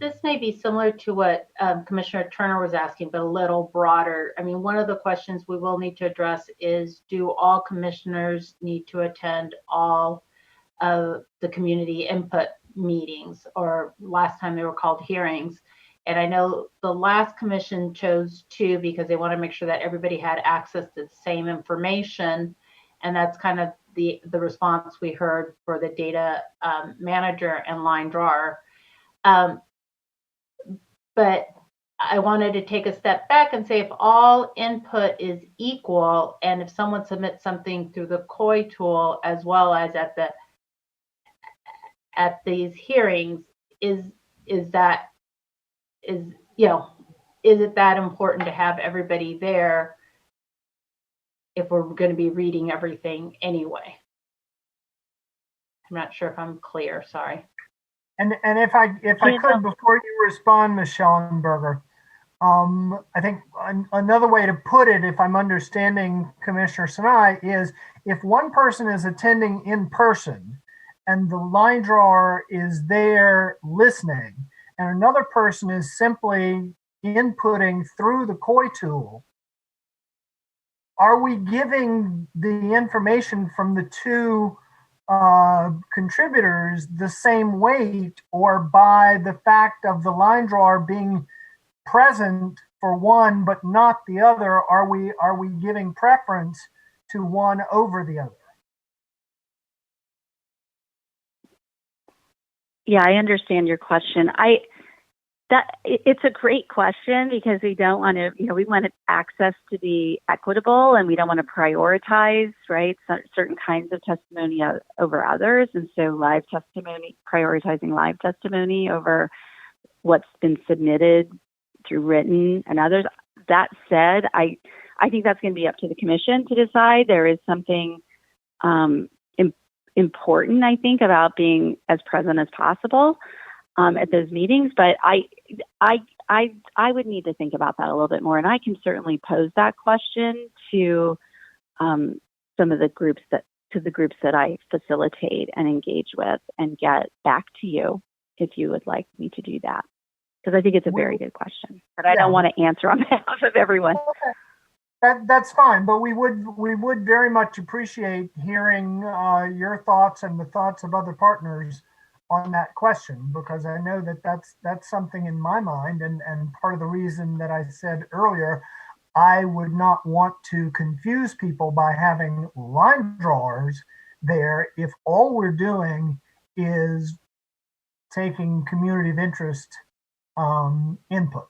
This may be similar to what Commissioner Turner was asking, but a little broader. I mean, one of the questions we will need to address is, do all commissioners need to attend all of the community input meetings, or last time they were called hearings? And I know the last commission chose 2 because they want to make sure that everybody had access to the same information. And that's kind of the response we heard for the data manager and line drawer. But I wanted to take a step back and say, if all input is equal, and if someone submits something through the COI tool as well as at these hearings, is it that important to have everybody there if we're going to be reading everything anyway? I'm not sure if I'm clear. Sorry. And if I could, before you respond, Ms. Schellenberger, I think another way to put it, if I'm understanding Commissioner Sinai, is if one person is attending in person and the line drawer is there listening, and another person is simply inputting through the COI tool, are we giving the information from the 2 contributors the same weight, or by the fact of the line drawer being present for one but not the other, are we giving preference to one over the other? Yeah, I understand your question. It's a great question, because we don't want to, we want access to be equitable, and we don't want to prioritize, right, certain kinds of testimony over others. And so prioritizing live testimony over what's been submitted through written and others. That said, I think that's going to be up to the commission to decide. There is something important, I think, about being as present as possible at those meetings, but I would need to think about that a little bit more, and I can certainly pose that question to some of the groups that I facilitate and engage with, and get back to you if you would like me to do that, because I think it's a very good question, but I don't want to answer on behalf of everyone. That's fine, but we would very much appreciate hearing your thoughts and the thoughts of other partners on that question, because I know that that's something in my mind, and part of the reason that I said earlier, I would not want to confuse people by having line drawers there if all we're doing is taking community of interest input,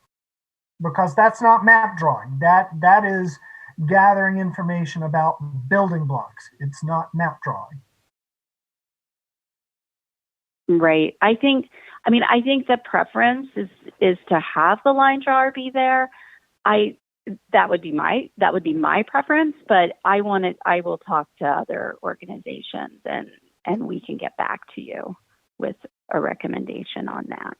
because that's not map drawing. That is gathering information about building blocks. It's not map drawing. Right. I think the preference is to have the line drawer be there. That would be my preference, but I will talk to other organizations, and we can get back to you with a recommendation on that.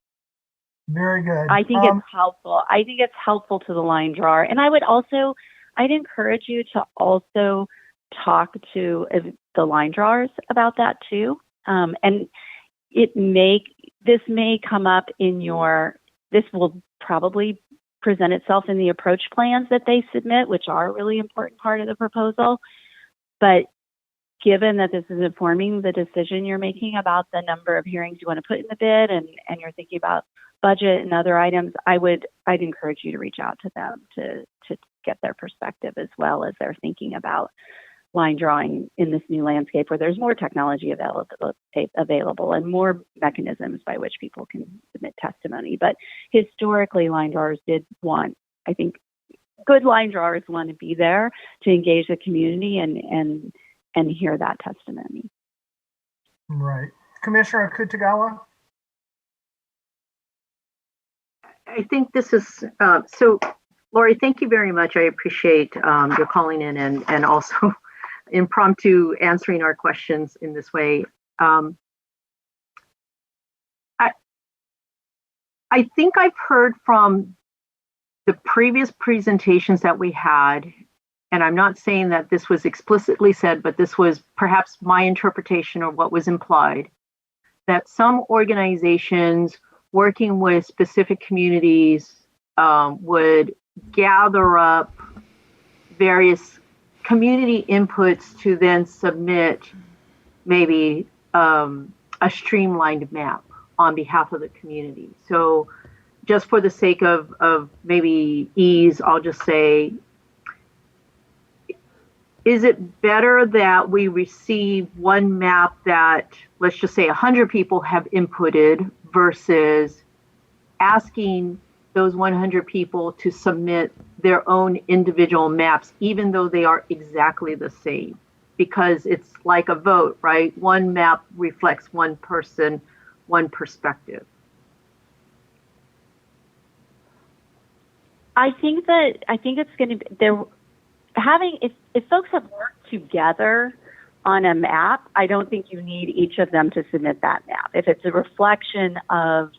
Very good. I think it's helpful. I think it's helpful to the line drawer. And I'd encourage you to also talk to the line drawers about that too. And this may come up this will probably present itself in the approach plans that they submit, which are a really important part of the proposal. But given that this is informing the decision you're making about the number of hearings you want to put in the bid, and you're thinking about budget and other items, I'd encourage you to reach out to them to get their perspective, as well as they're thinking about line drawing in this new landscape where there's more technology available and more mechanisms by which people can submit testimony. But historically, line drawers I think good line drawers want to be there to engage the community and hear that testimony. Right. Commissioner Kutagawa? I think this is, Lori, thank you very much. I appreciate your calling in and also impromptu answering our questions in this way. I think I've heard from the previous presentations that we had, and I'm not saying that this was explicitly said, but this was perhaps my interpretation of what was implied, that some organizations working with specific communities would gather up various community inputs to then submit maybe a streamlined map on behalf of the community. So just for the sake of maybe ease, I'll just say, is it better that we receive one map that, let's just say 100 people have inputted versus asking those 100 people to submit their own individual maps, even though they are exactly the same? Because it's like a vote, right? One map reflects one person, one perspective. I think it's going to be there. If folks have worked together on a map, I don't think you need each of them to submit that map. If it's a reflection of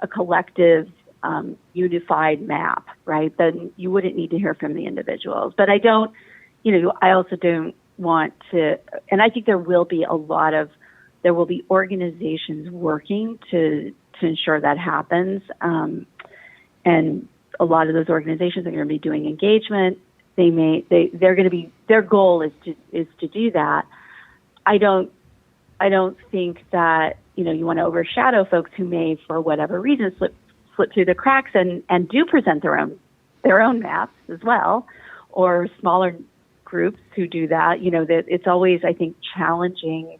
a collective unified map, right, then you wouldn't need to hear from the individuals. But I also don't want to, and I think there will be organizations working to ensure that happens. And a lot of those organizations are going to be doing engagement. Their goal is to do that. I don't think that, you want to overshadow folks who may, for whatever reason, slip through the cracks and do present their own maps as well, or smaller groups who do that. That it's always, I think, challenging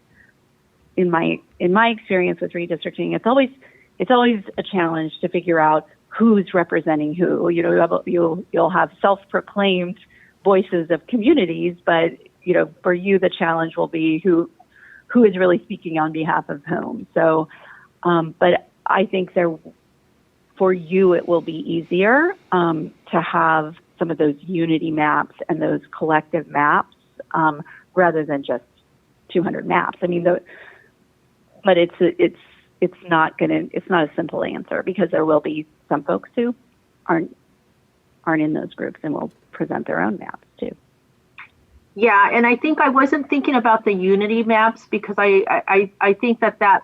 in my experience with redistricting. It's always a challenge to figure out who's representing who. You'll have self-proclaimed voices of communities, but for you the challenge will be who is really speaking on behalf of whom. So, but I think for you it will be easier to have some of those unity maps and those collective maps rather than just 200 maps. I mean, but it's not a simple answer, because there will be some folks who aren't in those groups and will present their own maps too. Yeah, and I think I wasn't thinking about the unity maps, because I think that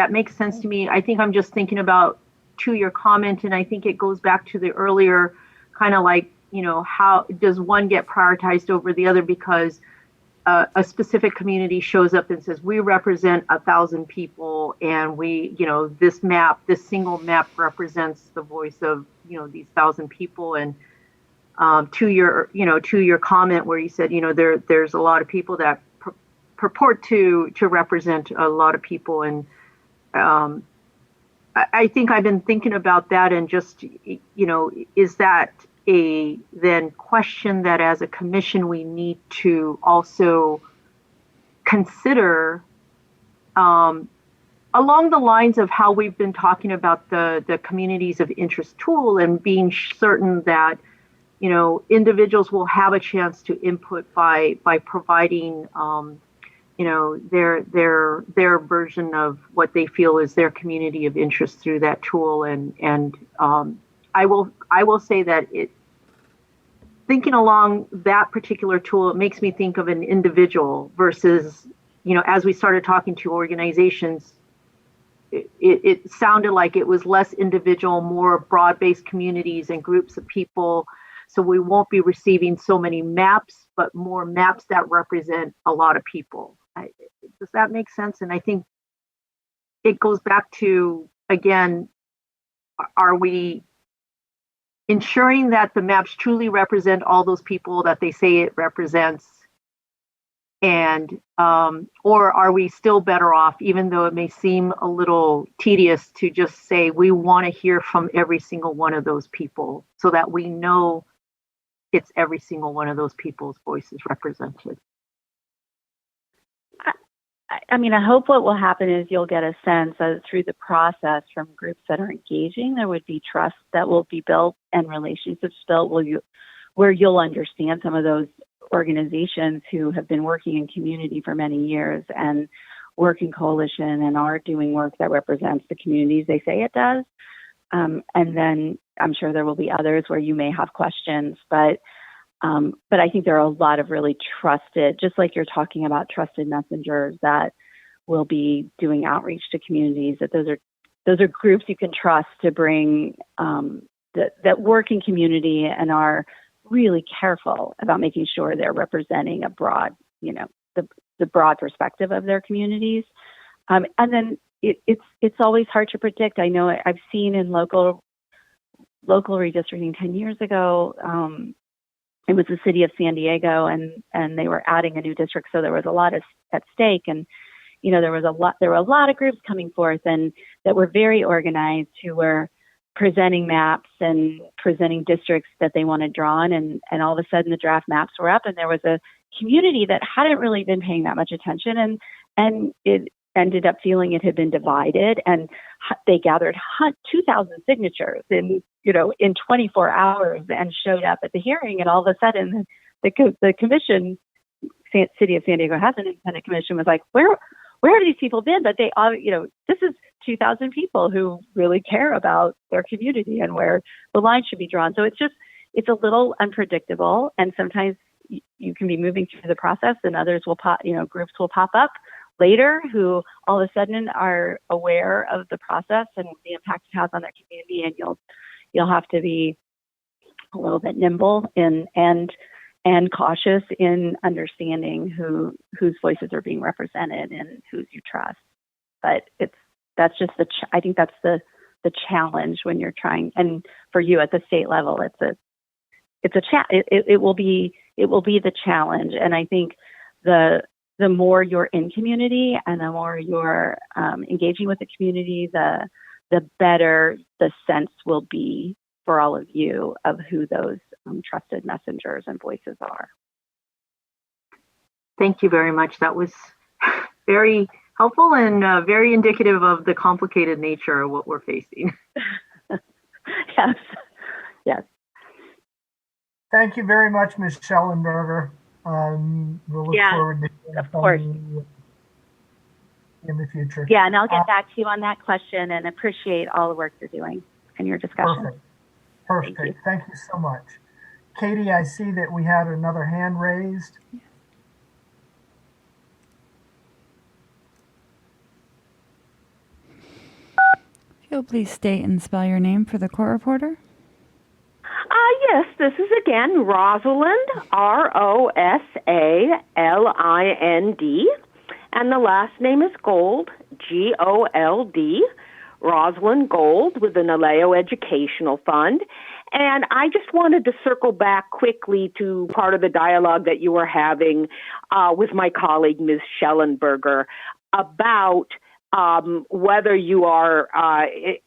makes sense to me. I think I'm just thinking about, to your comment, and I think it goes back to the earlier kind of like, how does one get prioritized over the other, because a specific community shows up and says, we represent 1,000 people, and this single map represents the voice of, these 1,000 people. And to your comment where you said, there's a lot of people that purport to represent a lot of people. And I think I've been thinking about that, and just, is that a then question that as a commission we need to also consider, along the lines of how we've been talking about the communities of interest tool, and being certain that individuals will have a chance to input by providing their version of what they feel is their community of interest through that tool. And I will say that thinking along that particular tool, it makes me think of an individual versus, as we started talking to organizations, it sounded like it was less individual, more broad-based communities and groups of people. So we won't be receiving so many maps, but more maps that represent a lot of people. Does that make sense? And I think it goes back to, again, are we ensuring that the maps truly represent all those people that they say it represents? And or are we still better off, even though it may seem a little tedious, to just say we want to hear from every single one of those people, so that we know it's every single one of those people's voices represented? I mean, I hope what will happen is you'll get a sense through the process from groups that are engaging, there would be trust that will be built and relationships built where you'll understand some of those organizations who have been working in community for many years and work in coalition and are doing work that represents the communities they say it does. And then I'm sure there will be others where you may have questions, but I think there are a lot of really trusted, just like you're talking about trusted messengers that will be doing outreach to communities, that those are groups you can trust to bring that work in community and are really careful about making sure they're representing a broad, the broad perspective of their communities. And then it's always hard to predict. I know I've seen in local redistricting 10 years ago, it was the city of San Diego, and they were adding a new district, so there was a lot at stake, and there were a lot of groups coming forth and that were very organized, who were presenting maps and presenting districts that they wanted drawn, and all of a sudden the draft maps were up, and there was a community that hadn't really been paying that much attention, and it ended up feeling it had been divided, and they gathered 2,000 signatures in 24 hours and showed up at the hearing, and all of a sudden the commission, City of San Diego has an independent commission, was like, where have these people been? But they all, this is 2,000 people who really care about their community and where the line should be drawn. So it's a little unpredictable, and sometimes you can be moving through the process, and others will groups will pop up later who all of a sudden are aware of the process and the impact it has on their community, and you'll have to be a little bit nimble and cautious in understanding whose voices are being represented and whose you trust. But that's just I think that's the challenge when you're trying, and for you at the state level, it will be the challenge. And I think the more you're in community and the more you're engaging with the community, the better the sense will be for all of you of who those trusted messengers and voices are. Thank you very much. That was very helpful and very indicative of the complicated nature of what we're facing. Yes. Thank you very much, Ms. Schellenberger. We'll look forward to of course. In the future. Yeah, and I'll get back to you on that question, and appreciate all the work you're doing and your discussion. Perfect. Thank you so much. Katie, I see that we had another hand raised. If you'll please state and spell your name for the court reporter. Yes, this is again Rosalind, Rosalind, and the last name is Gold, Gold, Rosalind Gold with the Naleo Educational Fund. And I just wanted to circle back quickly to part of the dialogue that you were having with my colleague, Ms. Schellenberger, about whether you are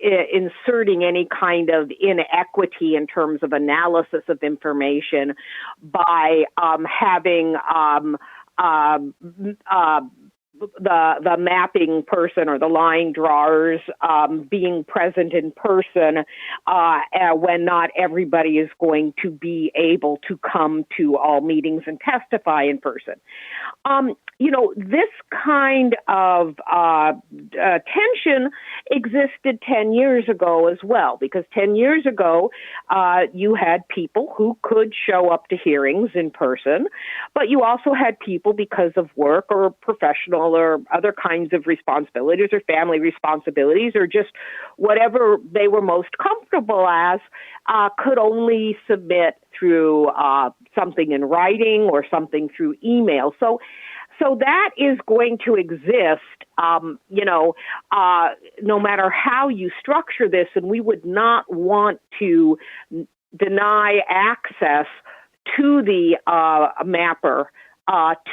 inserting any kind of inequity in terms of analysis of information by having the mapping person or the line drawers being present in person when not everybody is going to be able to come to all meetings and testify in person. This kind of tension existed 10 years ago as well, because 10 years ago, you had people who could show up to hearings in person, but you also had people, because of work or professional or other kinds of responsibilities or family responsibilities or just whatever they were most comfortable as, could only submit through something in writing or something through email. So that is going to exist, no matter how you structure this, and we would not want to deny access to the mapper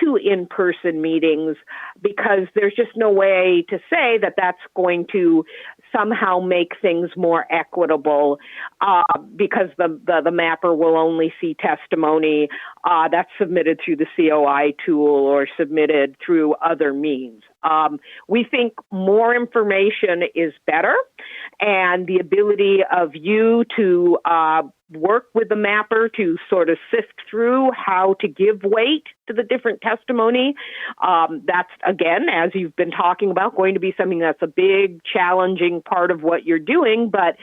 to in-person meetings, because there's just no way to say that that's going to somehow make things more equitable, because the mapper will only see testimony that's submitted through the COI tool or submitted through other means. We think more information is better, and the ability of you to work with the mapper to sort of sift through how to give weight to the different testimony. That's, again, as you've been talking about, going to be something that's a big, challenging part of what you're doing. But,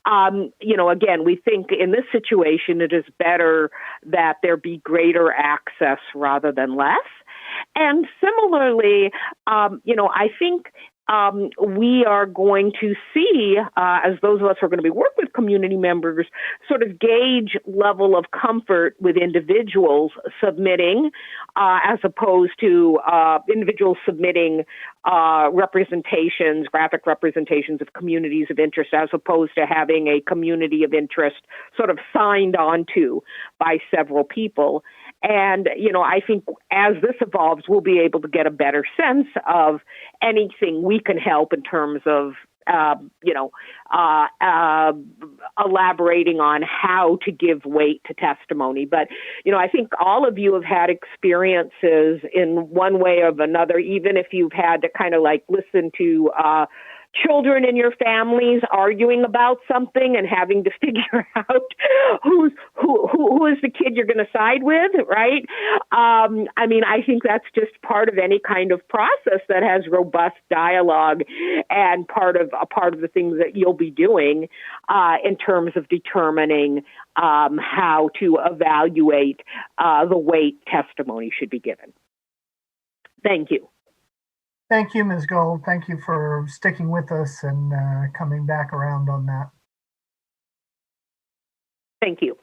again, we think in this situation, it is better that there be greater access rather than less. And similarly, I think we are going to see, as those of us who are going to be working with community members, sort of gauge level of comfort with individuals submitting, as opposed to individuals submitting representations, graphic representations of communities of interest, as opposed to having a community of interest sort of signed onto by several people. And, I think as this evolves, we'll be able to get a better sense of anything we can help in terms of, elaborating on how to give weight to testimony. But, I think all of you have had experiences in one way or another, even if you've had to kind of like listen to children in your families arguing about something and having to figure out who is the kid you're going to side with, right? I think that's just part of any kind of process that has robust dialogue, and part of the things that you'll be doing in terms of determining how to evaluate the weight testimony should be given. Thank you. Thank you, Ms. Gold. Thank you for sticking with us and coming back around on that. Thank you.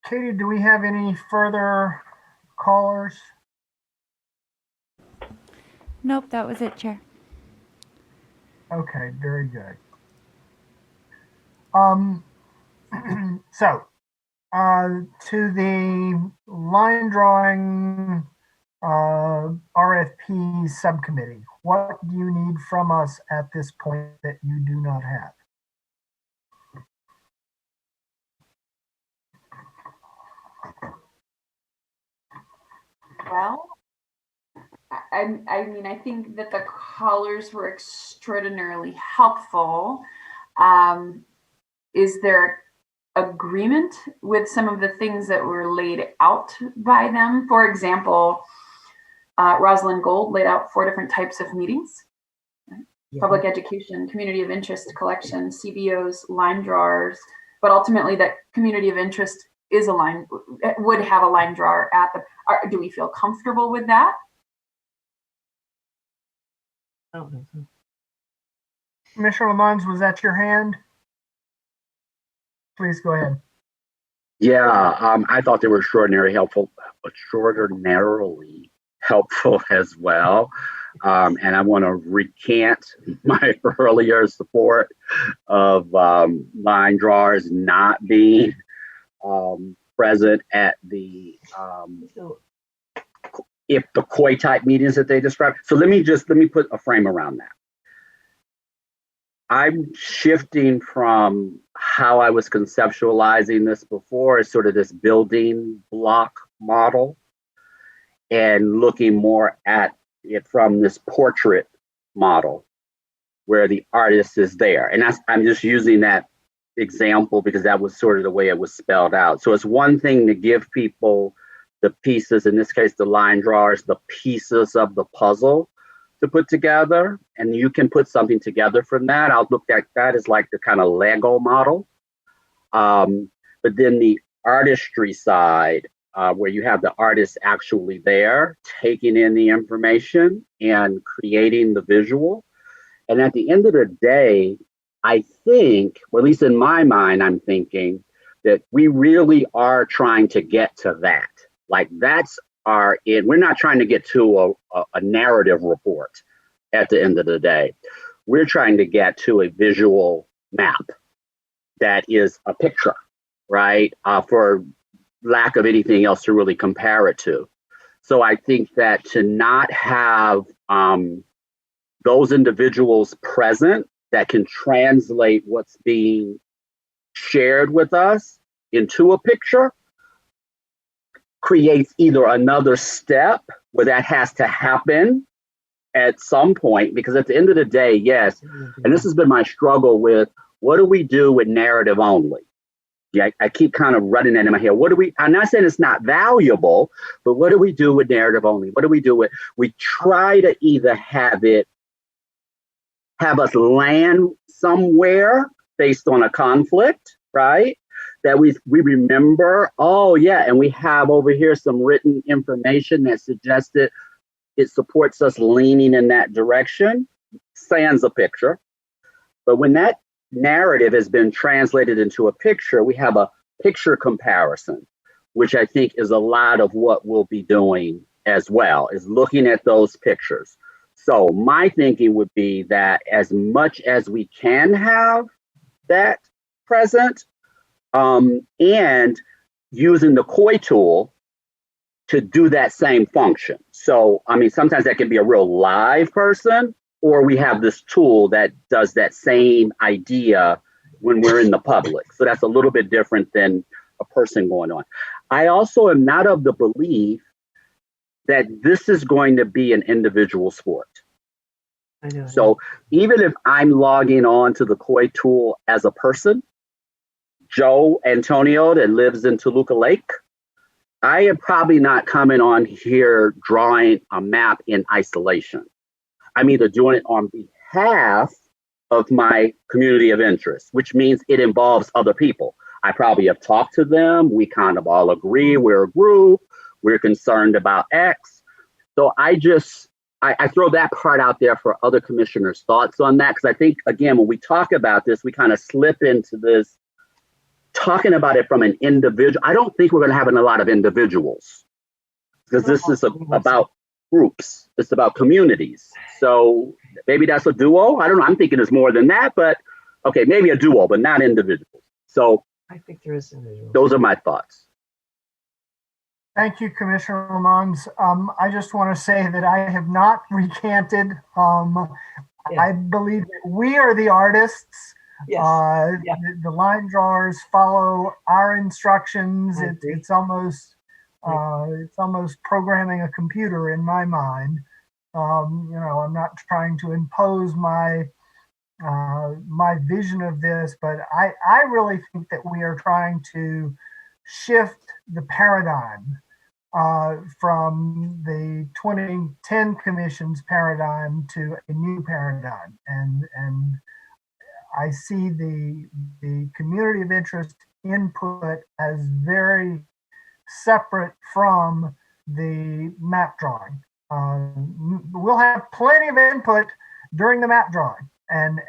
Katie, do we have any further callers? Nope, that was it, Chair. Okay, very good. So, to the line drawing RFP subcommittee, what do you need from us at this point that you do not have? Well, I think that the callers were extraordinarily helpful. Is there agreement with some of the things that were laid out by them? For example, Rosalind Gold laid out 4 different types of meetings: Yeah. public education, community of interest collection, CBOs, line drawers, but ultimately that community of interest would have a line drawer at the, do we feel comfortable with that? I don't think so. Commissioner Lamons, was that your hand? Please go ahead. Yeah, I thought they were extraordinarily helpful as well. And I want to recant my earlier support of line drawers not being present at the if the COI type meetings that they described. So let me put a frame around that. I'm shifting from how I was conceptualizing this before as sort of this building block model, and looking more at it from this portrait model where the artist is there. And I'm just using that example because that was sort of the way it was spelled out. So it's one thing to give people the pieces, in this case, the line drawers, the pieces of the puzzle to put together, and you can put something together from that. I'll look at that as like the kind of Lego model. But then the artistry side, where you have the artist actually there, taking in the information and creating the visual. And at the end of the day, I think, or at least in my mind, I'm thinking that we really are trying to get to that. Like that's we're not trying to get to a narrative report at the end of the day. We're trying to get to a visual map that is a picture, right? For lack of anything else to really compare it to. So I think that to not have those individuals present that can translate what's being shared with us into a picture creates either another step where that has to happen at some point, because at the end of the day, yes, and this has been my struggle with What do we do with narrative only? Yeah, I keep kind of running that in my head. What do we, I'm not saying it's not valuable, but what do we do with narrative only? What do we do with, we try to either have us land somewhere based on a conflict, right? That we remember, oh yeah, and we have over here some written information that suggested it supports us leaning in that direction, sans a picture. But when that narrative has been translated into a picture, we have a picture comparison, which I think is a lot of what we'll be doing as well, is looking at those pictures. So my thinking would be that as much as we can have that present, and using the COI tool to do that same function. So, I mean, sometimes that can be a real live person, or we have this tool that does that same idea when we're in the public. So that's a little bit different than a person going on. I also am not of the belief that this is going to be an individual sport. So even if I'm logging on to the COI tool as a person, Joe Antonio that lives in Toluca Lake, I am probably not coming on here drawing a map in isolation. I'm either doing it on behalf of my community of interest, which means it involves other people. I probably have talked to them. We kind of all agree we're a group. We're concerned about X. So I throw that part out there for other commissioners' thoughts on that. Because I think, again, when we talk about this, we kind of slip into this talking about it from an individual. I don't think we're going to have a lot of individuals because this is about groups. It's about communities. So maybe that's a duo. I don't know. I'm thinking it's more than that, but okay, maybe a duo, but not individuals. So I think there is individuals. Those are my thoughts. Thank you, Commissioner Lamons. I just want to say that I have not recanted. I believe that we are the artists. Yes. The line drawers follow our instructions. It's almost programming a computer in my mind. I'm not trying to impose my vision of this, but I really think that we are trying to shift the paradigm from the 2010 Commission's paradigm to a new paradigm, and I see the community of interest input as very separate from the map drawing. We'll have plenty of input during the map drawing. And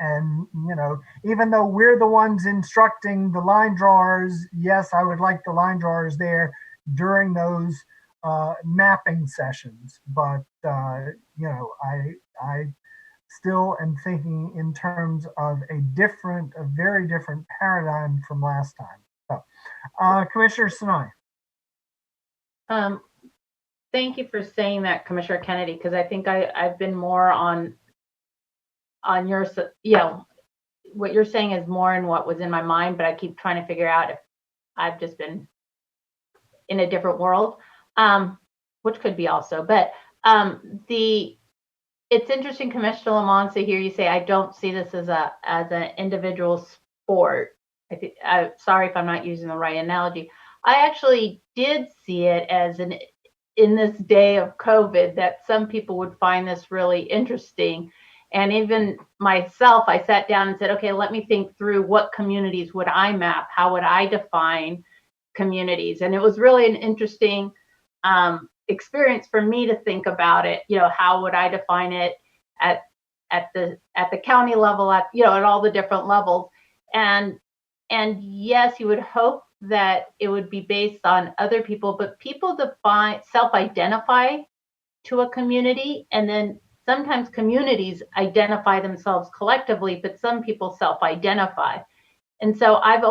even though we're the ones instructing the line drawers, yes, I would like the line drawers there during those mapping sessions. But I still am thinking in terms of a very different paradigm from last time. So, Commissioner Sinai. Thank you for saying that, Commissioner Kennedy, because I think I've been more on your, what you're saying is more in what was in my mind, but I keep trying to figure out if I've just been in a different world, which could be also. But it's interesting, Commissioner Lamont, to hear you say I don't see this as an individual sport. Sorry if I'm not using the right analogy. I actually did see it as in this day of COVID that some people would find this really interesting. And even myself, I sat down and said, okay, let me think through what communities would I map? How would I define communities? And it was really an interesting experience for me to think about it. How would I define it at the county level, at all the different levels? And yes, you would hope that it would be based on other people, but people self-identify to a community, and then sometimes communities identify themselves collectively, but some people self-identify. And so I've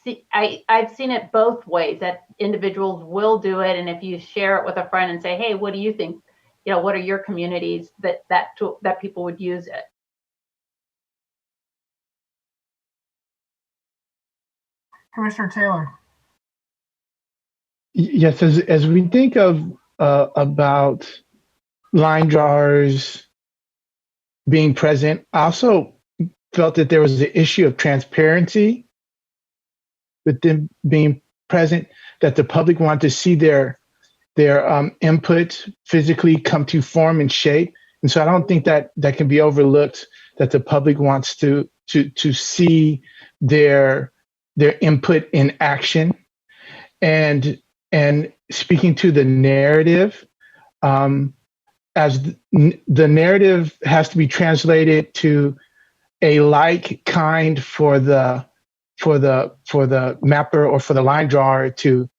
seen it both ways, that individuals will do it. And if you share it with a friend and say, hey, what do you think? What are your communities that people would use it? Commissioner Taylor. Yes, as we think of about line drawers being present, I also felt that there was an issue of transparency with them being present, that the public wanted to see their input physically come to form and shape. And so I don't think that can be overlooked, that the public wants to see their input in action. And speaking to the narrative, as the narrative has to be translated to a like kind for the mapper or for the line drawer to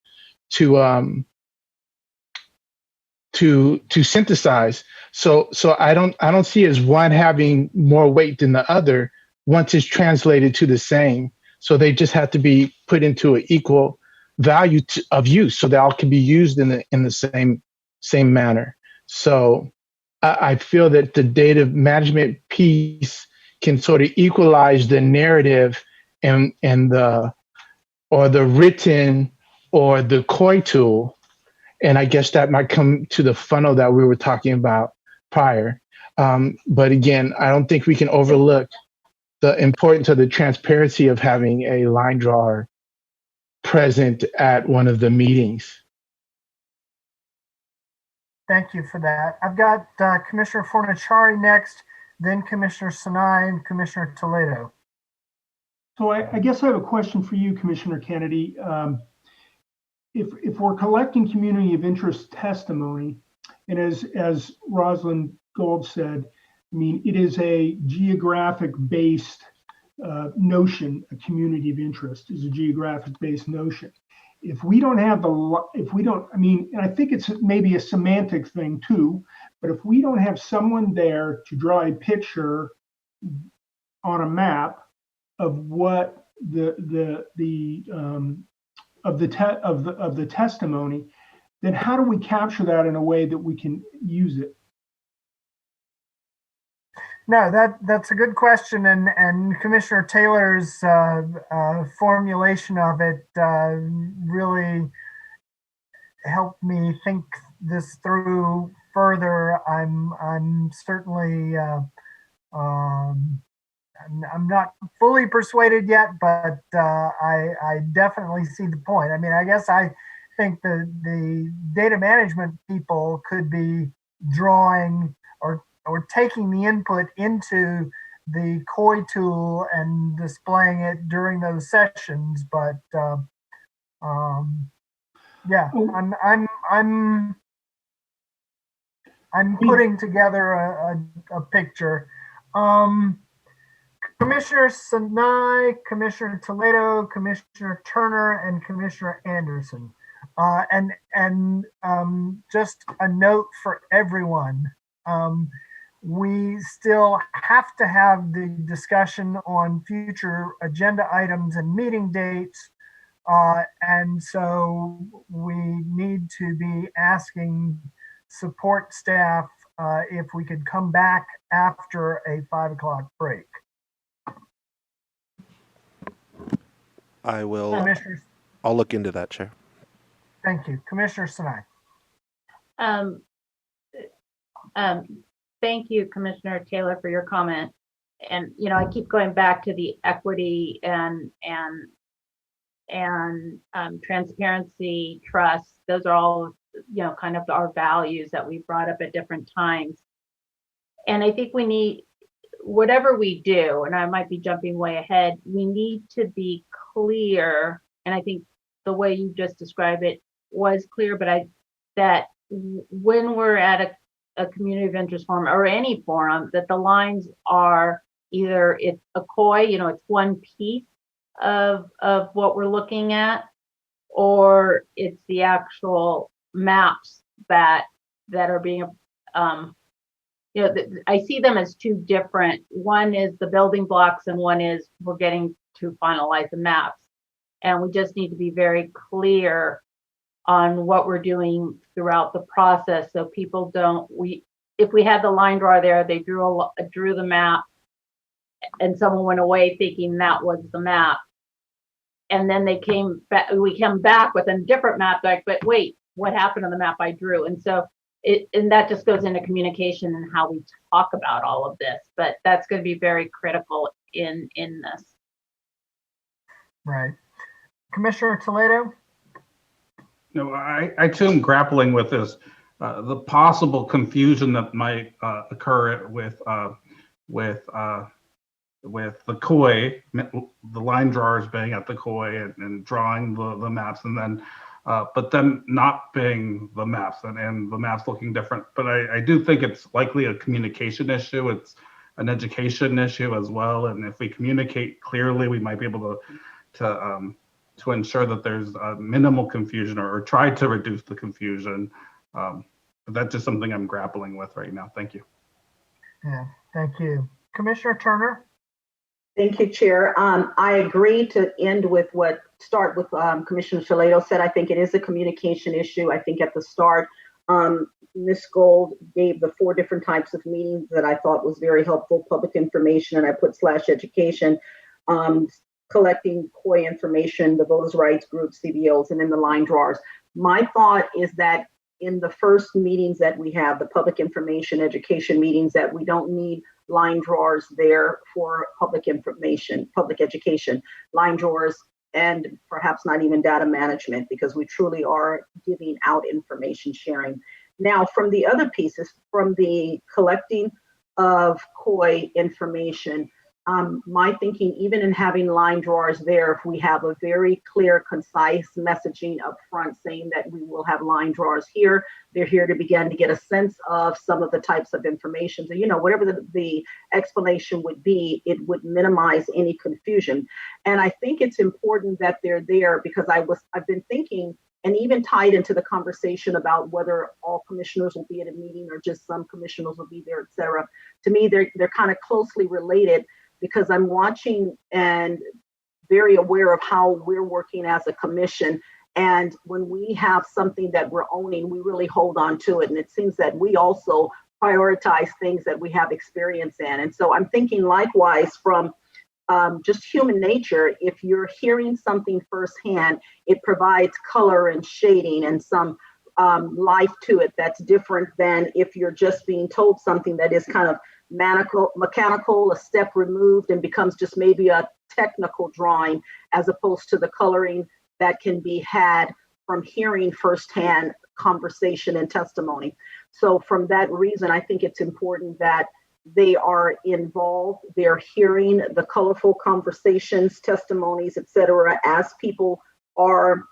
synthesize. So I don't see as one having more weight than the other once it's translated to the same. So they just have to be put into an equal value of use, so they all can be used in the same manner. So I feel that the data management piece can sort of equalize the narrative and the written or the COI tool. And I guess that might come to the funnel that we were talking about prior. But again, I don't think we can overlook the importance of the transparency of having a line drawer present at one of the meetings. Thank you for that. I've got Commissioner Fornachari next, then Commissioner Sinai and Commissioner Toledo. So I guess I have a question for you, Commissioner Kennedy. If we're collecting community of interest testimony, and as Rosalind Gold said, I mean, it is a geographic-based notion. A community of interest is a geographic-based notion. If we don't have I mean, and I think it's maybe a semantic thing too, but if we don't have someone there to draw a picture on a map of what the testimony, then how do we capture that in a way that we can use it? No, that's a good question, and Commissioner Taylor's formulation of it really helped me think this through further. I'm certainly I'm not fully persuaded yet, but I definitely see the point. I mean, I guess I think the data management people could be drawing or taking the input into the COI tool and displaying it during those sessions. But yeah, I'm putting together a picture. Commissioner Sinai, Commissioner Toledo, Commissioner Turner, and Commissioner Anderson. And just a note for everyone. We still have to have the discussion on future agenda items and meeting dates. And so we need to be asking support staff if we could come back after a 5 o'clock break. I will. I'll look into that, Chair. Thank you. Commissioner Sinai. Thank you, Commissioner Taylor, for your comment. And, you know, I keep going back to the equity and transparency, trust. Those are all, you know, kind of our values that we brought up at different times. And I think we need, whatever we do, and I might be jumping way ahead, we need to be clear. And I think the way you just described it was clear, but that when we're at a community of interest forum or any forum, that the lines are either it's a COI, you know, it's one piece of what we're looking at, or it's the actual maps that are being, you know, I see them as two different. One is the building blocks, and one is we're getting to finalize the maps. And we just need to be very clear on what we're doing throughout the process, so people don't. If we had the line drawer there, they drew the map, and someone went away thinking that was the map, and then they came back. We came back with a different map, like, but wait, what happened to the map I drew? And so and that just goes into communication and how we talk about all of this. But that's going to be very critical in this. Right. Commissioner Toledo? No, I too am grappling with this, the possible confusion that might occur with the COI, the line drawers being at the COI and drawing the maps, and then but them not being the maps and the maps looking different. But I do think it's likely a communication issue. It's an education issue as well. And if we communicate clearly, we might be able to ensure that there's minimal confusion or try to reduce the confusion. But that's just something I'm grappling with right now. Thank you. Yeah, thank you. Commissioner Turner? Thank you, Chair. I agree to start with Commissioner Toledo said. I think it is a communication issue. I think at the start, Ms. Gold gave the 4 different types of meetings that I thought was very helpful: public information, and I put /education, collecting COI information, the voters' rights groups, CBOs, and then the line drawers. My thought is that in the first meetings that we have, the public information education meetings, that we don't need line drawers there for public information, public education, line drawers, and perhaps not even data management, because we truly are giving out information sharing. Now, from the other pieces, from the collecting of COI information, my thinking, even in having line drawers there, if we have a very clear, concise messaging up front saying that we will have line drawers here, they're here to begin to get a sense of some of the types of information. So, whatever the explanation would be, it would minimize any confusion. And I think it's important that they're there because I've been thinking, and even tied into the conversation about whether all commissioners will be at a meeting or just some commissioners will be there, et cetera. To me, they're kind of closely related, because I'm watching and very aware of how we're working as a commission. And when we have something that we're owning, we really hold on to it. And it seems that we also prioritize things that we have experience in. And so I'm thinking likewise from just human nature, if you're hearing something firsthand, it provides color and shading and some life to it that's different than if you're just being told something that is kind of mechanical, a step removed, and becomes just maybe a technical drawing, as opposed to the coloring that can be had from hearing firsthand conversation and testimony. So from that reason, I think it's important that they are involved, they're hearing the colorful conversations, testimonies, et cetera, as people are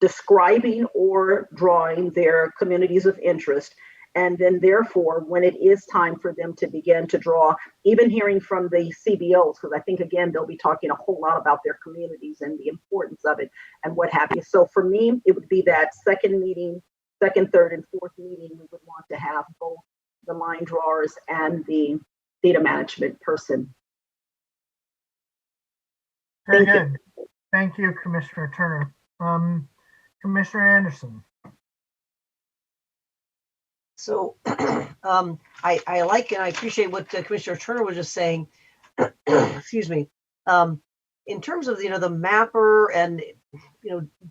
describing or drawing their communities of interest. And then therefore, when it is time for them to begin to draw, even hearing from the CBOs, because I think, again, they'll be talking a whole lot about their communities and the importance of it and what have you. So for me, it would be that second meeting, second, third, and fourth meeting, we would want to have both the line drawers and the data management person. Very good. Thank you, Commissioner Turner. Commissioner Anderson. So I like and I appreciate what Commissioner Turner was just saying. Excuse me. In terms of the mapper and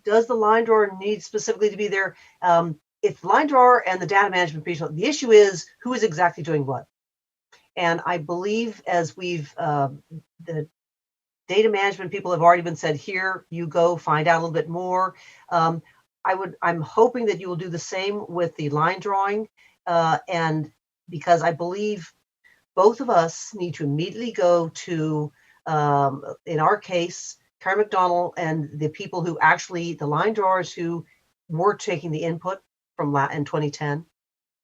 does the line drawer need specifically to be there? If line drawer and the data management piece, the issue is who is exactly doing what. And I believe as we've the data management people have already been said, here you go find out a little bit more. I'm hoping that you will do the same with the line drawing, and because I believe both of us need to immediately go to, in our case, Karen McDonald and the people who actually, the line drawers who were taking the input from in 2010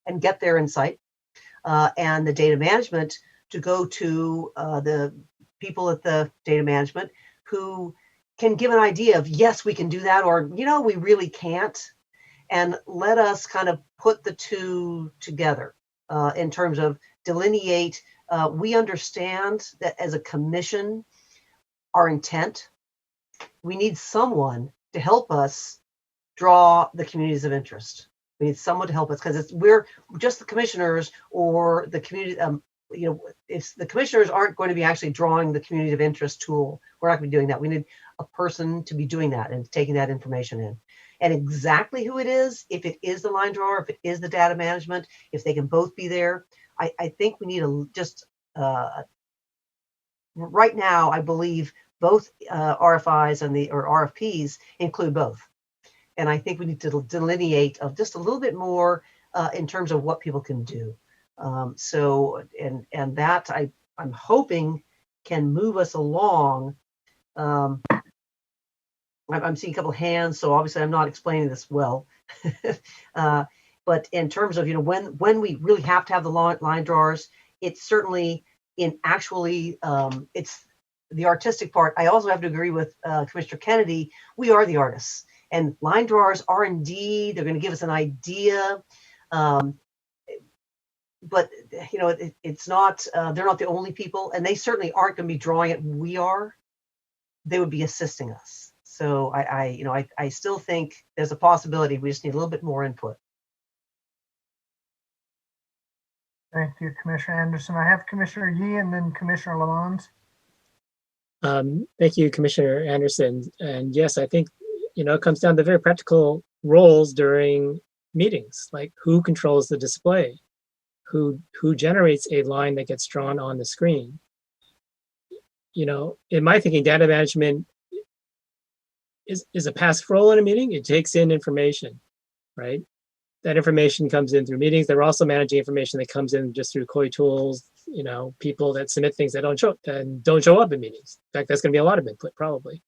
and get their insight, and the data management to go to the people at the data management who can give an idea of, yes, we can do that, or, we really can't. And let us kind of put the two together in terms of delineate. We understand that as a commission, our intent, we need someone to help us draw the communities of interest. We need someone to help us because we're just the commissioners or the community. If the commissioners aren't going to be actually drawing the community of interest tool, we're not going to be doing that. We need a person to be doing that and taking that information in. And exactly who it is, if it is the line drawer, if it is the data management, if they can both be there, I think we need just right now, I believe both RFIs and or RFPs include both. And I think we need to delineate just a little bit more in terms of what people can do. So that I'm hoping can move us along. I'm seeing a couple of hands, so obviously I'm not explaining this well. But in terms of, when we really have to have the line drawers, it's certainly it's the artistic part. I also have to agree with Commissioner Kennedy. We are the artists, and line drawers are indeed, they're going to give us an idea. But it's not, they're not the only people, and they certainly aren't going to be drawing it. We are. They would be assisting us. So I still think there's a possibility. We just need a little bit more input. Thank you, Commissioner Anderson. I have Commissioner Yee and then Commissioner Lamont. Thank you, Commissioner Anderson. And yes, I think, it comes down to very practical roles during meetings, like who controls the display, who generates a line that gets drawn on the screen. In my thinking, data management is a passive role in a meeting. It takes in information, right? That information comes in through meetings. They're also managing information that comes in just through COI tools, people that submit things that don't show up in meetings. In fact, that's going to be a lot of input, probably,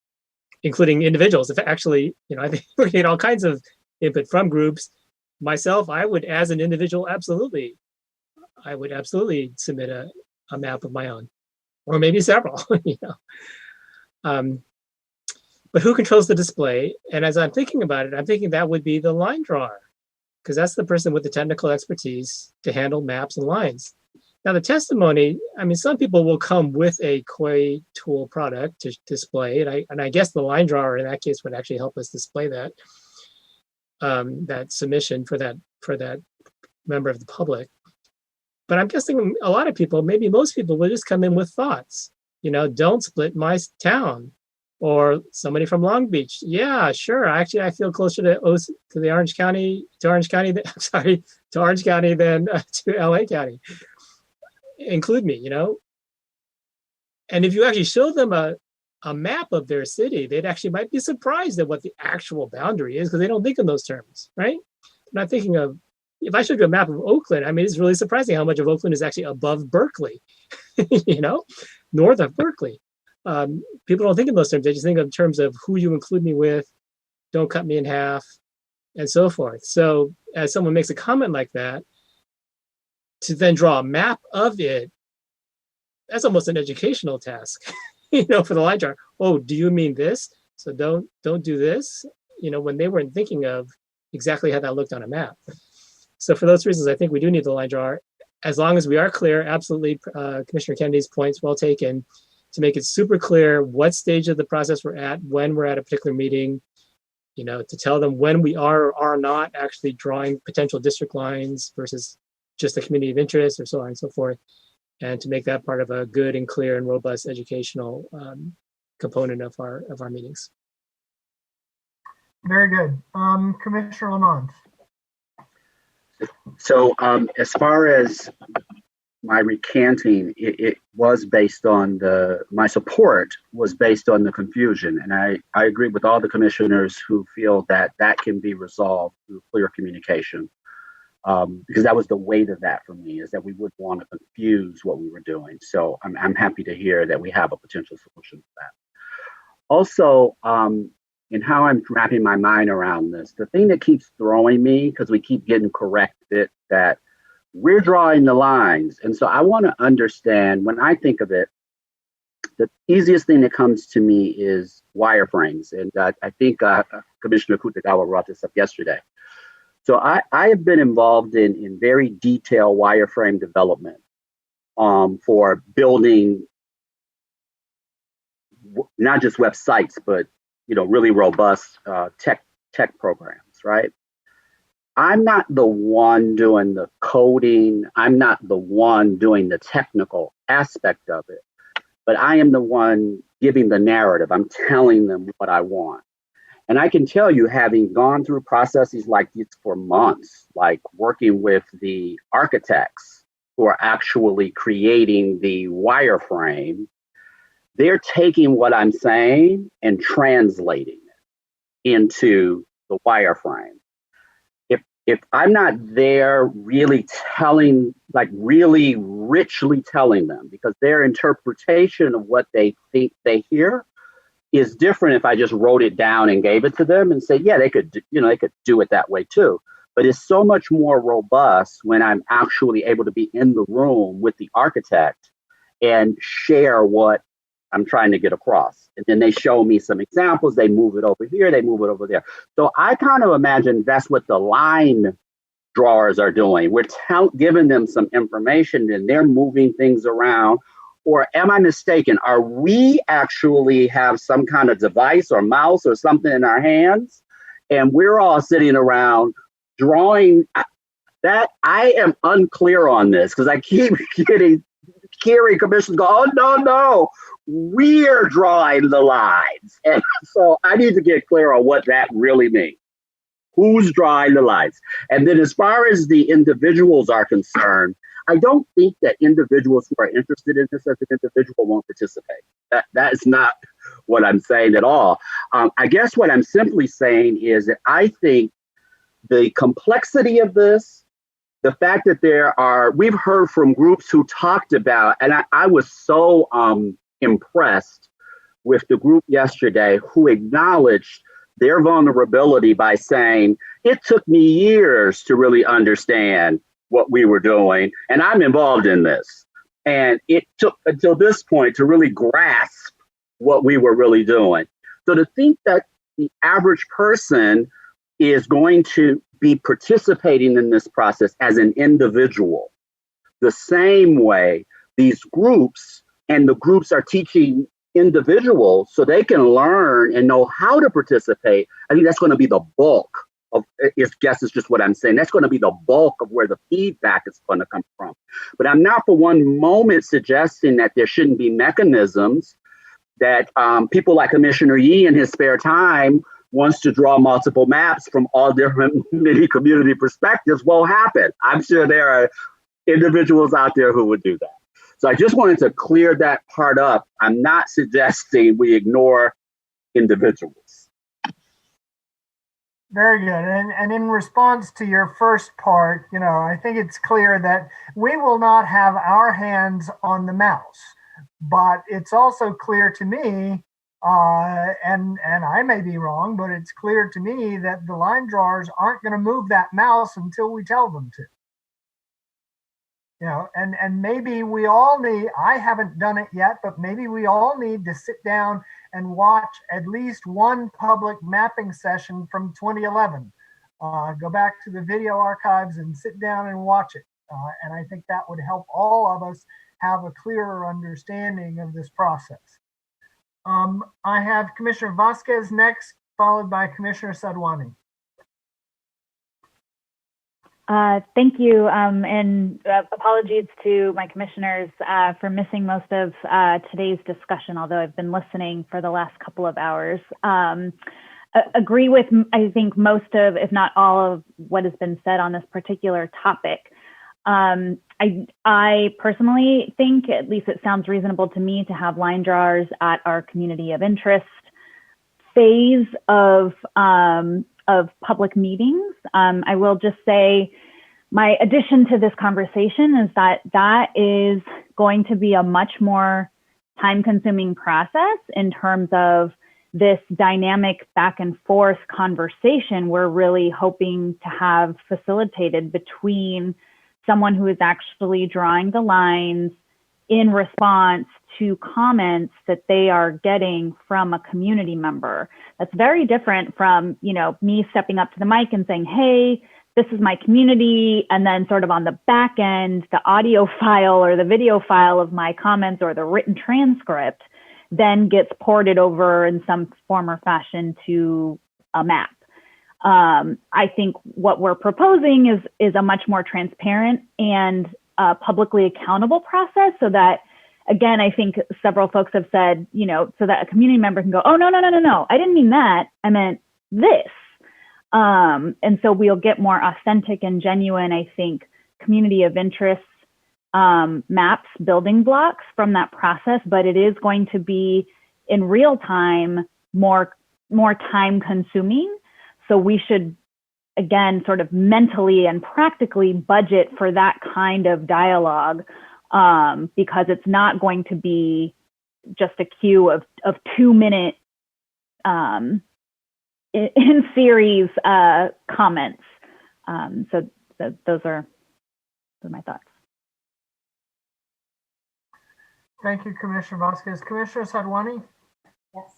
including individuals. If actually, I think we're getting all kinds of input from groups. Myself, I would, as an individual, absolutely submit a map of my own, or maybe several. But who controls the display? And as I'm thinking about it, I'm thinking that would be the line drawer, because that's the person with the technical expertise to handle maps and lines. Now, the testimony, some people will come with a COI tool product to display, and I guess the line drawer in that case would actually help us display that that submission for that member of the public. But I'm guessing a lot of people, maybe most people, will just come in with thoughts. Don't split my town. Or somebody from Long Beach. Yeah, sure. Actually, I feel closer to Orange County than to LA County. Include me, And if you actually show them a map of their city, they'd actually might be surprised at what the actual boundary is, because they don't think in those terms, right? They're not thinking of, if I showed you a map of Oakland, it's really surprising how much of Oakland is actually above Berkeley, north of Berkeley. People don't think in those terms. They just think in terms of who you include me with, don't cut me in half, and so forth. So as someone makes a comment like that, to then draw a map of it, that's almost an educational task, for the line drawer. Oh, do you mean this? So don't do this, when they weren't thinking of exactly how that looked on a map. So for those reasons, I think we do need the line drawer. As long as we are clear, absolutely, Commissioner Kennedy's points well taken, to make it super clear what stage of the process we're at, when we're at a particular meeting, to tell them when we are or are not actually drawing potential district lines versus just a community of interest, or so on and so forth, and to make that part of a good and clear and robust educational component of our meetings. Very good. Commissioner Lamont. So as far as my recanting, it was based on my support was based on the confusion. And I agree with all the commissioners who feel that can be resolved through clear communication. Because that was the weight of that for me, is that we wouldn't want to confuse what we were doing. So I'm happy to hear that we have a potential solution for that. Also, in how I'm wrapping my mind around this, the thing that keeps throwing me, because we keep getting corrected, that we're drawing the lines. And so I want to understand, when I think of it, the easiest thing that comes to me is wireframes. And I think Commissioner Kutagawa brought this up yesterday. So I have been involved in very detailed wireframe development for building not just websites, but really robust tech programs, right? I'm not the one doing the coding. I'm not the one doing the technical aspect of it, but I am the one giving the narrative. I'm telling them what I want. And I can tell you, having gone through processes like this for months, like working with the architects who are actually creating the wireframe, they're taking what I'm saying and translating it into the wireframe. If I'm not there really telling, like really richly telling them, because their interpretation of what they think they hear is different if I just wrote it down and gave it to them and said, yeah, they could do it that way too. But it's so much more robust when I'm actually able to be in the room with the architect and share what I'm trying to get across. And then they show me some examples, they move it over here, they move it over there. So I kind of imagine that's what the line drawers are doing. We're giving them some information and they're moving things around. Or am I mistaken? Are we actually have some kind of device or mouse or something in our hands and we're all sitting around drawing? That I am unclear on this because I keep hearing commissioners go, oh, no, we're drawing the lines. And so I need to get clear on what that really means. Who's drawing the lines? And then as far as the individuals are concerned, I don't think that individuals who are interested in this as an individual won't participate. That is not what I'm saying at all. I guess what I'm simply saying is that I think the complexity of this, the fact that we've heard from groups who talked about, and I was so impressed with the group yesterday who acknowledged their vulnerability by saying, it took me years to really understand what we were doing, and I'm involved in this. And it took until this point to really grasp what we were really doing. So to think that the average person is going to be participating in this process as an individual, the same way these groups and the groups are teaching individuals so they can learn and know how to participate, I think that's going to be the bulk of, is just what I'm saying. That's going to be the bulk of where the feedback is going to come from. But I'm not for one moment suggesting that there shouldn't be mechanisms that people like Commissioner Yee in his spare time wants to draw multiple maps from all different many community perspectives will happen. I'm sure there are individuals out there who would do that. So I just wanted to clear that part up. I'm not suggesting we ignore individuals. Very good. And in response to your first part, I think it's clear that we will not have our hands on the mouse, but it's also clear to me, and I may be wrong, but it's clear to me that the line drawers aren't going to move that mouse until we tell them to. And maybe we all need, I haven't done it yet, but maybe we all need to sit down and watch at least one public mapping session from 2011. Go back to the video archives and sit down and watch it. And I think that would help all of us have a clearer understanding of this process. I have Commissioner Vasquez next, followed by Commissioner Sadwani. Thank you, and apologies to my commissioners for missing most of today's discussion, although I've been listening for the last couple of hours. Agree with, I think, most of, if not all of what has been said on this particular topic. I personally think, at least it sounds reasonable to me, to have line drawers at our community of interest phase of public meetings. I will just say my addition to this conversation is that is going to be a much more time-consuming process in terms of this dynamic back and forth conversation we're really hoping to have facilitated between someone who is actually drawing the lines in response to comments that they are getting from a community member. That's very different from, me stepping up to the mic and saying, hey, this is my community. And then sort of on the back end, the audio file or the video file of my comments or the written transcript then gets ported over in some form or fashion to a map. I think what we're proposing is a much more transparent and publicly accountable process, so that, again, I think several folks have said, so that a community member can go, oh, no, I didn't mean that, I meant this. And so we'll get more authentic and genuine, I think, community of interest maps, building blocks from that process, but it is going to be in real time more time consuming. So we should, again, sort of mentally and practically budget for that kind of dialogue, because it's not going to be just a queue of 2-minute in series comments. So those are my thoughts. Thank you, Commissioner Vasquez. Commissioner Sadwani? Yes,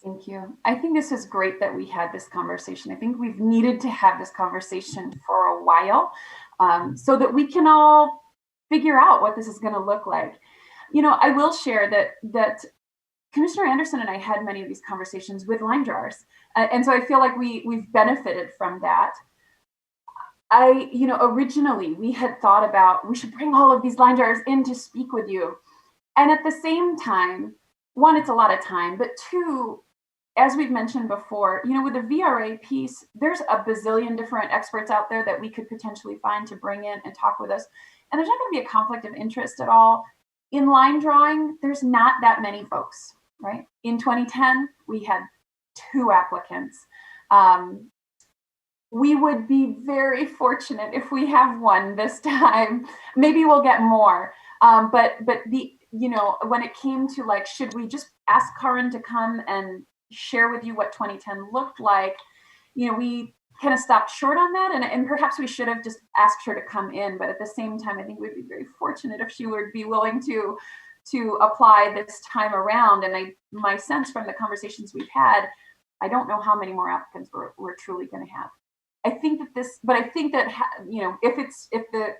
thank you. I think this is great that we had this conversation. I think we've needed to have this conversation for a while, so that we can all figure out what this is going to look like. You know, I will share that Commissioner Anderson and I had many of these conversations with line drawers, and so I feel like we've benefited from that. Originally we had thought about, we should bring all of these line drawers in to speak with you. And at the same time, one, it's a lot of time, but two, as we've mentioned before, with the VRA piece, there's a bazillion different experts out there that we could potentially find to bring in and talk with us. And there's not going to be a conflict of interest at all. In line drawing, there's not that many folks, right? In 2010, we had 2 applicants. We would be very fortunate if we have 1 this time. Maybe we'll get more. But when it came to like, should we just ask Karin to come and share with you what 2010 looked like? We kind of stopped short on that, and perhaps we should have just asked her to come in. But at the same time, I think we'd be very fortunate if she would be willing to apply this time around. And my sense from the conversations we've had, I don't know how many more applicants we're truly going to have. I think that if the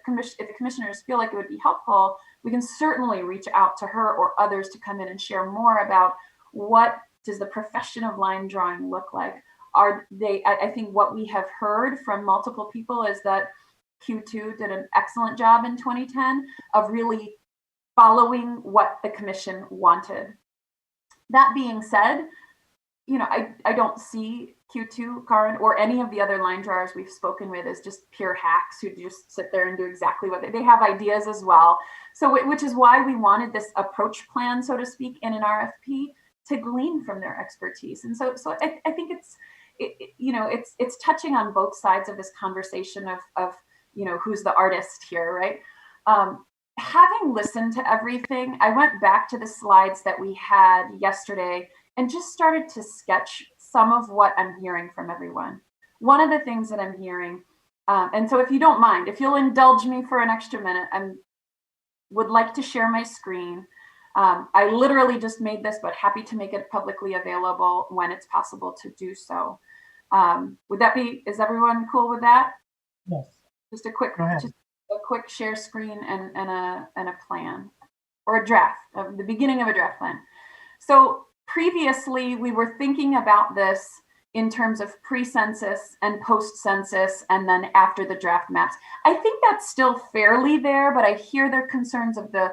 commissioners feel like it would be helpful, we can certainly reach out to her or others to come in and share more about what does the profession of line drawing look like. I think what we have heard from multiple people is that Q2 did an excellent job in 2010 of really following what the commission wanted. That being said, I don't see Q2, Karin, or any of the other line drawers we've spoken with as just pure hacks who just sit there and do exactly what they have ideas as well. So, which is why we wanted this approach plan, so to speak, in an RFP to glean from their expertise. And so I think it's touching on both sides of this conversation of who's the artist here, right? Having listened to everything, I went back to the slides that we had yesterday and just started to sketch some of what I'm hearing from everyone. One of the things that I'm hearing, and so if you don't mind, if you'll indulge me for an extra minute, I would like to share my screen. I literally just made this, but happy to make it publicly available when it's possible to do so. Is everyone cool with that? Yes. Just a quick share screen and a plan, or a draft, the beginning of a draft plan. So previously, we were thinking about this in terms of pre-census and post-census, and then after the draft maps. I think that's still fairly there, but I hear their concerns of the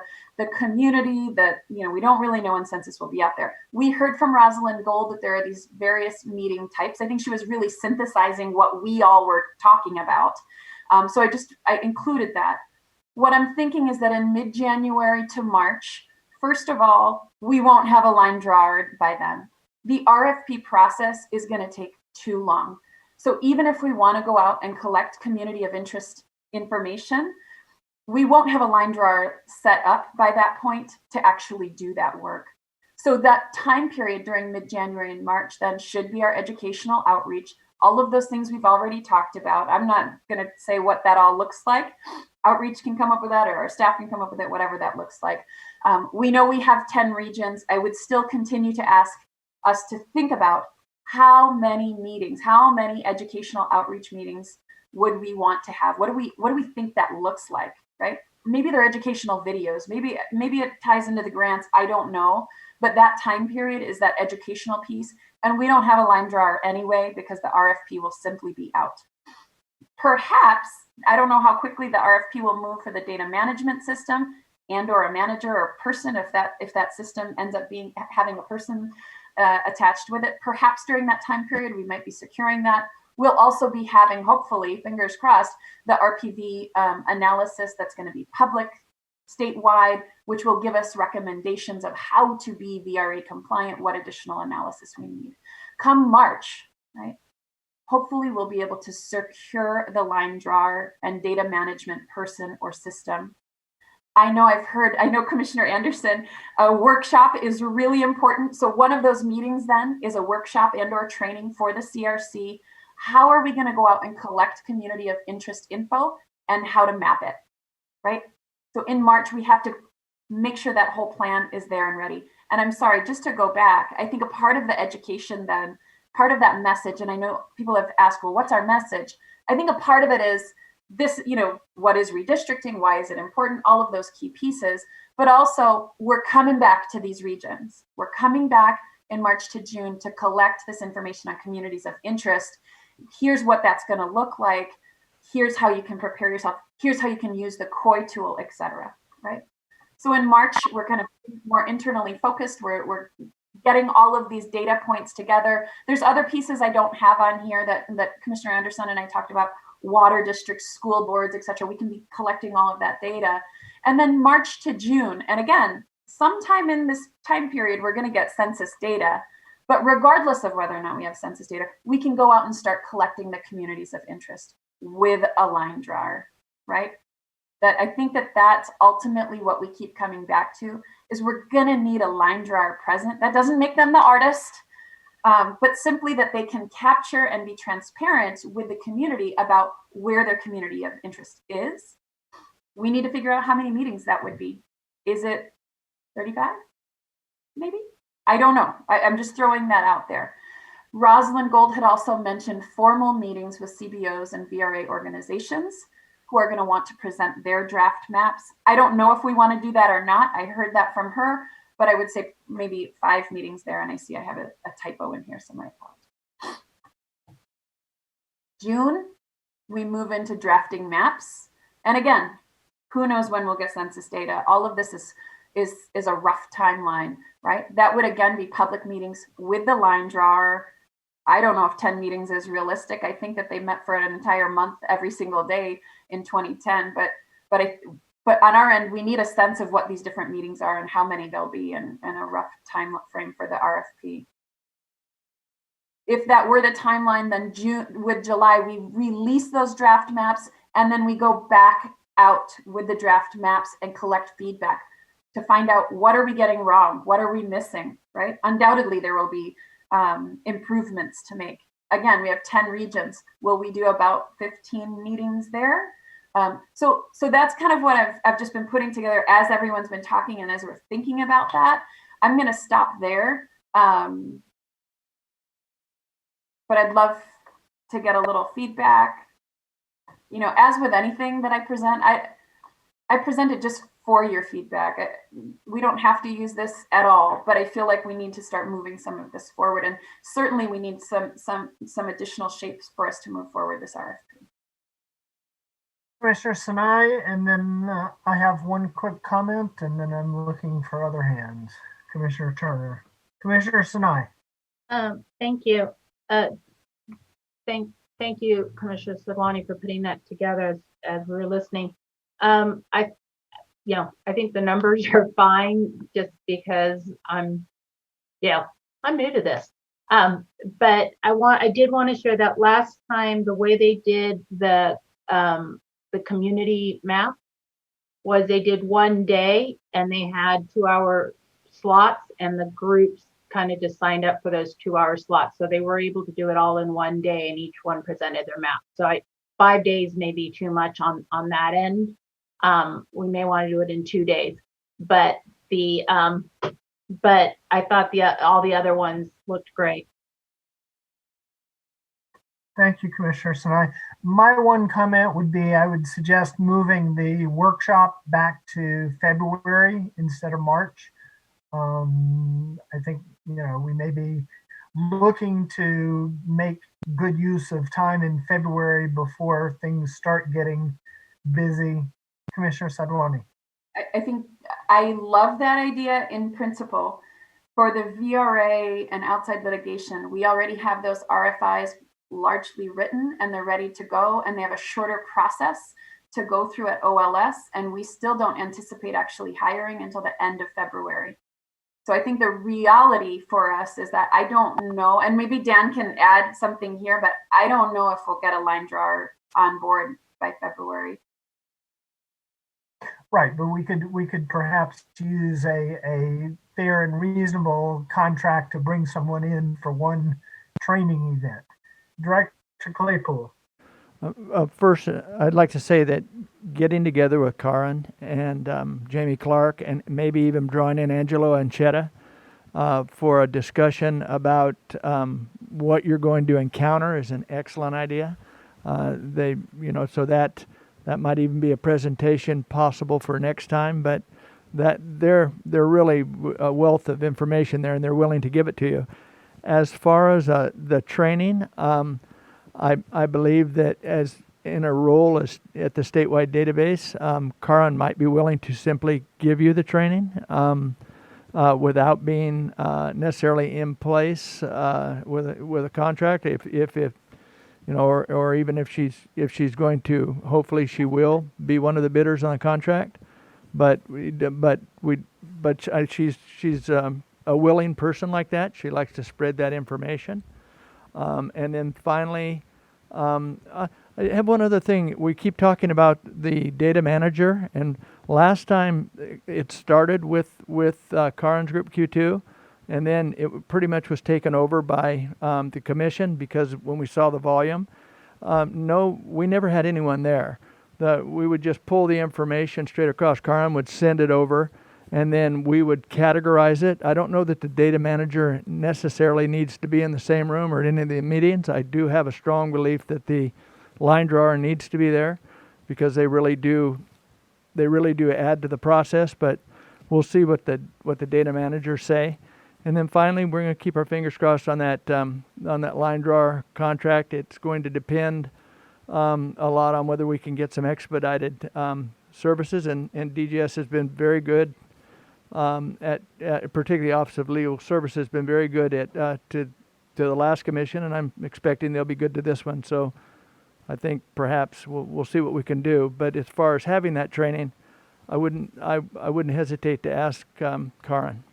community that, we don't really know when census will be out there. We heard from Rosalind Gold that there are these various meeting types. I think she was really synthesizing what we all were talking about. So I included that. What I'm thinking is that in mid-January to March, first of all, we won't have a line drawer by then. The RFP process is going to take too long. So even if we want to go out and collect community of interest information, we won't have a line drawer set up by that point to actually do that work. So that time period during mid-January and March then should be our educational outreach. All of those things we've already talked about. I'm not going to say what that all looks like. Outreach can come up with that, or our staff can come up with it, whatever that looks like. We know we have 10 regions. I would still continue to ask us to think about how many meetings, how many educational outreach meetings would we want to have? What do we think that looks like, right? Maybe they're educational videos. Maybe it ties into the grants. I don't know. But that time period is that educational piece. And we don't have a line drawer anyway, because the RFP will simply be out. Perhaps, I don't know how quickly the RFP will move for the data management system and or a manager or person, if that system ends up having a person attached with it. Perhaps during that time period, we might be securing that. We'll also be having, hopefully, fingers crossed, the RPV analysis that's going to be public statewide, which will give us recommendations of how to be VRA compliant, what additional analysis we need. Come March, right? Hopefully we'll be able to secure the line drawer and data management person or system. I know Commissioner Anderson, a workshop is really important. So one of those meetings then is a workshop and or training for the CRC. How are we going to go out and collect community of interest info and how to map it, right? So in March, we have to make sure that whole plan is there and ready. And I'm sorry, just to go back, I think a part of the education then, part of that message, and I know people have asked, well, what's our message? I think a part of it is this, what is redistricting? Why is it important? All of those key pieces, but also we're coming back to these regions. We're coming back in March to June to collect this information on communities of interest. Here's what that's going to look like. Here's how you can prepare yourself. Here's how you can use the COI tool, etc. Right? So in March, we're kind of more internally focused. We're getting all of these data points together. There's other pieces I don't have on here that Commissioner Anderson and I talked about, water districts, school boards, etc. We can be collecting all of that data. And then March to June. And again, sometime in this time period, we're going to get census data. But regardless of whether or not we have census data, we can go out and start collecting the communities of interest with a line drawer, right? That I think that's ultimately what we keep coming back to is we're going to need a line drawer present. That doesn't make them the artist, but simply that they can capture and be transparent with the community about where their community of interest is. We need to figure out how many meetings that would be. Is it 35? Maybe? I don't know. I'm just throwing that out there. Rosalind Gold had also mentioned formal meetings with CBOs and VRA organizations who are going to want to present their draft maps. I don't know if we want to do that or not. I heard that from her, but I would say maybe 5 meetings there. And I see I have a typo in here, so my apologies. June, we move into drafting maps. And again, who knows when we'll get census data. All of this is a rough timeline, right? That would again be public meetings with the line drawer. I don't know if 10 meetings is realistic. I think that they met for an entire month every single day in 2010. But on our end, we need a sense of what these different meetings are and how many there'll be and a rough time frame for the RFP. If that were the timeline, then July, we release those draft maps and then we go back out with the draft maps and collect feedback to find out what are we getting wrong? What are we missing, right? Undoubtedly, there will be improvements to make. Again, we have 10 regions. Will we do about 15 meetings there? So that's kind of what I've just been putting together as everyone's been talking and as we're thinking about that. I'm going to stop there. But I'd love to get a little feedback. As with anything that I present, I present it just for your feedback. We don't have to use this at all, but I feel like we need to start moving some of this forward. And certainly we need some additional shapes for us to move forward this RFP. Commissioner Sinai, and then I have one quick comment, and then I'm looking for other hands. Commissioner Turner. Commissioner Sinai. Thank you. Thank you, Commissioner Sadlani, for putting that together as we were listening. I think the numbers are fine just because I'm new to this. But I did want to share that last time the way they did the community map was they did one day and they had 2-hour slots and the groups kind of just signed up for those 2-hour slots. So they were able to do it all in one day and each one presented their map. So 5 days may be too much on that end. We may want to do it in 2 days, but I thought all the other ones looked great. Thank you, Commissioner Sinai. My one comment would be I would suggest moving the workshop back to February instead of March. I think, we may be looking to make good use of time in February before things start getting busy. Commissioner Sadlani. I think I love that idea in principle. For the VRA and outside litigation, we already have those RFIs largely written and they're ready to go, and they have a shorter process to go through at OLS, and we still don't anticipate actually hiring until the end of February. So I think the reality for us is that I don't know, and maybe Dan can add something here, but I don't know if we'll get a line drawer on board by February. Right, but we could perhaps use a fair and reasonable contract to bring someone in for one training event. Director Claypool. First, I'd like to say that getting together with Karin and Jamie Clark, and maybe even drawing in Angelo Anchetta for a discussion about what you're going to encounter is an excellent idea. So that might even be a presentation possible for next time. But that they're really a wealth of information there, and they're willing to give it to you. As far as the training, I believe that as in a role as at the statewide database, Karin might be willing to simply give you the training without being necessarily in place with a contract. If or even if she's going to, hopefully she will be one of the bidders on a contract. But she's a willing person like that. She likes to spread that information. And then finally, I have one other thing. We keep talking about the data manager, and last time it started with Karin's group Q2, and then it pretty much was taken over by the commission, because when we saw the volume, no, we never had anyone there. We would just pull the information straight across. Karin would send it over, and then we would categorize it. I don't know that the data manager necessarily needs to be in the same room or at any of the meetings. I do have a strong belief that the line drawer needs to be there, because they really do add to the process. But we'll see what the data managers say. And then finally, we're going to keep our fingers crossed on that line drawer contract. It's going to depend a lot on whether we can get some expedited services, and DGS has been very good at particularly Office of Legal Services has been very good at to the last commission, and I'm expecting they'll be good to this one. So I think perhaps we'll see what we can do. But as far as having that training, I wouldn't hesitate to ask Karin.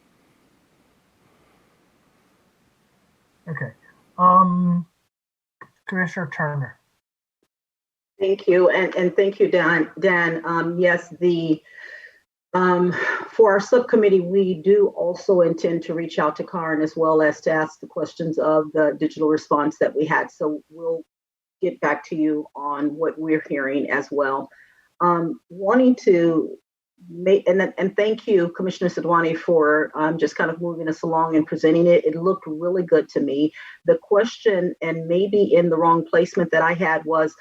Okay. Commissioner Turner. Thank you, and thank you, Dan. Yes, for our subcommittee, we do also intend to reach out to Karin as well as to ask the questions of the digital response that we had. So we'll get back to you on what we're hearing as well. Wanting to make, and thank you, Commissioner Sidwani, for just kind of moving us along and presenting it. It looked really good to me. The question, and maybe in the wrong placement that I had, was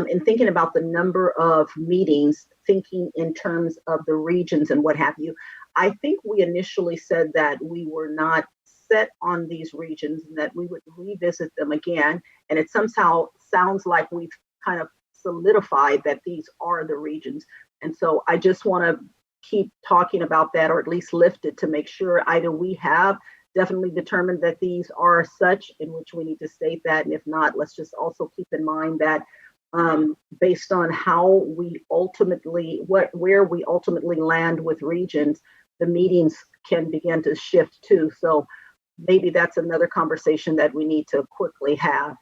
in thinking about the number of meetings, thinking in terms of the regions and what have you. I think we initially said that we were not set on these regions and that we would revisit them again. And it somehow sounds like we've kind of solidified that these are the regions. And so I just want to keep talking about that, or at least lift it to make sure either we have definitely determined that these are such, in which we need to state that. And if not, let's just also keep in mind that based on how we ultimately, where we ultimately land with regions, the meetings can begin to shift too. So maybe that's another conversation that we need to quickly have.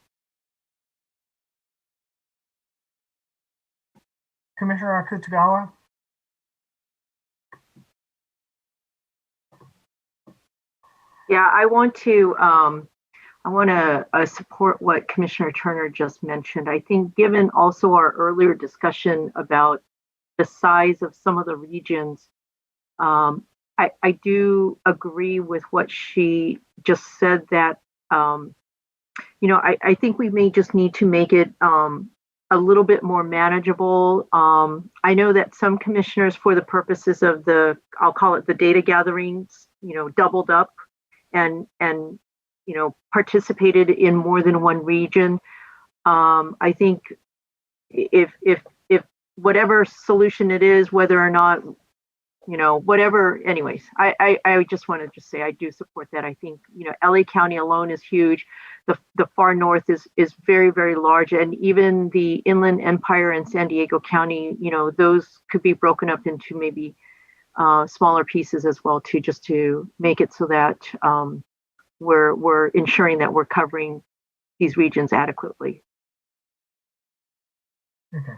Commissioner Akutagawa. Yeah, I want to support what Commissioner Turner just mentioned. I think given also our earlier discussion about the size of some of the regions, I do agree with what she just said, that, I think we may just need to make it a little bit more manageable. I know that some commissioners, for the purposes of I'll call it the data gatherings, doubled up and participated in more than one region. I think if whatever solution it is, whether or not whatever. Anyways, I just wanted to say I do support that. I think, LA County alone is huge. The far north is very, very large. And even the Inland Empire and San Diego County, those could be broken up into maybe smaller pieces as well too, just to make it so that we're ensuring that we're covering these regions adequately. Okay.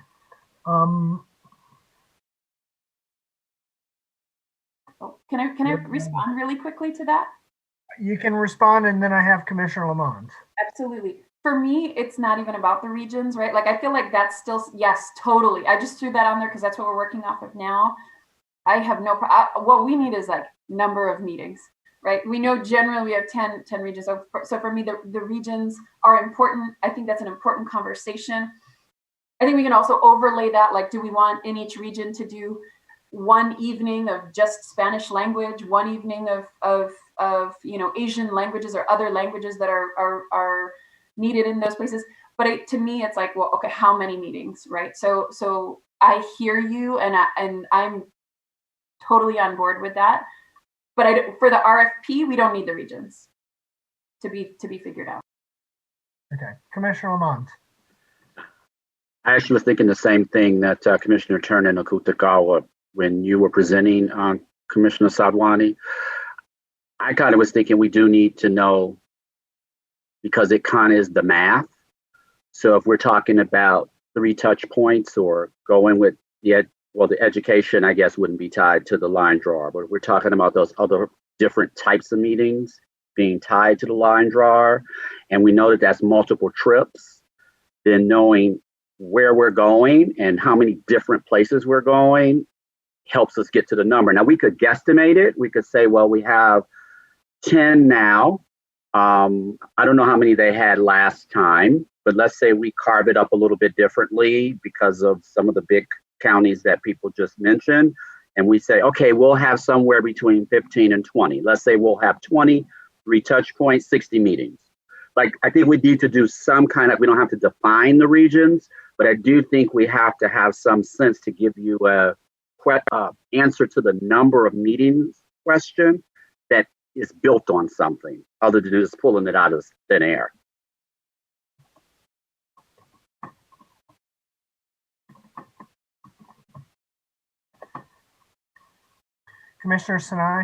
Can I respond really quickly to that? You can respond, and then I have Commissioner Lamont. Absolutely. For me, it's not even about the regions, right? Like, I feel like that's still, yes, totally. I just threw that on there because that's what we're working off of now. I have no, what we need is like number of meetings, right? We know generally we have 10 regions. So for me, the regions are important. I think that's an important conversation. I think we can also overlay that, like, do we want in each region to do one evening of just Spanish language, one evening of Asian languages or other languages that are needed in those places? But to me, it's like, well, okay, how many meetings, right? So I hear you, and I'm totally on board with that. But for the RFP, we don't need the regions to be figured out. Okay, Commissioner Lamont. I actually was thinking the same thing that Commissioner Turner and Okutagawa when you were presenting, Commissioner Sadwani. I kind of was thinking we do need to know, because it kind of is the math. So if we're talking about 3 touch points or going with the education, I guess, wouldn't be tied to the line drawer, but we're talking about those other different types of meetings being tied to the line drawer, and we know that that's multiple trips, then knowing where we're going and how many different places we're going helps us get to the number. Now, we could guesstimate it. We could say, well, we have 10 now. I don't know how many they had last time, but let's say we carve it up a little bit differently because of some of the big counties that people just mentioned. And we say, okay, we'll have somewhere between 15 and 20. Let's say we'll have 23 touch points, 60 meetings. Like, I think we need to do some kind of, we don't have to define the regions, but I do think we have to have some sense to give you a answer to the number of meetings question that is built on something other than just pulling it out of thin air. Commissioner Sinai.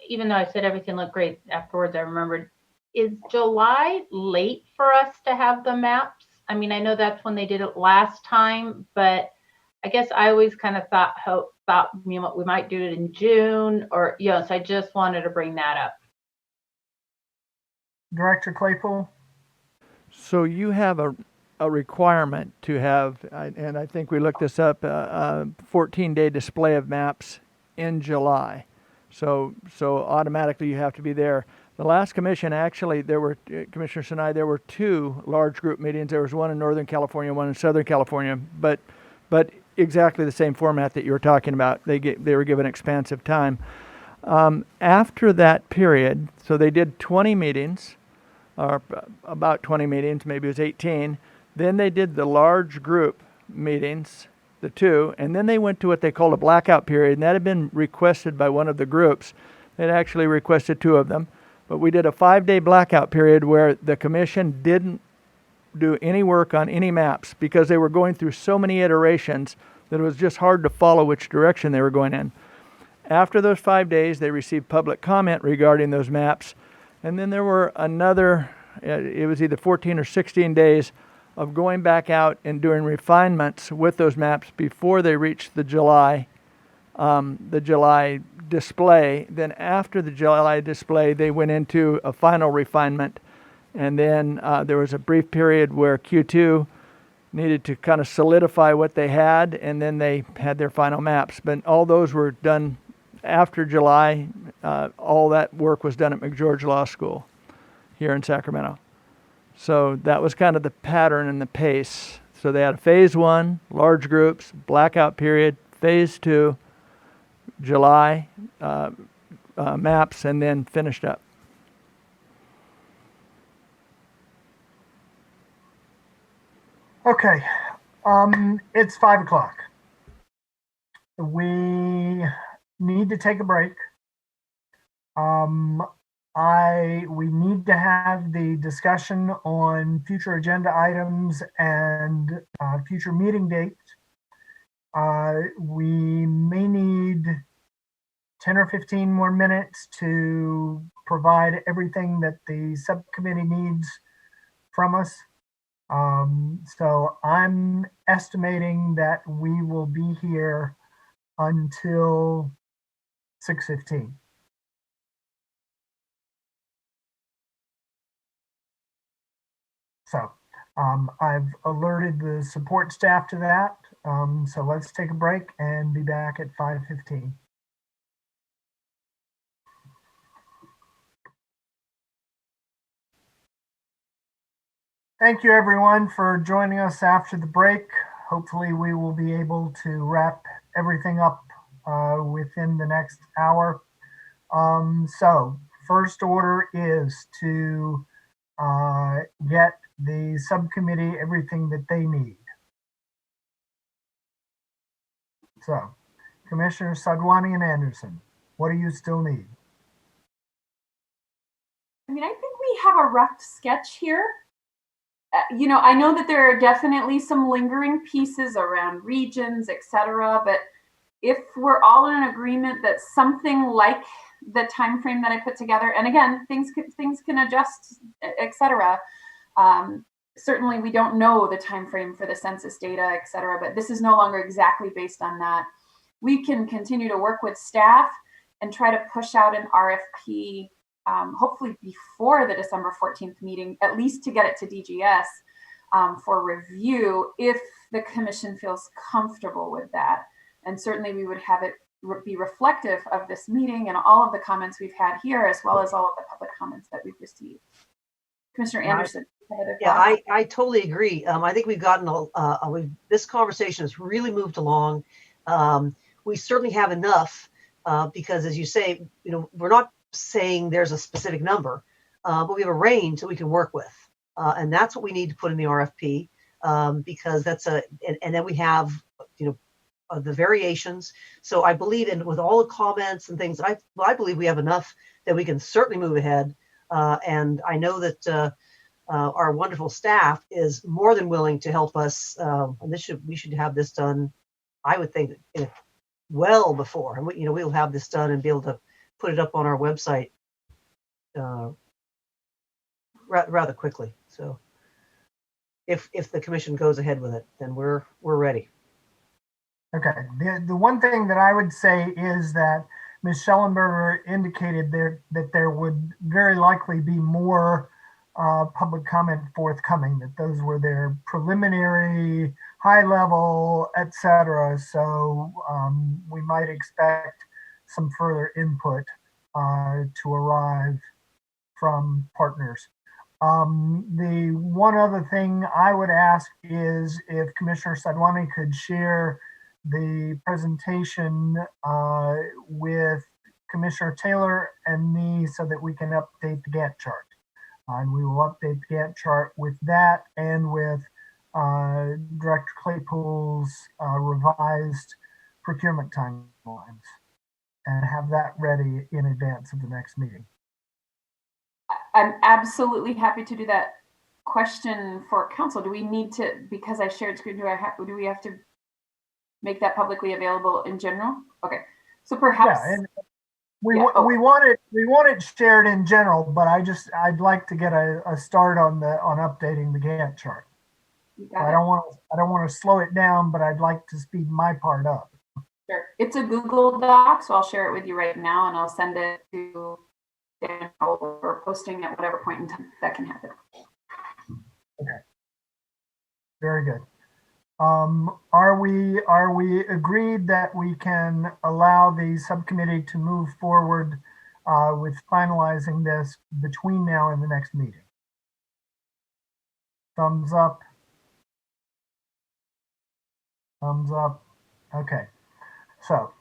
Even though I said everything looked great afterwards, I remembered, is July late for us to have the maps? I mean, I know that's when they did it last time, but I guess I always kind of thought we might do it in June, or so I just wanted to bring that up. Director Claypool. So you have a requirement to have, and I think we looked this up, a 14-day display of maps in July. So automatically you have to be there. The last commission, actually, there were, Commissioner Sinai, there were 2 large group meetings. There was one in Northern California, one in Southern California, but exactly the same format that you were talking about. They were given expansive time. After that period, so they did 20 meetings, or about 20 meetings, maybe it was 18. Then they did the large group meetings, the 2, and then they went to what they called a blackout period, and that had been requested by one of the groups. They'd actually requested 2 of them. But we did a 5-day blackout period where the commission didn't do any work on any maps because they were going through so many iterations that it was just hard to follow which direction they were going in. After those 5 days, they received public comment regarding those maps. And then there were another, it was either 14 or 16 days of going back out and doing refinements with those maps before they reached the July display. Then after the July display, they went into a final refinement. And then there was a brief period where Q2 needed to kind of solidify what they had, and then they had their final maps. But all those were done after July. All that work was done at McGeorge Law School here in Sacramento. So that was kind of the pattern and the pace. So they had a phase 1, large groups, blackout period, phase 2, July maps, and then finished up. Okay, it's 5 o'clock. we need to take a break. We need to have the discussion on future agenda items and future meeting dates. We may need 10 or 15 more minutes to provide everything that the subcommittee needs from us. So I'm estimating that we will be here until 6:15. So I've alerted the support staff to that. So let's take a break and be back at 5:15. Thank you everyone for joining us after the break. Hopefully we will be able to wrap everything up within the next hour. So first order is to get the subcommittee everything that they need. So Commissioner Sadwani and Anderson, what do you still need? I mean, I think we have a rough sketch here. I know that there are definitely some lingering pieces around regions, etc. But if we're all in agreement that something like the time frame that I put together, and again, things can adjust, etc. Certainly, we don't know the time frame for the census data, etc. But this is no longer exactly based on that. We can continue to work with staff and try to push out an RFP. Hopefully before the December 14th meeting, at least to get it to DGS for review, if the commission feels comfortable with that. And certainly we would have it be reflective of this meeting and all of the comments we've had here, as well as all of the public comments that we've received. Commissioner Anderson. Yeah, I totally agree. I think we've gotten, this conversation has really moved along. We certainly have enough because as you say, we're not saying there's a specific number, but we have a range that we can work with. And that's what we need to put in the RFP because and then we have, the variations. So I believe with all the comments and things, I believe we have enough that we can certainly move ahead. And I know that our wonderful staff is more than willing to help us. And we should have this done, I would think, well before. And we'll have this done and be able to put it up on our website rather quickly. So if the commission goes ahead with it, then we're ready. Okay. The one thing that I would say is that Ms. Schellenberger indicated that there would very likely be more public comment forthcoming, that those were their preliminary, high level, etc. So we might expect some further input to arrive from partners. The one other thing I would ask is if Commissioner Sadwani could share the presentation with Commissioner Taylor and me so that we can update the Gantt chart. And we will update the Gantt chart with that and with Director Claypool's revised procurement timelines and have that ready in advance of the next meeting. I'm absolutely happy to do that. Question for council: do we need to, because I shared screen, do we have to make that publicly available in general? Okay, so perhaps. Yeah, and we want it shared in general, but I'd like to get a start on updating the Gantt chart. I don't want to slow it down, but I'd like to speed my part up. Sure, it's a Google Doc, so I'll share it with you right now, and I'll send it to Daniel or posting at whatever point in time that can happen. Okay, very good. Are we agreed that we can allow the subcommittee to move forward with finalizing this between now and the next meeting? Thumbs up. Thumbs up. Okay. So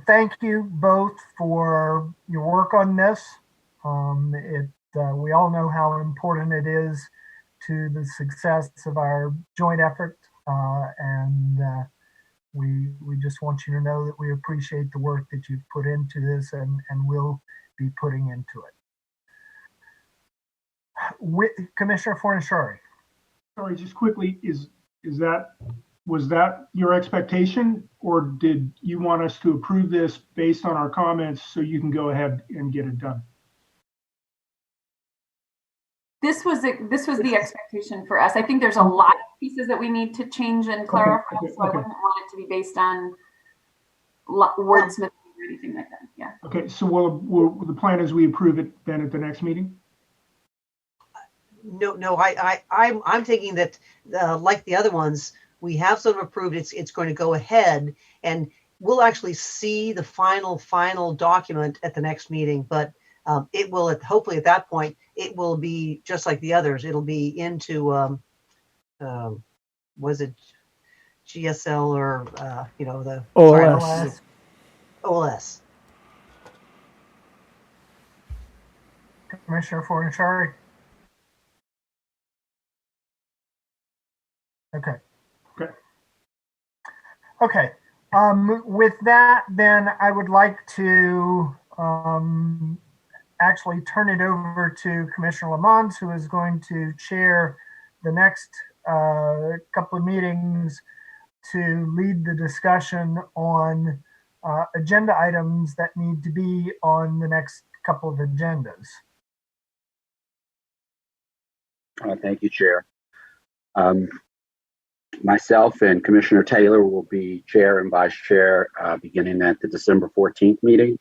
thank you both for your work on this. We all know how important it is to the success of our joint effort. And we just want you to know that we appreciate the work that you've put into this and will be putting into it. With Commissioner Fornashari. Sorry, just quickly, was that your expectation, or did you want us to approve this based on our comments so you can go ahead and get it done? This was the expectation for us. I think there's a lot of pieces that we need to change and clarify, so I wouldn't want it to be based on wordsmithing or anything like that. Yeah. Okay, so the plan is we approve it then at the next meeting? No, I'm thinking that like the other ones, we have sort of approved it's going to go ahead, and we'll actually see the final document at the next meeting, but it will, hopefully at that point, it will be just like the others. It'll be into, was it GSL or, the OLS. OLS. Commissioner Fornashari. Okay. Okay. With that, then I would like to actually turn it over to Commissioner Lamont, who is going to chair the next couple of meetings to lead the discussion on agenda items that need to be on the next couple of agendas. Thank you, Chair. Myself and Commissioner Taylor will be chair and vice chair beginning at the December 14th meeting.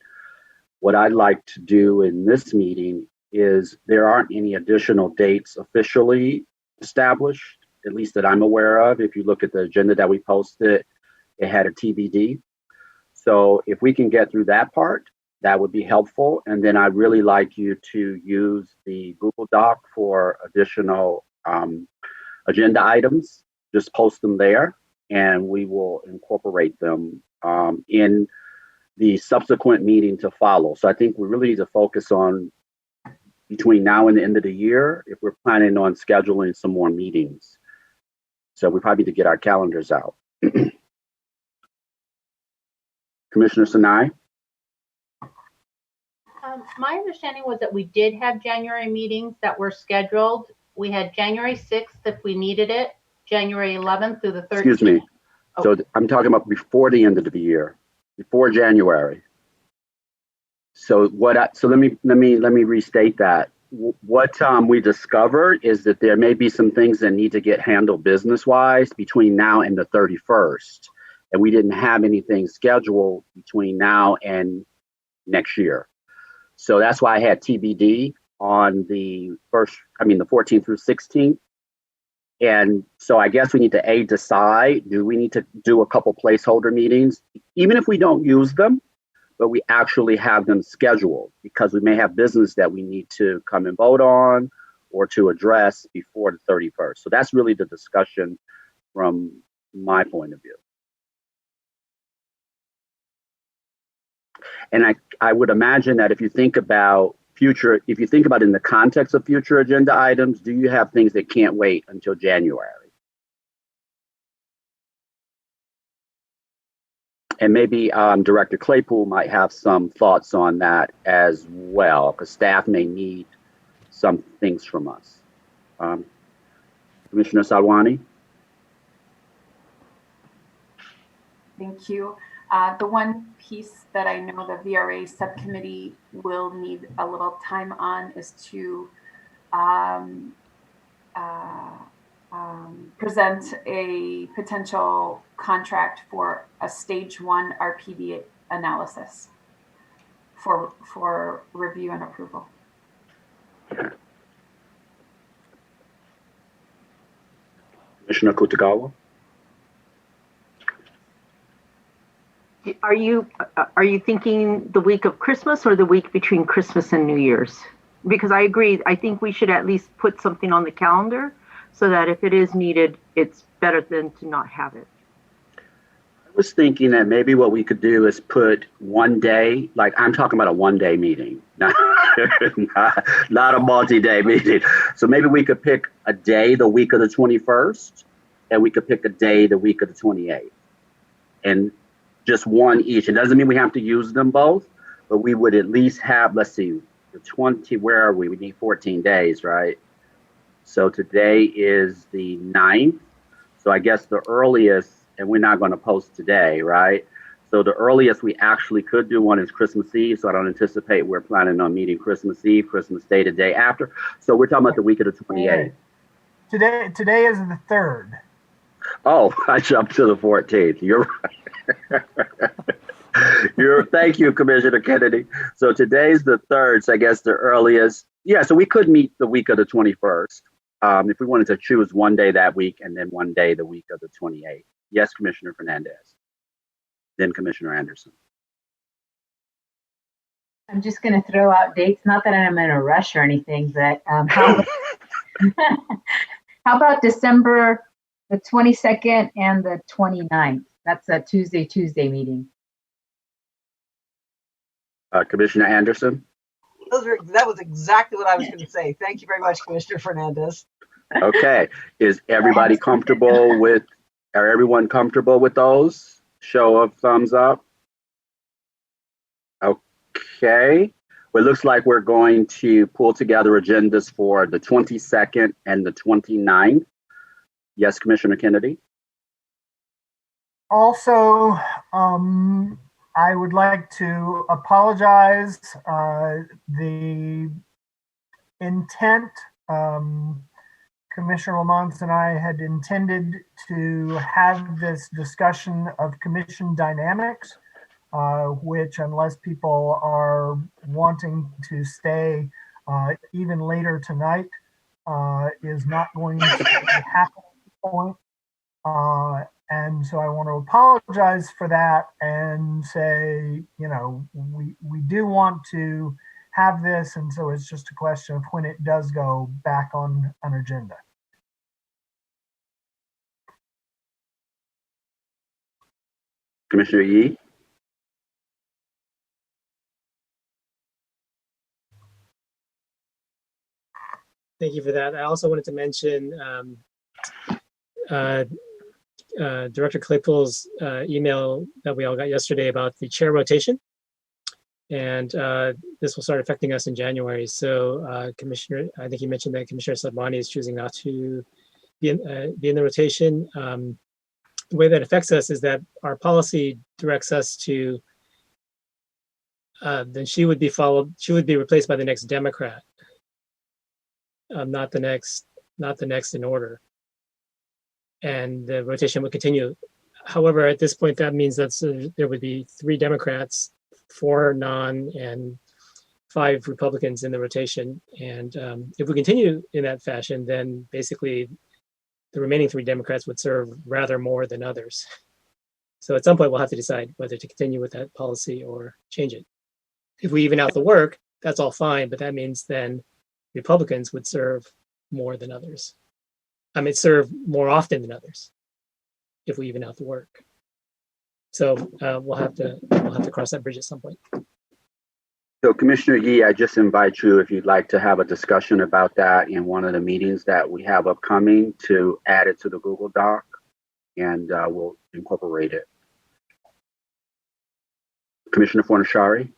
What I'd like to do in this meeting is there aren't any additional dates officially established, at least that I'm aware of. If you look at the agenda that we posted, it had a TBD. So if we can get through that part, that would be helpful. And then I'd really like you to use the Google Doc for additional agenda items. Just post them there and we will incorporate them in the subsequent meeting to follow. So I think we really need to focus on between now and the end of the year if we're planning on scheduling some more meetings. So we probably need to get our calendars out. Commissioner Sinai? My understanding was that we did have January meetings that were scheduled. We had January 6th if we needed it, January 11th through the 13th. Excuse me. So I'm talking about before the end of the year, before January. So let me restate that. What we discovered is that there may be some things that need to get handled business-wise between now and the 31st. And we didn't have anything scheduled between now and next year. So that's why I had TBD on the 14th through 16th. And so I guess we need to decide, do we need to do a couple placeholder meetings, even if we don't use them, but we actually have them scheduled because we may have business that we need to come and vote on or to address before the 31st. So that's really the discussion from my point of view. And I would imagine that if you think about in the context of future agenda items, do you have things that can't wait until January? And maybe Director Claypool might have some thoughts on that as well, because staff may need some things from us. Commissioner Salwani? Thank you. The one piece that I know the VRA subcommittee will need a little time on is to present a potential contract for a stage 1 RPD analysis for review and approval. Commissioner Kutagawa? Are you thinking the week of Christmas or the week between Christmas and New Year's? Because I agree, I think we should at least put something on the calendar so that if it is needed, it's better than to not have it. I was thinking that maybe what we could do is put one day, like I'm talking about a one-day meeting, not a multi-day meeting. So maybe we could pick a day the week of the 21st, and we could pick a day the week of the 28th. and just one each. It doesn't mean we have to use them both, but we would at least have, let's see, the 20, where are we? We need 14 days, right? So today is the 9th. So I guess the earliest, and we're not going to post today, right? So the earliest we actually could do one is Christmas Eve. So I don't anticipate we're planning on meeting Christmas Eve, Christmas Day, the day after. So we're talking about the week of the 28th. Today is the 3rd. Oh, I jumped to the 14th. You're right. Thank you, Commissioner Kennedy. So today's the 3rd, so I guess the earliest. Yeah, so we could meet the week of the 21st if we wanted to choose one day that week and then one day the week of the 28th. Yes, Commissioner Fernandez. Then Commissioner Anderson. I'm just going to throw out dates. Not that I'm in a rush or anything, but how about December the 22nd and the 29th? That's a Tuesday meeting. Commissioner Anderson. That was exactly what I was going to say. Thank you very much, Commissioner Fernandez. Okay. Is everybody comfortable with, are everyone comfortable with those? Show of thumbs up. Okay. Well, it looks like we're going to pull together agendas for the 22nd and the 29th. Yes, Commissioner Kennedy. Also, I would like to apologize. The intent, Commissioner Lamont and I had intended to have this discussion of commission dynamics, which, unless people are wanting to stay even later tonight, is not going to happen at this point. And so I want to apologize for that and say, we do want to have this, and so it's just a question of when it does go back on an agenda. Commissioner Yee. Thank you for that. I also wanted to mention Director Claypool's email that we all got yesterday about the chair rotation. And this will start affecting us in January. So Commissioner, I think you mentioned that Commissioner Sadmani is choosing not to be in the rotation. The way that affects us is that our policy directs us to, then she would be replaced by the next Democrat, not the next in order. And the rotation would continue. However, at this point, that means that there would be 3 Democrats, 4 non, and 5 Republicans in the rotation. And if we continue in that fashion, then basically the remaining 3 Democrats would serve rather more than others. So at some point, we'll have to decide whether to continue with that policy or change it. If we even out the work, that's all fine, but that means then Republicans would serve more than others. I mean, serve more often than others if we even out the work. So we'll have to cross that bridge at some point. So Commissioner Yee, I just invite you, if you'd like to have a discussion about that in one of the meetings that we have upcoming, to add it to the Google Doc, and we'll incorporate it. Commissioner Fornashari.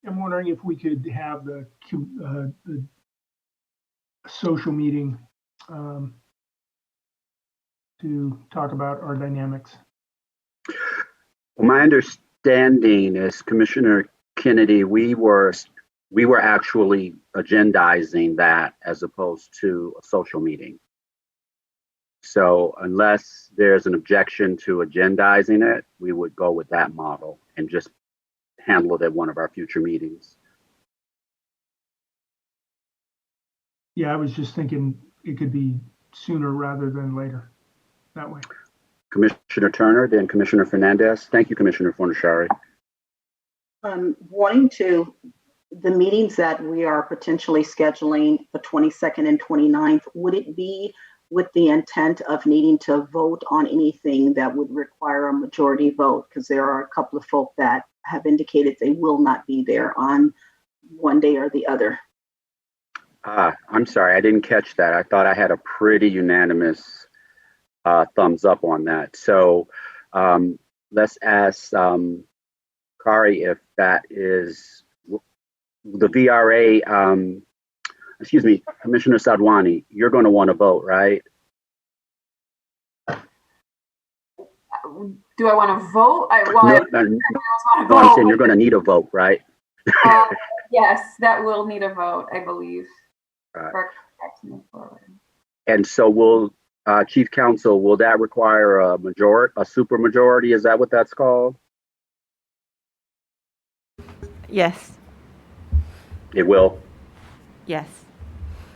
I'm wondering if we could have the social meeting to talk about our dynamics. Well, my understanding is, Commissioner Kennedy, we were actually agendizing that as opposed to a social meeting. So unless there's an objection to agendizing it, we would go with that model and just handle it at one of our future meetings. Yeah, I was just thinking it could be sooner rather than later, that way. Commissioner Turner, then Commissioner Fernandez. Thank you, Commissioner Fornashari. Wanting to, the meetings that we are potentially scheduling the 22nd and 29th, would it be with the intent of needing to vote on anything that would require a majority vote? Because there are a couple of folk that have indicated they will not be there on one day or the other. I'm sorry, I didn't catch that. I thought I had a pretty unanimous thumbs up on that. So Let's ask Kari if that is the VRA. Excuse me, Commissioner Sadwani, you're going to want to vote, right? Do I want to vote? No, I'm saying you're going to need a vote, right? Yes, that will need a vote, I believe. Right. And so will Chief Counsel, will that require a super majority? Is that what that's called? Yes. It will? Yes.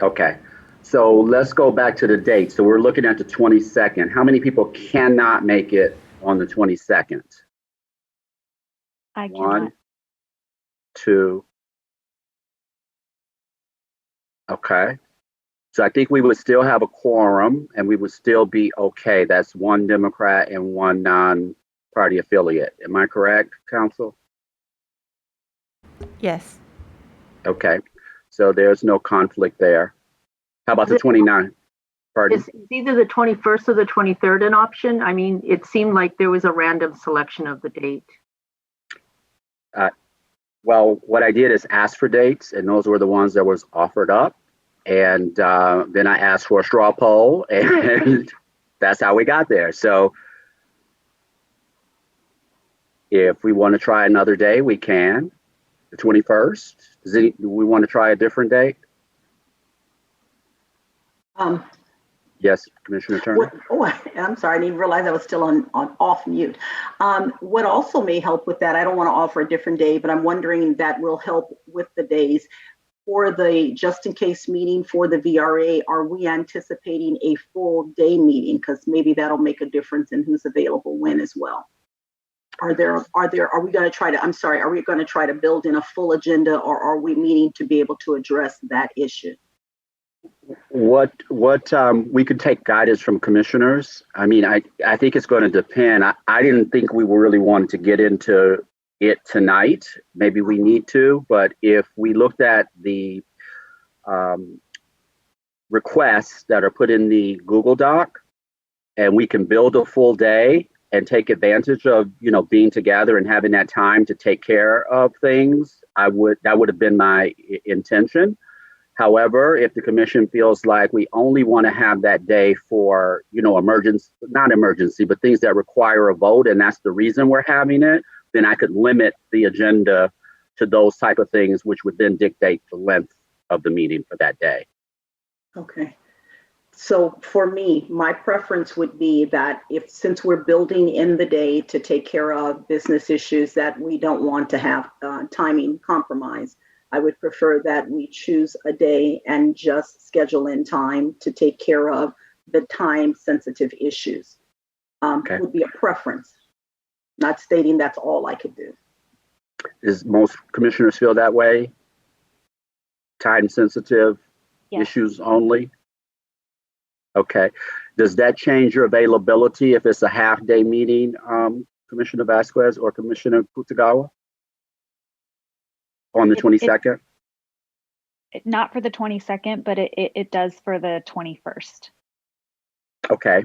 Okay. So let's go back to the date. So we're looking at the 22nd. How many people cannot make it on the 22nd? I cannot. 1, 2. Okay. So I think we would still have a quorum and we would still be okay. That's 1 Democrat and 1 non-party affiliate. Am I correct, Counsel? Yes. Okay. So there's no conflict there. How about the 29th? Pardon? Is either the 21st or the 23rd an option? I mean, it seemed like there was a random selection of the date. Well, what I did is ask for dates, and those were the ones that was offered up. And then I asked for a straw poll, and that's how we got there. So if we want to try another day, we can. The 21st. Do we want to try a different date? Yes, Commissioner Turner. I'm sorry, I didn't realize I was still on off mute. What also may help with that, I don't want to offer a different day, but I'm wondering that will help with the days. For the just in case meeting for the VRA, are we anticipating a full day meeting? Because maybe that'll make a difference in who's available when as well. Are we going to try to, I'm sorry, are we going to try to build in a full agenda, or are we meeting to be able to address that issue? What we could take guidance from commissioners. I mean, I think it's going to depend. I didn't think we really wanted to get into it tonight. Maybe we need to, but if we looked at the requests that are put in the Google Doc, and we can build a full day and take advantage of, being together and having that time to take care of things, that would have been my intention. However, if the commission feels like we only want to have that day for, not emergency, but things that require a vote, and that's the reason we're having it, then I could limit the agenda to those type of things, which would then dictate the length of the meeting for that day. Okay. So for me, my preference would be that since we're building in the day to take care of business issues that we don't want to have timing compromise, I would prefer that we choose a day and just schedule in time to take care of the time sensitive issues. Okay. Would be a preference, not stating that's all I could do. Is most commissioners feel that way? Time sensitive issues only? Okay. Does that change your availability if it's a half day meeting, Commissioner Vasquez or Commissioner Kutagawa? On the 22nd? Not for the 22nd, but it does for the 21st. Okay.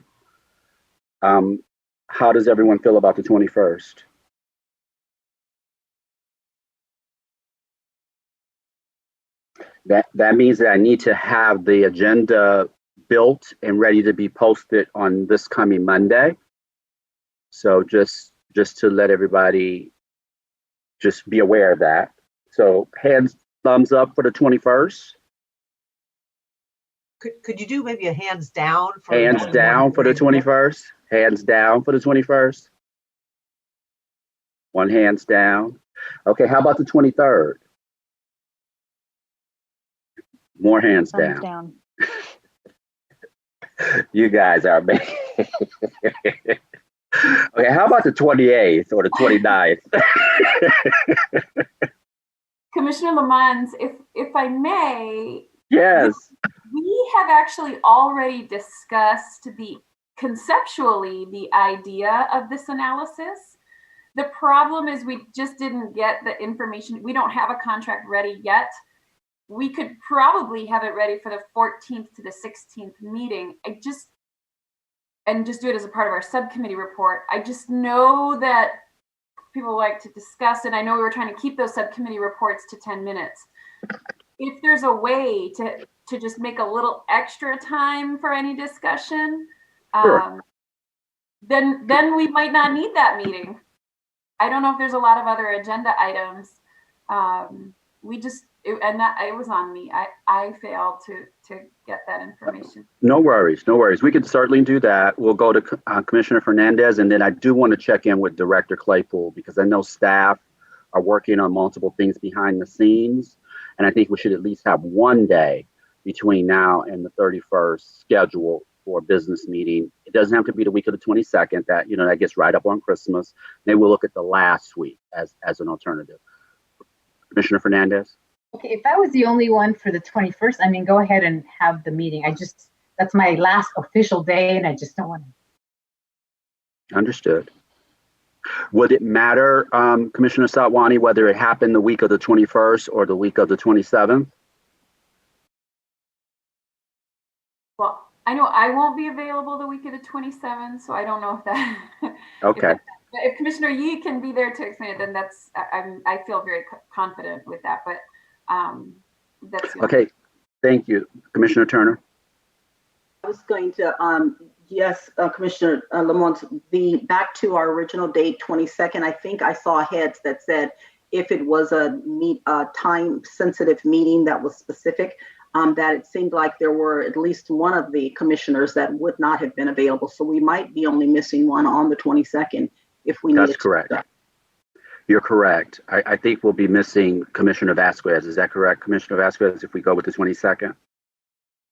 How does everyone feel about the 21st? That means that I need to have the agenda built and ready to be posted on this coming Monday. So just to let everybody just be aware of that. So thumbs up for the 21st. Could you do maybe a hands down for hands down for the 21st? Hands down for the 21st. One hands down. Okay, how about the 23rd? More hands down. You guys are bad. Okay, how about the 28th or the 29th? Commissioner Lamont, if I may. Yes. We have actually already discussed conceptually the idea of this analysis. The problem is we just didn't get the information. We don't have a contract ready yet. We could probably have it ready for the 14th to the 16th meeting. and just do it as a part of our subcommittee report. I just know that people like to discuss, and I know we were trying to keep those subcommittee reports to 10 minutes. If there's a way to just make a little extra time for any discussion, Sure. then we might not need that meeting. I don't know if there's a lot of other agenda items. It was on me. I failed to get that information. No worries, no worries. We could certainly do that. We'll go to Commissioner Fernandez, and then I do want to check in with Director Claypool because I know staff are working on multiple things behind the scenes, and I think we should at least have one day between now and the 31st scheduled for a business meeting. It doesn't have to be the week of the 22nd. That gets right up on Christmas. Maybe we'll look at the last week as an alternative. Commissioner Fernandez. Okay, if I was the only one for the 21st, I mean, go ahead and have the meeting. That's my last official day, and I just don't want to. Understood. Would it matter, Commissioner Satwani, whether it happened the week of the 21st or the week of the 27th? Well, I know I won't be available the week of the 27th, so I don't know if that. Okay. If Commissioner Yee can be there to explain it, then I feel very confident with that. But that's okay. Thank you, Commissioner Turner. I was going to, yes, Commissioner Lamont, back to our original date, 22nd. I think I saw heads that said if it was a time-sensitive meeting that was specific, that it seemed like there were at least one of the commissioners that would not have been available. So we might be only missing one on the 22nd if we need. That's correct. You're correct. I think we'll be missing Commissioner Vasquez. Is that correct, Commissioner Vasquez, if we go with the 22nd?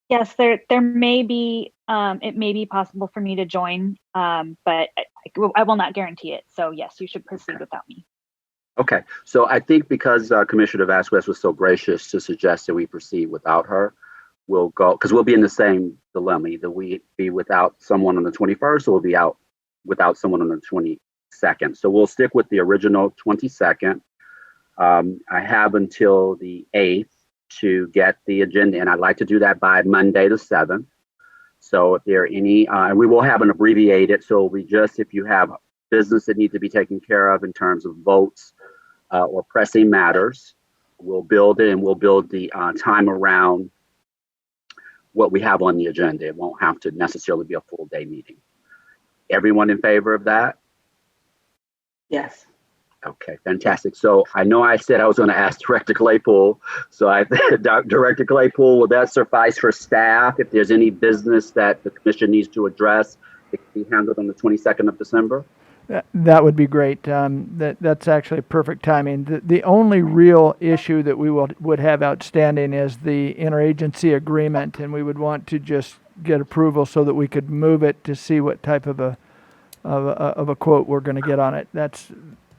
Yes, there may be, it may be possible for me to join, but I will not guarantee it. So yes, you should proceed without me. Okay, so I think because Commissioner Vasquez was so gracious to suggest that we proceed without her, we'll go, because we'll be in the same dilemma. Either we be without someone on the 21st or we'll be out without someone on the 22nd. So we'll stick with the original 22nd. I have until the 8th to get the agenda, and I'd like to do that by Monday the 7th. So if there are any, and we will have an abbreviated, so we just, if you have business that needs to be taken care of in terms of votes or pressing matters, we'll build it, and we'll build the time around what we have on the agenda. It won't have to necessarily be a full day meeting. Everyone in favor of that? Yes. Okay, fantastic. So I know I said I was going to ask Director Claypool. So Director Claypool, will that suffice for staff? If there's any business that the commission needs to address, it can be handled on the 22nd of December? That would be great. That's actually perfect timing. The only real issue that we would have outstanding is the interagency agreement, and we would want to just get approval so that we could move it to see what type of a quote we're going to get on it. That's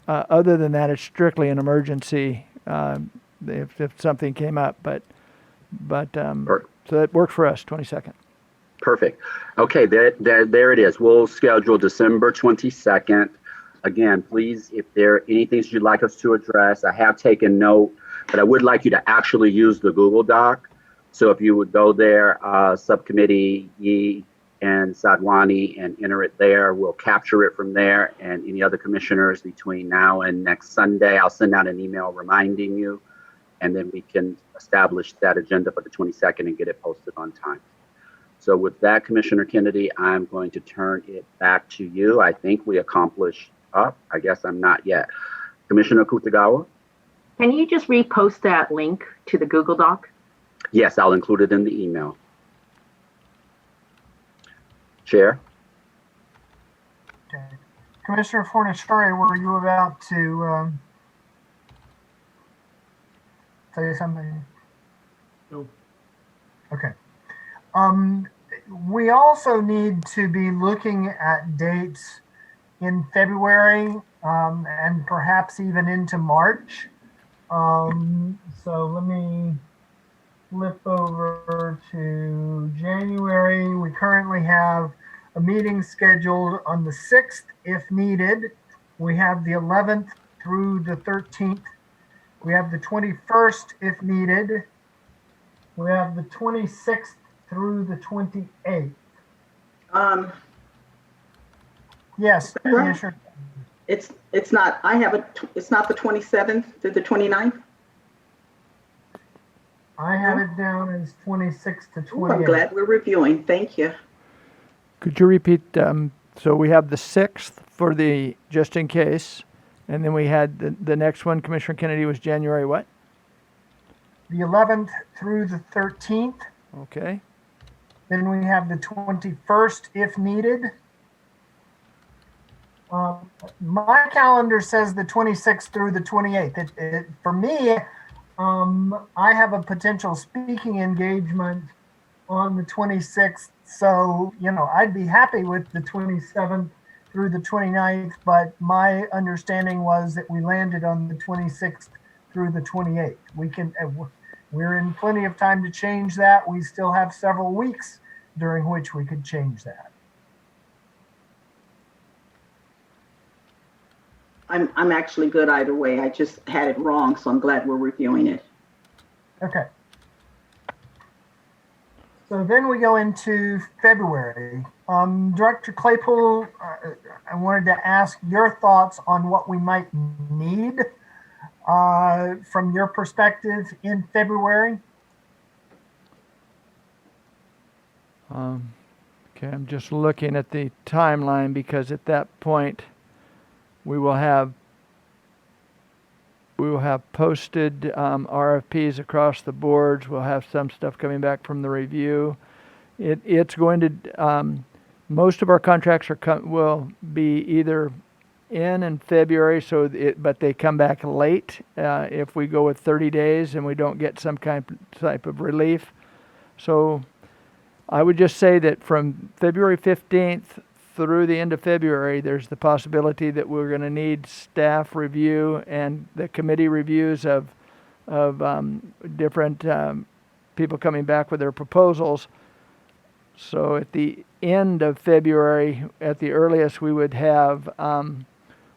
other than that, it's strictly an emergency if something came up. But so that worked for us. 22nd. Perfect. Okay, there it is. We'll schedule December 22nd. Again, please, if there are any things you'd like us to address, I have taken note, but I would like you to actually use the Google Doc. So if you would go there, Subcommittee Yee and Sadwani, and enter it there, we'll capture it from there. And any other commissioners between now and next Sunday, I'll send out an email reminding you, and then we can establish that agenda for the 22nd and get it posted on time. So with that, Commissioner Kennedy, I'm going to turn it back to you. I think we accomplished I guess I'm not yet. Commissioner Kutagawa? Can you just repost that link to the Google Doc? Yes, I'll include it in the email. Chair? Okay. Commissioner Fornaciari, were you about to say something? No. Okay. We also need to be looking at dates in February and perhaps even into March. So let me flip over to January. We currently have a meeting scheduled on the 6th if needed. We have the 11th through the 13th. We have the 21st if needed. We have the 26th through the 28th. Yes, Right. Commissioner. It's not, it's not the 27th to the 29th? I have it down as 26 to Ooh, 28. I'm glad we're reviewing. Thank you. Could you repeat, so we have the 6th for the just in case, and then we had the next one, Commissioner Kennedy, was January what? The 11th through the 13th. Okay. Then we have the 21st if needed. My calendar says the 26th through the 28th. For me, I have a potential speaking engagement on the 26th. So, I'd be happy with the 27th through the 29th, but my understanding was that we landed on the 26th through the 28th. We're in plenty of time to change that. We still have several weeks during which we could change that. I'm actually good either way. I just had it wrong, so I'm glad we're reviewing it. Okay. So then we go into February. Director Claypool, I wanted to ask your thoughts on what we might need from your perspective in February. Okay, I'm just looking at the timeline because at that point we will have posted RFPs across the boards. We'll have some stuff coming back from the review. It's going to, most of our contracts will be either in February, but they come back late if we go with 30 days and we don't get some type of relief. So I would just say that from February 15th through the end of February, there's the possibility that we're going to need staff review and the committee reviews of different people coming back with their proposals. So at the end of February, at the earliest, we would have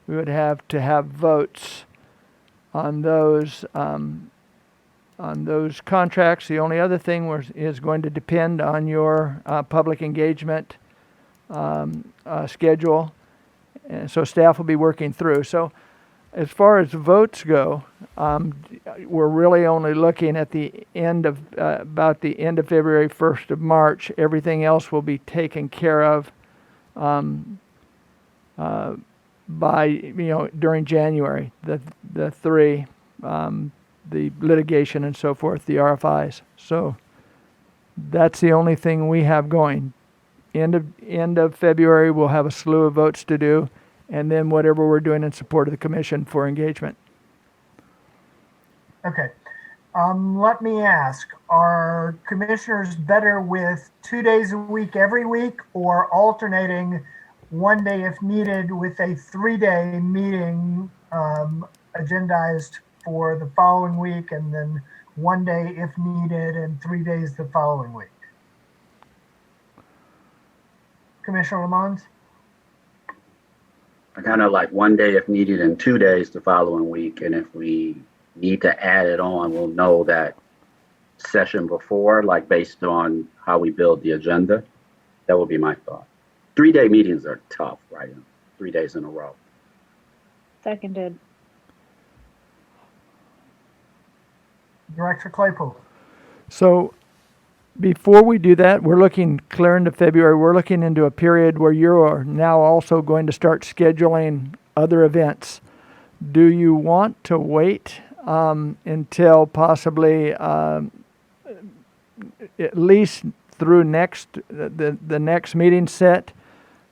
to have votes on those contracts. The only other thing is going to depend on your public engagement schedule, and so staff will be working through. So as far as votes go, we're really only looking at the end of about the end of February, 1st of March. Everything else will be taken care of by during January. The three, the litigation and so forth, the RFIs. So that's the only thing we have going. End of February, we'll have a slew of votes to do, and then whatever we're doing in support of the commission for engagement. Okay. Let me ask, are commissioners better with 2 days a week every week, or alternating one day if needed with a 3-day meeting agendized for the following week, and then one day if needed and 3 days the following week? Commissioner Lamont? I kind of like one day if needed and 2 days the following week. And if we need to add it on, we'll know that session before, like based on how we build the agenda. That would be my thought. 3-day meetings are tough, right? 3 days in a row. Seconded. Director Claypool. So before we do that, we're looking clear into February. We're looking into a period where you are now also going to start scheduling other events. Do you want to wait until possibly at least through the next meeting set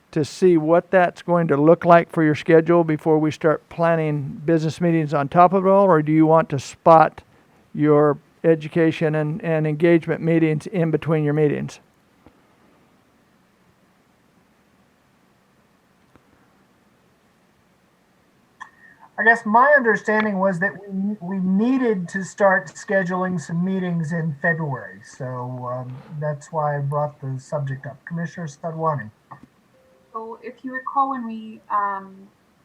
to see what that's going to look like for your schedule before we start planning business meetings on top of it all? Or do you want to spot your education and engagement meetings in between your meetings? I guess my understanding was that we needed to start scheduling some meetings in February. So that's why I brought the subject up. Commissioner Sadwani. So if you recall when we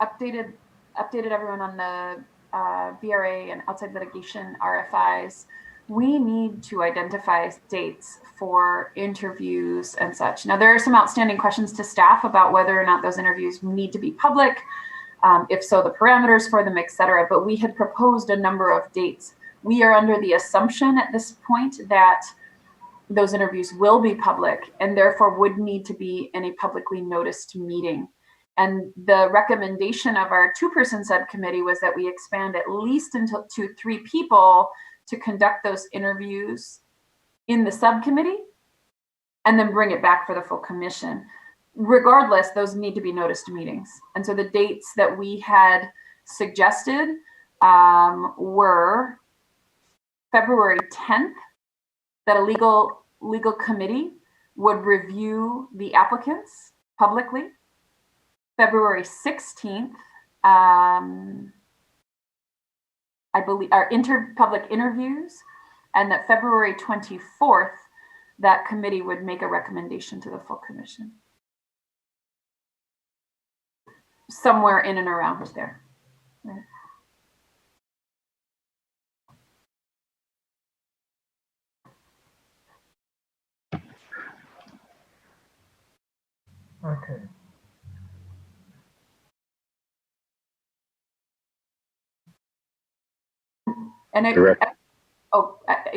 updated everyone on the VRA and outside litigation RFIs, we need to identify dates for interviews and such. Now, there are some outstanding questions to staff about whether or not those interviews need to be public, if so, the parameters for them, et cetera. But we had proposed a number of dates. We are under the assumption at this point that those interviews will be public and therefore would need to be in a publicly noticed meeting. And the recommendation of our 2-person subcommittee was that we expand at least to 3 people to conduct those interviews in the subcommittee and then bring it back for the full commission. Regardless, those need to be noticed meetings. And so the dates that we had suggested were February 10th, that a legal committee would review the applicants publicly. February 16th, I believe, are public interviews, and that February 24th, that committee would make a recommendation to the full commission. Somewhere in and around there. Right. Okay.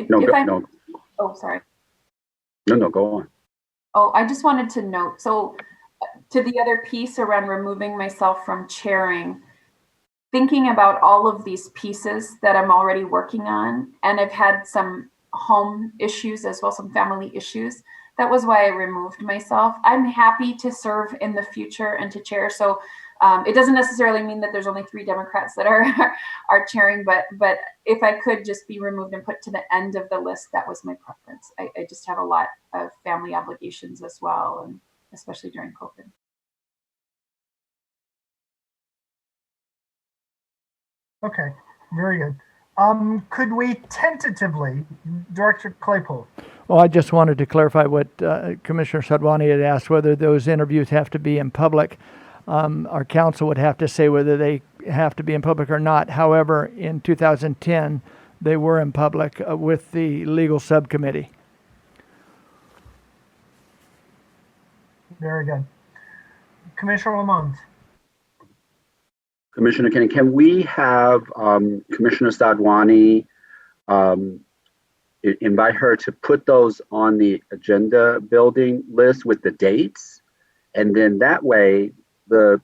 No, sorry. No, go on. Oh, I just wanted to note, so to the other piece around removing myself from chairing, thinking about all of these pieces that I'm already working on, and I've had some home issues as well, some family issues. That was why I removed myself. I'm happy to serve in the future and to chair. So it doesn't necessarily mean that there's only 3 Democrats that are chairing, but if I could just be removed and put to the end of the list, that was my preference. I just have a lot of family obligations as well, and especially during COVID. Okay, very good. Could we tentatively, Director Claypool? Well, I just wanted to clarify what Commissioner Sadwani had asked, whether those interviews have to be in public. Our council would have to say whether they have to be in public or not. However, in 2010, they were in public with the legal subcommittee. Very good. Commissioner Lamont. Commissioner Kenny, can we have Commissioner Sadwani invite her to put those on the agenda building list with the dates? And then that way, the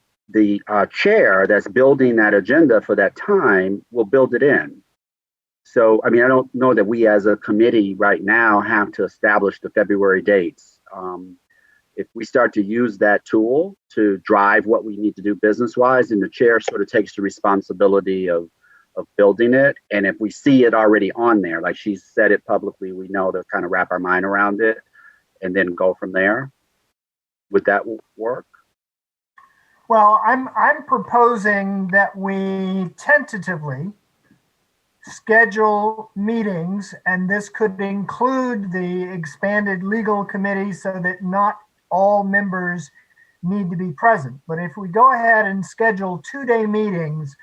chair that's building that agenda for that time will build it in. So, I mean, I don't know that we as a committee right now have to establish the February dates. If we start to use that tool to drive what we need to do business-wise, and the chair sort of takes the responsibility of building it. And if we see it already on there, like she said it publicly, we know to kind of wrap our mind around it and then go from there. Would that work? Well, I'm proposing that we tentatively schedule meetings, and this could include the expanded legal committee so that not all members need to be present. But if we go ahead and schedule 2-day meetings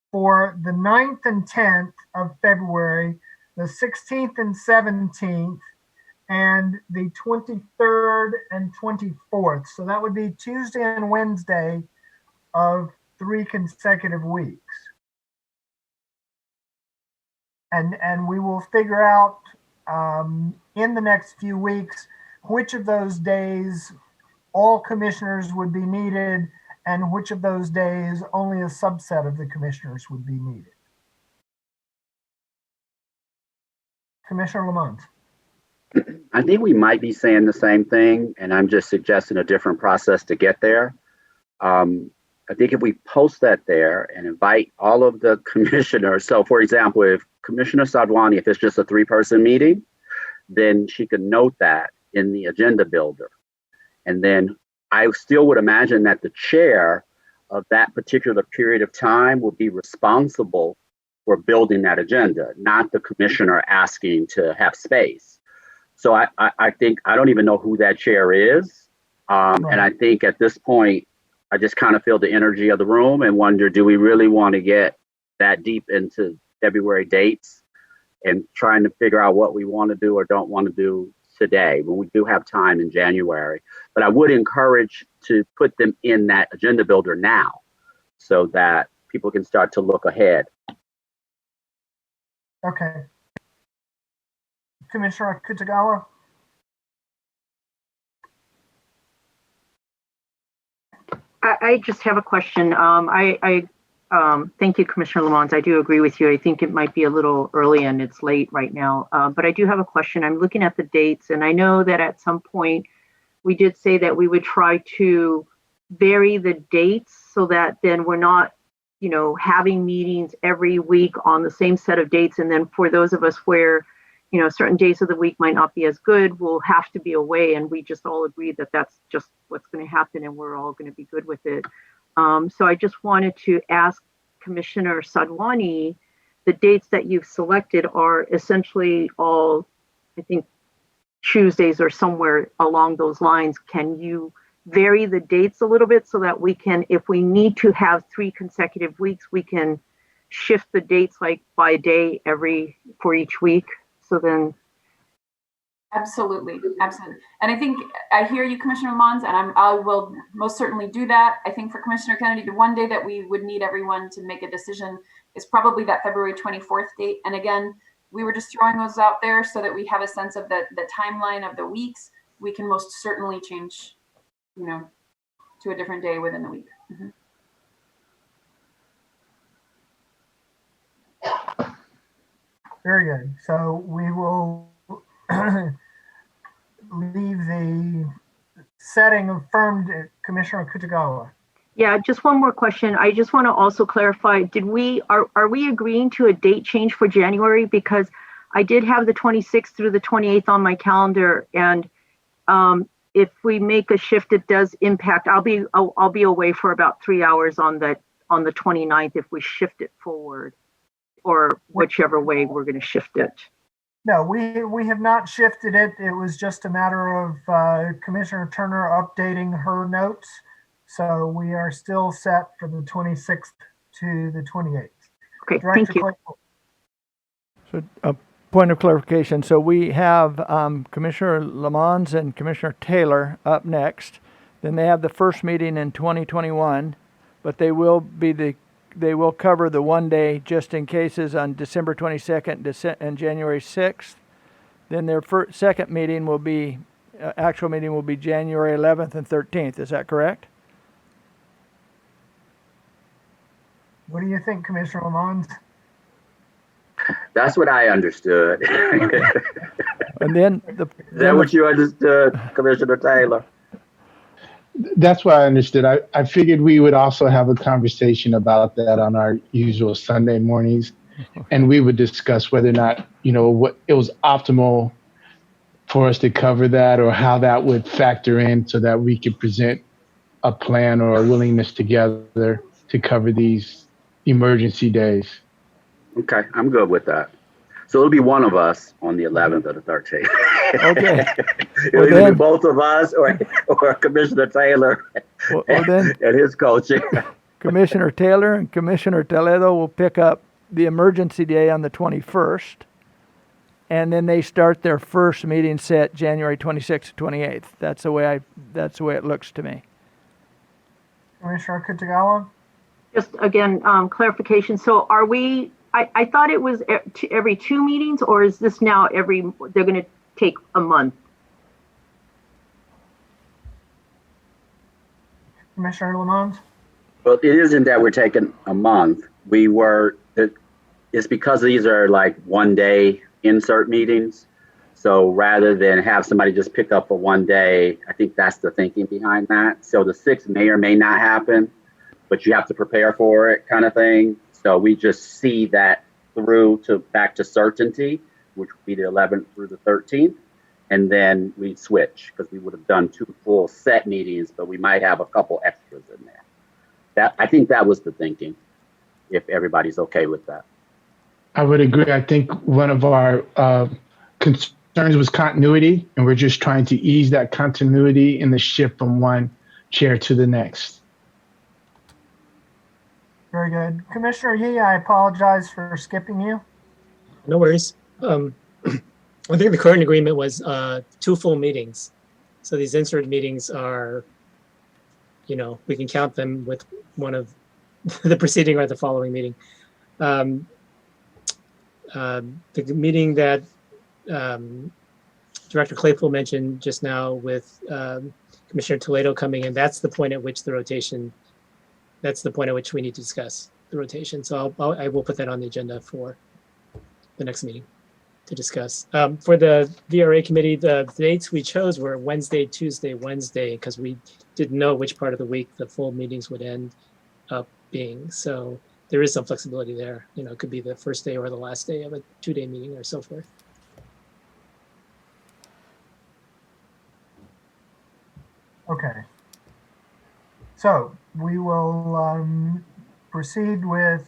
for the 9th and 10th of February, the 16th and 17th, and the 23rd and 24th. So that would be Tuesday and Wednesday of 3 consecutive weeks. And we will figure out in the next few weeks which of those days all commissioners would be needed and which of those days only a subset of the commissioners would be needed. Commissioner Lamont. I think we might be saying the same thing, and I'm just suggesting a different process to get there. I think if we post that there and invite all of the commissioners, so for example, if Commissioner Sadwani, if it's just a 3-person meeting, then she could note that in the agenda builder. And then I still would imagine that the chair of that particular period of time will be responsible for building that agenda, not the commissioner asking to have space. So I think, I don't even know who that chair is. And I think at this point, I just kind of feel the energy of the room and wonder, do we really want to get that deep into February dates and trying to figure out what we want to do or don't want to do today when we do have time in January. But I would encourage to put them in that agenda builder now so that people can start to look ahead. Okay. Commissioner Kitagawa? I just have a question. Thank you, Commissioner Lamont. I do agree with you. I think it might be a little early and it's late right now, but I do have a question. I'm looking at the dates, and I know that at some point we did say that we would try to vary the dates so that then we're not, having meetings every week on the same set of dates. And then for those of us where, certain days of the week might not be as good, we'll have to be away. And we just all agreed that that's just what's going to happen and we're all going to be good with it. So I just wanted to ask Commissioner Sadwani, the dates that you've selected are essentially all, I think, Tuesdays or somewhere along those lines. Can you vary the dates a little bit so that we can, if we need to have 3 consecutive weeks, we can shift the dates like by a day for each week? So then. Absolutely. And I think I hear you, Commissioner Mons, and I will most certainly do that. I think for Commissioner Kennedy, the one day that we would need everyone to make a decision is probably that February 24th date. And again, we were just throwing those out there so that we have a sense of the timeline of the weeks. We can most certainly change, to a different day within the week. Mm-hmm. Very good. So we will leave the setting affirmed, Commissioner Kitagawa. Yeah, just one more question. I just want to also clarify, are we agreeing to a date change for January? Because I did have the 26th through the 28th on my calendar, and if we make a shift, it does impact. I'll be away for about 3 hours on the 29th if we shift it forward, or whichever way we're going to shift it. No, we have not shifted it. It was just a matter of Commissioner Turner updating her notes. So we are still set for the 26th to the 28th. Okay, Director thank you. Claypool. So a point of clarification. So we have Commissioner Lamons and Commissioner Taylor up next. Then they have the first meeting in 2021, but they will cover the one day just in cases on December 22nd and January 6th. Then their second meeting will be, actual meeting will be January 11th and 13th. Is that correct? What do you think, Commissioner Lamont? That's what I understood. And then Is that what you understood, Commissioner Taylor? That's what I understood. I figured we would also have a conversation about that on our usual Sunday mornings, and we would discuss whether or not, what it was optimal for us to cover that, or how that would factor in so that we could present a plan or a willingness together to cover these emergency days. Okay, I'm good with that. So it'll be one of us on the 11th or the 13th. Okay. It'll either be both of us or Commissioner Taylor and his coaching. Commissioner Taylor and Commissioner Toledo will pick up the emergency day on the 21st. And then they start their first meeting set January 26th to 28th. That's the way it looks to me. Commissioner Kitagawa? Just again, clarification. So are we, I thought it was every 2 meetings, or is this now they're going to take a month? Commissioner Lamont? Well, it isn't that we're taking a month. It's because these are like one day insert meetings. So rather than have somebody just pick up for one day, I think that's the thinking behind that. So the 6th may or may not happen, but you have to prepare for it, kind of thing. So we just see that through back to certainty, which would be the 11th through the 13th. And then we switch, because we would have done 2 full set meetings, but we might have a couple extras in there. I think that was the thinking, if everybody's okay with that. I would agree. I think one of our concerns was continuity, and we're just trying to ease that continuity in the shift from one chair to the next. Very good. Commissioner Yee, I apologize for skipping you. No worries. I think the current agreement was 2 full meetings. So these insert meetings are, we can count them with one of the preceding or the following meeting. The meeting that Director Claypool mentioned just now with Commissioner Toledo coming in, that's the point at which we need to discuss the rotation. So I will put that on the agenda for the next meeting to discuss. For the VRA committee, the dates we chose were Wednesday, Tuesday, Wednesday, because we didn't know which part of the week the full meetings would end up being. So there is some flexibility there. It could be the first day or the last day of a 2-day meeting or so forth. Okay. So we will proceed with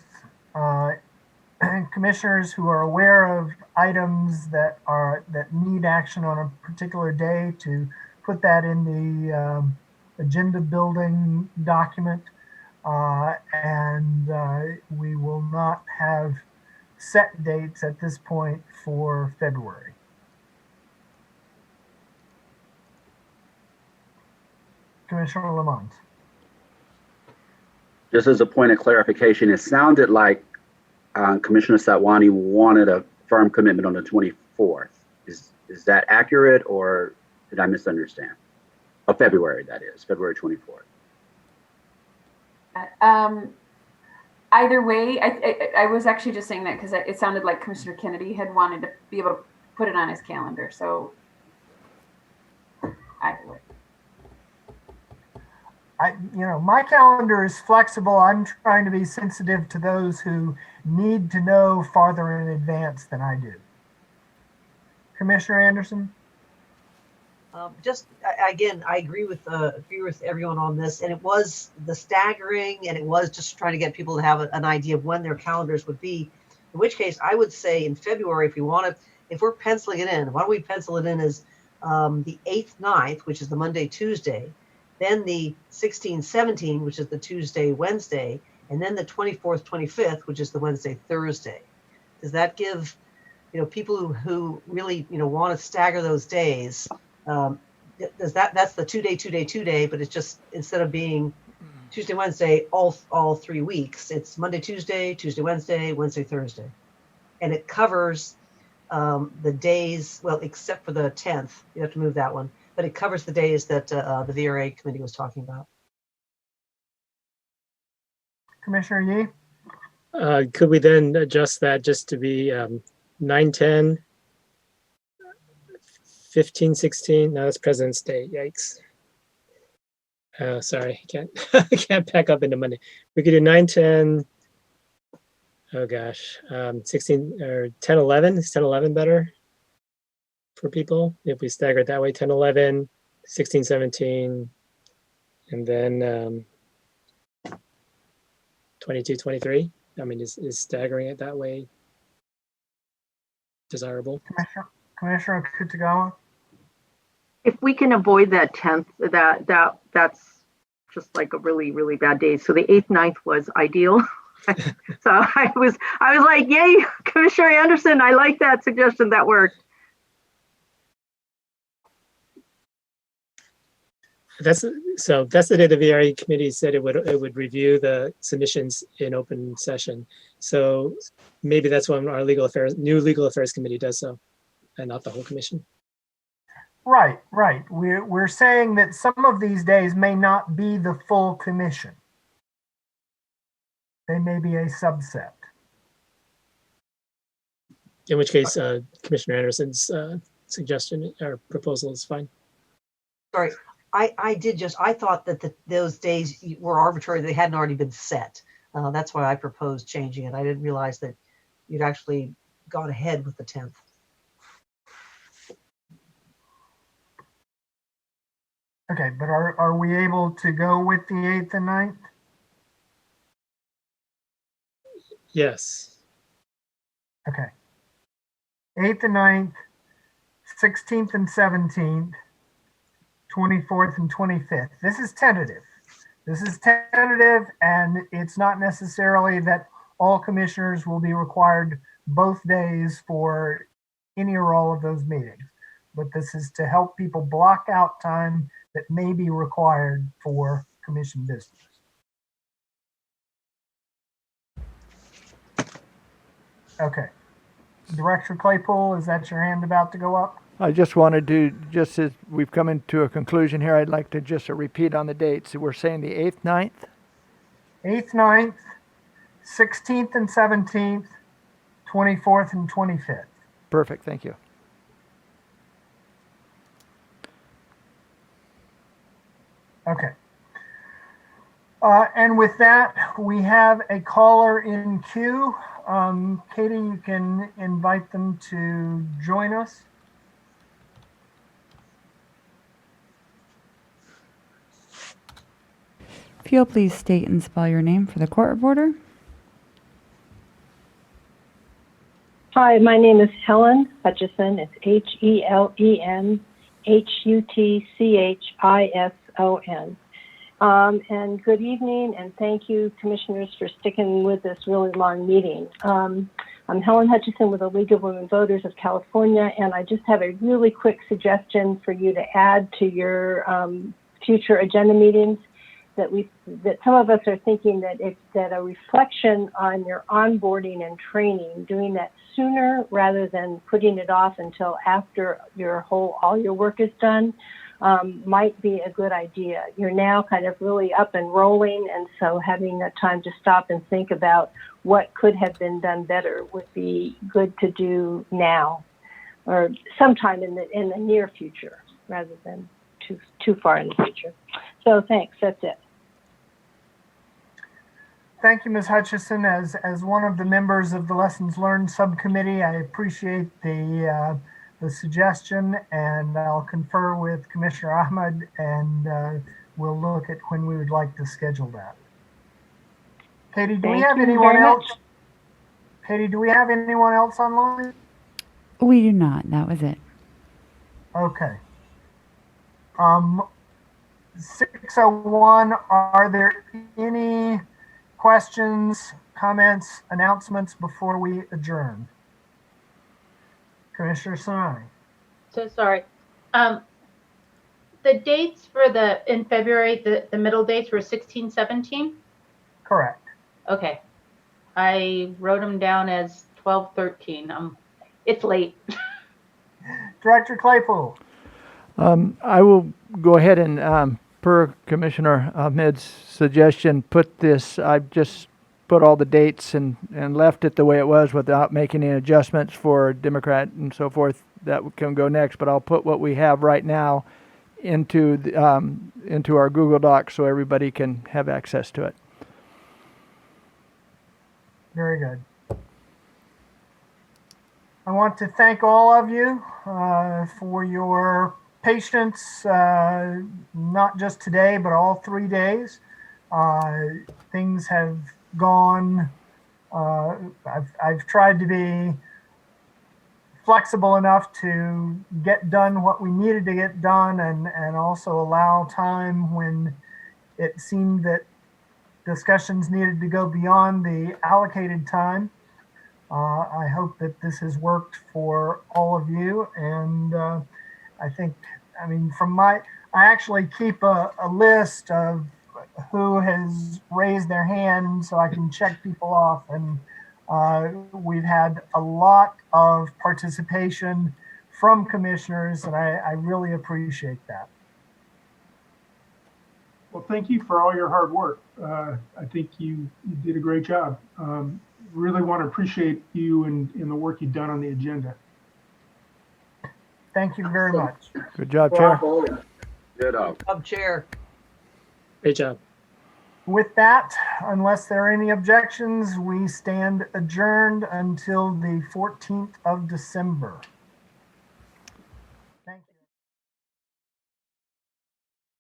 commissioners who are aware of items that need action on a particular day to put that in the agenda building document, and we will not have set dates at this point for February. Commissioner Lamont. Just as a point of clarification, it sounded like Commissioner Satwani wanted a firm commitment on the 24th. Is that accurate, or did I misunderstand? Of February, that is, February 24th. Either way, I was actually just saying that because it sounded like Commissioner Kennedy had wanted to be able to put it on his calendar. So either way. My calendar is flexible. I'm trying to be sensitive to those who need to know farther in advance than I do. Commissioner Anderson? Again, I agree with everyone on this, and it was the staggering, and it was just trying to get people to have an idea of when their calendars would be. In which case, I would say in February, if we're penciling it in, why don't we pencil it in as the 8th, 9th, which is the Monday, Tuesday, then the 16th, 17th, which is the Tuesday, Wednesday, and then the 24th, 25th, which is the Wednesday, Thursday. Does that give people who really want to stagger those days? That's the 2-day, but it's just, instead of being Tuesday, Wednesday, all 3 weeks, it's Monday, Tuesday, Wednesday, Thursday. And it covers the days, well, except for the 10th, you have to move that one, but it covers the days that the VRA committee was talking about. Commissioner Yee? Could we then adjust that just to be 9, 10, 15, 16? No, that's President's Day. Yikes. Sorry, I can't pack up into Monday. We could do 9, 10. Oh gosh, 16 or 10, 11. Is 10, 11 better for people if we stagger it that way? 10, 11, 16, 17, and then 22, 23. I mean, is staggering it that way desirable? Commissioner Kitagawa? If we can avoid that 10th, that's just like a really, really bad day. So the 8th, 9th was ideal. So I was like, yay, Commissioner Anderson, I like that suggestion. That worked. That's the day the VRA committee said it would review the submissions in open session. So maybe that's when our new legal affairs committee does so, and not the whole commission. Right. We're saying that some of these days may not be the full commission. They may be a subset. In which case, Commissioner Anderson's suggestion or proposal is fine. Sorry, I thought that those days were arbitrary. They hadn't already been set. That's why I proposed changing it. I didn't realize that you'd actually gone ahead with the 10th. Okay, but are we able to go with the 8th and 9th? Yes. Okay. 8th and 9th, 16th and 17th, 24th and 25th. This is tentative. And it's not necessarily that all commissioners will be required both days for any or all of those meetings. But this is to help people block out time that may be required for commission business. Okay. Director Claypool, is that your hand about to go up? I just wanted to, just as we've come into a conclusion here, I'd like to just repeat on the dates. We're saying the 8th, 9th? 8th, 9th, 16th and 17th, 24th and 25th. Perfect, thank you. Okay. And with that, we have a caller in queue. Katie, you can invite them to join us. If you'll please state and spell your name for the court reporter. Hi, my name is Helen Hutchison. It's HelenHutchison. And good evening, and thank you, commissioners, for sticking with this really long meeting. I'm Helen Hutchison with the League of Women Voters of California, and I just have a really quick suggestion for you to add to your future agenda meetings. That some of us are thinking that a reflection on your onboarding and training, doing that sooner rather than putting it off until after all your work is done, might be a good idea. You're now kind of really up and rolling, and so having that time to stop and think about what could have been done better would be good to do now, or sometime in the near future, rather than too far in the future. So thanks. That's it. Thank you, Ms. Hutchison. As one of the members of the Lessons Learned Subcommittee, I appreciate the suggestion, and I'll confer with Commissioner Ahmed, and we'll look at when we would like to schedule that. Katie, do we have anyone else? Katie, do we have anyone else online? We do not. That was it. Okay. 601, are there any questions, comments, announcements before we adjourn? Commissioner Sinai. So sorry. The dates for in February, the middle dates were 16, 17? Correct. Okay. I wrote them down as 12, 13. It's late. Director Claypool. I will go ahead and, per Commissioner Ahmed's suggestion, I've just put all the dates and left it the way it was without making any adjustments for Democrat and so forth. That can go next, but I'll put what we have right now into our Google Docs so everybody can have access to it. Very good. I want to thank all of you for your patience, not just today, but all 3 days. Things have gone, I've tried to be flexible enough to get done what we needed to get done, and also allow time when it seemed that discussions needed to go beyond the allocated time. I hope that this has worked for all of you, and I think, I actually keep a list of who has raised their hand so I can check people off, and we've had a lot of participation from commissioners, and I really appreciate that. Well, thank you for all your hard work. I think you did a great job. Really want to appreciate you and the work you've done on the agenda. Thank you very much. Good job, Chair. Good job, Chair. Great job. With that, unless there are any objections, we stand adjourned until the 14th of December.